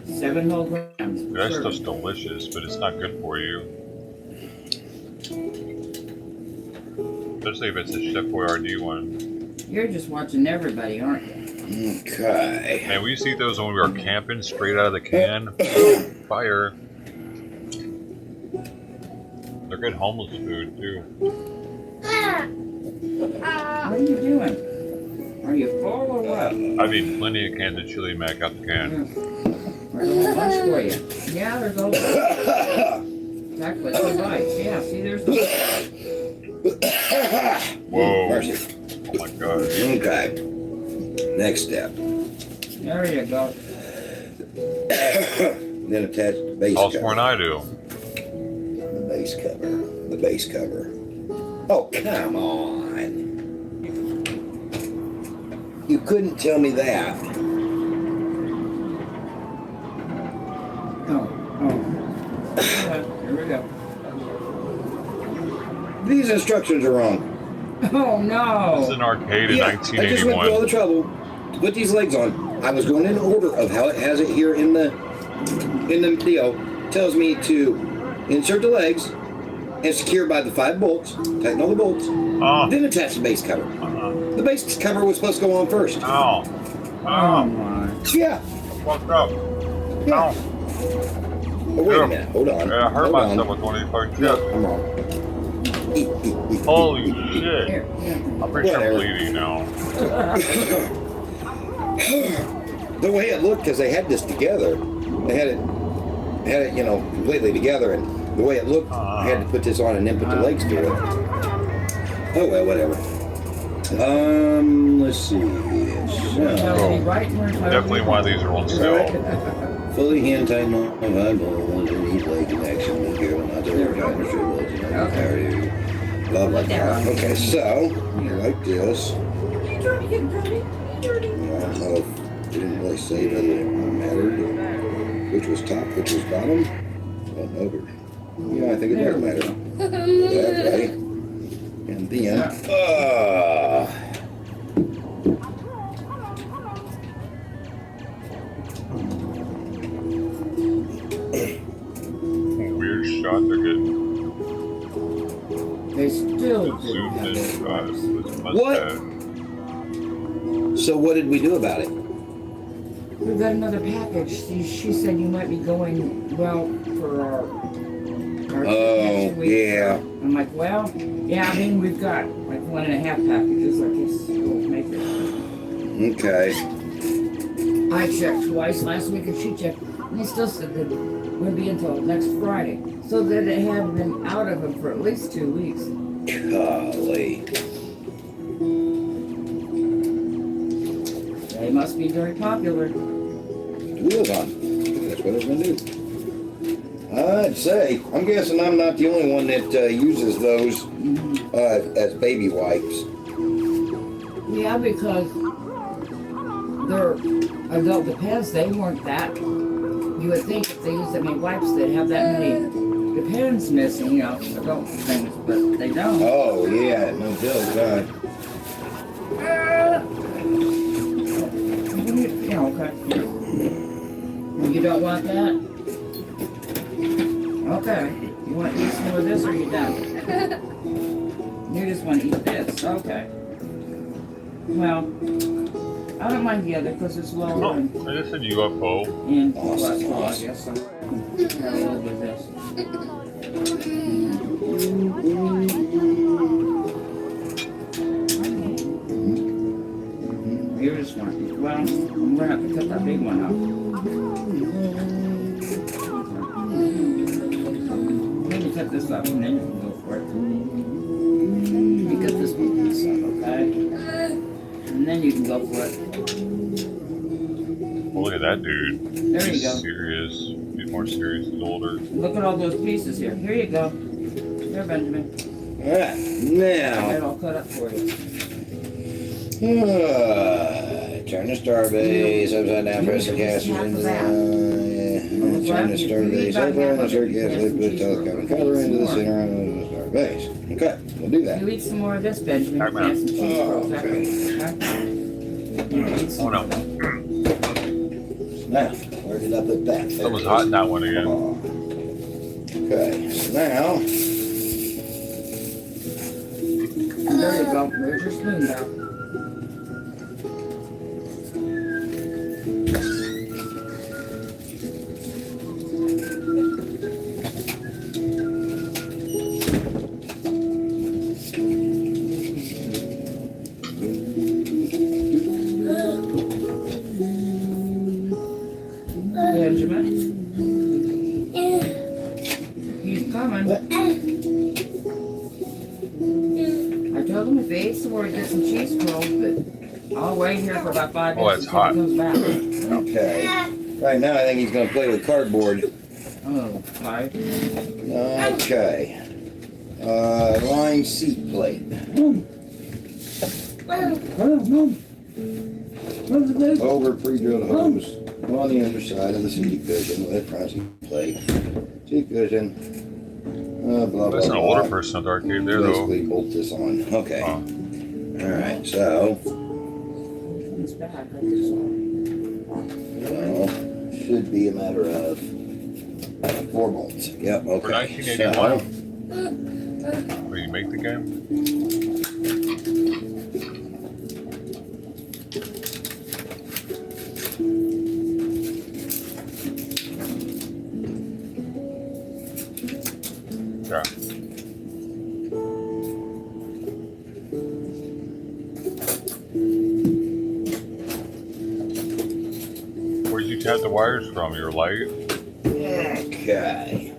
7 whole grams. per That serving. stuff's delicious, but it's not good for you. Especially if it's a Chef Boyardee one. You're just watching everybody, aren't you? Okay. Man, we used to eat those when we were camping, straight out of the can. Fire. They're good homeless food, too. What are you doing? Are you full or what? I've eaten plenty of cans of chili mac out the can. There's a whole bunch for you. Yeah, there's a whole bunch. Exactly, 2 bites. Yeah, see, there's the... Whoa. Mercy. Oh my god. Okay. Next step. There you go. Then attach the base All's cover. more than I do. The base cover. The base cover. Oh, come on. You couldn't tell me that. Oh. Here we go. These instructions are wrong. Oh, no. This is an arcade in Yeah, I just went through all 1981. the trouble to put these legs on. I was going in order of how it has it here in the deal. Tells me to insert the legs and secure by the 5 bolts. Tighten all the bolts. Then attach the base cover. The base cover was supposed to go on first. Oh. Oh, my. Yeah. Fucked up. Yeah. Oh, wait a minute. Hold on. Yeah, I hurt Hold myself on. with one of these fucking No, chips. I'm wrong. Holy shit. Here. I'm pretty sure I'm Whatever. bleeding now. The way it looked, because they had this together, they had it, you know, completely together, and the way it looked, I had to put this on and then put the legs to it. Oh well, whatever. Let's see. Definitely one of these are on sale. Fully hand tighten on my ball underneath leg connection and gear will not over time restrictions. Blah blah blah. Okay, so like this. I don't know if it didn't really say whether it mattered. Which was top, which was bottom. Oh, no. Yeah, I think it does matter. That way. And then, Weird shot they're getting. They still Zoomed in shot with What? mustache. So what did we do about it? We've got another package. She said you might be going, well, for our next week. Yeah. I'm like, well, yeah, I mean, we've got like 1.5 packages. I guess we'll make it. Okay. I checked twice last week and she checked. And they still said that it wouldn't be until next Friday. So that it had been out of them for at least 2 weeks. Golly. They must be very popular. Wheels on. That's what it's gonna do. I'd say. I'm guessing I'm not the only one that uses those as baby wipes. Yeah, because they're adult Depends, they weren't that. You would think if they used that many wipes, they'd have that many Depends missing, you know, adult things, but they don't. Oh, yeah, no joke, God. Yeah, okay. You don't want that? Okay. You want to eat some of this or you done? You just want to eat this, okay. Well, I don't mind the other because it's lower Oh, and I just said UFO. cholesterol, I guess. So. Yeah, a little bit of this. You just want, well, I'm gonna have to cut that big one off. Let me cut this off and then you can go for it. You cut this piece off, okay? And then you can go for it. Well, look at that dude. There you He's go. serious. He's more serious. He's older. Look at all those pieces here. Here you go. Here, Benjamin. Alright, now. Got it all cut up for you. Turn the star base upside down, press the casters into the turn the star base over and insert gas liquid telescopic color into the center of the star base. Okay, we'll do that. You eat some more of this, Benjamin. All right, You can have some cheese Oh, rolls after. okay. Okay? Oh no. Now, where did I put that? That was hot in that one again. Okay, so now, There you go. There's your spoon now. Benjamin. He's coming. I told him if he ate somewhere to get some cheese curls, but I'll wait here for about 5 Oh, minutes it's until hot. he comes back. okay. Right now, I think he's going to play with cardboard. Oh, right. Okay. Line seat plate. Over pre-drilled hose on the underside of the seat cushion with front seat plate. Seat cushion. Blah, blah, That's an blah. older person at the arcade there, though. Basically bolt this on. Okay. Oh. Alright, so. It's bad, but it's all. Well, should be a matter of 4 bolts. Yep, For okay. 1981. Where you make the game? Yeah. Where'd you cut the wires from? Your light? Okay.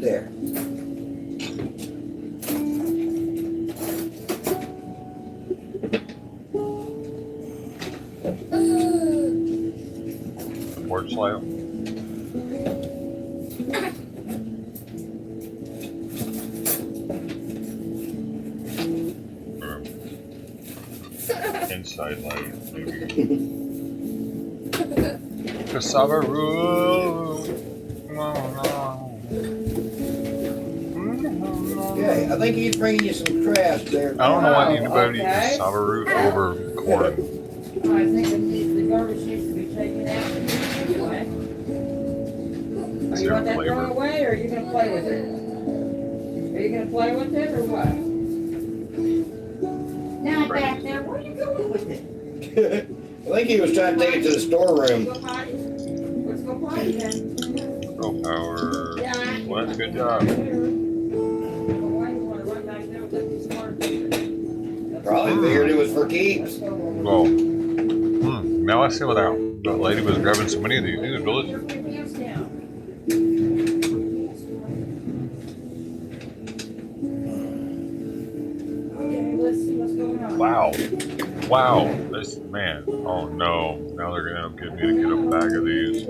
There. Porch light? Inside light, maybe. Cassava root. Okay, I think he's bringing you some crafts there. I don't know why anybody Okay. eats cassava root over corn. I think the garbage needs to be taken out anyway. Are you want that thrown away, or are you gonna play with it? Are you gonna play with it, or what? Now back there, where are you going with it? I think he was trying to take it to the storeroom. Go potty? Let's go potty then. Go power. Yeah. Well, that's a good job. Why you wanna run back there with that smart thing? Probably figured it was for keeps. Well, now I see what that lady was grabbing so many of these. These are delicious. Your pants down. Okay, let's see what's going on. Wow. Wow. This, man. Oh no. Now they're going to end up getting me to get a bag of these.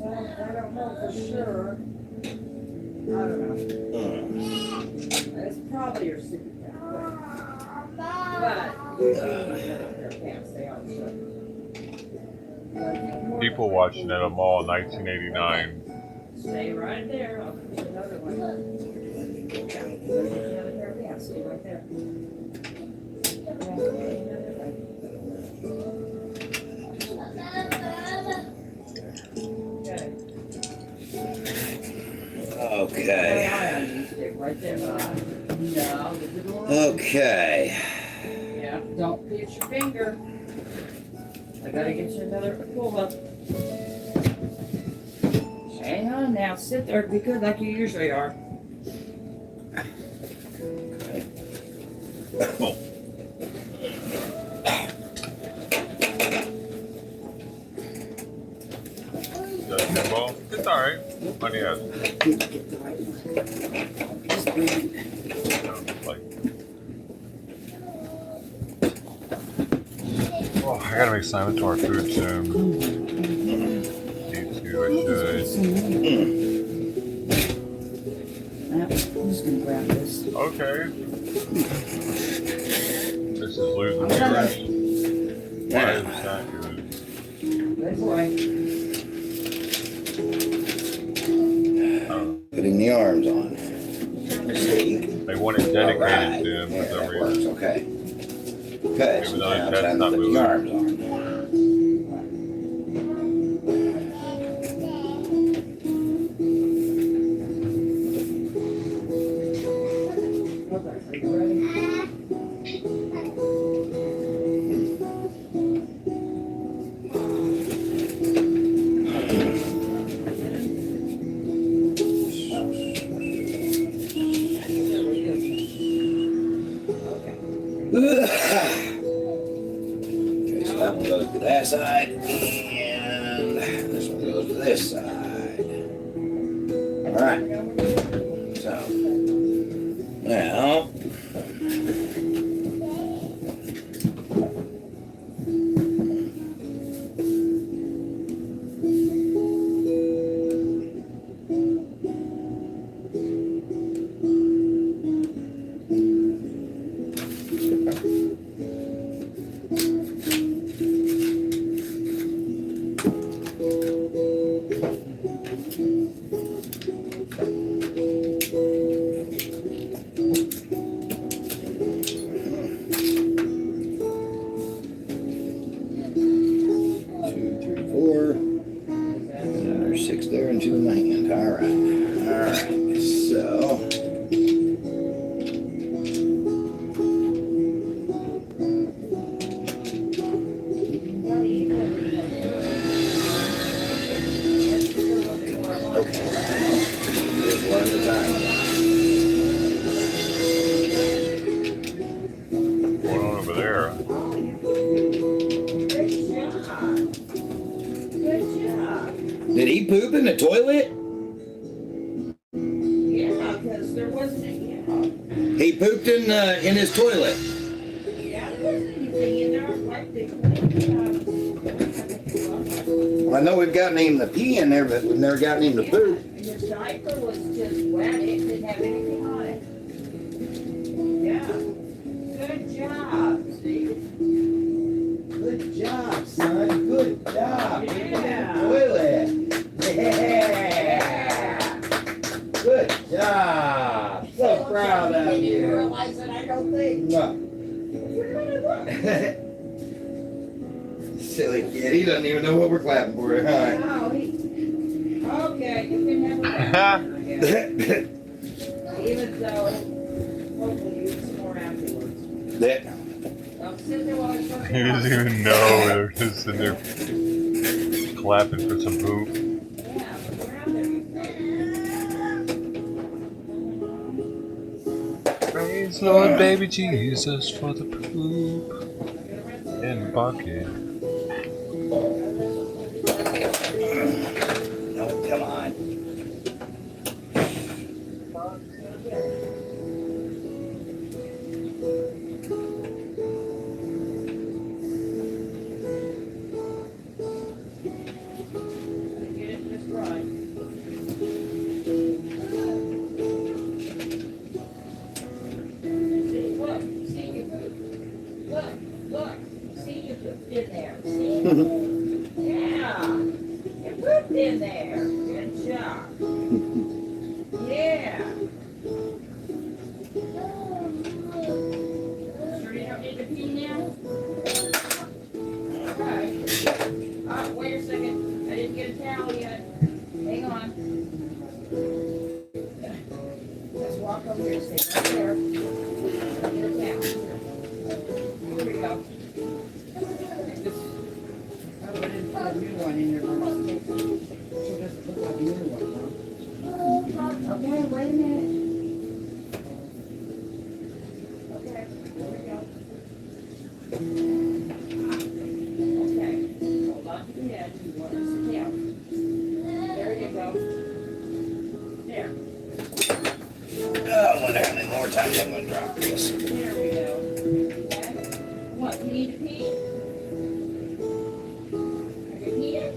I don't know for sure. I don't know. It's probably your secret but you can't stay on shut. People watching at a mall in 1989. Stay right there. I'll put another one. Yeah, there's another pair of pants. Stay right there. Okay. Right there. No, get the door open. Okay. Yeah, don't pinch your finger. I gotta get you another pull up. Hang on now, sit there, be good like you usually are. Oh. Well, it's alright. What do you have? Oh, I gotta make Simon to our food soon. Need to, I should. I'm just gonna grab this. Okay. This is losing viewers. Why is that good? Good boy. Putting the arms on. Let's see. They want it dedicated Alright. to him Yeah, for some that works. reason. Okay. Okay, so Even though now his it's head's time to not put the moving. arms on. Okay, are you ready? Okay, so that one goes to that side, and this one goes to this side. All right. So now. There's 6 there and 2 in my hand. All right. All right. So. Okay. Just one at a time. What's going on over there? Did he poop in the toilet? Yeah, because there wasn't any. He pooped in his toilet. Yeah, there wasn't anything in there. Like the Well, I know we've gotten him to pee in there, but we've never gotten him to poop. And his diaper was just wet. It didn't have anything on it. Yeah. Good job, Steve. Good job, son. Good job. Yeah. Toilet. Yeah. Good job. So proud of Did you you. realize that? I don't think. No. You're gonna look. Silly kid. He doesn't even know what we're clapping for. All right. No, okay, you can have a even though hopefully you eat some more afterwards. That. Don't sit there while it's He doesn't even know. They're just sitting there clapping for some poop. Yeah, look around there. Praise Lord, baby Jesus, for the poop in the bucket. No, come on. Get it just right. See, look, see your poop. Look, see your poop in there. See? Yeah, you pooped in there. Good job. Yeah. Sure you don't need to pee now? Okay. Wait a second. I didn't get a towel yet. Hang on. Let's walk over here. Stay right there. Get a towel. Here we go. I didn't put a new one in there. So it doesn't look like a new one, huh? Okay, wait a minute. Okay, here we go. Okay, hold on to the edge. You want to sit down. There you go. There. Oh, I wonder how many more times I'm going to drop this. There we go. Okay. What, you need to pee? Are you peeing?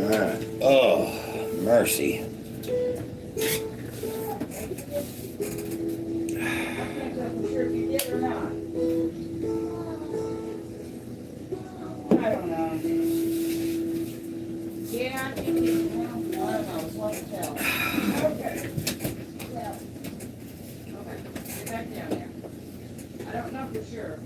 All right. Oh, mercy. sure if you did or not. I don't know. Yeah, I think it's, well, I don't know, it's hard to tell. Okay. Yeah. Okay, get back down there. I don't know for sure.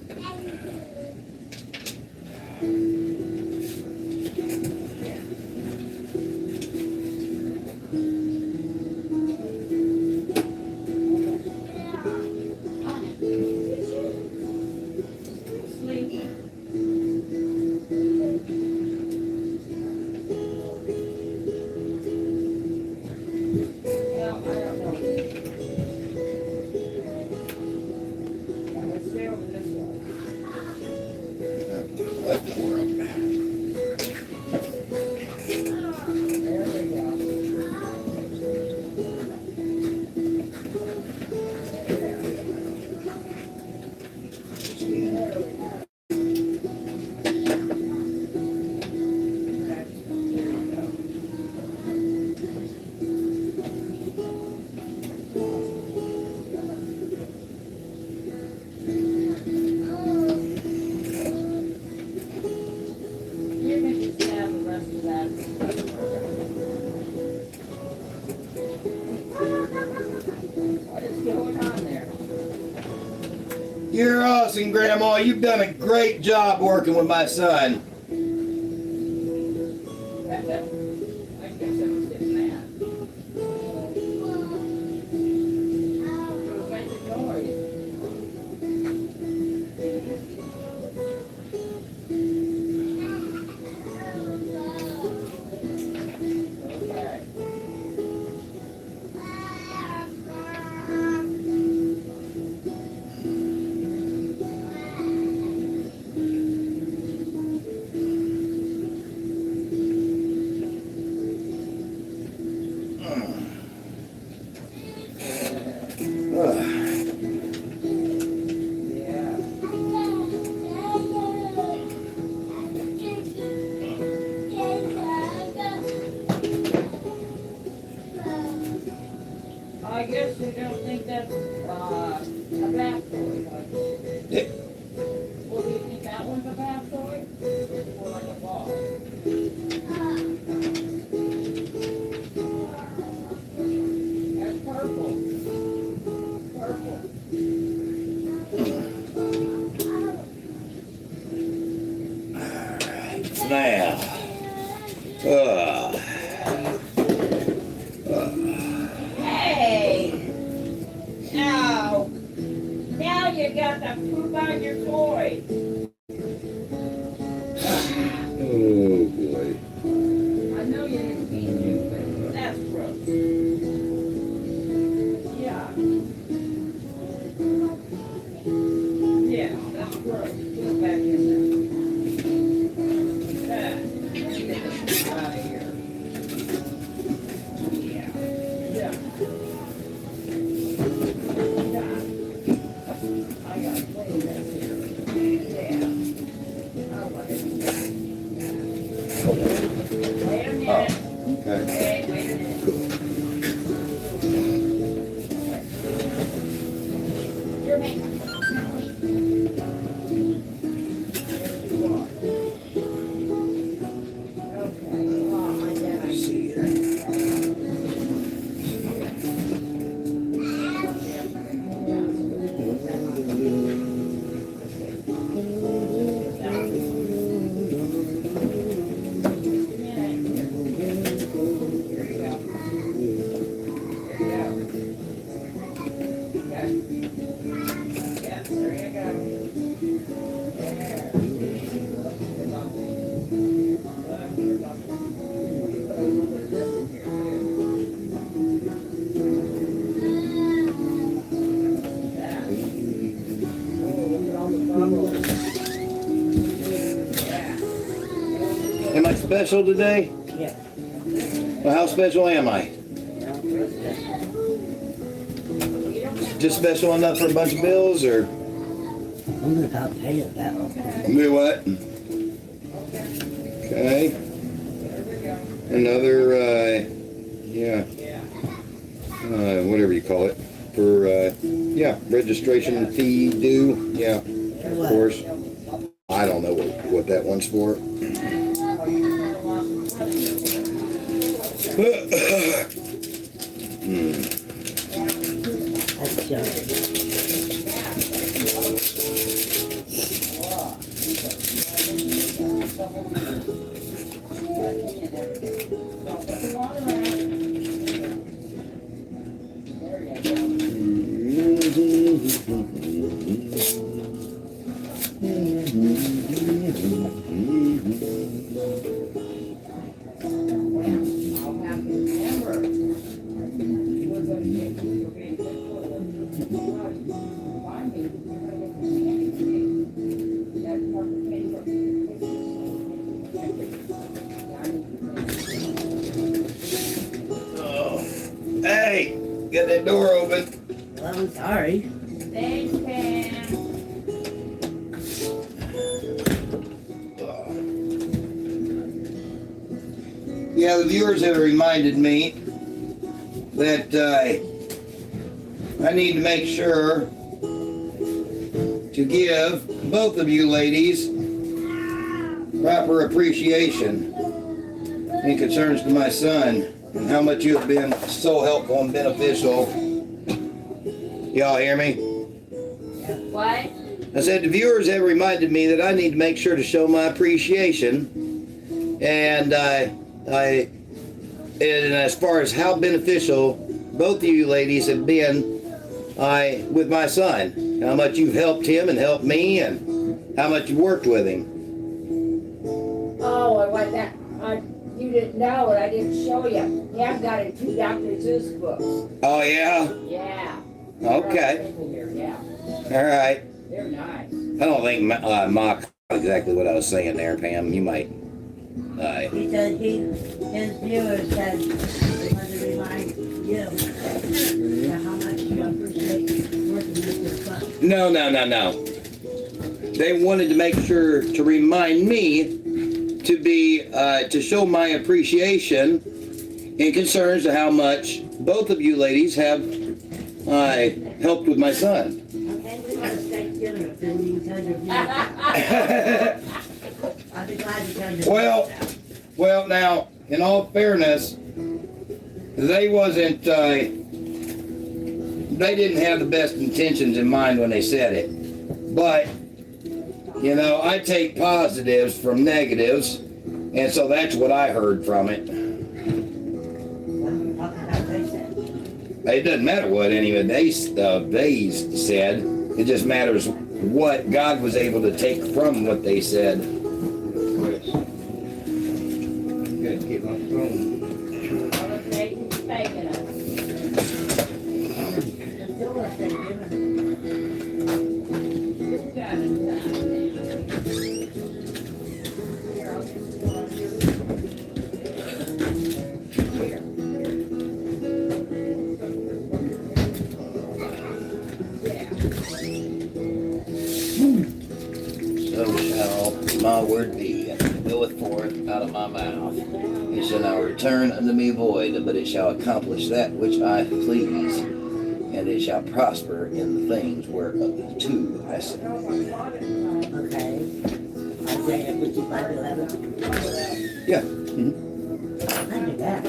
You're awesome, Grandma. You've done a great job working with my son. I guess you don't think that's a bath toy. Well, do you think that one's a bath toy? Or like a ball? That's purple. Purple. Now, Hey! Now! Now you got the poop on your toy. oh boy. I know you didn't mean to, but that's gross. Yeah. Yeah, that's gross. Put it back in there. Get this out of here. Yeah. Yeah. I gotta clean this here. Yeah. Oh, what is that? Wait a minute. Okay. Wait a minute. Your makeup. Am I special today? Yeah. Well, how special am I? Just special enough for a bunch of bills, or? I'm gonna pay it that one. Do what? Okay. Another, yeah. Whatever you call it. for, yeah, registration fee due. Yeah, of course. I don't know what that one's for. Hey, get that door open. Well, I'm sorry. Thanks, Pam. Yeah, the viewers have reminded me that I need to make sure to give both of you ladies proper appreciation in concerns to my son and how much you have been so helpful and beneficial. Y'all hear me? What? I said the viewers have reminded me that I need to make sure to show my appreciation, and and as far as how beneficial both of you ladies have been with my son, how much you've helped him and helped me, and how much you worked with him. Oh, I want that. You didn't know it. I didn't show you. Yeah, I've got it 2 Dr. Seuss books. Oh yeah? Yeah. Okay. Yeah. All right. They're nice. I don't think Ma caught exactly what I was saying there, Pam. You might. He said his viewers said they wanted to remind you how much you appreciate working with your son. No. They wanted to make sure to remind me to be to show my appreciation in concerns to how much both of you ladies have helped with my son. Okay, we want to stay together if you tell your viewers. I'll be glad to tell you. Well, now, in all fairness, they wasn't, they didn't have the best intentions in mind when they said it. But, you know, I take positives from negatives, and so that's what I heard from it. It doesn't matter what any of they said. It just matters what God was able to take from what they said. Gotta get my phone. So shall my word be, that goeth forth out of my mouth. It shall not return unto me void, but it shall accomplish that which I please, and it shall prosper in the things whereunto I sent it. Okay. Isaiah 55:11. Yeah. I knew that.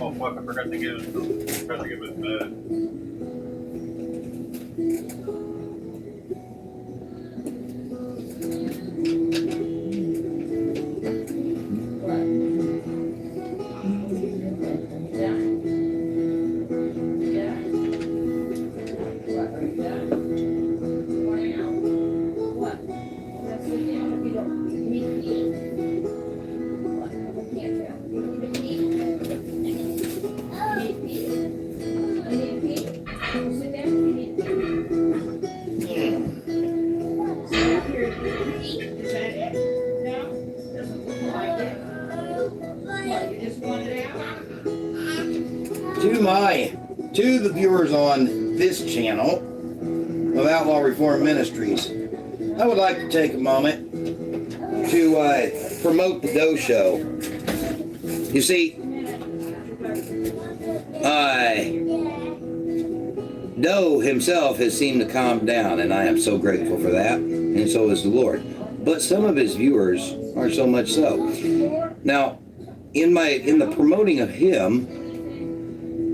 Oh fuck, I forgot to give his bed. to the viewers on this channel of Outlaw Reform Ministries, I would like to take a moment to promote the doeshow. You see, Doe himself has seemed to calm down, and I am so grateful for that, and so is the Lord. But some of his viewers are so much so. Now, in the promoting of him,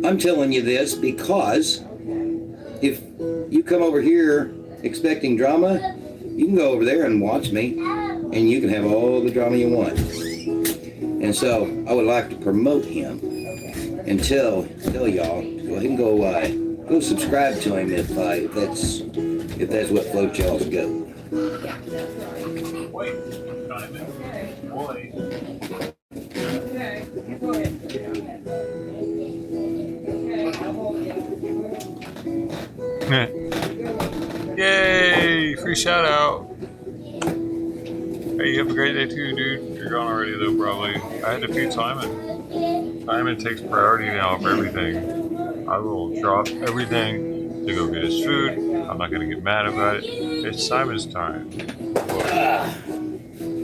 I'm telling you this because if you come over here expecting drama, you can go over there and watch me, and you can have all the drama you want. And so I would like to promote him and tell y'all to go ahead and go subscribe to him if that's what floats y'all's goat. Yay! Free shout out. Hey, you have a great day too, dude. You're gone already though, probably. I had to feed Simon. Simon takes priority now for everything. I will drop everything to go get his food. I'm not gonna get mad about it. It's Simon's time.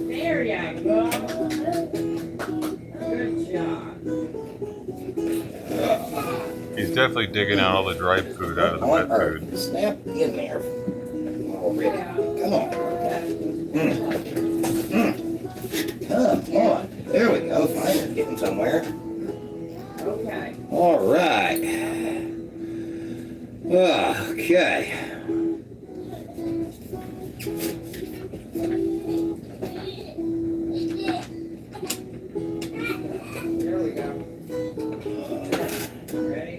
There you go. Good job. He's definitely digging out all the dry food out of the wet food. Snap in there already. Come on. Come on. There we go. Finally getting somewhere. Okay. All right. Okay. There we go. Ready?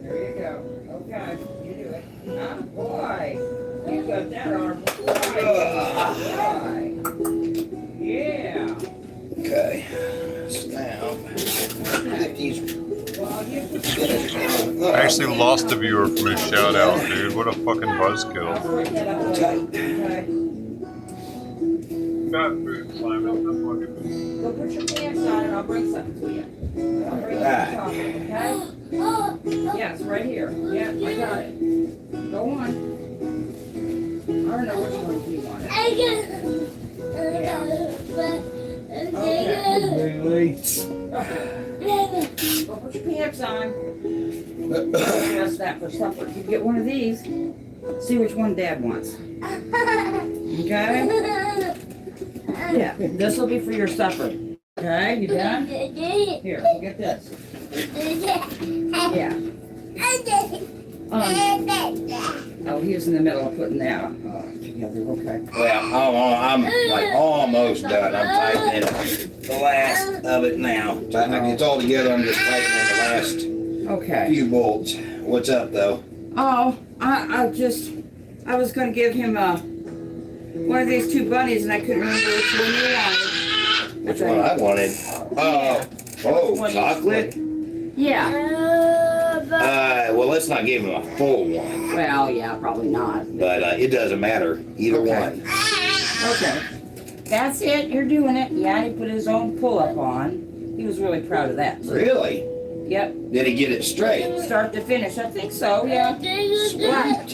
There you go. Okay. You do it. Oh, boy. You got that arm. Boy. Yeah. Okay. So now, get these. I actually lost a viewer from his shout out, dude. What a fucking buzzkill. Got food, Simon. That's fucking Go put your pants on and I'll bring something to you. I'll bring something, okay? Yes, right here. Yeah, I got it. Go on. I don't know which one you want. Okay. Go put your pants on. That's that for supper. You get one of these. See which one Dad wants. Okay? Yeah, this will be for your supper. Okay, you done? Here, get this. Yeah. Oh, he was in the middle of putting that together. Okay. Well, I'm like almost done. I'm tightening the last of it now. It's all together. I'm just tightening the last few bolts. What's up, though? Oh, I was going to give him one of these two bunnies, and I couldn't remember which one you wanted. Which one I wanted? Chocolate? Yeah. Well, let's not give him a full one. Well, yeah, probably not. But it doesn't matter. Either one. Okay. That's it. You're doing it. Yeah, he put his own pull-up on. He was really proud of that. Too. Really? Yep. Did he get it straight? Start to finish. I think so, yeah.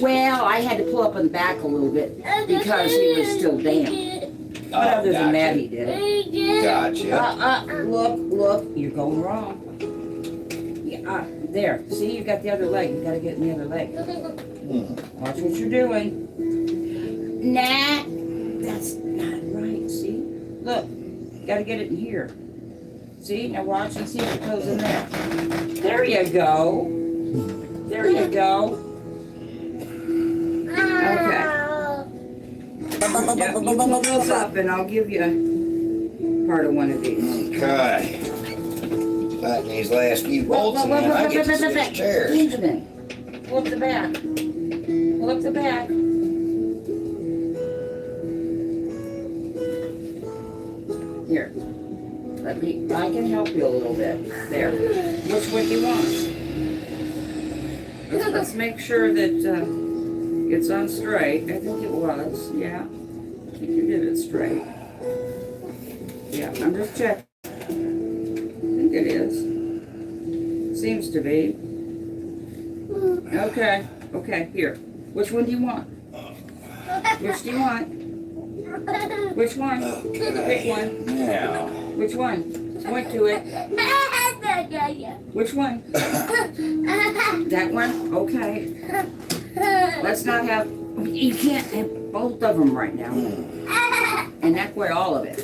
Well, I had to pull up on the back a little bit because he was still damp. But other than that, he did it. Gotcha. Look, you're going wrong. Yeah, there. See, you got the other leg. You got to get in the other leg. Watch what you're doing. Nah, that's not right. See? Look, you got to get it in here. See? Now watch and see if it goes in there. There you go. There you go. Okay. Yep, you pull those up and I'll give you part of one of these. Okay. Tighten these last few bolts and then I get to switch chairs. Pull up the back. Pull up the back. Here. I can help you a little bit. There. Which one do you want? Let's make sure that it's on straight. I think it was. Yeah. I think you did it straight. Yeah, I'm just checking. I think it is. Seems to be. Okay, okay, here. Which one do you want? Which do you want? Which one? Pick one. Now. Which one? Point to it. Which one? That one? Okay. Let's not have, you can't have both of them right now. And that's where all of it.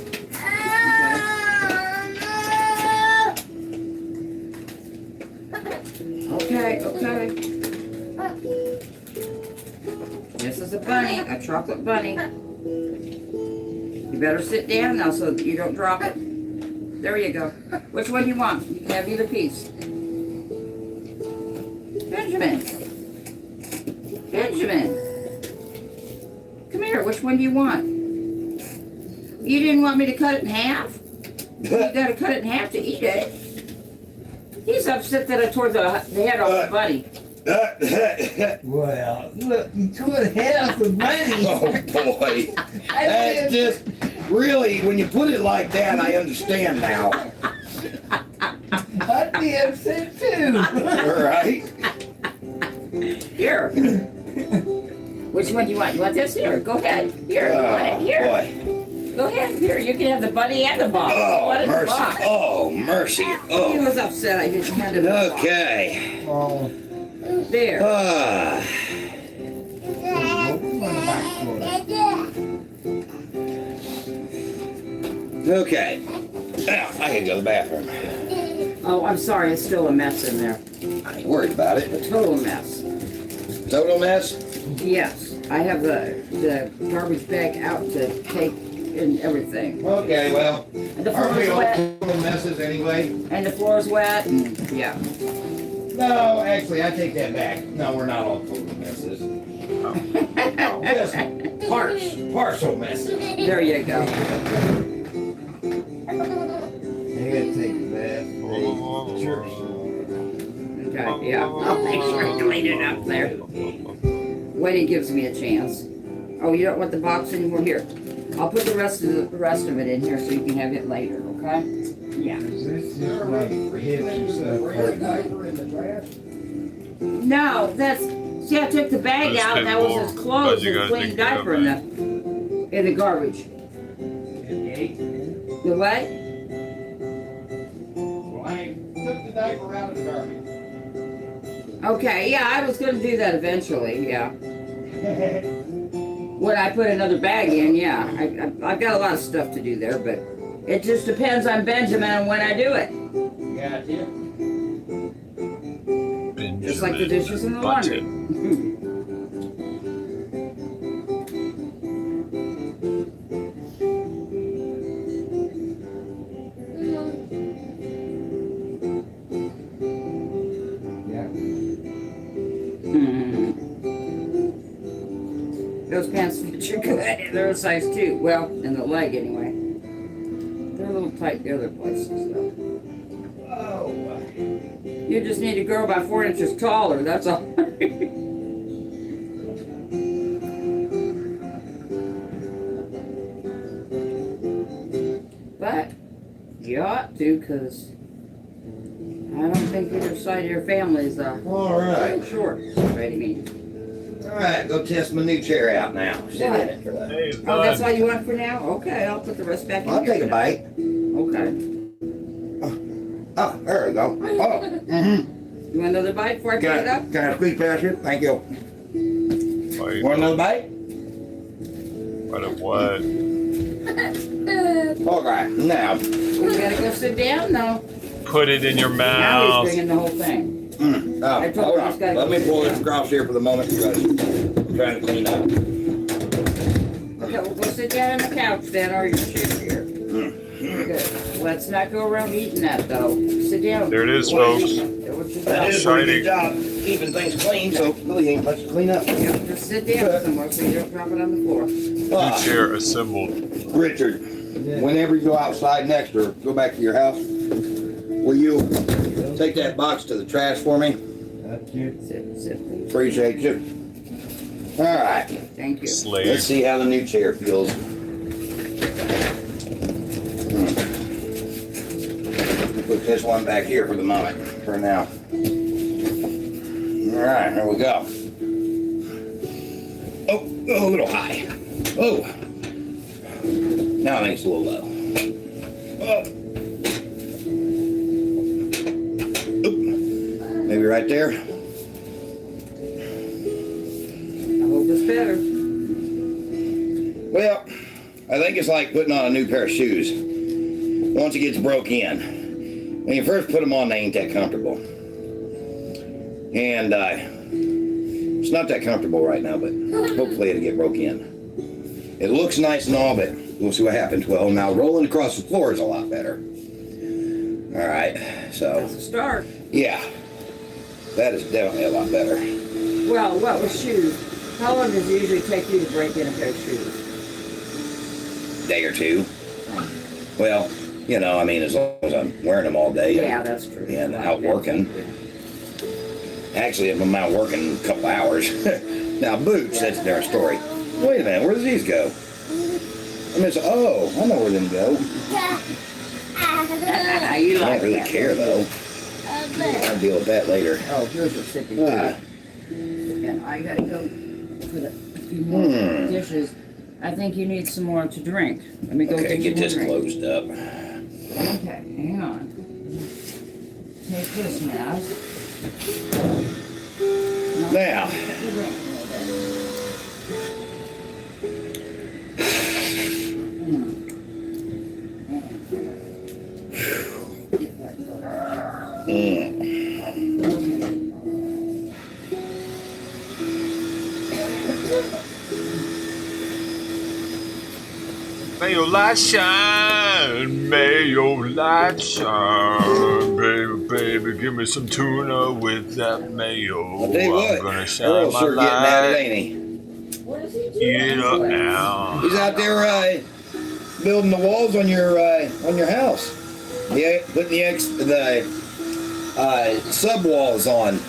Okay, okay. This is a bunny, a chocolate bunny. You better sit down now so that you don't drop it. There you go. Which one do you want? You can have either piece. Benjamin. Benjamin. Come here, which one do you want? You didn't want me to cut it in half? You gotta cut it in half to eat it. He's upset that I tore the head off the bunny. Well, look, you tore the head off the bunny. Oh boy. That's just really, when you put it like that, I understand now. I'd be upset too. All right. Here. Which one do you want? You want this? Here, go ahead. Here, you want it? Here. Boy. Go ahead. Here, you can have the bunny and the box. Oh, What is the mercy. box? Oh, mercy. He Oh. was upset I didn't hand him the box. Okay. Oh. There. Okay. Now, I can go to the bathroom. Oh, I'm sorry. It's still a mess in there. I ain't worried about it. A total mess. Total mess? Yes. I have the garbage bag out to take and everything. Okay, well, And the aren't floor we is all wet. total messes anyway? And the floor is wet. And, yeah. No, actually, I take that back. No, we're not all total messes. Just partial messes. There you go. You gotta take a bath. Church. Okay, yeah. I'll make sure I clean it up there. When he gives me a chance. Oh, you don't want the box anymore? Here. I'll put the rest of it in here so you can have it later, okay? Yeah. Is this just like hips and stuff? No, that's, see, I took the bag Those out, fit that was more. his clothes But you and gotta clean take care of diaper in the garbage. The what? Well, I took the diaper out of the garbage. Okay, yeah, I was gonna do that eventually, yeah. When I put another bag in, yeah. I've got a lot of stuff to do there, but it just depends on Benjamin and when I do it. Gotcha. Just like the dishes in the laundry. Those pants fit you good. They're a size 2. Well, in the leg anyway. They're a little tight the other places though. Oh. You just need to grow about 4 inches taller, that's all. But you ought to, because I don't think either side of your family is All right. short. Ready me. All right, go test my new chair out now. Sit in it for that. Hey, Oh, that's bud. all you want for now? Okay, I'll put the rest back in I'll here take a for now. bite. Okay. Oh, there we go. Oh. You want another bite before I pick it up? Can I squeeze past you? Thank you. Wait, Want another bite? what? What? Okay, now. You gotta go sit down now. Put it in your Now mouth. he's bringing the whole thing. Oh, I told hold him he's on. gotta Let go me sit pull down. this across here for the moment because I'm trying to clean up. Okay, we'll go sit down on the couch then, or your chair here. Good. Let's not go around eating that though. Sit down. There it is, folks. That is a pretty good job keeping things clean, so really ain't much to clean up. Yeah, just sit down somewhere so you don't drop it on the floor. New chair assembled. Richard, whenever you go outside next or go back to your house, will you take that box to the trash for me? Sit, please. Appreciate you. All right. Thank you. Slave. Let's see how the new chair feels. Put this one back here for the moment, for now. All right, here we go. Oh, a little high. Oh. Now I think it's a little low. Oh. Oop. Maybe right there. I hope it's better. Well, I think it's like putting on a new pair of shoes. Once it gets broke in, when you first put them on, they ain't that comfortable. And it's not that comfortable right now, but hopefully it'll get broke in. It looks nice and all, but we'll see what happens. Well, now rolling across the floor is a lot better. All right, so. That's a start. Yeah, that is definitely a lot better. Well, what with shoes? How long does it usually take you to break in a pair of shoes? Day or two. Well, you know, I mean, as long as I'm wearing them all day. Yeah, that's true. And out working. Actually, if I'm out working a couple hours. Now, boots, that's a different story. Wait a minute, where does these go? I mean, oh, I know where them go. You I like don't really that. care, though. I'll deal with that later. Oh, here's your sipping food. And I gotta go put a few more dishes. I think you need some more to drink. Let me go Okay, get you this more drink. closed up. Okay, hang on. Take this now. Now. May your light shine, may your light shine, baby, baby, give me some tuna with that mayo. I'll tell you what, I'm gonna shine Earl's my sure getting at it, light. ain't he? Eat it up now. He's out there building the walls on your house. Yeah, putting the sub walls on.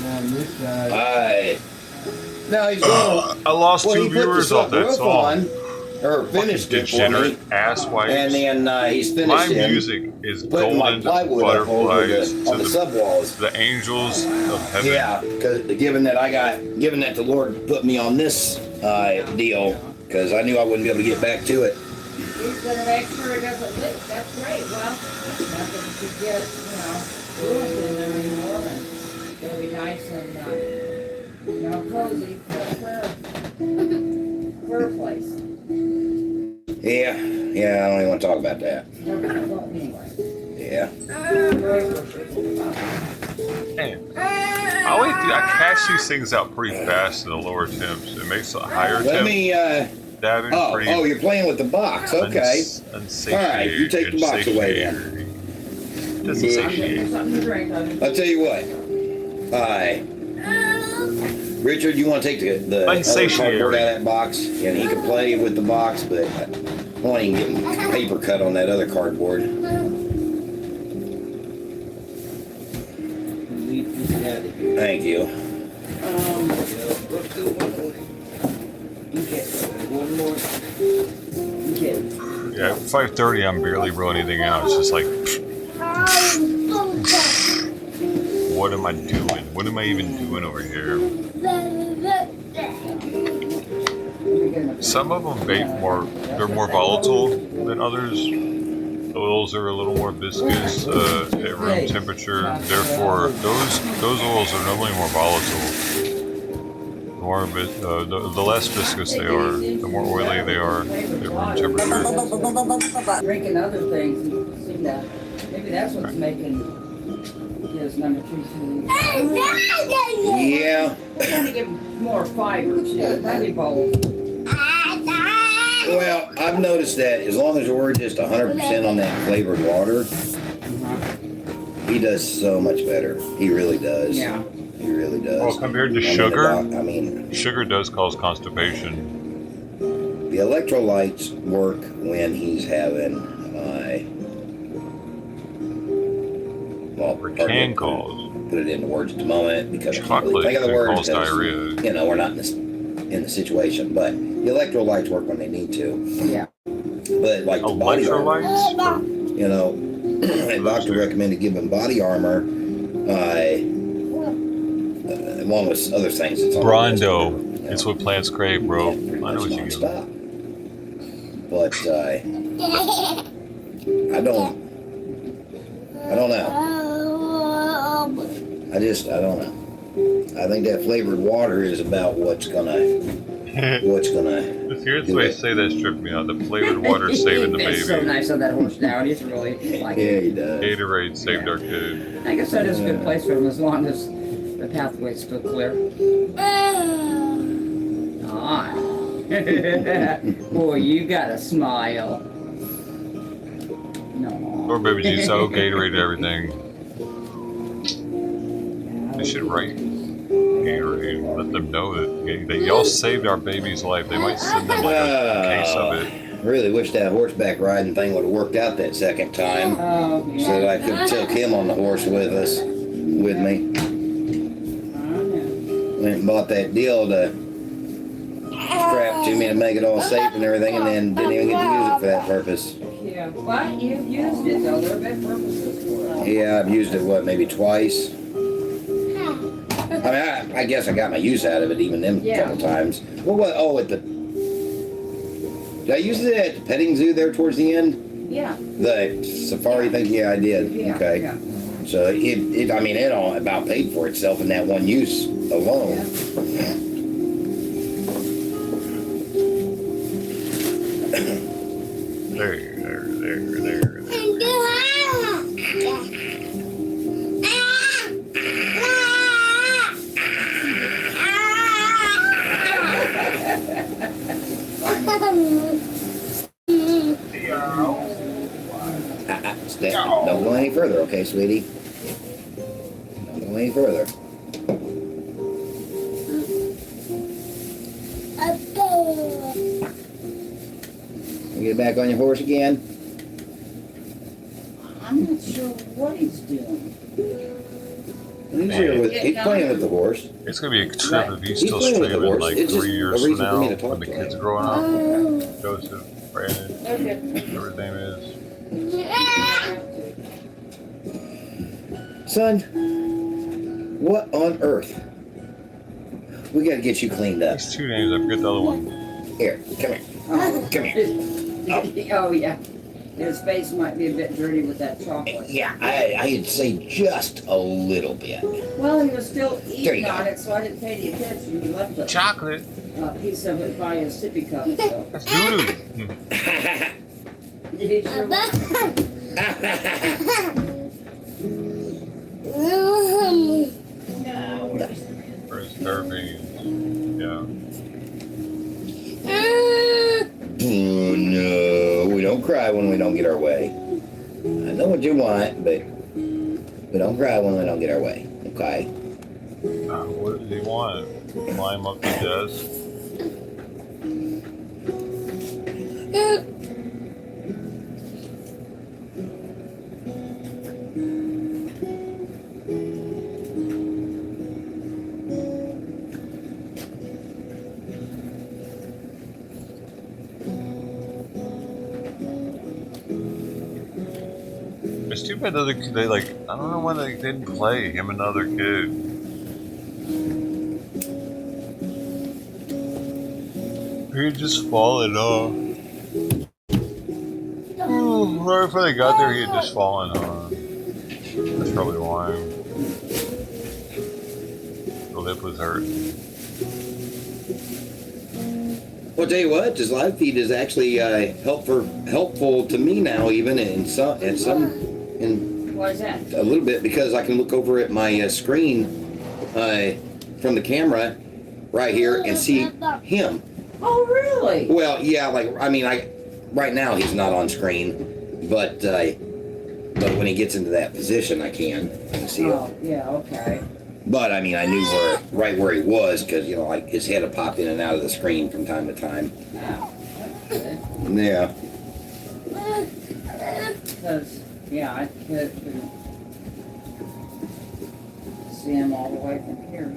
On this side. No, he's going. I lost well, two he put the viewers off that roof song. on, or finished it for me. Degenerate asswipes. And then he's finished My him music is putting my golden plywood up over butterflies on to the sub walls. the angels of heaven. Yeah, because given that the Lord put me on this deal, because I knew I wouldn't be able to get back to it. He's gonna make sure it doesn't leak. That's great. Well, nothing to get, ruined in there anymore. And it'll be nice and, cozy for her place. Yeah, I don't even want to talk about that. Well, anyway. Yeah. Man, I catch these things out pretty fast in the lower temps. It makes the higher Let temp me, dabbing pretty you're playing with the box. Okay. All right, you take the box away then. Doesn't satiate. I'll tell you what. Richard, you want to take the other cardboard out of that box? And he can play with the box, but I want him getting paper cut on that other cardboard. Thank you. One more. Yeah, at 5:30, I'm barely rolling anything out. It's just like, what am I doing? What am I even doing over here? Some of them they're more volatile than others. The oils are a little more viscous at room temperature. Therefore, those oils are normally more volatile. The less viscous they are, the more oily they are at room temperature. Drinking other things, see that. Maybe that's what's making his number 2 food. Yeah. We're trying to give him more fiber too. Maybe both. Well, I've noticed that as long as we're just 100% on that flavored water, he does so much better. He really does. Yeah. He really does. Well, compared to sugar, mean, sugar does cause constipation. The electrolytes work when he's having can cause. Put it into words at the moment because I can't Chocolate really think of the can words. cause diarrhea. We're not in the situation, but the electrolytes work when they need to. Yeah. But like the body armor, Electrolytes? A doctor recommended giving body armor, along with other things. It's on the list. Brondo. It's what plants crave, bro. Yeah, pretty I know much what you give them. nonstop. But I don't know. I don't know. I think that flavored water is about what's gonna Here's the way to say that stripped me out. The flavored water saving the It's so baby. nice of that horse now. He's really like Yeah, he does. Gatorade saved our kid. I guess that is a good place for him as long as the pathway's still clear. Ah. Boy, you got a smile. No. Or baby juice, so Gatorade everything. They should write Gatorade and let them know that y'all saved our baby's life. They might send them like a case of it. I really wish that horseback riding thing would have worked out that second time, so that I could have took him on the horse with me. Went and bought that deal to strap to me to make it all safe and everything, and then didn't even get to use it for that purpose. Yeah, but you've used it though. There have been purposes for it. Yeah, I've used it, maybe twice? I mean, I guess I got my use out of it even them couple times. Well, what? Oh, did I use it at the petting zoo there towards the end? Yeah. The safari thing? Yeah, I did. Yeah, Okay. yeah. So it all about paid for itself in that one use alone. There. Don't go any further, okay, sweetie? Don't go any further. You get back on your horse again? I'm not sure what he's doing. He's playing with the horse. It's gonna be a trip if he's still playing with the streaming horse. like It's just 3 a years reason from for now me to talk when the to kids him. are growing up. Joseph, Brandon, whatever his name is. Son, what on earth? We gotta get you cleaned up. There's 2 names, I forget the other one. Here, come here. Come here. Oh yeah. His face might be a bit dirty with that chocolate. Yeah, I'd say just a little bit. Well, he was still There eating you go. on it, so I didn't pay any attention. He left a Chocolate. piece of it by his sippy cup. So. That's doo-doo. Did he sure? For his therapy. Yeah. Oh no, we don't cry when we don't get our way. I know what you want, but we don't cry when we don't get our way, okay? What does he want? Climb up the desk? It's too bad they like, I don't know why they didn't play him and another kid. He had just fallen off. Right before they got there, he had just fallen off. That's probably why. The lip was hurting. Well, tell you what, this live feed is actually helpful to me now, even in some Why is that? a little bit, because I can look over at my screen from the camera right here and see him. Oh, really? Well, yeah, right now he's not on screen, but when he gets into that position, I can see it. Oh, yeah, okay. But I mean, I knew right where he was, because like his head had popped in and out of the screen from time to time. Wow. That's good. Yeah. Because, yeah, I couldn't see him all the way from here.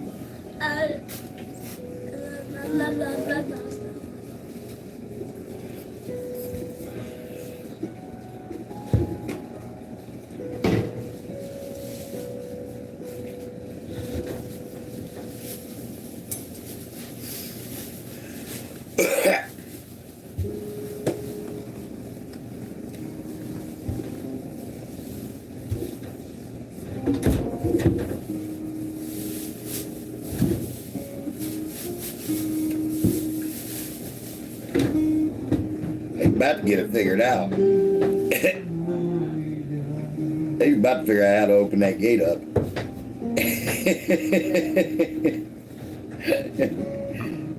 about to get it figured out. He's about to figure out how to open that gate up.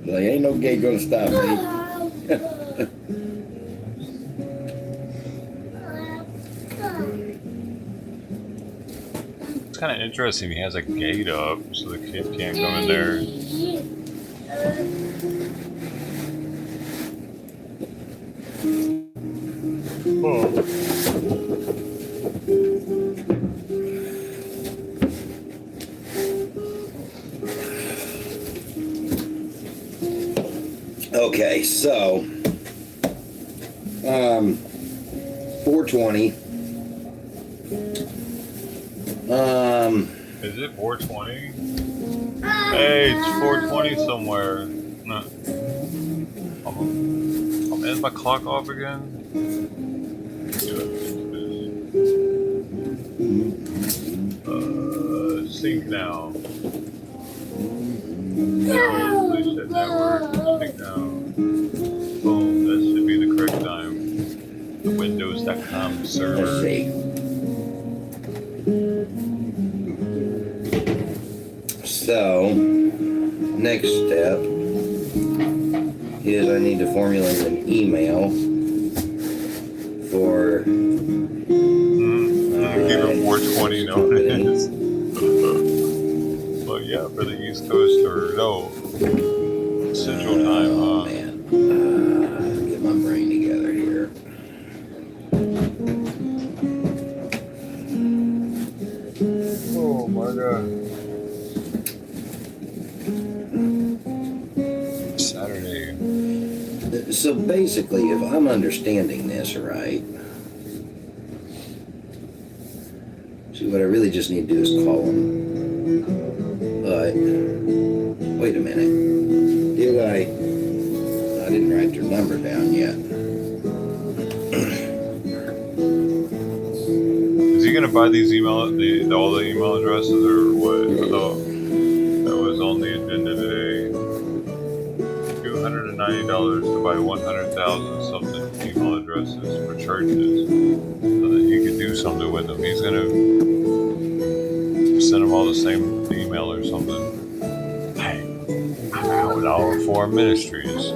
Like, ain't no gate gonna stop me. It's kind of interesting. He has a gate up so the kid can't come in there. Oh. Okay, so 420. Is it 420? Hey, it's 420 somewhere. No. Is my clock off again? Sync now. No, please set network. Sync now. Boom, that should be the correct time. The Windows.com server. Let's see. So, next step is I need to formulate an email for keep it 420 notice. But yeah, for the East Coast or no Central Time, man. Get my brain together here. Oh my god. Saturday. So basically, if I'm understanding this right, see, what I really just need to do is call them. But wait a minute. I didn't write their number down yet. Is he gonna buy these all the email addresses or what? I thought that was on the agenda today. $290 to buy 100,000 something email addresses for churches, so that he could do something with them. He's gonna send them all the same email or something. Hey, I'm Outlaw for Ministries.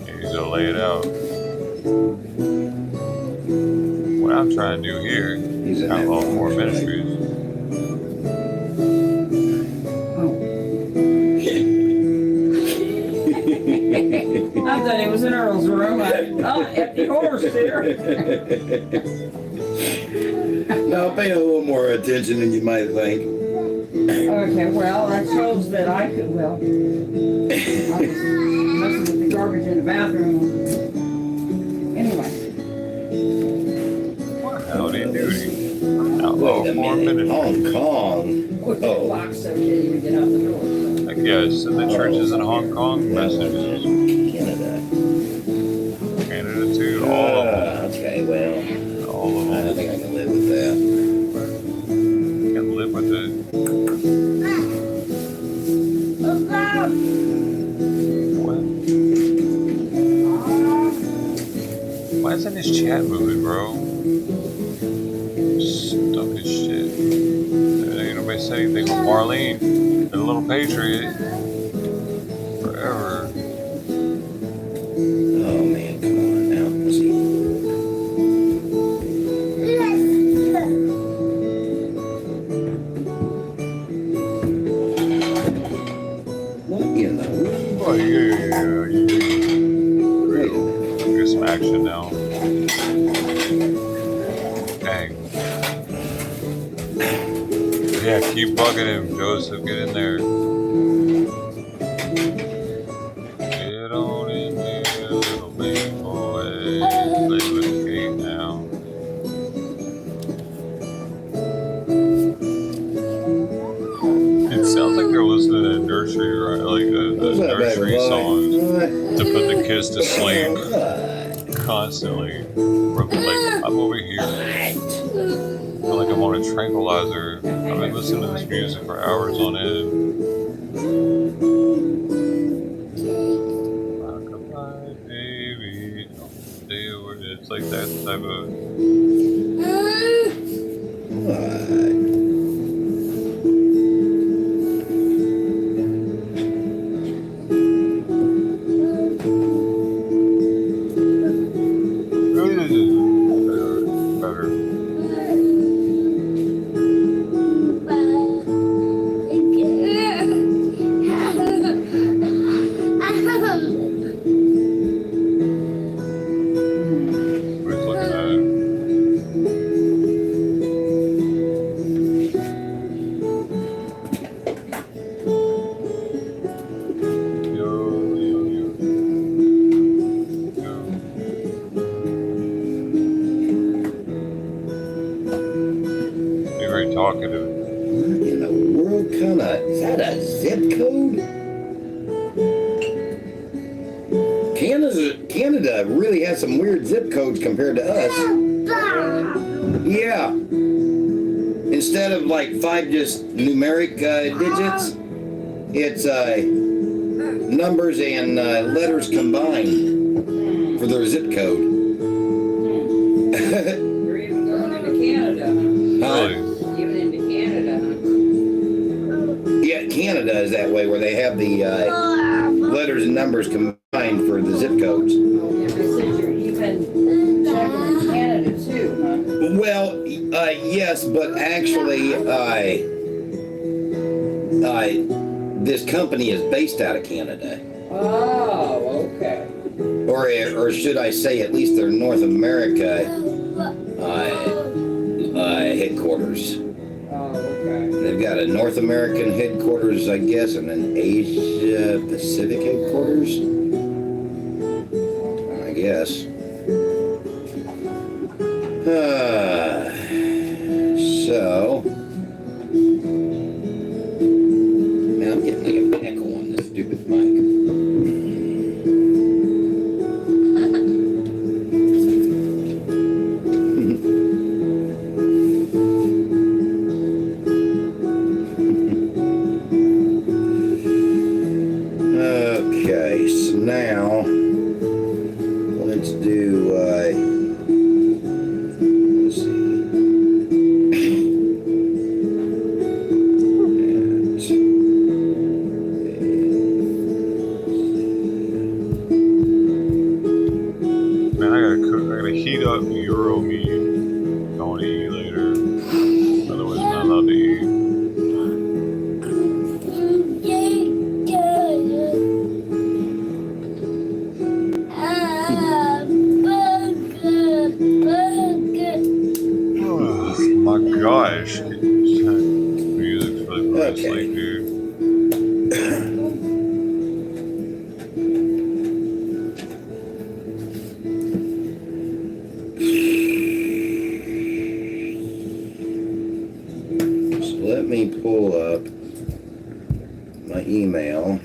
He's gonna lay it out. What I'm trying to do here is Outlaw for Ministries. I thought it was in Earl's room. Empty horse there. Now pay a little more attention than you might think. Okay, well, that shows that I could, well, I was messing with the garbage in the bathroom. Anyway. Howdy doody. Outlaw for Ministries. Hong Kong. Oh. Locks so you can't even get out the door. Like, yeah, send the churches in Hong Kong messages. Canada. Canada too, all of them. Okay, well, all of them. I think I can live with that. You can live with it. What? Why isn't his chat moving, bro? Stuck as shit. Ain't nobody say anything with Marlene, the little patriot. Forever. Oh man, come on now. Let's see. Well, you know. Oh yeah. Wait a minute. Get some action now. Dang. Yeah, keep bugging him, Joseph. Get in there. Get on in there, little baby boy. Play with the gate now. It sounds like they're listening to nursery, right? Like the nursery songs to put the kids to sleep constantly. Like, I'm over here. I feel like I'm on a tranquilizer. I've been listening to this music for hours on end. get that type of. Better. Who's looking at it? You're very talkative. What in the world kind of, is that a zip code? Canada really has some weird zip codes compared to us. Yeah. Instead of like 5 just numeric digits, it's numbers and letters combined for their zip code. We're even going into Canada. Really? Even into Canada. Yeah, Canada is that way where they have the letters and numbers combined for the zip codes. Yeah, but since you're even checking in Canada too, huh? Well, yes, but actually, this company is based out of Canada. Oh, okay. Or should I say, at least their North America headquarters. Oh, okay. They've got a North American headquarters, I guess, and an Asia Pacific headquarters. I guess. So, man, I'm getting like an echo on this stupid mic. Okay, so now let's do. Let's see. Man, I gotta heat up Euro meat. Don't eat later. Otherwise, I'm not allowed to eat. Oh my gosh. Music's really put me to sleep, dude. So let me pull up my email.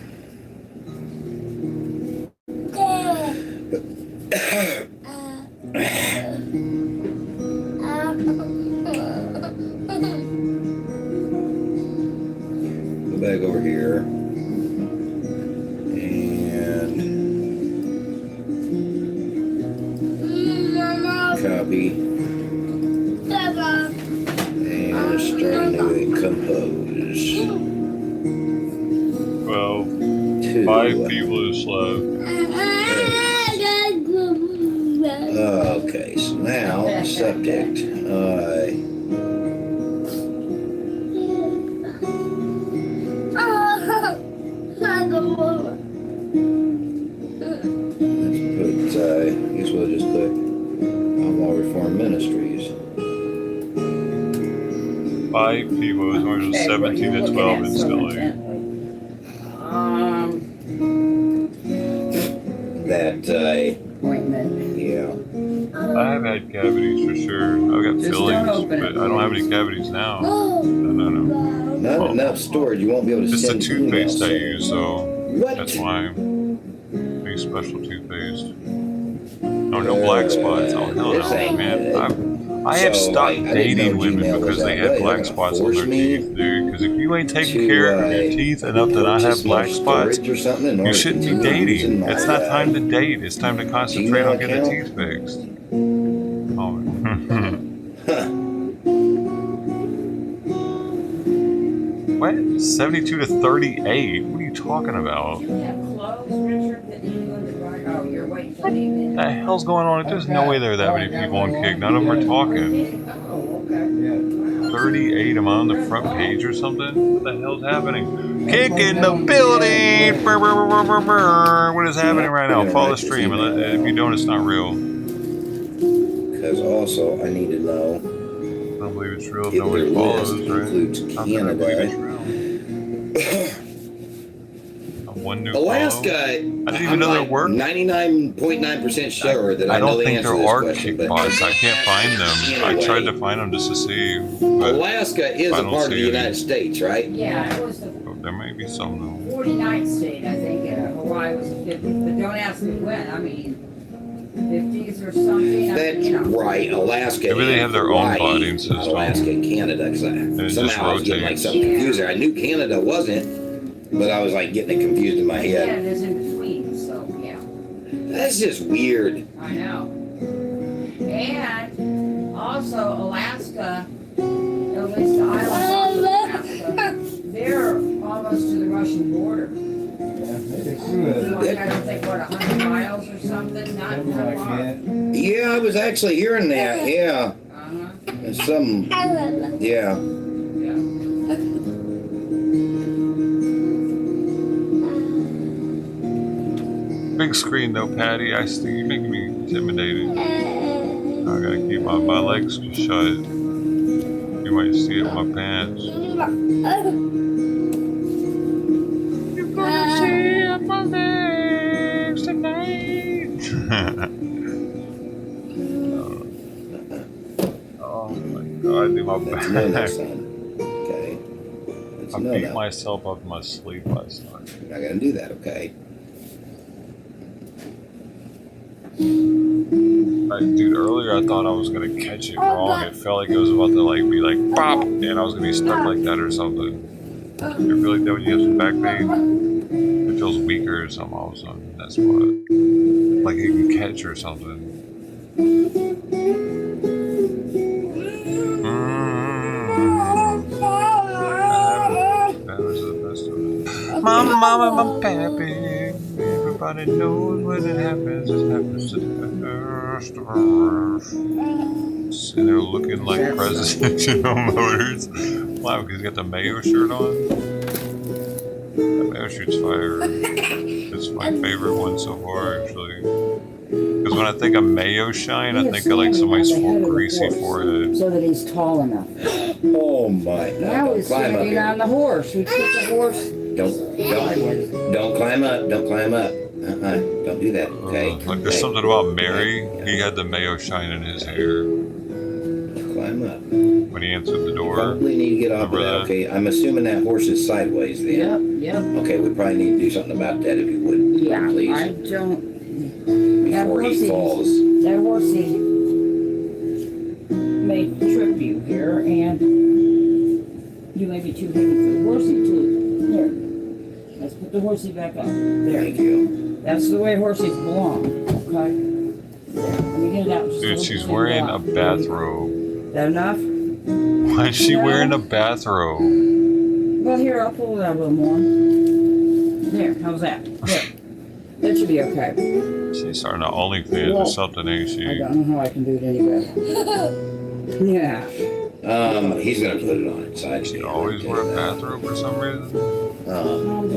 Go back over here. And copy. And start doing compose. Well, 5 people is left. Okay, so now subject. Let's put, I guess we'll just put Outlaw Reform Ministries. 5 people, as much as 17 to 12 instantly. That, Appointment. yeah. I have had cavities for sure. I've got Just don't fillings, open it, but I don't have any cavities now. No. Not Well, enough storage. You won't be able to It's the send toothpaste I emails. use, so What? that's why any special toothpaste. Oh, no black spots. Oh, hell This no, ain't man. good. I have So, stopped I didn't dating know women Gmail was because they that had way. black They're spots gonna on their force me teeth, dude. Because if you ain't taking to, care of your teeth enough to not have purchase more black spots, storage or something in you order shouldn't be to continue dating. using my, It's not time to date. It's time to concentrate Gmail on getting the account? teeth fixed. comment. Huh. What? 72 to 38? What are you talking about? Do you have clothes, Richard, that you go to the right? Oh, you're waiting for me. What the hell's going on? There's no way there are that many people on Kick. None of them are talking. Oh, okay. 38. Am I on the front page or something? What the hell's happening? Kick in the building! Brr, brr, brr, brr, brr. What is happening right now? Follow the stream. If you don't, it's not real. Because also, I need to know. I don't believe it's real if If nobody their follows, list right? includes How can I believe it's Canada. real? One new Alaska, follow? I didn't even I'm know there like were. 99.9% sure that I know don't the think answer there to this are question. kick But bots. I can't find them. I tried to find them just to see. But Alaska is I a don't part of the see any. United States, right? Yeah, it was the There may be some though. 49th state, I think, and Hawaii was the 50th. But don't ask me when. I mean, 50s or something. That's right. Alaska. Maybe they and have their own Hawaii, bonding system. not Alaska and Canada, because it somehow just I was getting like rotates. something confused there. I knew Canada wasn't, but I was like getting it confused in my Yeah, head. it is in between, so yeah. That's just weird. I know. And also Alaska, at least the islands of Alaska, they're almost to the Russian border. Like, I don't think, what, 100 miles or something? Not that far. Yeah, I was actually hearing that. Yeah. There's some. Yeah. Big screen though, Patty. I see you're making me intimidated. I gotta keep my legs shut. You might see it in my pants. You're gonna see it in my legs tonight. Oh my god, dude, my That's no, back. son. Okay. That's I no, beat no. myself up in my sleep last night. You're not gonna do that, okay? Dude, earlier I thought I was gonna catch it wrong. It felt like it was about to like be like pop, and I was gonna be stuck like that or something. You feel like that when you have some back pain? It feels weaker or something all of a sudden. That's what. Like you can catch or something. Mama, mama, my pappy. Everybody knows when it happens. It happens to the best of us. And they're looking like Presidential Motors. Wow, because he got the Mayo shirt on. That Mayo shirt's fire. It's my favorite one so far, actually. Because when I think of Mayo shine, I think of like somebody's greasy forehead. So that he's tall enough. Oh my! Now he's Climb up standing here. on the horse. We took the horse. Don't climb up. Don't climb up. Don't do that. Okay. Like there's something about Mary. He had the Mayo shine in his hair. Climb up. When he answered the door. Probably need to get off of Remember that. that? Okay. I'm assuming that horse is sideways then. Yep. Okay. We probably need to do something about that if you would. Yeah, Please. I don't. Before he falls. That horsey may trip you here, and you may be too heavy for the horsey too. There. Let's put the horsey back up. There. Thank you. That's the way horses belong. Okay. There. Let me get it out. Just a Dude, little she's bit wearing more. a bathrobe. That enough? Why is she wearing a bathrobe? Well, here, I'll pull it out a little more. There. How's that? There. That should be okay. She's starting to OnlyFans or something, ain't I she? don't know how I can do it any better. Yeah. He's gonna put it on its side. She always wear a bathrobe for some reason.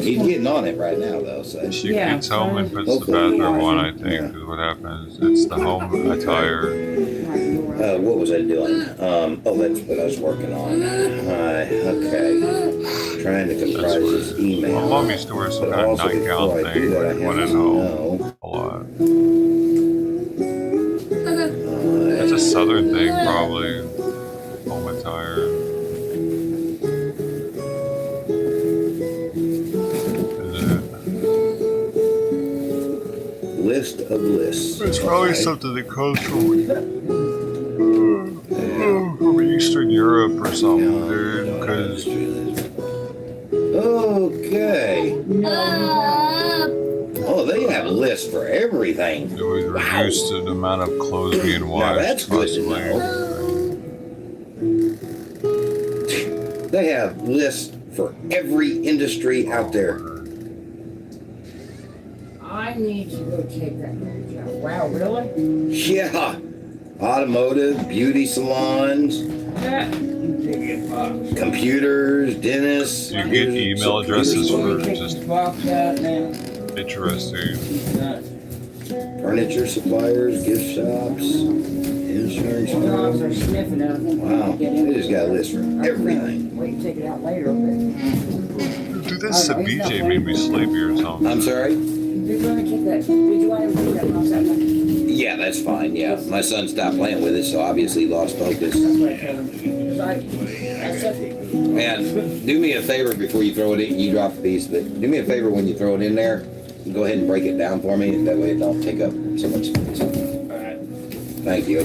He's getting on it right now though. So She gets home and puts the bathrobe on, I think, is what happens. It's the home attire. What was I doing? Oh, that's what I was working on. Okay. Trying to comprise this email. My mom used to wear some kind of nightgown thing when at home. A lot. That's a southern thing, probably. Home attire. List of lists. It's probably something that comes from Eastern Europe or something, dude. Because Okay. Oh, Oh, they have lists for everything. It would reduce the amount of clothes being washed. Now that's good to know. They have lists for every industry out there. I need to go take that picture out. Wow, really? Yeah. Automotive, beauty salons, computers, dentists. You get email addresses for just interesting. Furniture suppliers, gift shops, insurance. Dogs are sniffing at them. Wow, they just got a list for everything. Wait, take it out later. But Dude, this BJ made me sleepy or something. I'm sorry? did you want to keep that? Did you want to keep that mouse out there? Yeah, that's fine. Yeah, my son stopped playing with it, so obviously he lost focus. That's what I told him. 'Cause I said, And do me a favor before you throw it in. You drop the piece, but do me a favor when you throw it in there. Go ahead and break it down for me. That way it don't take up so much space. Thank you.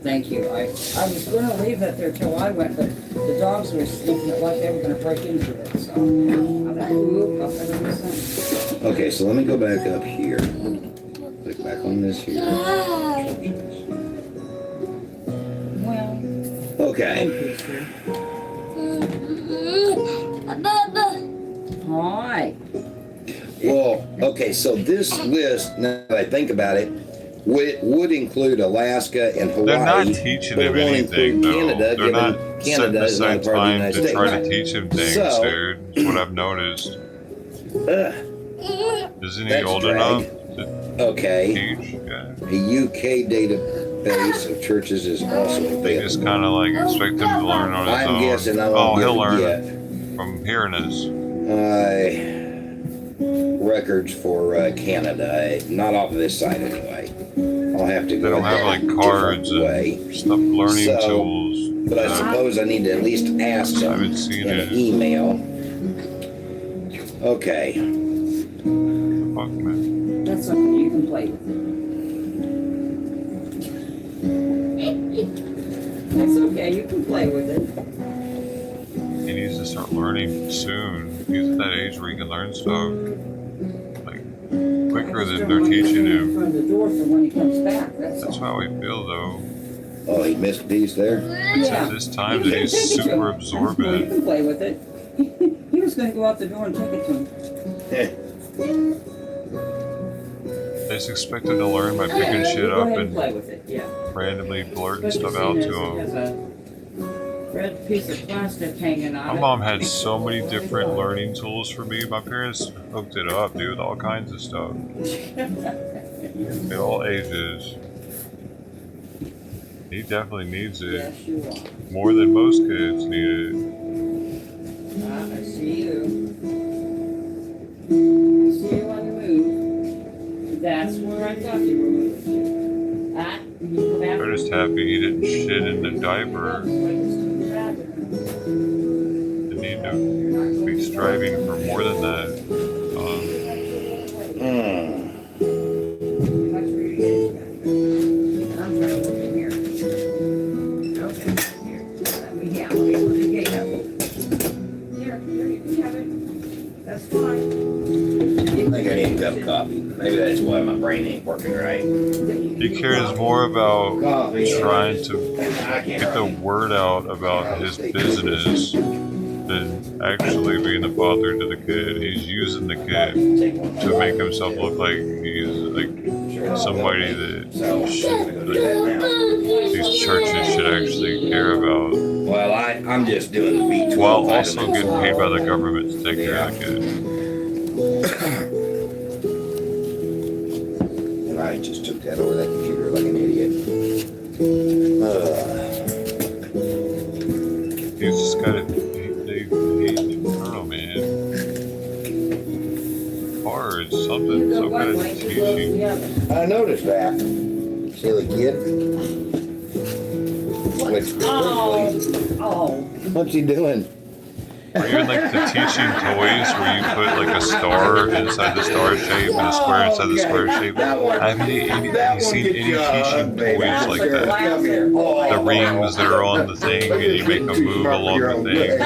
thank you. I was going to leave that there till I went, but the dogs were sniffing it like they were going to break into it. So I'm like, ooh, I'll put it in the sun. Okay, so let me go back up here. Click back on this here. Well, Okay. hi. Well, okay, so this list, now that I think about it, would include Alaska and Hawaii. They're not teaching but it him won't anything, include though. Canada, They're given not Canada setting is not a aside part of the time United to States. try to teach him things, So, dude. That's what I've noticed. Isn't he that's old drag. enough to Okay. teach? Yeah. A UK database of churches is also They available. just kind of like expect him to learn on his I'm own. guessing I won't Oh, get he'll it learn yet. from hearing us. Records for Canada, not off of this side anyway. I'll have to go. They don't have like cards and stuff, learning So, tools. But I suppose I need to at least ask I them haven't seen in it. an email. Okay. Fuck, man. That's something you can play with. That's okay, you can play with it. He needs to start learning soon. He's at that age where he can learn stuff like quicker than they're teaching In him. front of the door for when he comes back. That's how I feel, though. Oh, he missed a piece there? It's at this time that he's super You absorbent. can play with it. He was going to go out the door and take it to him. They just expect him to learn by picking shit Go up ahead and and play with it, yeah. randomly blurting Especially stuff out seeing to as it has him. a red piece of plastic hanging on My it. mom had so many different learning tools for me. My parents hooked it up, dude, all kinds of stuff. At all ages. He definitely needs it. Yes, you are. More than most kids need it. I see you. I see you on the move. That's where I thought you were moving to. They're just happy he didn't shit in the diaper. They need to be striving for more than that. I'm trying to look in here. Okay, here. Let me have it. Let me get it. Here, you can have it. That's fine. I think I need a cup of coffee. Maybe that's why my brain ain't working right. He cares more about trying to get the word out about his business than actually being the father to the kid. He's using the kid to make himself look like he's like somebody that these churches should actually care about. Well, I'm just doing the B12. While also getting paid by the government to take care of the kid. And I just took that over that computer like an idiot. He's just got to, I don't know, man. Cards, something, some kind of teaching. I noticed that. Silly kid. Which, Oh. what's he doing? Or even like the teaching toys where you put like a star inside the star shape and a square inside the square shape. I haven't seen any teaching toys like that. The rings that are on the thing and you make them move along the thing.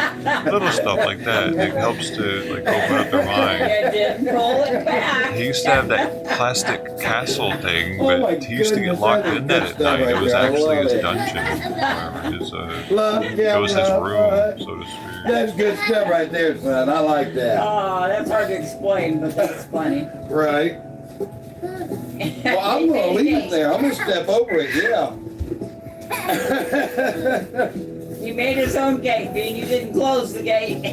Little stuff like that. It helps to like open up their mind. He used to have that plastic castle thing, but he used to get locked in that at night. It was actually his dungeon. It was his room, so to speak. That's good stuff right there, son. I like that. Oh, that's hard to explain, but that's funny. Right. Well, I'm going to leave it there. I'm going to step over it, yeah. He made his own gate, being you didn't close the gate.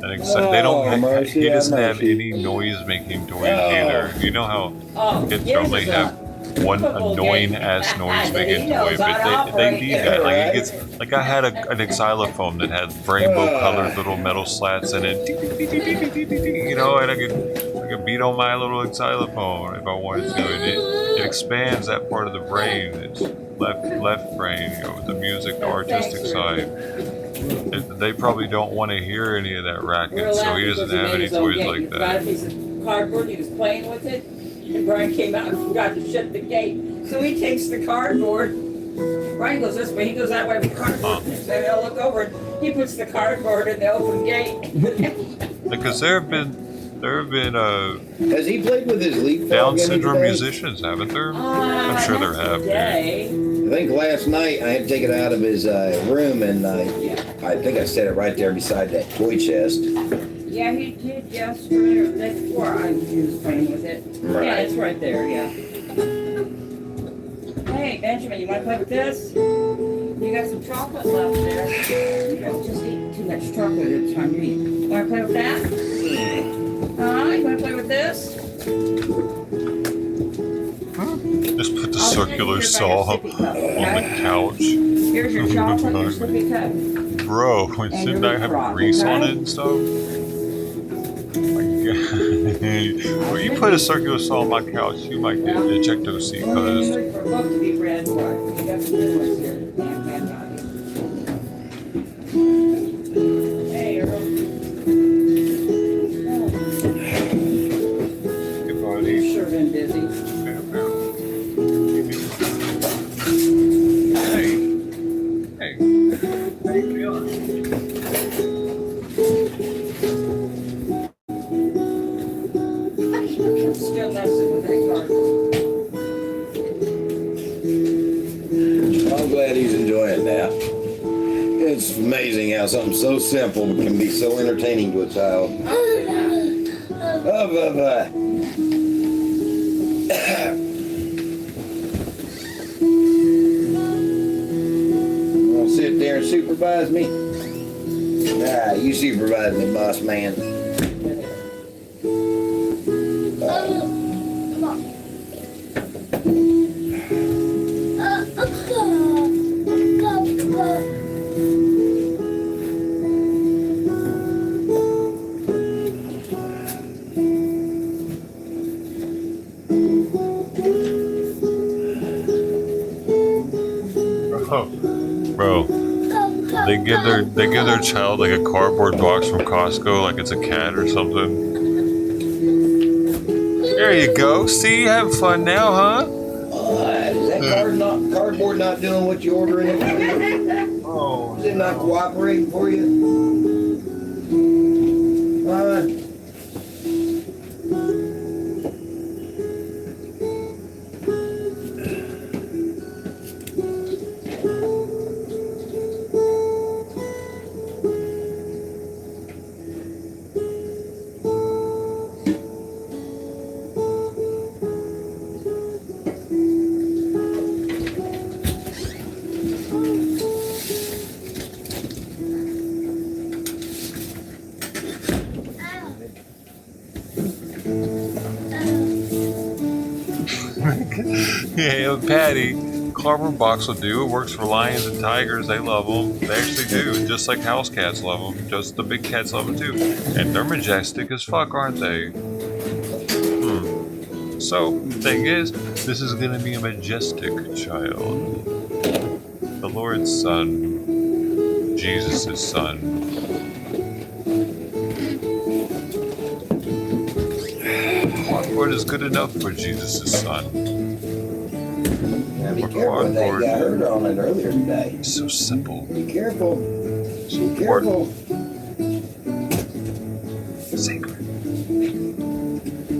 And except they don't have, he doesn't have any noise-making toys either. You know how kids normally have one annoying ass noise making toy, but they need that. Like it gets, like I had an xylophone that had rainbow colored little metal slats in it, you know, and I could beat on my little xylophone if I wanted to. It expands that part of the brain. It's left brain, you know, with the music, the artistic side. They probably don't want to hear any of that racket, so he doesn't have any toys like that. Got a piece of cardboard, he was playing with it. And Brian came out and forgot to shut the gate. So he takes the cardboard. Brian goes this way, he goes that way with the cardboard. So they'll look over and he puts the cardboard in the open gate. Because there have been has he played with his leaf Down syndrome musicians, haven't there? I'm sure there have been. I think last night I had to take it out of his room, and I think I set it right there beside that toy chest. Yeah, he did yesterday or the day before. I was playing with it. Right. Yeah, it's right there, yeah. Hey, Benjamin, you want to play with this? You got some chocolate left there. You don't just eat too much chocolate at the time you eat. Want to play with that? You want to play with this? Just put the circular saw on the couch. Here's your chocolate, your sippy cup. Bro, shouldn't I have grease on it and stuff? When you put a circular saw on my couch, you might get ejecto seat cause. For a book to be read, you got some new ones here. Hey, Earl. Good buddy. You've sure been busy. Hey. How you feeling? Still messing with that cardboard. I'm glad he's enjoying that. It's amazing how something so simple can be so entertaining to a child. Want to sit there and supervise me? Nah, you supervise me, boss man. Bro, they give their child like a cardboard box from Costco, like it's a cat or something. There you go. See, you having fun now, huh? Is that cardboard not doing what you ordering it for? Oh, is it not cooperating for you? Yeah, Patty, cardboard box will do. It works for lions and tigers. They love them. They actually do. Just like house cats love them. Just the big cats love them too. And they're majestic as fuck, aren't they? So, the thing is, this is going to be a majestic child. The Lord's son. Jesus' son. Cardboard is good enough for Jesus' son. Now be careful with that. You got hurt on it earlier today. It's so simple. Be careful. So Be careful. Sacred.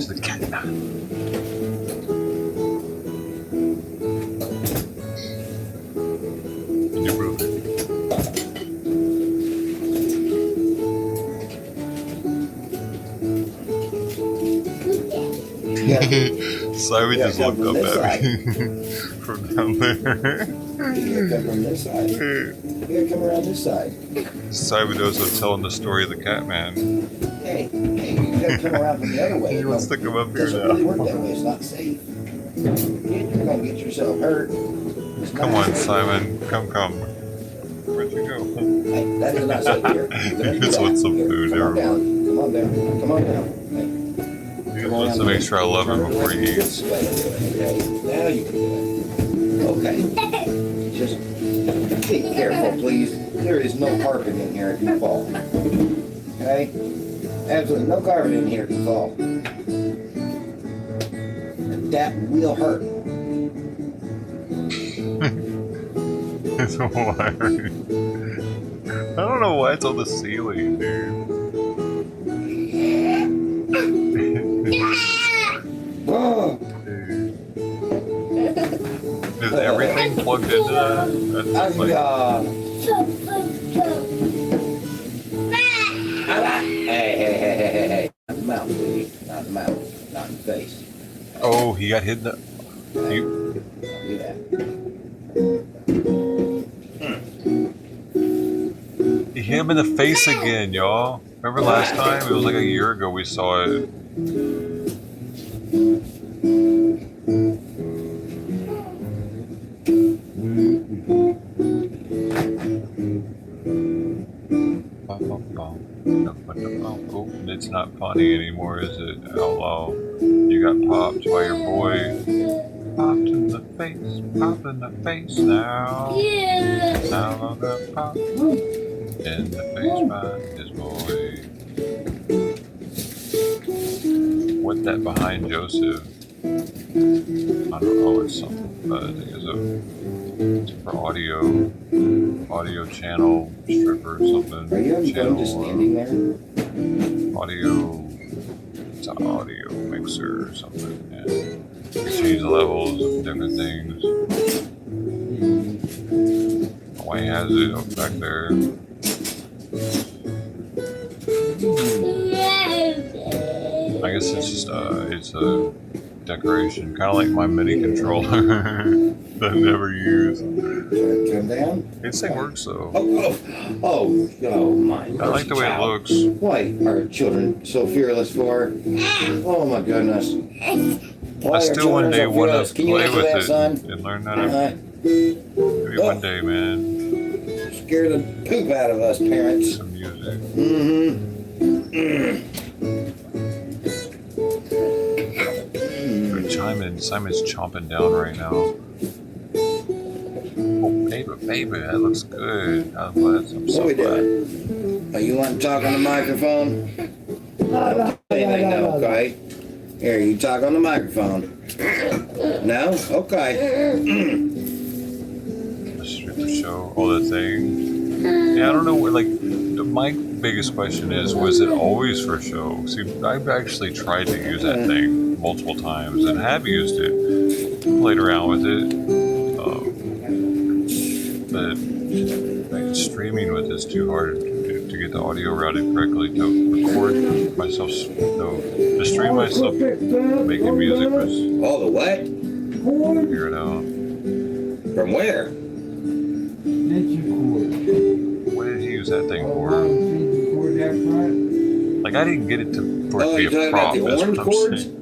To the cat. New roof. Simon just looked up at me from down there. You gotta come from this side. You gotta come around this side. Simon knows I'm telling the story of the cat man. Hey, you gotta come around from the other way. He wants to come up It here doesn't really work now. that way. It's not safe. You're gonna get yourself hurt. It's Come not on, safe. Simon. Come. Where'd you go? Hey, that is not safe here. He just wants some food. Come on Never down. mind. Come on down. Come on down. Hey. He wants to make sure I love him before he eats. This way. Okay. Now you can do it. Okay. Just be careful, please. There is no carpet in here if you fall. Okay? Absolutely no carpet in here if you fall. That will hurt. It's wired. I don't know why it's on the ceiling, dude. Oh. Is everything plugged into that? That's like, Hey. Not the mouth, baby. Not the mouth. Not in the face. oh, he got hit in the... You, Do that. he hit him in the face again, y'all. Remember last time? It was like a year ago we saw it. Oh, it's not funny anymore, is it? Outlaw. You got popped by your boy. Popped in the face now. Now I got popped in the face by his boy. What's that behind Joseph? I don't know, it's something. I think it's for audio channel stripper or something. Are you having fun Channel, just standing there? audio, it's an audio mixer or something. Yeah. Change levels of different things. Wayne has it up back there. I guess it's just it's a decoration, kind of like my MIDI controller that I never use. Turn down? This thing works though. Oh my! I like the way it looks. Why are children so fearless for? Oh my goodness! Why I are still one children day so want fearless? to Can you play answer with that, it son? and learn how to. Maybe one day, man. Scare the poop out of us parents. Some music. Simon's chomping down right now. Oh, baby, that looks good. I'm so What we glad. doing? Are you want to talk on the microphone? Don't say anything, no, okay? Here, you talk on the microphone. No? Okay. The stripper show, oh, the thing. Yeah, I don't know. Like, my biggest question is, was it always for show? See, I've actually tried to use that thing multiple times and have used it, played around with it. But like, streaming with it's too hard to get the audio routed correctly to record myself. No, to stream myself making music was. Oh, the what? Figure it out. From where? What did he use that thing for? Like, I didn't get it for it to you're be a talking about prop. the That's orange what I'm cords? saying.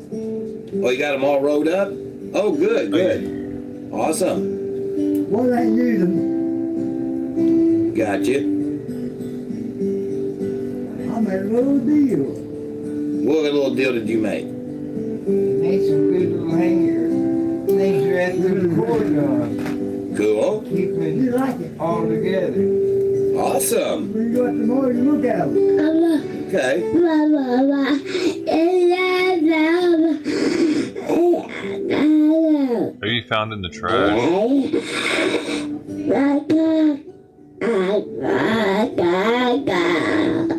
Oh, you got them all rolled up? Oh, good. Awesome. What I use them? Gotcha. I made a little deal. What little deal did you make? Made some good little hanger things you had to put the cord on. Cool. Keep it all together. Awesome. When you go up the motor, you look at them. Okay. Are you found in the trash?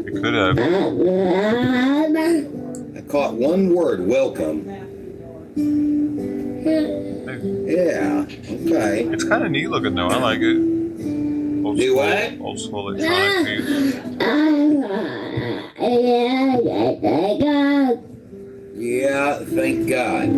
It could have. I caught one word, welcome. Yeah, okay. It's kind of neat looking though. I like it. Old Do school, what? Old school electronic piece. Yeah, thank God.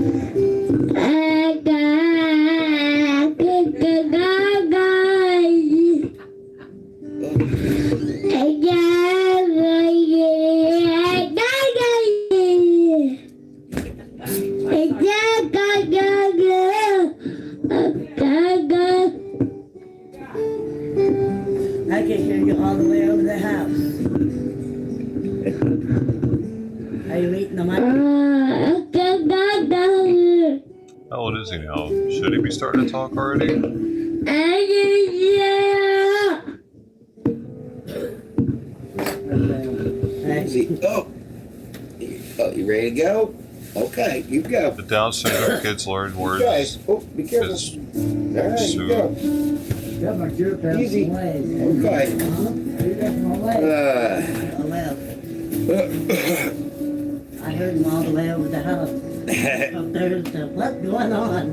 I can hear you all the way over the house. Are you eating the mic? How old is he now? Should he be starting to talk already? Oh, you ready to go? Okay, you go. The Down syndrome kids learn words. Okay. Oh, be careful. Is All right, you go. Got my jerk out Easy. the way. Okay. That's my way. I heard him all the way over the house. Up there, so what's going on?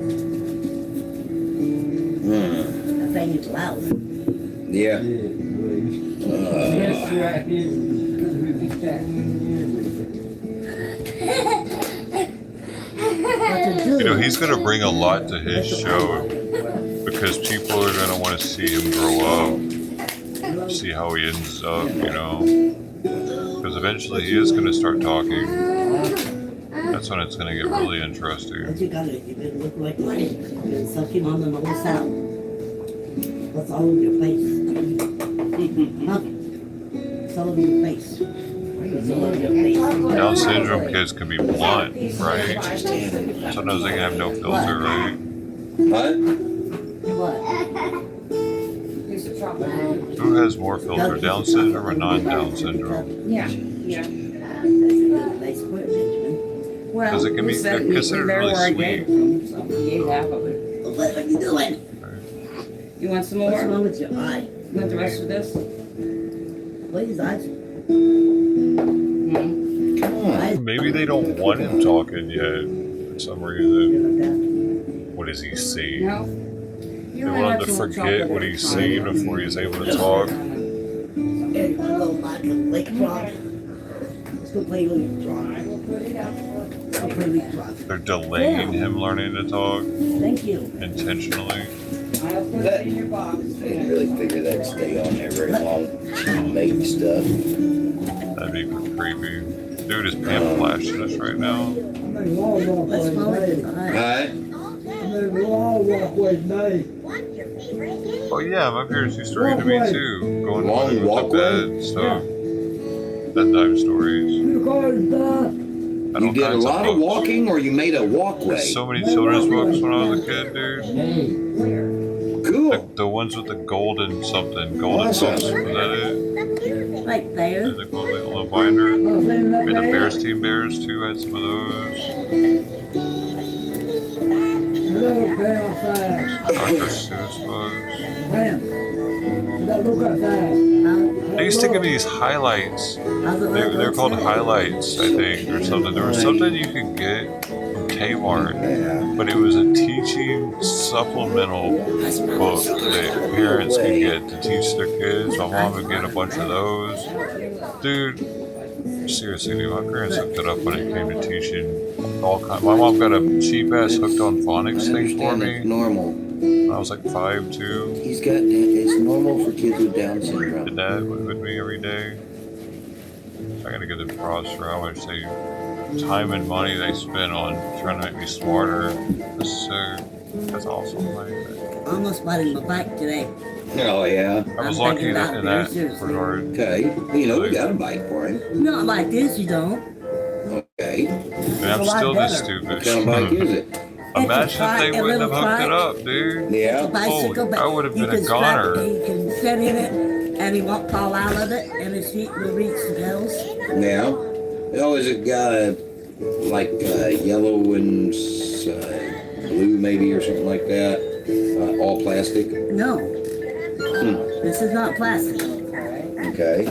I think it's loud. Yeah. Yes, right here. You know, he's going to bring a lot to his show because people are going to want to see him grow up, see how he ends up, you know. Because eventually he is going to start talking. That's when it's going to get really interesting. What you got it? You been look like money. You've been sucking on the nose out. What's all over your face? Huh? It's all over your face. It's all over your face. Down syndrome kids can be blunt, right? Sometimes they can have no filter, right? What? Who has more filter, Down syndrome or non-Down syndrome? Yeah. Well, Because it can be considered really sweet. What are you doing? You want some What's more? wrong with your eye? You want the rest of this? Please, eyes. Maybe they don't want him talking yet for some reason. What does he see? No. They want him to forget what he's seen before he's able to talk. Hey, hello, Michael. Lake Frog. Let's go play Lake Frog. I'll play Lake Frog. They're delaying him learning to talk Thank you. intentionally. I didn't really figure that'd stay on there very long. Making stuff. That'd be creepy. Dude, is Pam flashing us right now? Let's follow his eye. Alright. Oh yeah, my parents used to read to me too. Going Long to walkway? bed, stuff. Bedtime stories. And You all did a kinds lot of books. walking or you made a walkway? There's so many children's books when I was a kid, dude. Cool. The ones with the golden something. Golden Awesome. books, was that it? Right there. Is it called the little binder? I mean, the Bears Team Bears too had some of those. Dr. Seuss books. They used to give me these highlights. They're called highlights, I think, or something. There was something you could get from Kmart, but it was a teaching supplemental book that parents could get to teach their kids. My mom would get a bunch of those. Dude, seriously, dude, my parents hooked it up when it came to teaching all kinds. My mom got a cheap ass hooked on phonics thing for me. Normal. When I was like 5 too. He's got. It's normal for kids with Down syndrome. Did that with me every day. I gotta give them props for how much time and money they spend on trying to make me smarter. That's awesome. Almost bought him a bike today. Oh yeah. I was lucky in that regard. Okay. You know, we got a bike for him. Not like this, you don't. Okay. And I'm still this stupid. What kind of bike is it? Imagine if they wouldn't have hooked it up, dude. Yeah. Holy, I would have been a goner. You can sit in it, And he won't fall out of it, and his feet will reach the pedals. Now, oh, is it like yellow and blue maybe or something like that? All plastic? No. This is not plastic. Okay.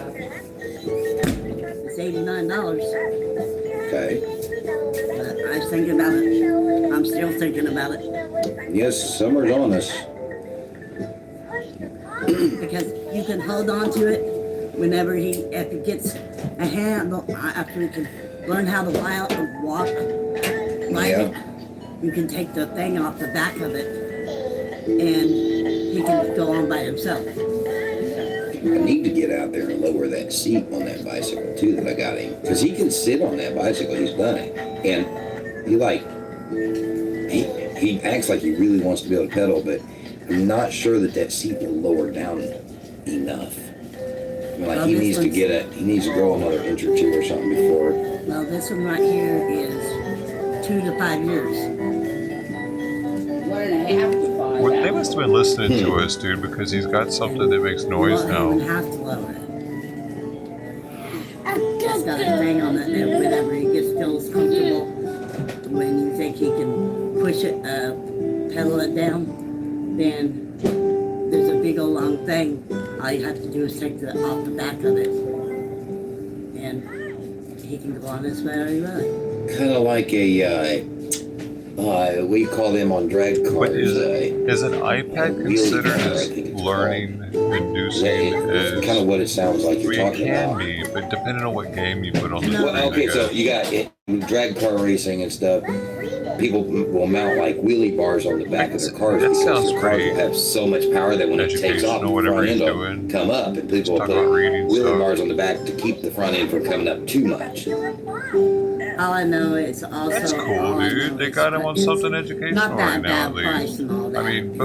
It's $89. Okay. But I was thinking about it. I'm still thinking about it. Yes, summer's on us. Because you can hold on to it whenever if it gets a handle, after he can learn how to walk like it, you can take the thing off the back of it and he can go on by himself. I need to get out there and lower that seat on that bicycle too that I got him. Because he can sit on that bicycle, he's done it. And he acts like he really wants to be able to pedal, but I'm not sure that seat will lower down enough. I mean, like he needs to grow another inch or two or something before. Well, this one right here is 2 to 5 years. 1.5 to 5. Well, they must have been listening to us, dude, because he's got something that makes noise now. You don't have to lower it. It's got a thing on it, and whenever he feels comfortable, when you think he can push it, pedal it down, then there's a big old long thing. All you have to do is take off the back of it, and he can go on his merry way. Kind of like we call them on drag cars. But is an iPad considered as learning inducing? It's kind of what it sounds like you're talking about. It can be, but depending on what game you put on the Well, okay, so you got drag car racing and stuff. People will mount like wheelie bars on the back of their cars because their cars will have so much power that when it takes off, the front end will come up, and people will put wheelie bars on the back to keep the front end from coming up too much. All I know is also... That's cool, dude. They got him on something educational right now, at least. I mean,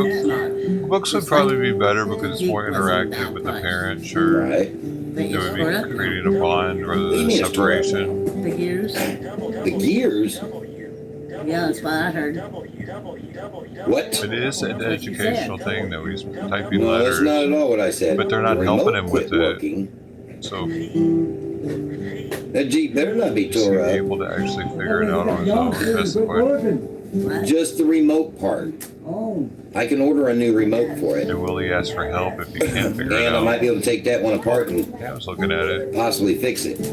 books would probably be better because it's more interactive with the parent, sure. Right. It would be creating a bond rather than separation. The gears? The gears? Yeah, that's what I heard. What? It is an educational thing, though. He's typing No, letters. that's not at all what I said. But they're not helping him with it. So that Jeep better not be tore up. Able to actually figure it out on his own. That's the question. Just the remote part. Oh. I can order a new remote for it. And will he ask for help if he can't figure it And I out? might be able to take that one apart and I was looking at it. possibly fix it. I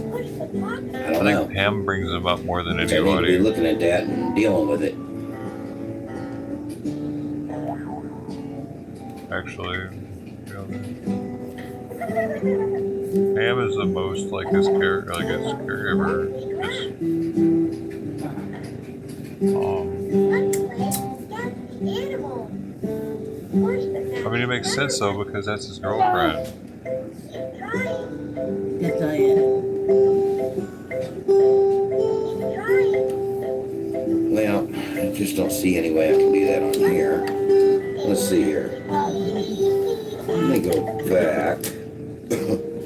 don't know. think Pam brings him up more than I need to anybody. be looking at that and dealing with it. Actually, Pam is the most like his caregiver. I mean, it makes sense though because that's his girlfriend. Yes, I am. Well, I just don't see any way I can do that on here. Let's see here. Let me go back.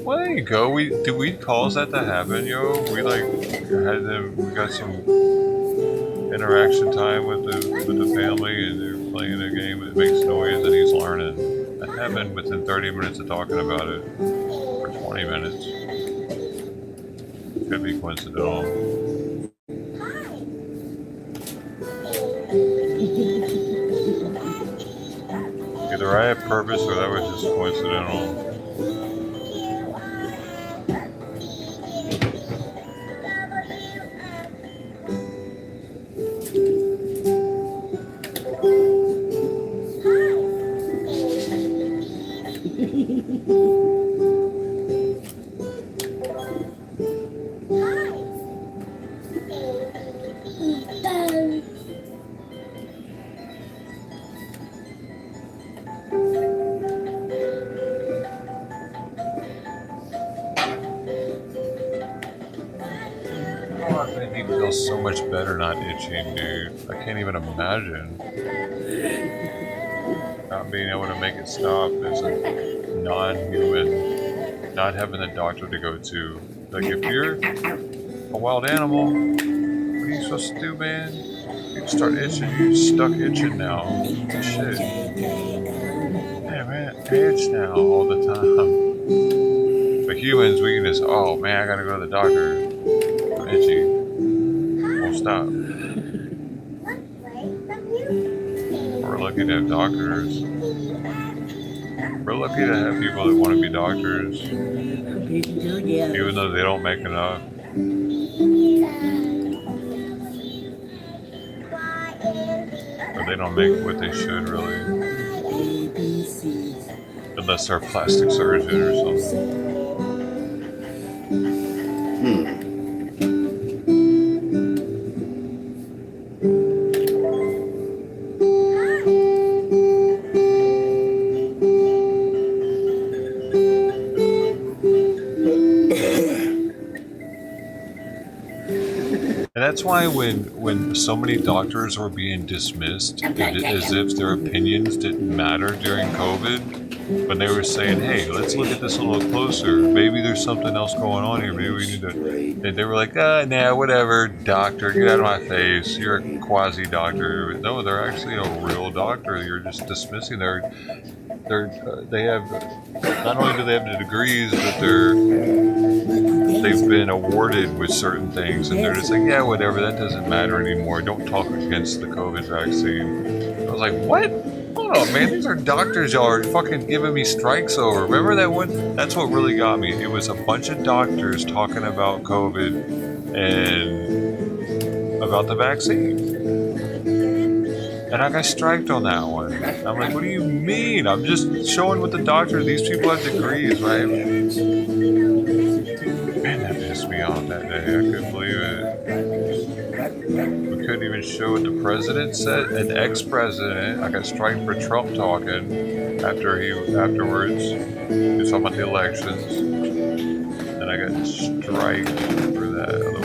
Well, there you go. We cause that to happen, yo. We got some interaction time with the family, and they're playing a game that makes noise, and he's learning. That happened within 30 minutes of talking about it, or 20 minutes. Could be coincidental. Either I had purpose or that was just coincidental. He feels so much better not itching, dude. I can't even imagine not being able to make it stop as a non-human, not having the doctor to go to. Like, if you're a wild animal, what are you supposed to do, man? You start itching, you're stuck itching now. Shit. Yeah, man, I itch now all the time. But humans, we can just, oh man, I gotta go to the doctor. I'm itchy. Won't stop. We're lucky to have doctors. We're lucky to have people that want to be doctors. Even though they don't make enough. Or they don't make what they should, really. Unless they're a plastic surgeon or something. And that's why when so many doctors were being dismissed as if their opinions didn't matter during COVID, when they were saying, hey, let's look at this a little closer, maybe there's something else going on here, maybe we need to, and they were like, nah, whatever, doctor, get out of my face, you're a quasi-doctor. No, they're actually a real doctor. You're just dismissing they have, not only do they have the degrees, but they've been awarded with certain things, and they're just like, yeah, whatever, that doesn't matter anymore. Don't talk against the COVID vaccine. I was like, what? Hold on, man, these are doctors y'all are fucking giving me strikes over. Remember that one? That's what really got me. It was a bunch of doctors talking about COVID and about the vaccine. And I got striked on that one. I'm like, what do you mean? I'm just showing what the doctor, these people have degrees, right? Man, that pissed me off that day. I couldn't believe it. We couldn't even show what the president said. An ex-president, I got striked for Trump talking afterwards. He was talking about the elections. And I got striked for that other one.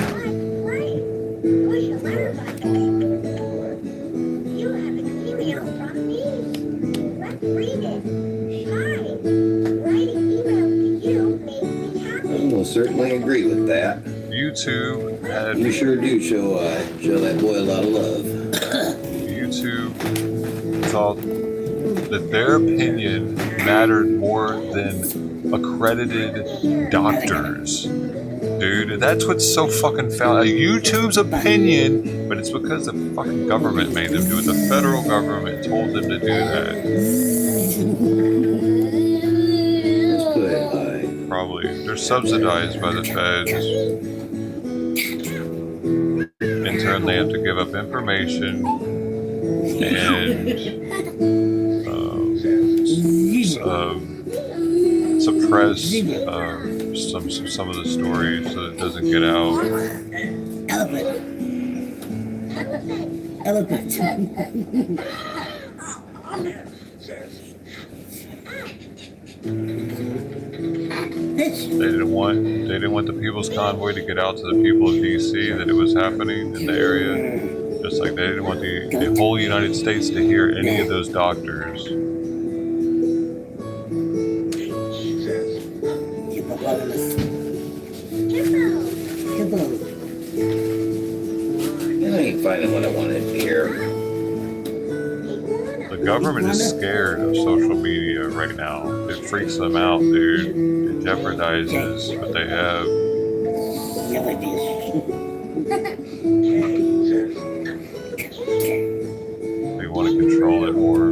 I will certainly agree with that. YouTube had... You sure do show that boy a lot of love. YouTube thought that their opinion mattered more than accredited doctors. Dude, that's what's so fucking foul. YouTube's opinion, but it's because the fucking government made them do it. The federal government told them to do that. Probably. They're subsidized by the feds. In turn, they have to give up information and suppress some of the stories so that it doesn't get out. Elephant. They didn't want the People's Convoy to get out to the people of DC that it was happening in the area. Just like they didn't want the whole United States to hear any of those doctors. I ain't finding what I wanted to hear. The government is scared of social media right now. It freaks them out, dude. It jeopardizes what they have. They want to control it more.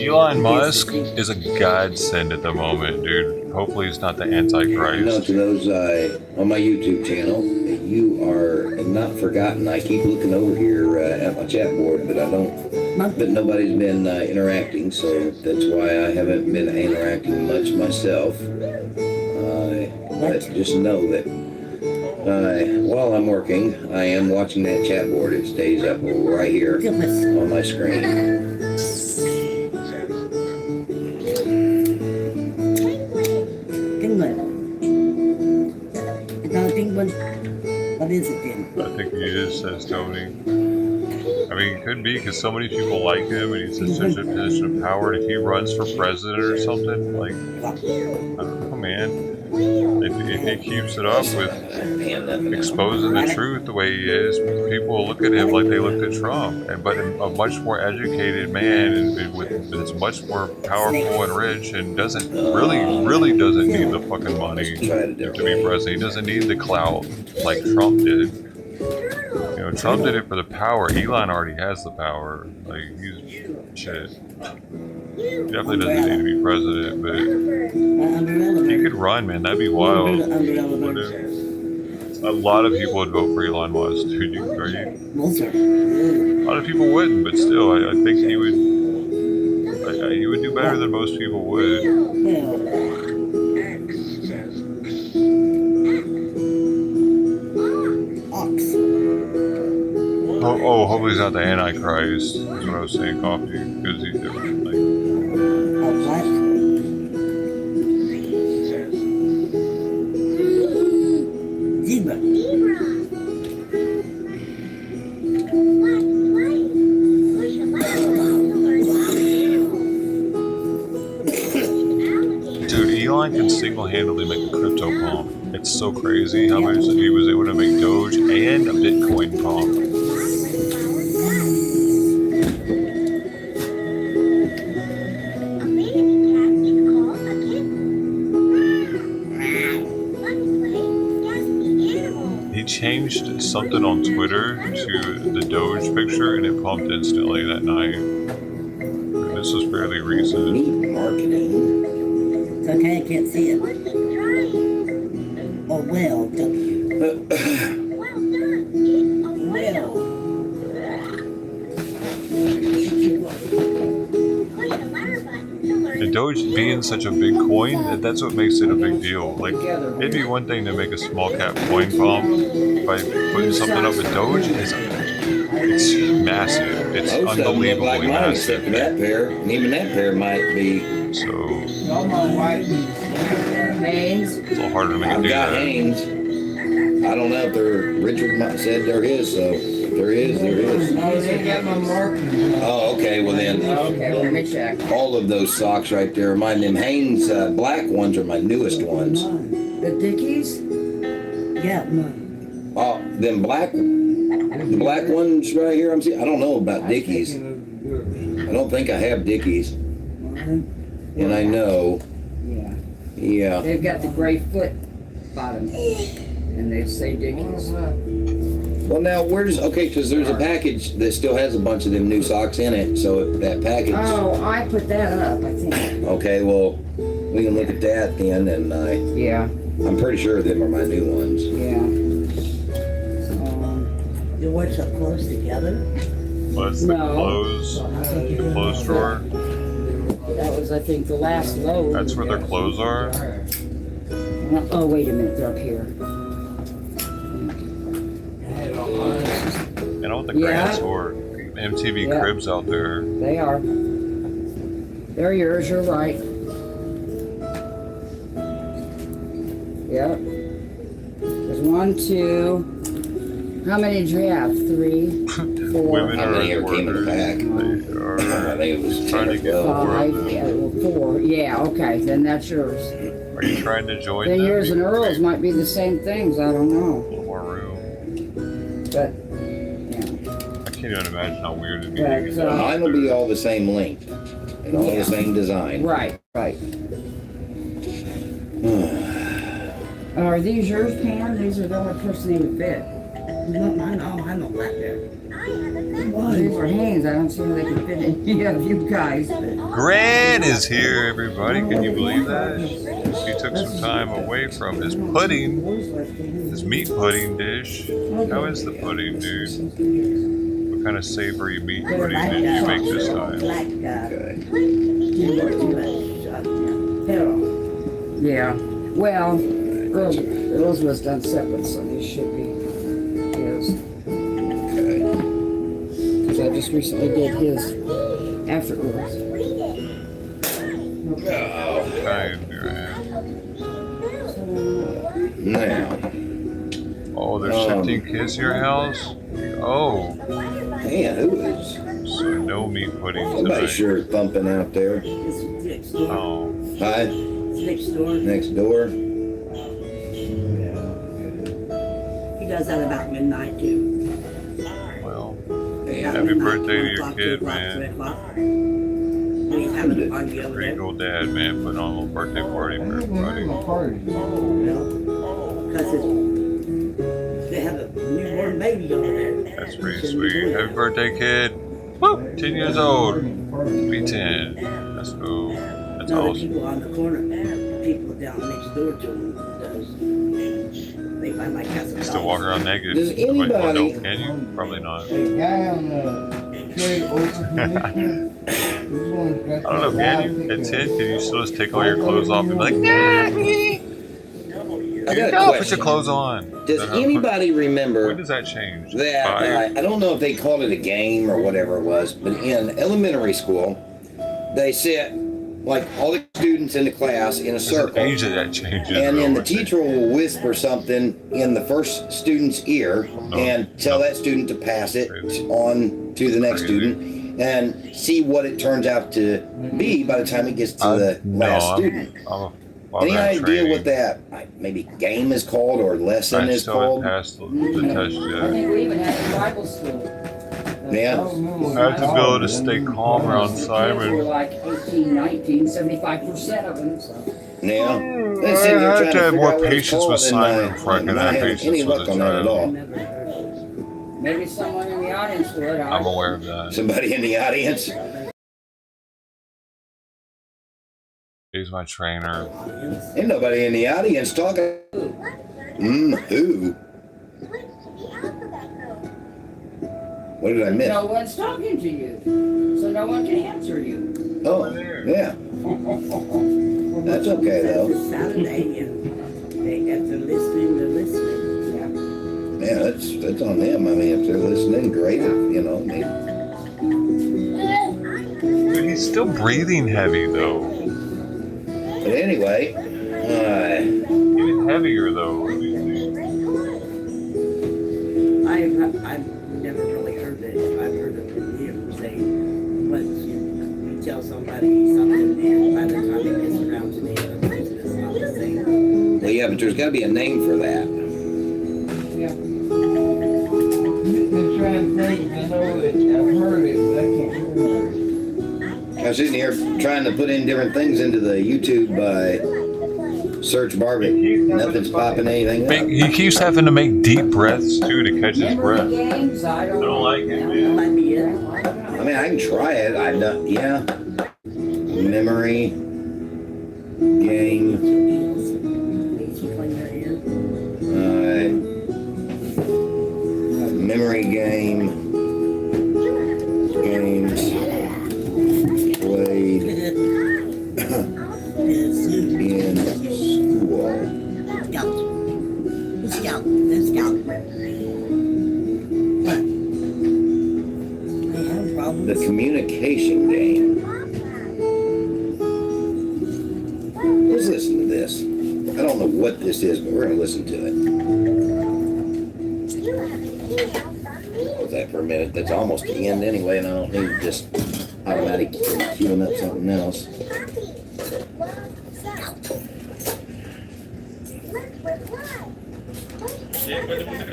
Elon Musk is a godsend at the moment, dude. Hopefully he's not the Antichrist. You know, to those on my YouTube channel, you are not forgotten. I keep looking over here at my chat board, but nobody's been interacting, so that's why I haven't been interacting much myself. But just know that while I'm working, I am watching that chat board. It stays up right here on my screen. What is it then? I think he is, says Tony. I mean, it could be because so many people like him and he's in such a position of power. And if he runs for president or something, like, I don't know, man. If he keeps it up with exposing the truth the way he is, people will look at him like they looked at Trump. But a much more educated man and is much more powerful and rich and doesn't really doesn't need the fucking money to be president. He doesn't need the clout like Trump did. You know, Trump did it for the power. Elon already has the power. Like, he's shit. He definitely doesn't need to be president, but he could run, man. That'd be wild. A lot of people would vote for Elon Musk. Dude, are you? A lot of people wouldn't, but still, I think he would. He would do better than most people would. Oh, hopefully he's not the Antichrist. That's what I was saying, Coffee. Because he's different. Like, dude, Elon can single-handedly make a crypto pump. It's so crazy how much he was able to make Doge and a Bitcoin pump. He changed something on Twitter to the Doge picture and it pumped instantly that night. And this was fairly recent. It's okay, I can't see it. Oh, well, W. The Doge being such a big coin, that's what makes it a big deal. Like, it'd be one thing to make a small cap coin pump by putting something up with Doge. It's massive. It's unbelievably massive. That pair, and even that pair might be. So, Hanes. it's a little harder to make it I've do got that. Hanes. I don't know if they're. Richard said they're his, so if there is, there is. Oh, okay. Well then. Okay, let me check. All of those socks right there. My them Hanes black ones are my newest ones. The Dickies? Yeah, no. Oh, them black ones right here. I'm seeing. I don't know about Dickies. I don't think I have Dickies. And I know. Yeah. Yeah. They've got the gray foot bottom. And they say Dickies. Well, now because there's a package that still has a bunch of them new socks in it. So that package. Oh, I put that up, I think. Okay, well, we can look at that then, and yeah, I'm pretty sure them are my new ones. Yeah. You wear so close together? What's the clothes drawer? That was, I think, the last load. That's where their clothes are? Oh, wait a minute, they're up here. And all the grants or MTV Cribs out there. They are. They're yours, you're right. Yep. There's 1, 2. How many did you have? 3, 4. Women How many are came in the pack? They are I think it was trying to get 5. Yeah, well, 4. Yeah, okay, then that's yours. Are you trying to join Then them? yours and Earl's might be the same things. I don't A know. little more room. But, I can't even imagine how weird it'd be. But, to get that Mine will be all the same length and all the same design. right. Are these yours, Pam? These are the only person they would fit. No, I know, I'm a black bear. These are Hanes. I don't see how they can fit any of you guys. But. Gran is here, everybody. Can you believe that? He took some time away from his pudding, his meat pudding dish. How is the pudding, dude? What kind of savory meat pudding did you make this time? Yeah. Well, Earl's was done separate, so these should be his. Because I just recently did his after Earl's. Now. Oh, there's 15 kids in your house? Oh. Man, who is? So no meat pudding Somebody tonight. sure is pumping out there. Oh. Hi. Next door. Next door. does that about midnight too. Well, Yeah. happy birthday to 1 your o'clock, 2 kid, o'clock, 3 man. o'clock. When he's having a party over there. Regal dad, man, putting on a little birthday party for everybody. Because they have a newborn baby over there. That's pretty sweet. Happy birthday, kid. Woo! 10 years old. Be 10. That's cool. That's Now the awesome. people on the corner, people down next door to them, they find like cats. You still walk around naked. Does anybody- Can you? Probably not. The guy on the trade over from I don't know, can you? At 10, can you still just take all your clothes off and be like, nah, I got a no, put question. your clothes on. Does anybody remember When does that change? that? 5? I don't know if they called it a game or whatever it was, but in elementary school, they sit like all the students in the class in a There's an circle, age that changes. and then the though, I think. teacher will whisper something in the first student's ear and tell that student to pass it on to the next student and see what it turns out to be by the time it gets to the last student. Any idea what that maybe game is called or lesson is called? Passed the test I yet. think we even had a Bible school. Yeah. I have to be able to stay calm around Kids were Simon. like 18, 19, 75% of them. So. Yeah. I have to have more patience with Simon before I can have patience any with luck a on that at all. child. Maybe someone in the audience would. I'm aware of that. Somebody in the audience. He's my trainer. Ain't nobody in the audience talking. Who? What did I miss? No one's talking to you, so no one can answer you. Oh, yeah. That's okay though. It's Saturday and they if they're listening, they're listening. Yeah, that's on them. I mean, if they're listening, great. You know, maybe. Dude, he's still breathing heavy though. But anyway, Even heavier though. I've never really heard it. I've heard it from him say, but you tell somebody something, and by the time it gets around to the other person, it's not the same. well, yeah, but there's got to be a name for that. Yeah. I'm trying to think, I know it, I've heard it, but I can't remember. I was sitting here trying to put in different things into the YouTube search bar, but nothing's popping anything up. He keeps having to make deep breaths too to catch his breath. Games, I don't like it, That man. might be it. I mean, I can try it. I've done, yeah. Memory game. Memory game. Games played in school. Scout. Scout. What? They have problems. The communication game. Let's listen to this. I don't know what this is, but we're going to listen to it. Hold that for a minute. That's almost the end anyway, and I don't need to just automatic queuing up something else.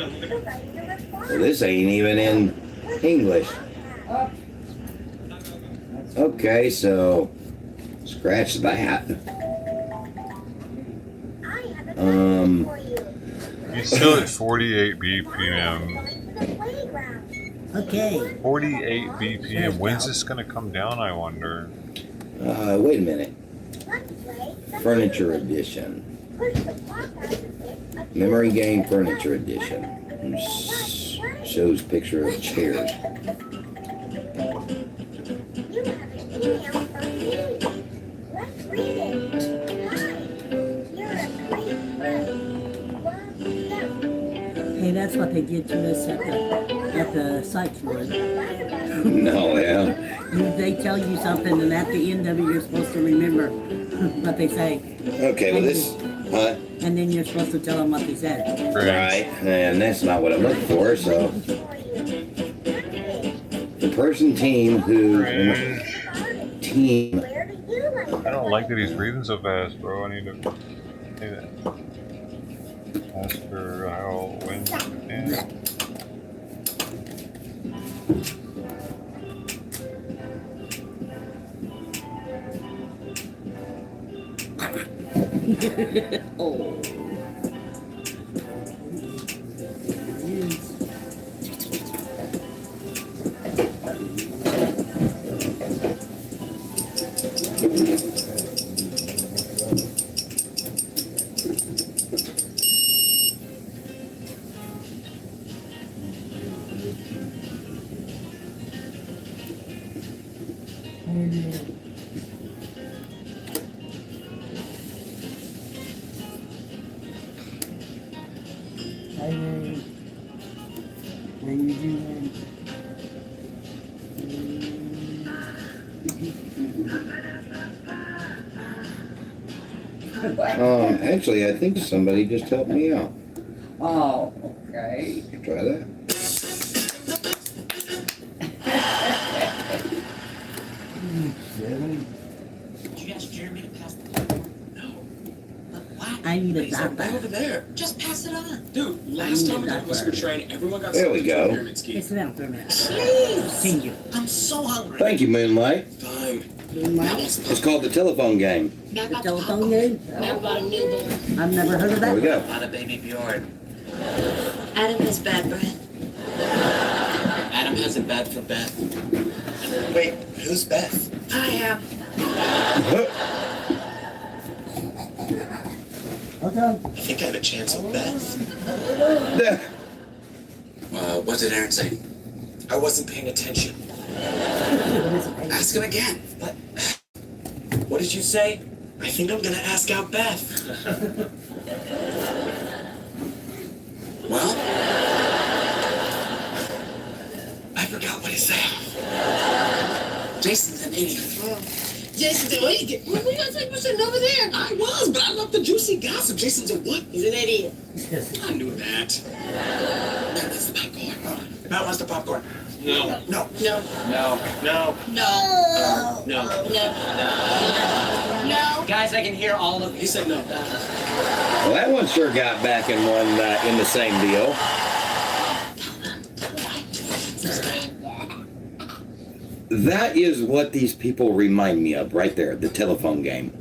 Well, this ain't even in English. Okay, so scratch that. He's still at 48 BPM. Okay. 48 BPM. When's this gonna come down, I wonder? Wait a minute. Furniture edition. Memory game furniture edition. Shows picture of chairs. Hey, that's what they did to us at the site floor. No, yeah. They tell you something, and at the end of it, you're supposed to remember what they say. Okay, well this, And then you're supposed to tell them what they said. right, and that's not what I'm looking for, so. The person team who, team. I don't like that he's breathing so fast, bro. I need to. As for how it went, yeah. Oh. Actually, I think somebody just helped me out. Oh, okay. Try that. Did you ask Jeremy to pass the popcorn? No. But why? I need a He's right doctor. over there. Just pass it on. Dude, last time we did whisper train, everyone got There we go. pyramid scheme. It's about for a minute. Please. Continue. I'm so hungry. Thank you, Moonlight. Fine. It's called the telephone game. The telephone game? Now about a newborn. I've never heard of There we that. go. Not a baby Bjorn. Adam has bad breath. Adam has it bad for Beth. Wait, who's Beth? I am. Okay. I think I have a chance with Beth. What did Aaron say? I wasn't paying attention. Ask him again. What did you say? I think I'm gonna ask out Beth. Well, I forgot what he said. Jason's an idiot. Jason's an idiot. What were you sitting over there? I was, but I love the juicy gossip. Jason's a what? He's an idiot. I knew that. Matt wants the popcorn. Matt wants the popcorn. No. No. No. No. No. No. No. No. No. Guys, I can hear all of you. He said no. Well, that one sure got back in one in the same deal. That is what these people remind me of right there, the telephone game.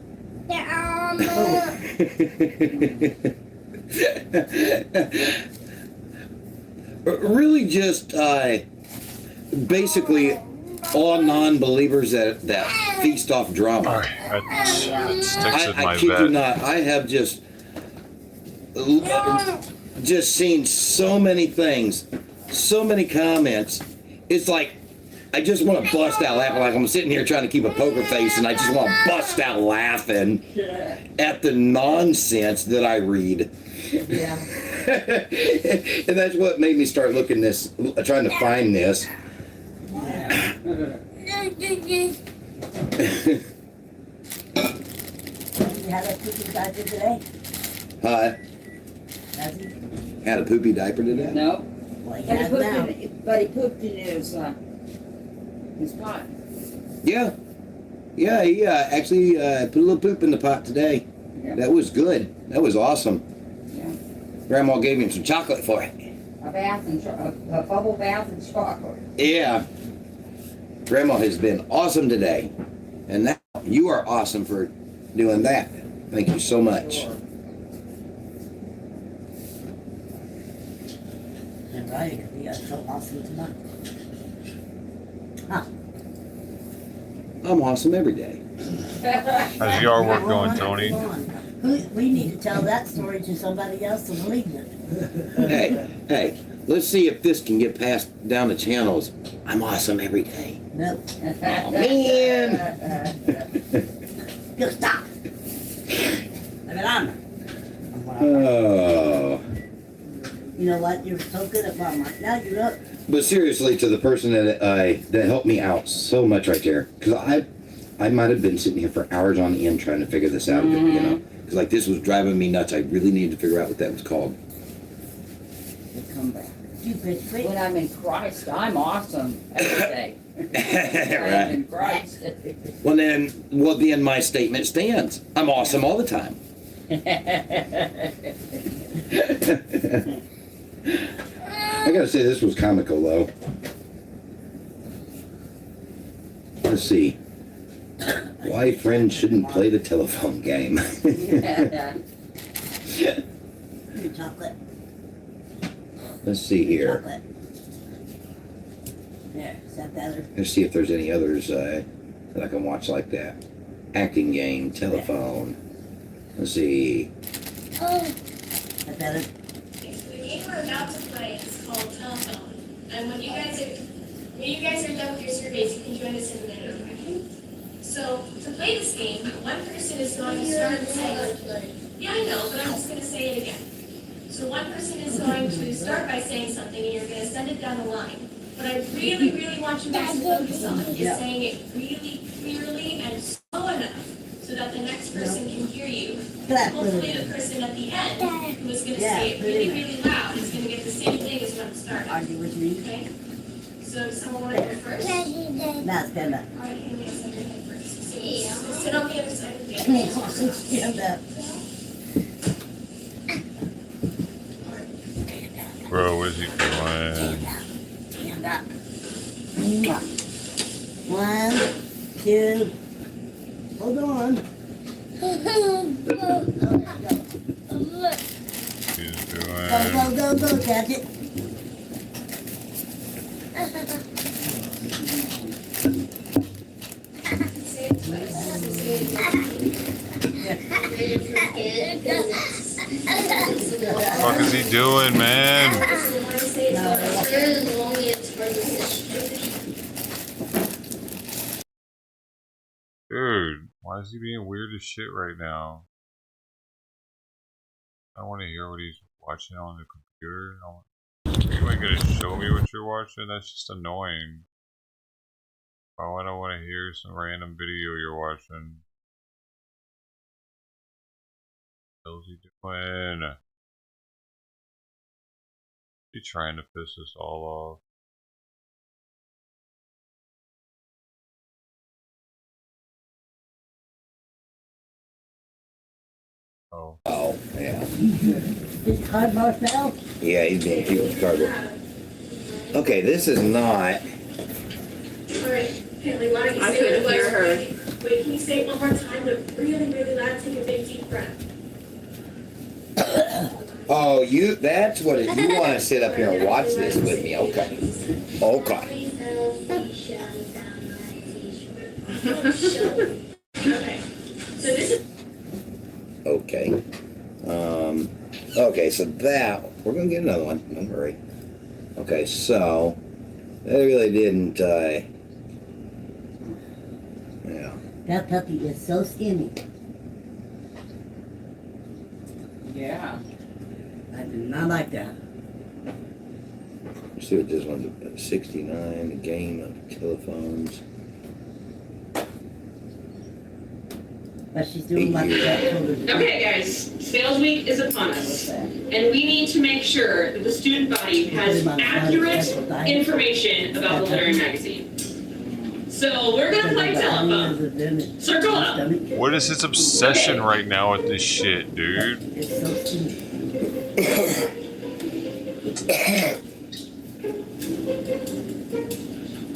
Really just basically all non-believers that feast off drama. That sticks in my I kid you vet. not, I have just seen so many things, so many comments. It's like I just want to bust out laughing, like I'm sitting here trying to keep a poker face, and I just want to bust out laughing at the nonsense that I read. Yeah. And that's what made me start trying to find this. You had a cookie diaper today? Has he? Had a poopy diaper today? No. Well, he But he has pooped now. but he pooped in his pot. Yeah. Yeah, he actually put a little poop in the pot today. Yeah. That was good. That was awesome. Yeah. Grandma gave him some chocolate for it. A bubble bath and chocolate. Yeah. Grandma has been awesome today. And now you are awesome for doing that. Thank you so much. And right, because you are so awesome tonight. Huh. I'm awesome every day. How's your work going, Tony? We need to tell that story to somebody else to believe it. Hey, let's see if this can get passed down the channels. I'm awesome every day. No. Oh, man. You stop. Leave it on. Oh. You know what? You're so good at mom. Now you're up. But seriously, to the person that helped me out so much right there, because I might have been sitting here for hours on end trying to figure this out, you know, because like this was driving me nuts. I really needed to figure out what that was called. Come back. You bitch, bitch. When I'm in Christ, I'm awesome every day. I'm Right. in Christ. Well then my statement stands. I'm awesome all the time. I gotta say, this was comical, though. Let's see. Why friends shouldn't play the telephone game. Your chocolate. Let's see here. Chocolate. There, is that better? Let's see if there's any others that I can watch like that. Acting game, telephone. Let's see. Is that better? Okay, so the game we're about to play is called Telephone. And when you guys are done with your surveys, you can join us in a minute, okay? So to play this game, one person is going to start saying, yeah, I know, but I'm just going to say it again. So one person is going to start by saying something, and you're going to send it down the line. What I really, really want you guys to focus on is saying it really clearly and slow enough so that the next person can hear you. Hopefully the person at the end who is going to say it really, really loud is going to get the same thing as when it started. Are you with me? Okay? So does someone want to go first? Now stand up. All right, hand me a second first. So sit on the other side of the table. Stand up. Bro, what is he doing? Stand up. 1, 2. Hold on. He's Go, catch it. What the fuck is he doing, man? Dude, why is he being weird as shit right now? I want to hear what he's watching on the computer. You ain't gonna show me what you're watching? That's just annoying. Oh, I don't want to hear some random video you're watching. What the hell's he doing? He trying to piss us all off. Oh. Oh, yeah. Is cardboard now? Yeah, he's being cute with cardboard. Okay, this is not. Alright, Haley, why don't you say it was her? Wait, can you say it one more time, but really, really loud? Take a big deep breath. Oh, that's what it, you want to sit up here and watch this with me. Okay. Okay. Okay, so this is... Okay. Okay, so that, we're going to get another one. Don't worry. Okay, so, they really didn't, yeah. That puppy is so skinny. Yeah. I do not like that. Let's see what this one's about. 69, a game of telephones. But she's doing like that. Okay, guys, sales week is upon us, and we need to make sure that the student body has accurate information about the Literary Magazine. So we're gonna play telephone. Circle up. What is his obsession right now with this shit, dude? It's so skinny.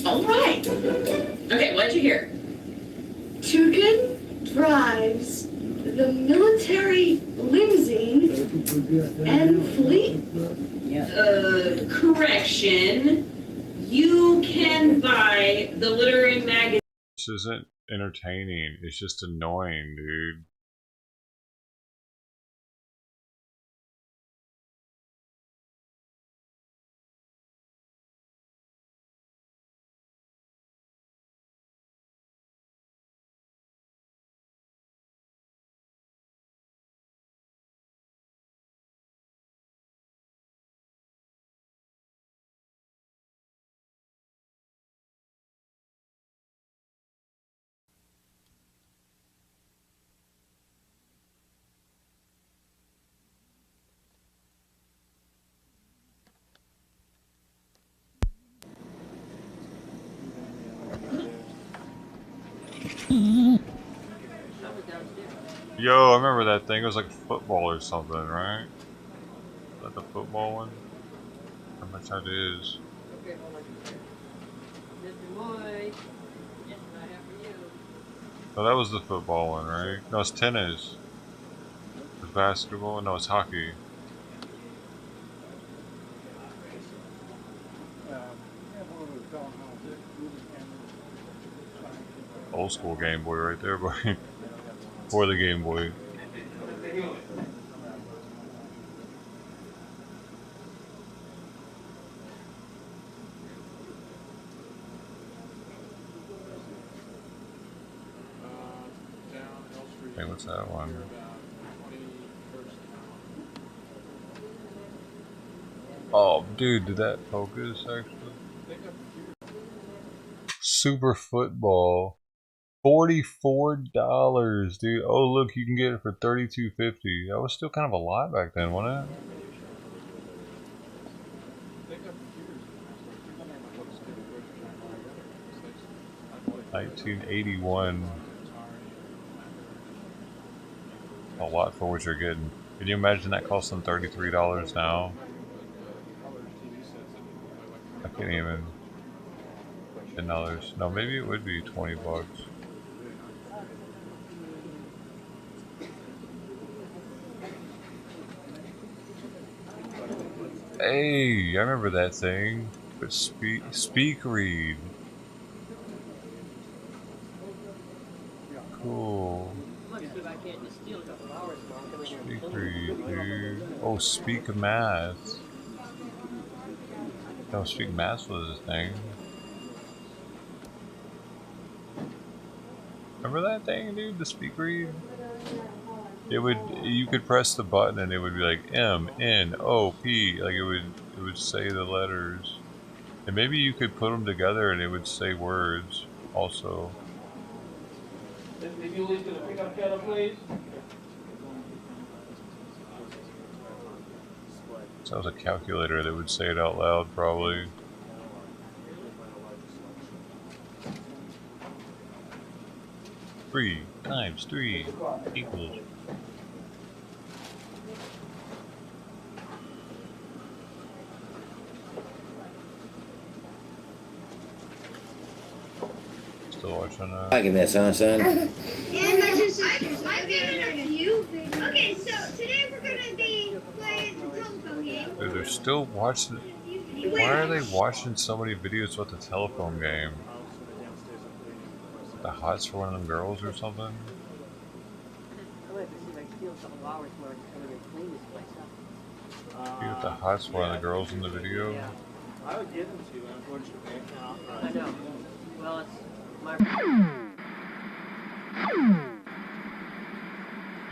All right. Okay, what'd you hear? Tugan drives the military limousine and fleet. Correction. You can buy the Literary Magazine. This isn't entertaining. It's just annoying, dude. Yo, I remember that thing. It was like football or something, right? that the football one? How much that is? Mr. Moy, yes, I have for you. Oh, that was the football one, right? No, it's tennis. It's basketball. No, it's hockey. Old school Game Boy right there, boy. For the Game Boy. Hey, what's that one? Oh, dude, did that focus actually? Super Football. $44, dude. Oh, look, you can get it for $32.50. That was still kind of a lot back then, wasn't it? 1981. A lot for what you're getting. Can you imagine that costing $33 now? I can't even. $10. No, maybe it would be 20 bucks. Hey, I remember that thing. But speak read. Cool. Speak read, dude. Oh, speak math. No, speak math was a thing. Remember that thing, dude? The speak read? It would, you could press the button and it would be like M-N-O-P. Like it would say the letters. And maybe you could put them together and it would say words also. If you leave to the pickup kettle, please. So that was a calculator that would say it out loud, probably. Three times 3 equals. Still watching that? Liking this, huh, son? And my two sisters. I've given a few. Okay, so today we're gonna be playing the telephone game. Dude, they're still watching. Why are they watching so many videos about the telephone game? The hots for one of them girls or something? I'd like to see if I can steal a couple hours more to clean this place up. You get the hots for one of the girls in the video? Yeah. I would give them to you, unfortunately. I know. Well, it's my.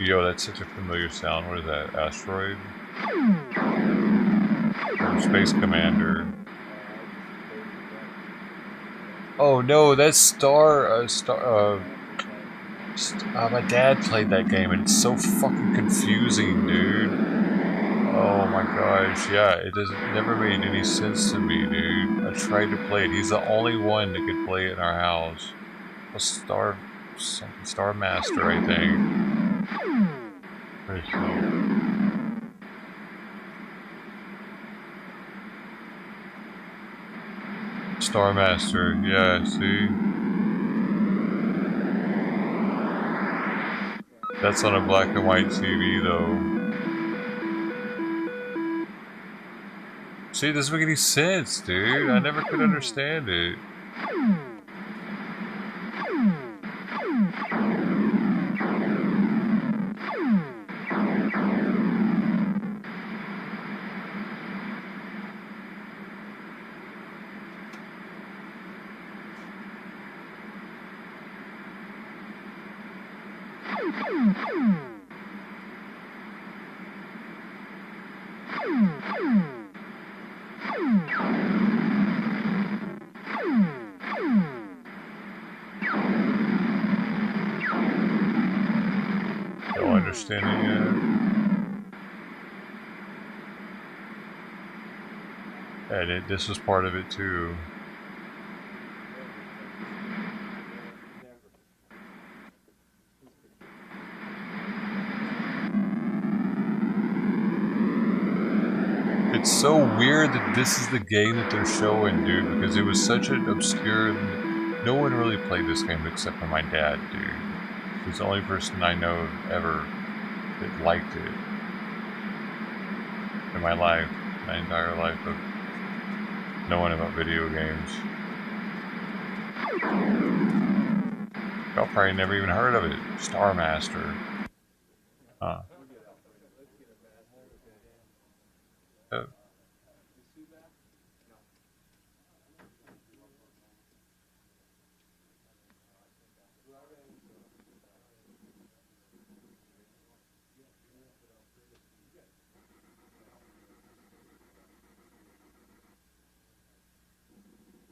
Yo, that's such a familiar sound. What is that? Asteroid? Or Space Commander. Oh no, that's my dad played that game and it's so fucking confusing, dude. Oh my gosh, yeah, it never made any sense to me, dude. I tried to play it. He's the only one that could play it in our house. Star Master, I think. Pretty cool. Star Master, yeah, see? That's on a black and white TV though. See, it doesn't make any sense, dude. I never could understand it. No understanding yet. And this was part of it too. It's so weird that this is the game that they're showing, dude, because it was such an obscure... No one really played this game except for my dad, dude. He's the only person I know ever that liked it. In my life, my entire life of knowing about video games. Y'all probably never even heard of it. Star Master. Huh.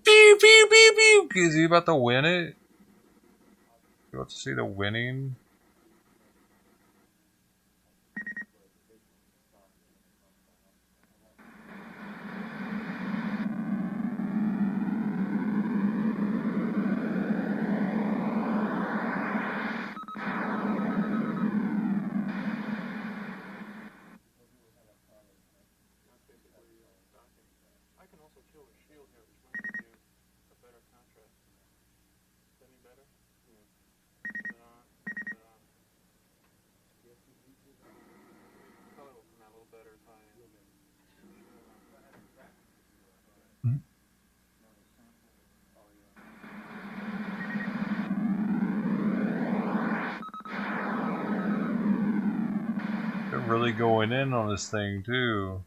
Pew, pew, pew, pew. Is he about to win it? You want to see the winning? They're really going in on this thing too.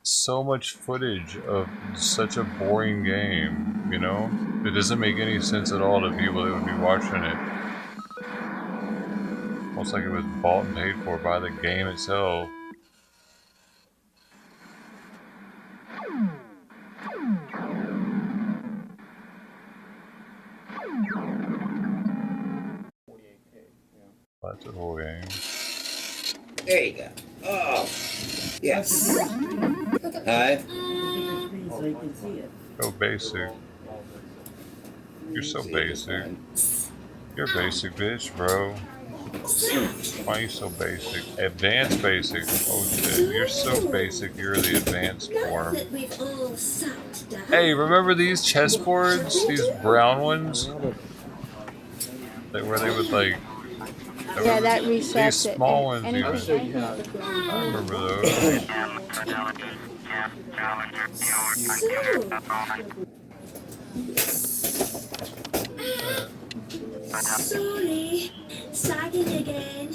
So much footage of such a boring game, you know? It doesn't make any sense at all to people that would be watching it. Almost like it was bought and paid for by the game itself. That's a whole game. There you go. Oh, yes. Hi. So you can see it. So basic. You're so basic. You're basic, bitch, bro. Why are you so basic? Advanced basic. Oh shit, you're so basic. You're the advanced form. Hey, remember these chessboards? These brown ones? Where they would like... Yeah, that resets these small ones, it. even. I remember those. Sorry, sagging again.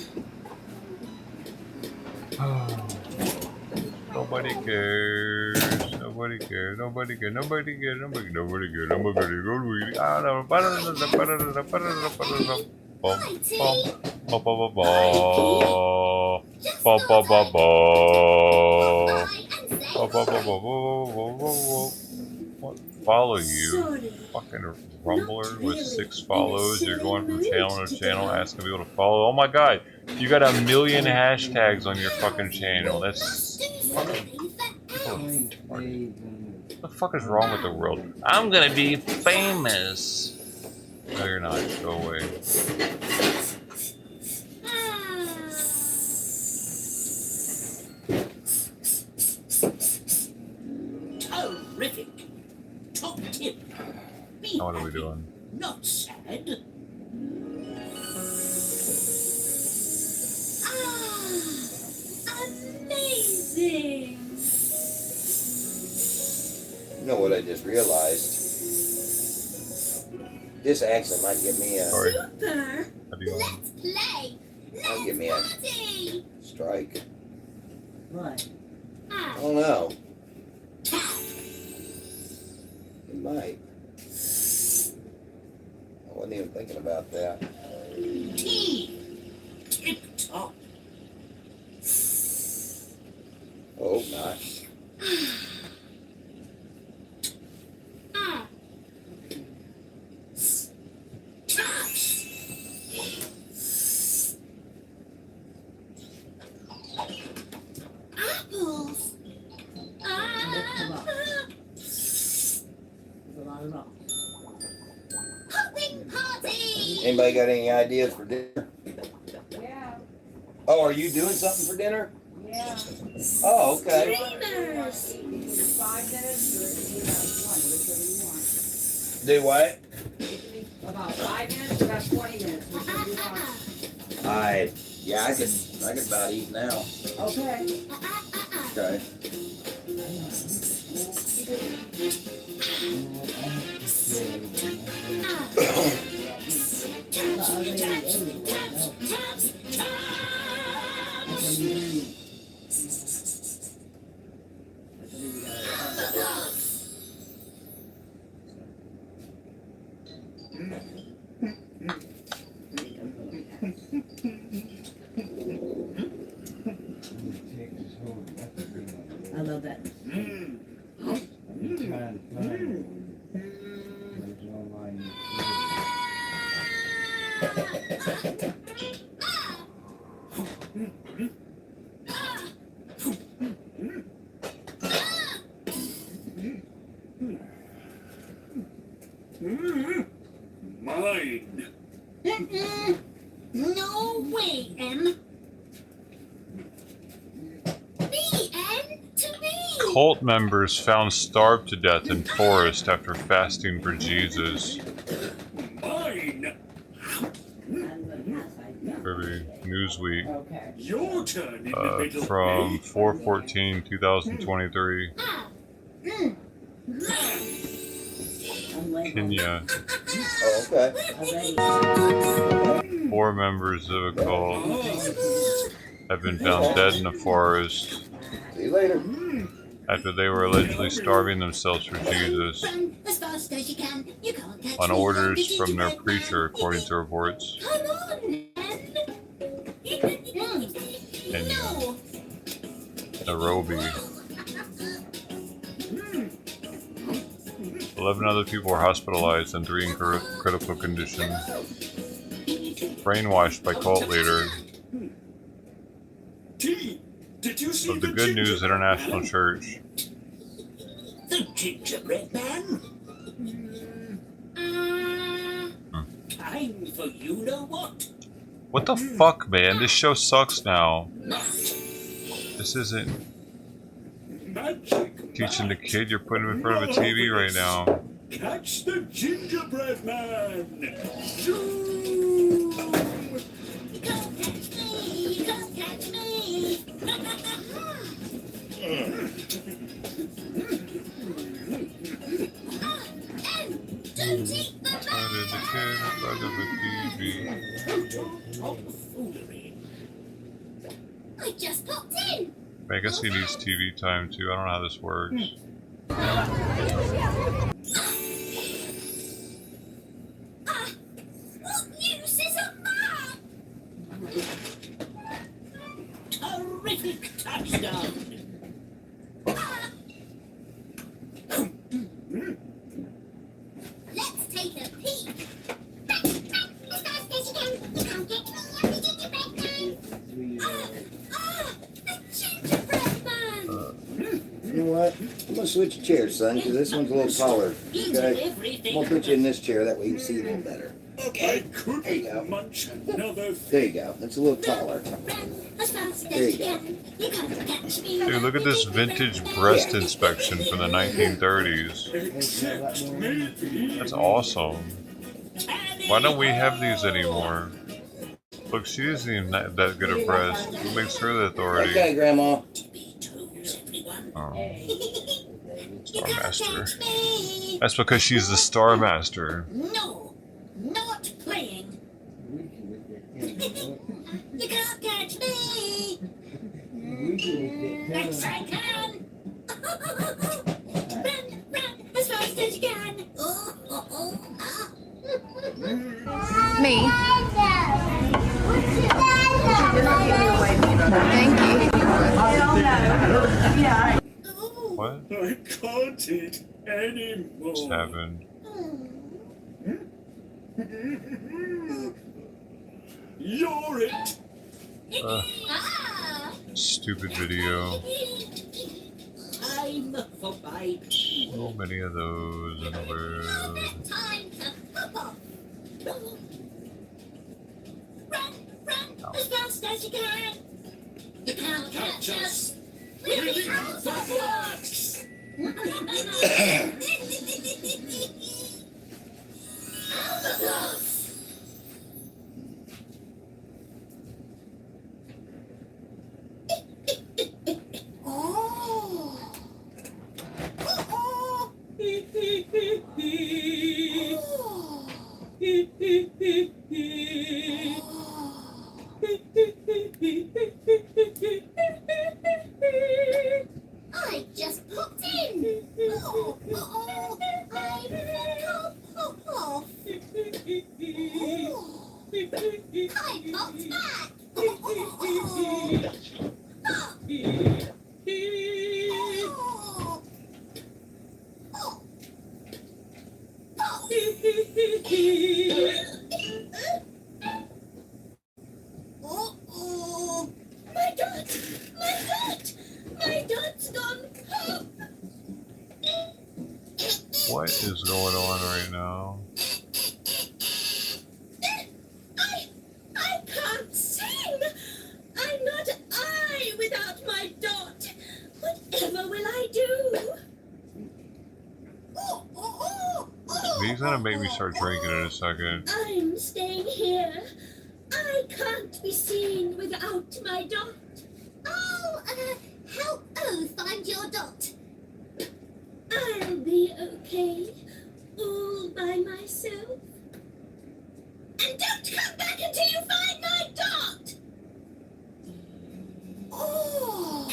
Nobody cares. Nobody cares. Nobody cares. Nobody cares. Nobody cares. Nobody cares. Follow you, fucking rumbler with 6 follows. You're going from channel to channel asking people to follow. Oh my god, you got 1 million hashtags on your fucking channel. That's fucking... What the fuck is wrong with the world? I'm gonna be famous. No, you're not. Go away. Terrific. Top tip. Now what are we doing? Not sad. Amazing. You know what I just realized? This accent might get me a... Sorry. Super. Let's play. Might get me a strike. What? I don't know. It might. I wasn't even thinking about that. Tip-top. Oh, not. Apples. Hopping party. Anybody got any ideas for dinner? Yeah. Oh, are you doing something for dinner? Yeah. Oh, okay. Streamers. 5 minutes or it can be about 20, whichever you want. Do what? It can be about 5 minutes or about 20 minutes, whichever you want. Yeah, I could about eat now. Okay. Okay. I love that. Mine. No way, Em. Me, Em? To me! Cult members found starved to death in forest after fasting for Jesus. Mine. Kirby Newsweek. Okay. Your turn in the middle. From 4/14/2023. Kenya. Oh, okay. 4 members of a cult have been found dead in the forest See you later. after they were allegedly starving themselves for Jesus As fast as you can. You can't catch on me orders like a from their gingerbread preacher, according to reports. man. Come on, Em. Kenya. Nairobi. 11 other people were hospitalized and 3 in critical condition. Brainwashed by cult leader T, did you see of the Good News International Church. The gingerbread man? Time for you know what? What the fuck, man? This show sucks now. This isn't Magic. teaching the kid. You're putting him in front of a TV right now. Catch the gingerbread man. Zoom. You can't catch me. You can't catch me. Em, don't eat the man. There's a kid in front of a TV. I just popped in. I guess he needs TV time too. I don't know how this works. What use is a man? Terrific touchdown. Let's take a peek. As fast as you can. You can't get me. I'm the gingerbread man. The gingerbread man. You know what? I'm gonna switch chairs, son, because this one's a little taller. Okay? I'm gonna put you in this chair, that way you can see a little better. I could munch another. There you go. That's a little taller. As fast There as you you go. can. You can't catch me. Dude, look at this vintage breast inspection from the 1930s. Except maybe. That's awesome. Why don't we have these anymore? Look, she isn't even that good at breast. What makes her the authority? Okay, Grandma. Oh. Star Master. That's because she's the Star Master. No, not playing. You can't catch me. Yes, I can. Run as fast as you can. Me. Thank you. What? I can't eat anymore. What's happened? You're it. Stupid video. I'm for my So many of those in the world. Time to hop off. Run as fast as you can. You can't can't just really out the box. Out the box. I just popped in. I can't pop off. I popped back. My dot! My dot! My dot's gone. What is going on right now? I can't sing. I'm not I without my dot. Whatever will I do? He's gonna make me start drinking in a second. I'm staying here. I can't be seen without my dot. Help find your dot. I'll be okay, all by myself. And don't come back until you find my dot! Oh!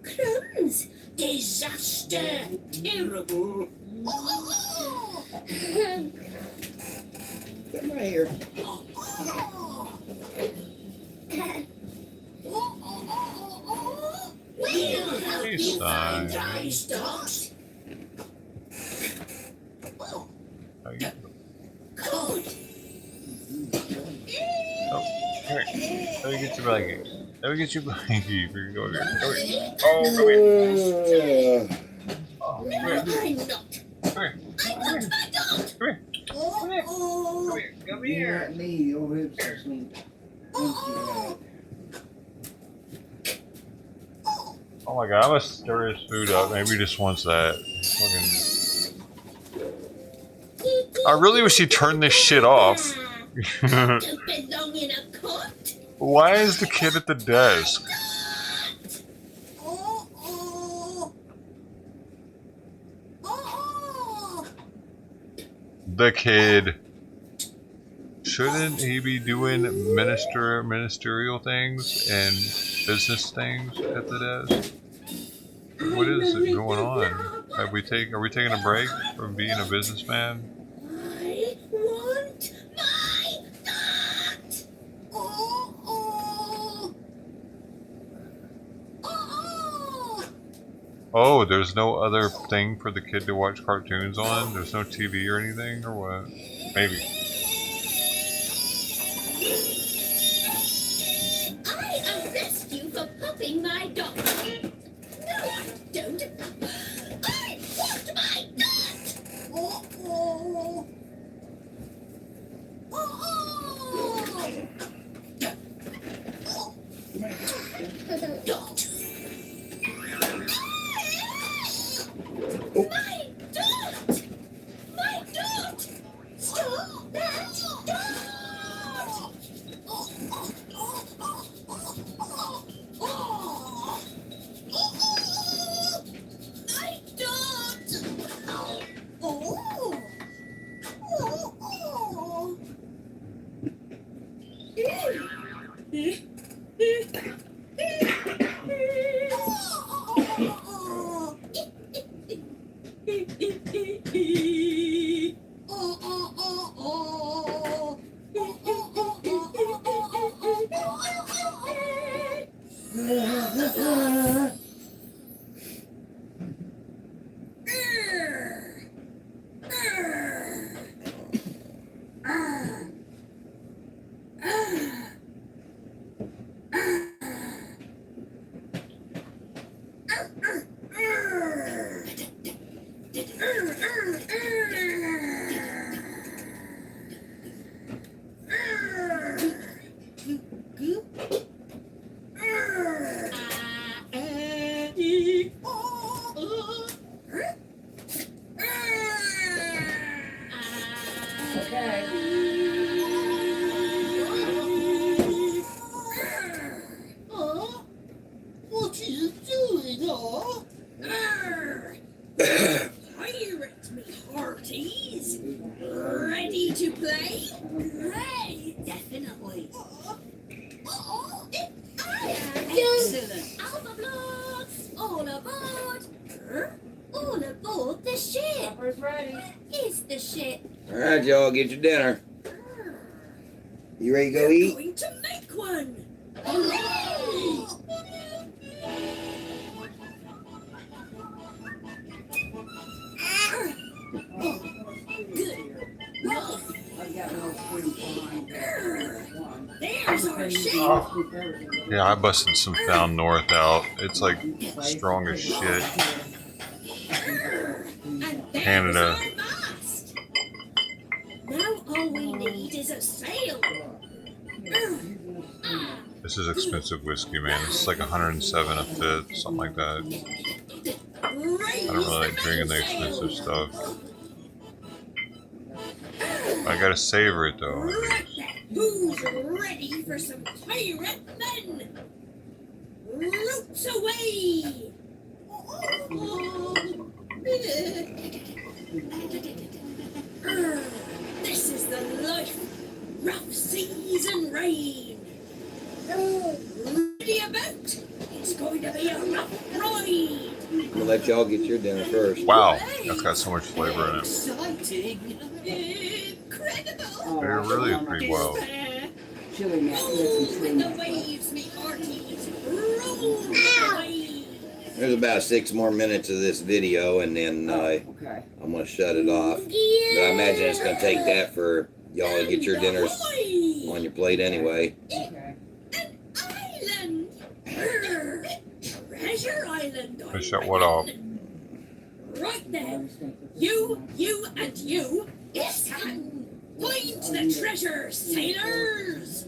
Crumbs! Disaster! Terrible! Come right here. We'll help you find Fine. my dot. Good. Oh, here. Let me get your blanket. Let me get your blanket. You're going here. Come here. Oh, come here. Oh, come here. I'm not. Come here. I want my dot. Come here. Come here. Come here. Come here. Not me, over here to sleep. Oh my god, I must stir his food up. Maybe he just wants that. Fucking... I really wish he turned this shit off. Don't belong in a cot. Why is the kid at the desk? The kid. Shouldn't he be doing ministerial things and business things at the desk? What is it going on? Are we taking a break from being a businessman? I want my dot. Oh, there's no other thing for the kid to watch cartoons on? There's no TV or anything, or what? Maybe. I arrest you for popping my dot. No, don't. I want my dot. Dot. My dot! My dot! Stop that dot! My dot! Excellent. Alpha blocks, all aboard. All aboard the ship. Supper's ready. Is the ship? All right, y'all, get your dinner. You ready to go eat? Going to make one. There's our ship. Yeah, I busted some Found North out. It's like strong as shit. Canada. Now all we need is a sail. This is expensive whiskey, man. This is like 107 a fifth, something like that. I don't really like drinking the expensive stuff. I gotta savor it though. Who's ready for some pirate men? Roots away! This is the life. Rough seas and rain. Ready about? It's going to be a rough ride. I'm gonna let y'all get your dinner first. Wow, that's got so much flavor in it. Exciting. Incredible. They're really pretty wild. Chili with the waves, me hearties. Roll the waves. There's about 6 more minutes of this video, and then I'm gonna shut it off. But I imagine it's gonna take that for y'all to get your dinners on your plate anyway. Island. Treasure Island. Fish shut what off? Right then. You, and you. It's time. Find the treasure, sailors.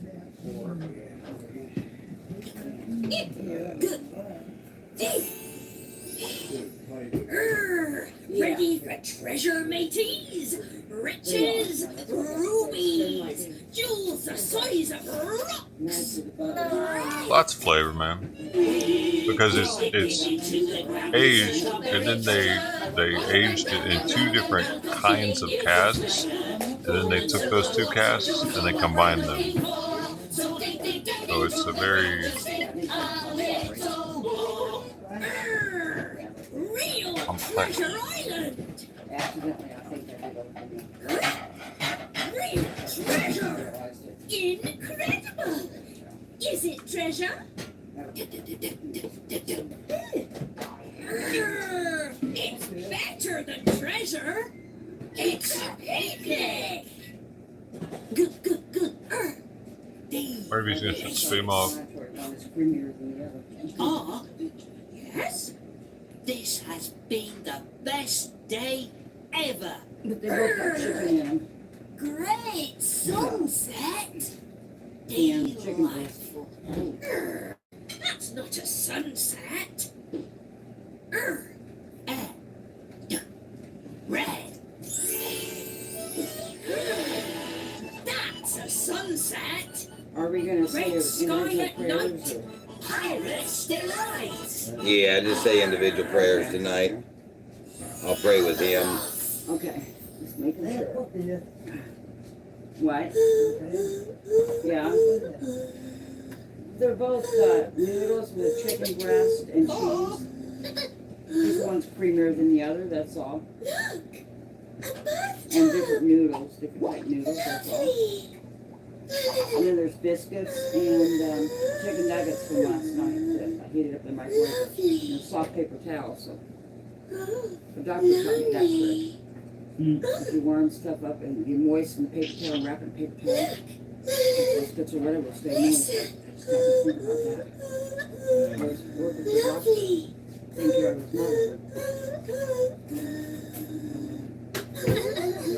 Good. Ready for treasure, mateys? Riches, rubies, jewels the size of rocks. Lots of flavor, man. Because it's aged, and then they aged it in 2 different kinds of casks, and then they took those 2 casks and they combined them. So it's a very complex. Treasure Island. Real treasure. Incredible. Is it treasure? It's better than treasure. It's a picnic. Good. Where have you seen the stream off? Yes. This has been the best day ever. But they both got chicken in them. Great sunset. And chicken breast. That's not a sunset. Red. That's a sunset. Are we going to say Red sky individual at prayers? night. Pirates delight. Yeah, just say individual prayers tonight. I'll pray with him. Okay. Just making sure. What? Yeah. They're both noodles with chicken breast and cheese. This one's creamier than the other, that's all. And different noodles, different type noodles, that's all. And then there's biscuits and chicken nuggets from last night that I heated up in the microwave. And a soft paper towel, so. The doctor taught me that trick. If you warm stuff up and you moisten the paper towel and wrap it in paper towel, biscuits or whatever will stay moist. Just have to think about that. Always work with the doctor. Take care of his mother.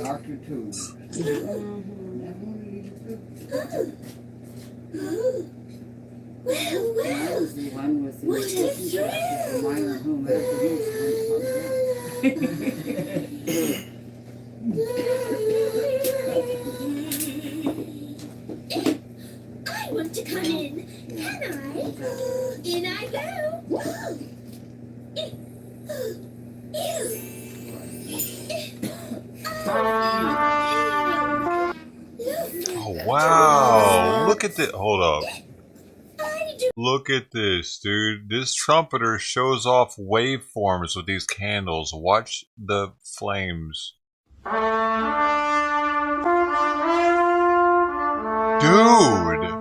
Doctor too. I was the one with the chicken breast and mine at home after I want to come in. Can I? In I go. Oh wow! Look at this. Hold up. I Look at this, dude. This trumpeter shows off waveforms with these candles. Watch the flames. Dude!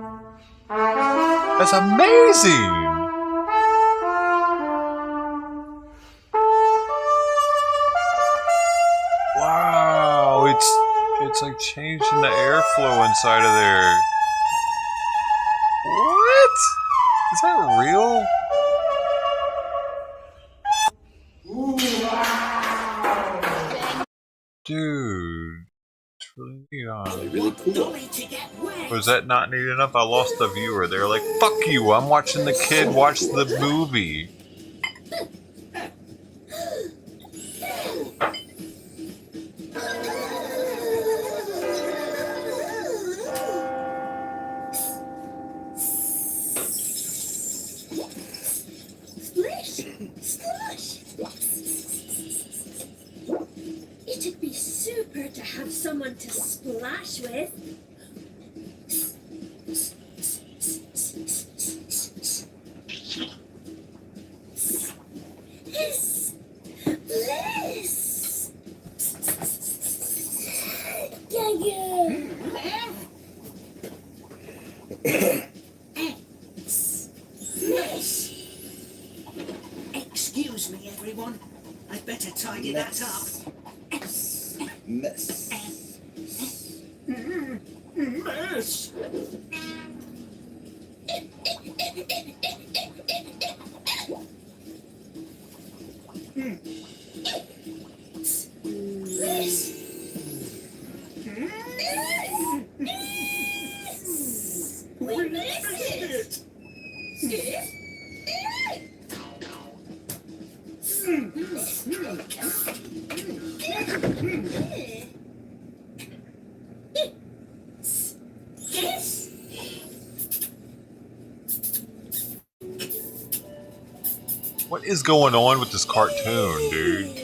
That's amazing! Wow, it's like changing the airflow inside of there. What? Is that real? Dude, it's really neat, huh? Really cool. Was that not neat enough? I lost the viewer. They're like, fuck you, I'm watching the kid watch the movie. Splish! Splash! It'd be super to have someone to splash with. Hiss! Bliss! Excuse me, everyone. I'd better tidy that up. Mess. Mess. We missed it! What is going on with this cartoon, dude?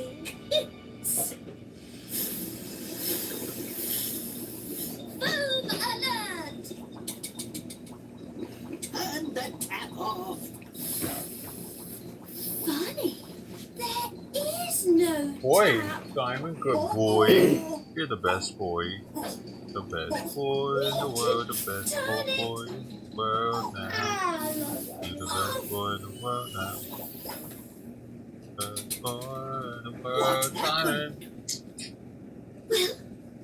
Boom alert! Turn the tap off. Funny, there is no Boy, tap. Simon, good boy. You're the best boy. The best boy in the world, the best boy in the world now. You're the best boy in the world now. Best boy in the world, Simon. Well,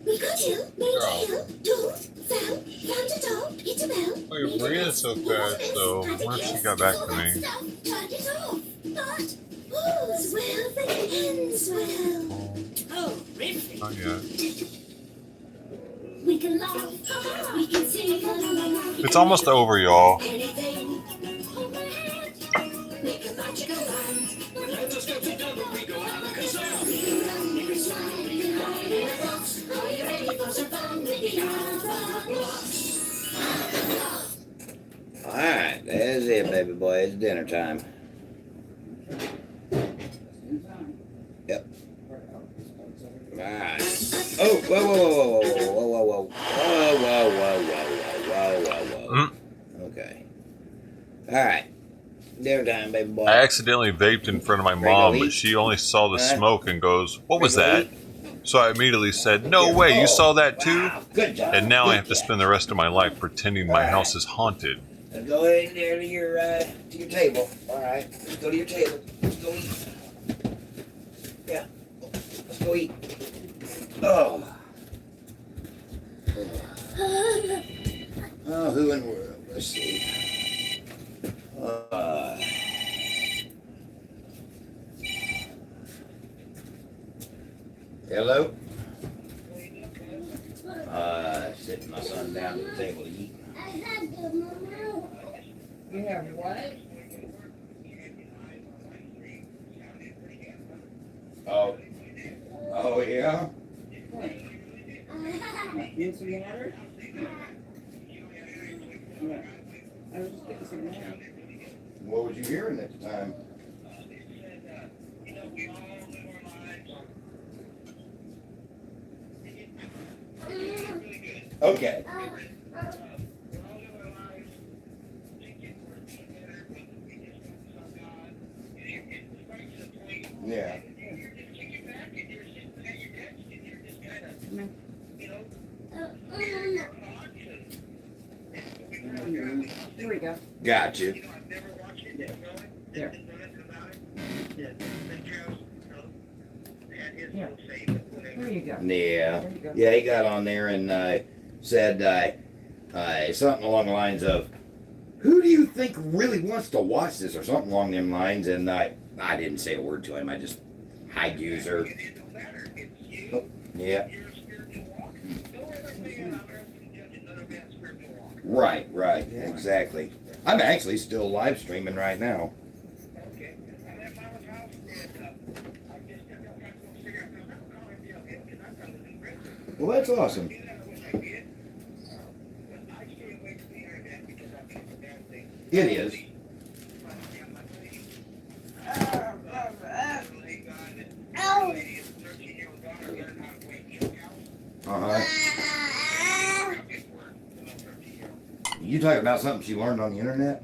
we got hill, made a hill, told, fell, found a doll, hit a bell. Oh, you're breathing so fast, though. Once she got back to me. Turned it off, but all's well that ends well. Oh, really? Not yet. We can laugh, we can sing, It's almost over, y'all. anything. Hold my hand, we can magic around. Let us get together, we go Alakazam. We run, we can slide, we can hide in a box. Are you ready for some fun with the Outlaw? Alright, that's it, baby boy. It's dinner time. Yep. Alright. Oh, whoa, whoa, whoa, whoa, whoa, whoa, whoa, whoa. Okay. Alright. Dinner time, baby boy. I accidentally vaped in front of my mom, but she only saw the smoke and goes, "What was that?" So I immediately said, "No way, you saw that too?" Good job. And now I have to spend the rest of my life pretending my house is haunted. Let's go in there to your table. Alright. Let's go to your table. Let's go eat. Yeah. Let's go eat. Oh. Oh, who in the world? Let's see. Hello? Sitting my son down at the table to eat. You have what? Oh. Oh, yeah? Need some water? Yeah. I was just getting some water. What was you hearing at the time? Okay. Yeah. Here we go. Got you. There. There you go. Yeah. There you go. Yeah, he got on there and said something along the lines of, "Who do you think really wants to watch this?" or something along them lines. And I didn't say a word to him. I just, "Hi, user." Oh, yeah. Right, exactly. I'm actually still live streaming right now. Well, that's awesome. It is. You talking about something she learned on the internet?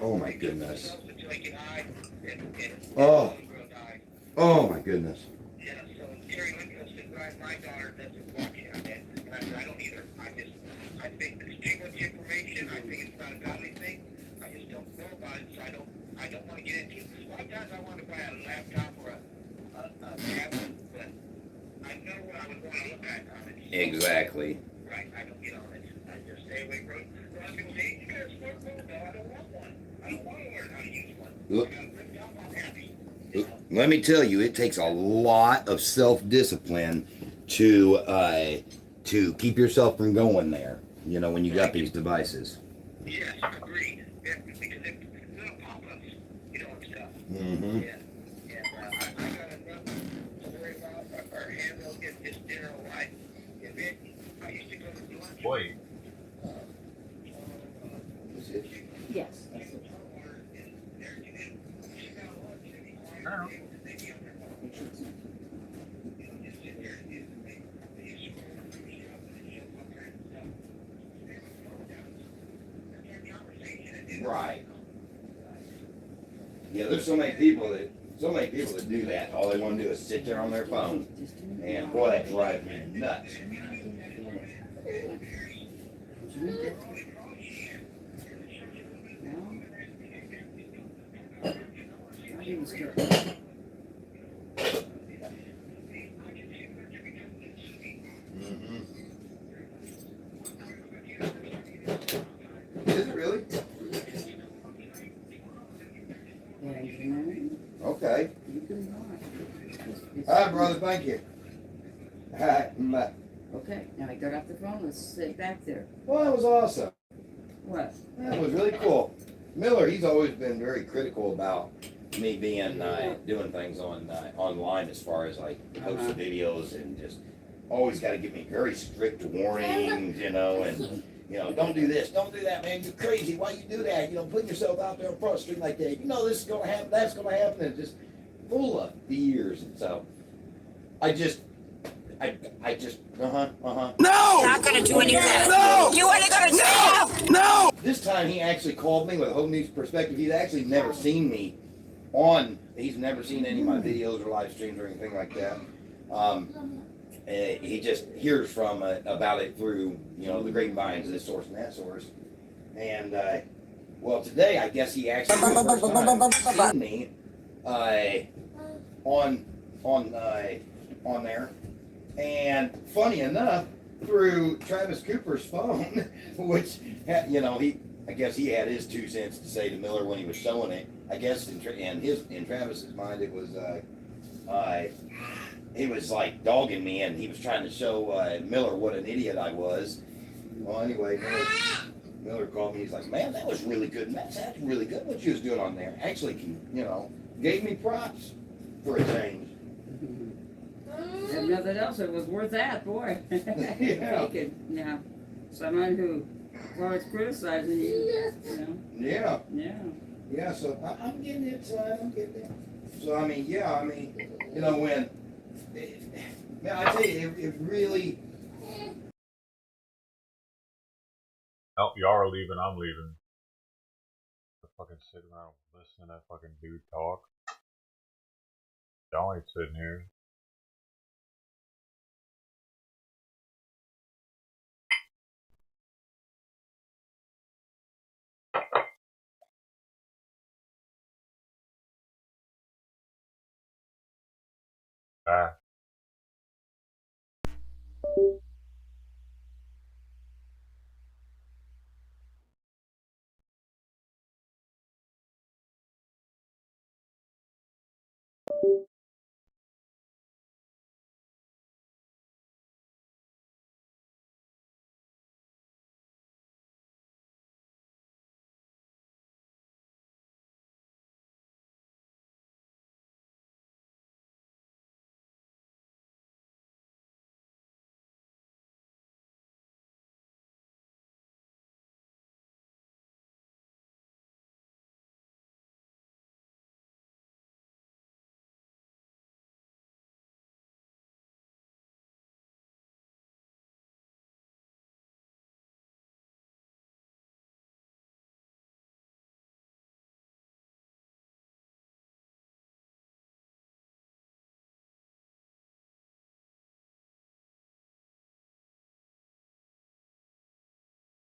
Oh my goodness. Oh. Oh my goodness. I think there's too much information. I think it's not a godly thing. I just don't know about it, so I don't want to get into it. Sometimes I want to buy a laptop or a tablet, but I know what I would want to look at on it. Exactly. Right, I don't get on it. I just stay away from it. A lot of people say, "You got a smartphone?" No, I don't want one. I don't want to learn how to use one. Look. I got a laptop, I'm happy. Let me tell you, it takes a lot of self-discipline to keep yourself from going there. You know, when you got these devices. Yes, agreed. Yeah, because it's little pop-ups, you know, and stuff. Mm-hmm. Yeah. I got enough to worry about or handle get this dinner right. If it, I used to go to lunch. Wait. Yes, that's it. Right. Yeah, there's so many people that do that. All they want to do is sit there on their phone, and boy, that drives me nuts. Is it really? Okay. All right, brother. Thank you. All right. Bye. Okay, now I got off the phone. Let's sit back there. Well, that was awesome. What? That was really cool. Miller, he's always been very critical about me being doing things on online as far as like posting videos and just always got to give me very strict warnings, you know, and you know, don't do this, don't do that, man. You're crazy. Why you do that? You know, putting yourself out there on Front Street like that. You know, this is gonna happen, that's gonna happen, and just full of fears. And so I just. No! Not gonna do any of that. No! You ain't gonna do No! This time he actually called me with a whole new perspective. He's actually never seen me he's never seen any of my videos or live streams or anything like that. He just hears from about it through, you know, the grapevines, this source and that source. And, well, today I guess he actually for the first time seen me on there. And funny enough, through Travis Cooper's phone, which, you know, I guess he had his 2 cents to say to Miller when he was showing it. I guess in Travis's mind, it was, he was like dogging me, and he was trying to show Miller what an idiot I was. Well, anyway, Miller called me. He's like, "Man, that was really good. That's really good what you was doing on there. Actually, you know, gave me props for a change." If nothing else, it was worth that, boy. Yeah. Someone who was criticizing you, know. Yeah, so I'm getting it, son. I'm getting it. So, I mean, you know, man, I tell you, it really... Oh, y'all are leaving, I'm leaving. fucking sit around listening to that fucking dude talk. Y'all ain't sitting here. Bye.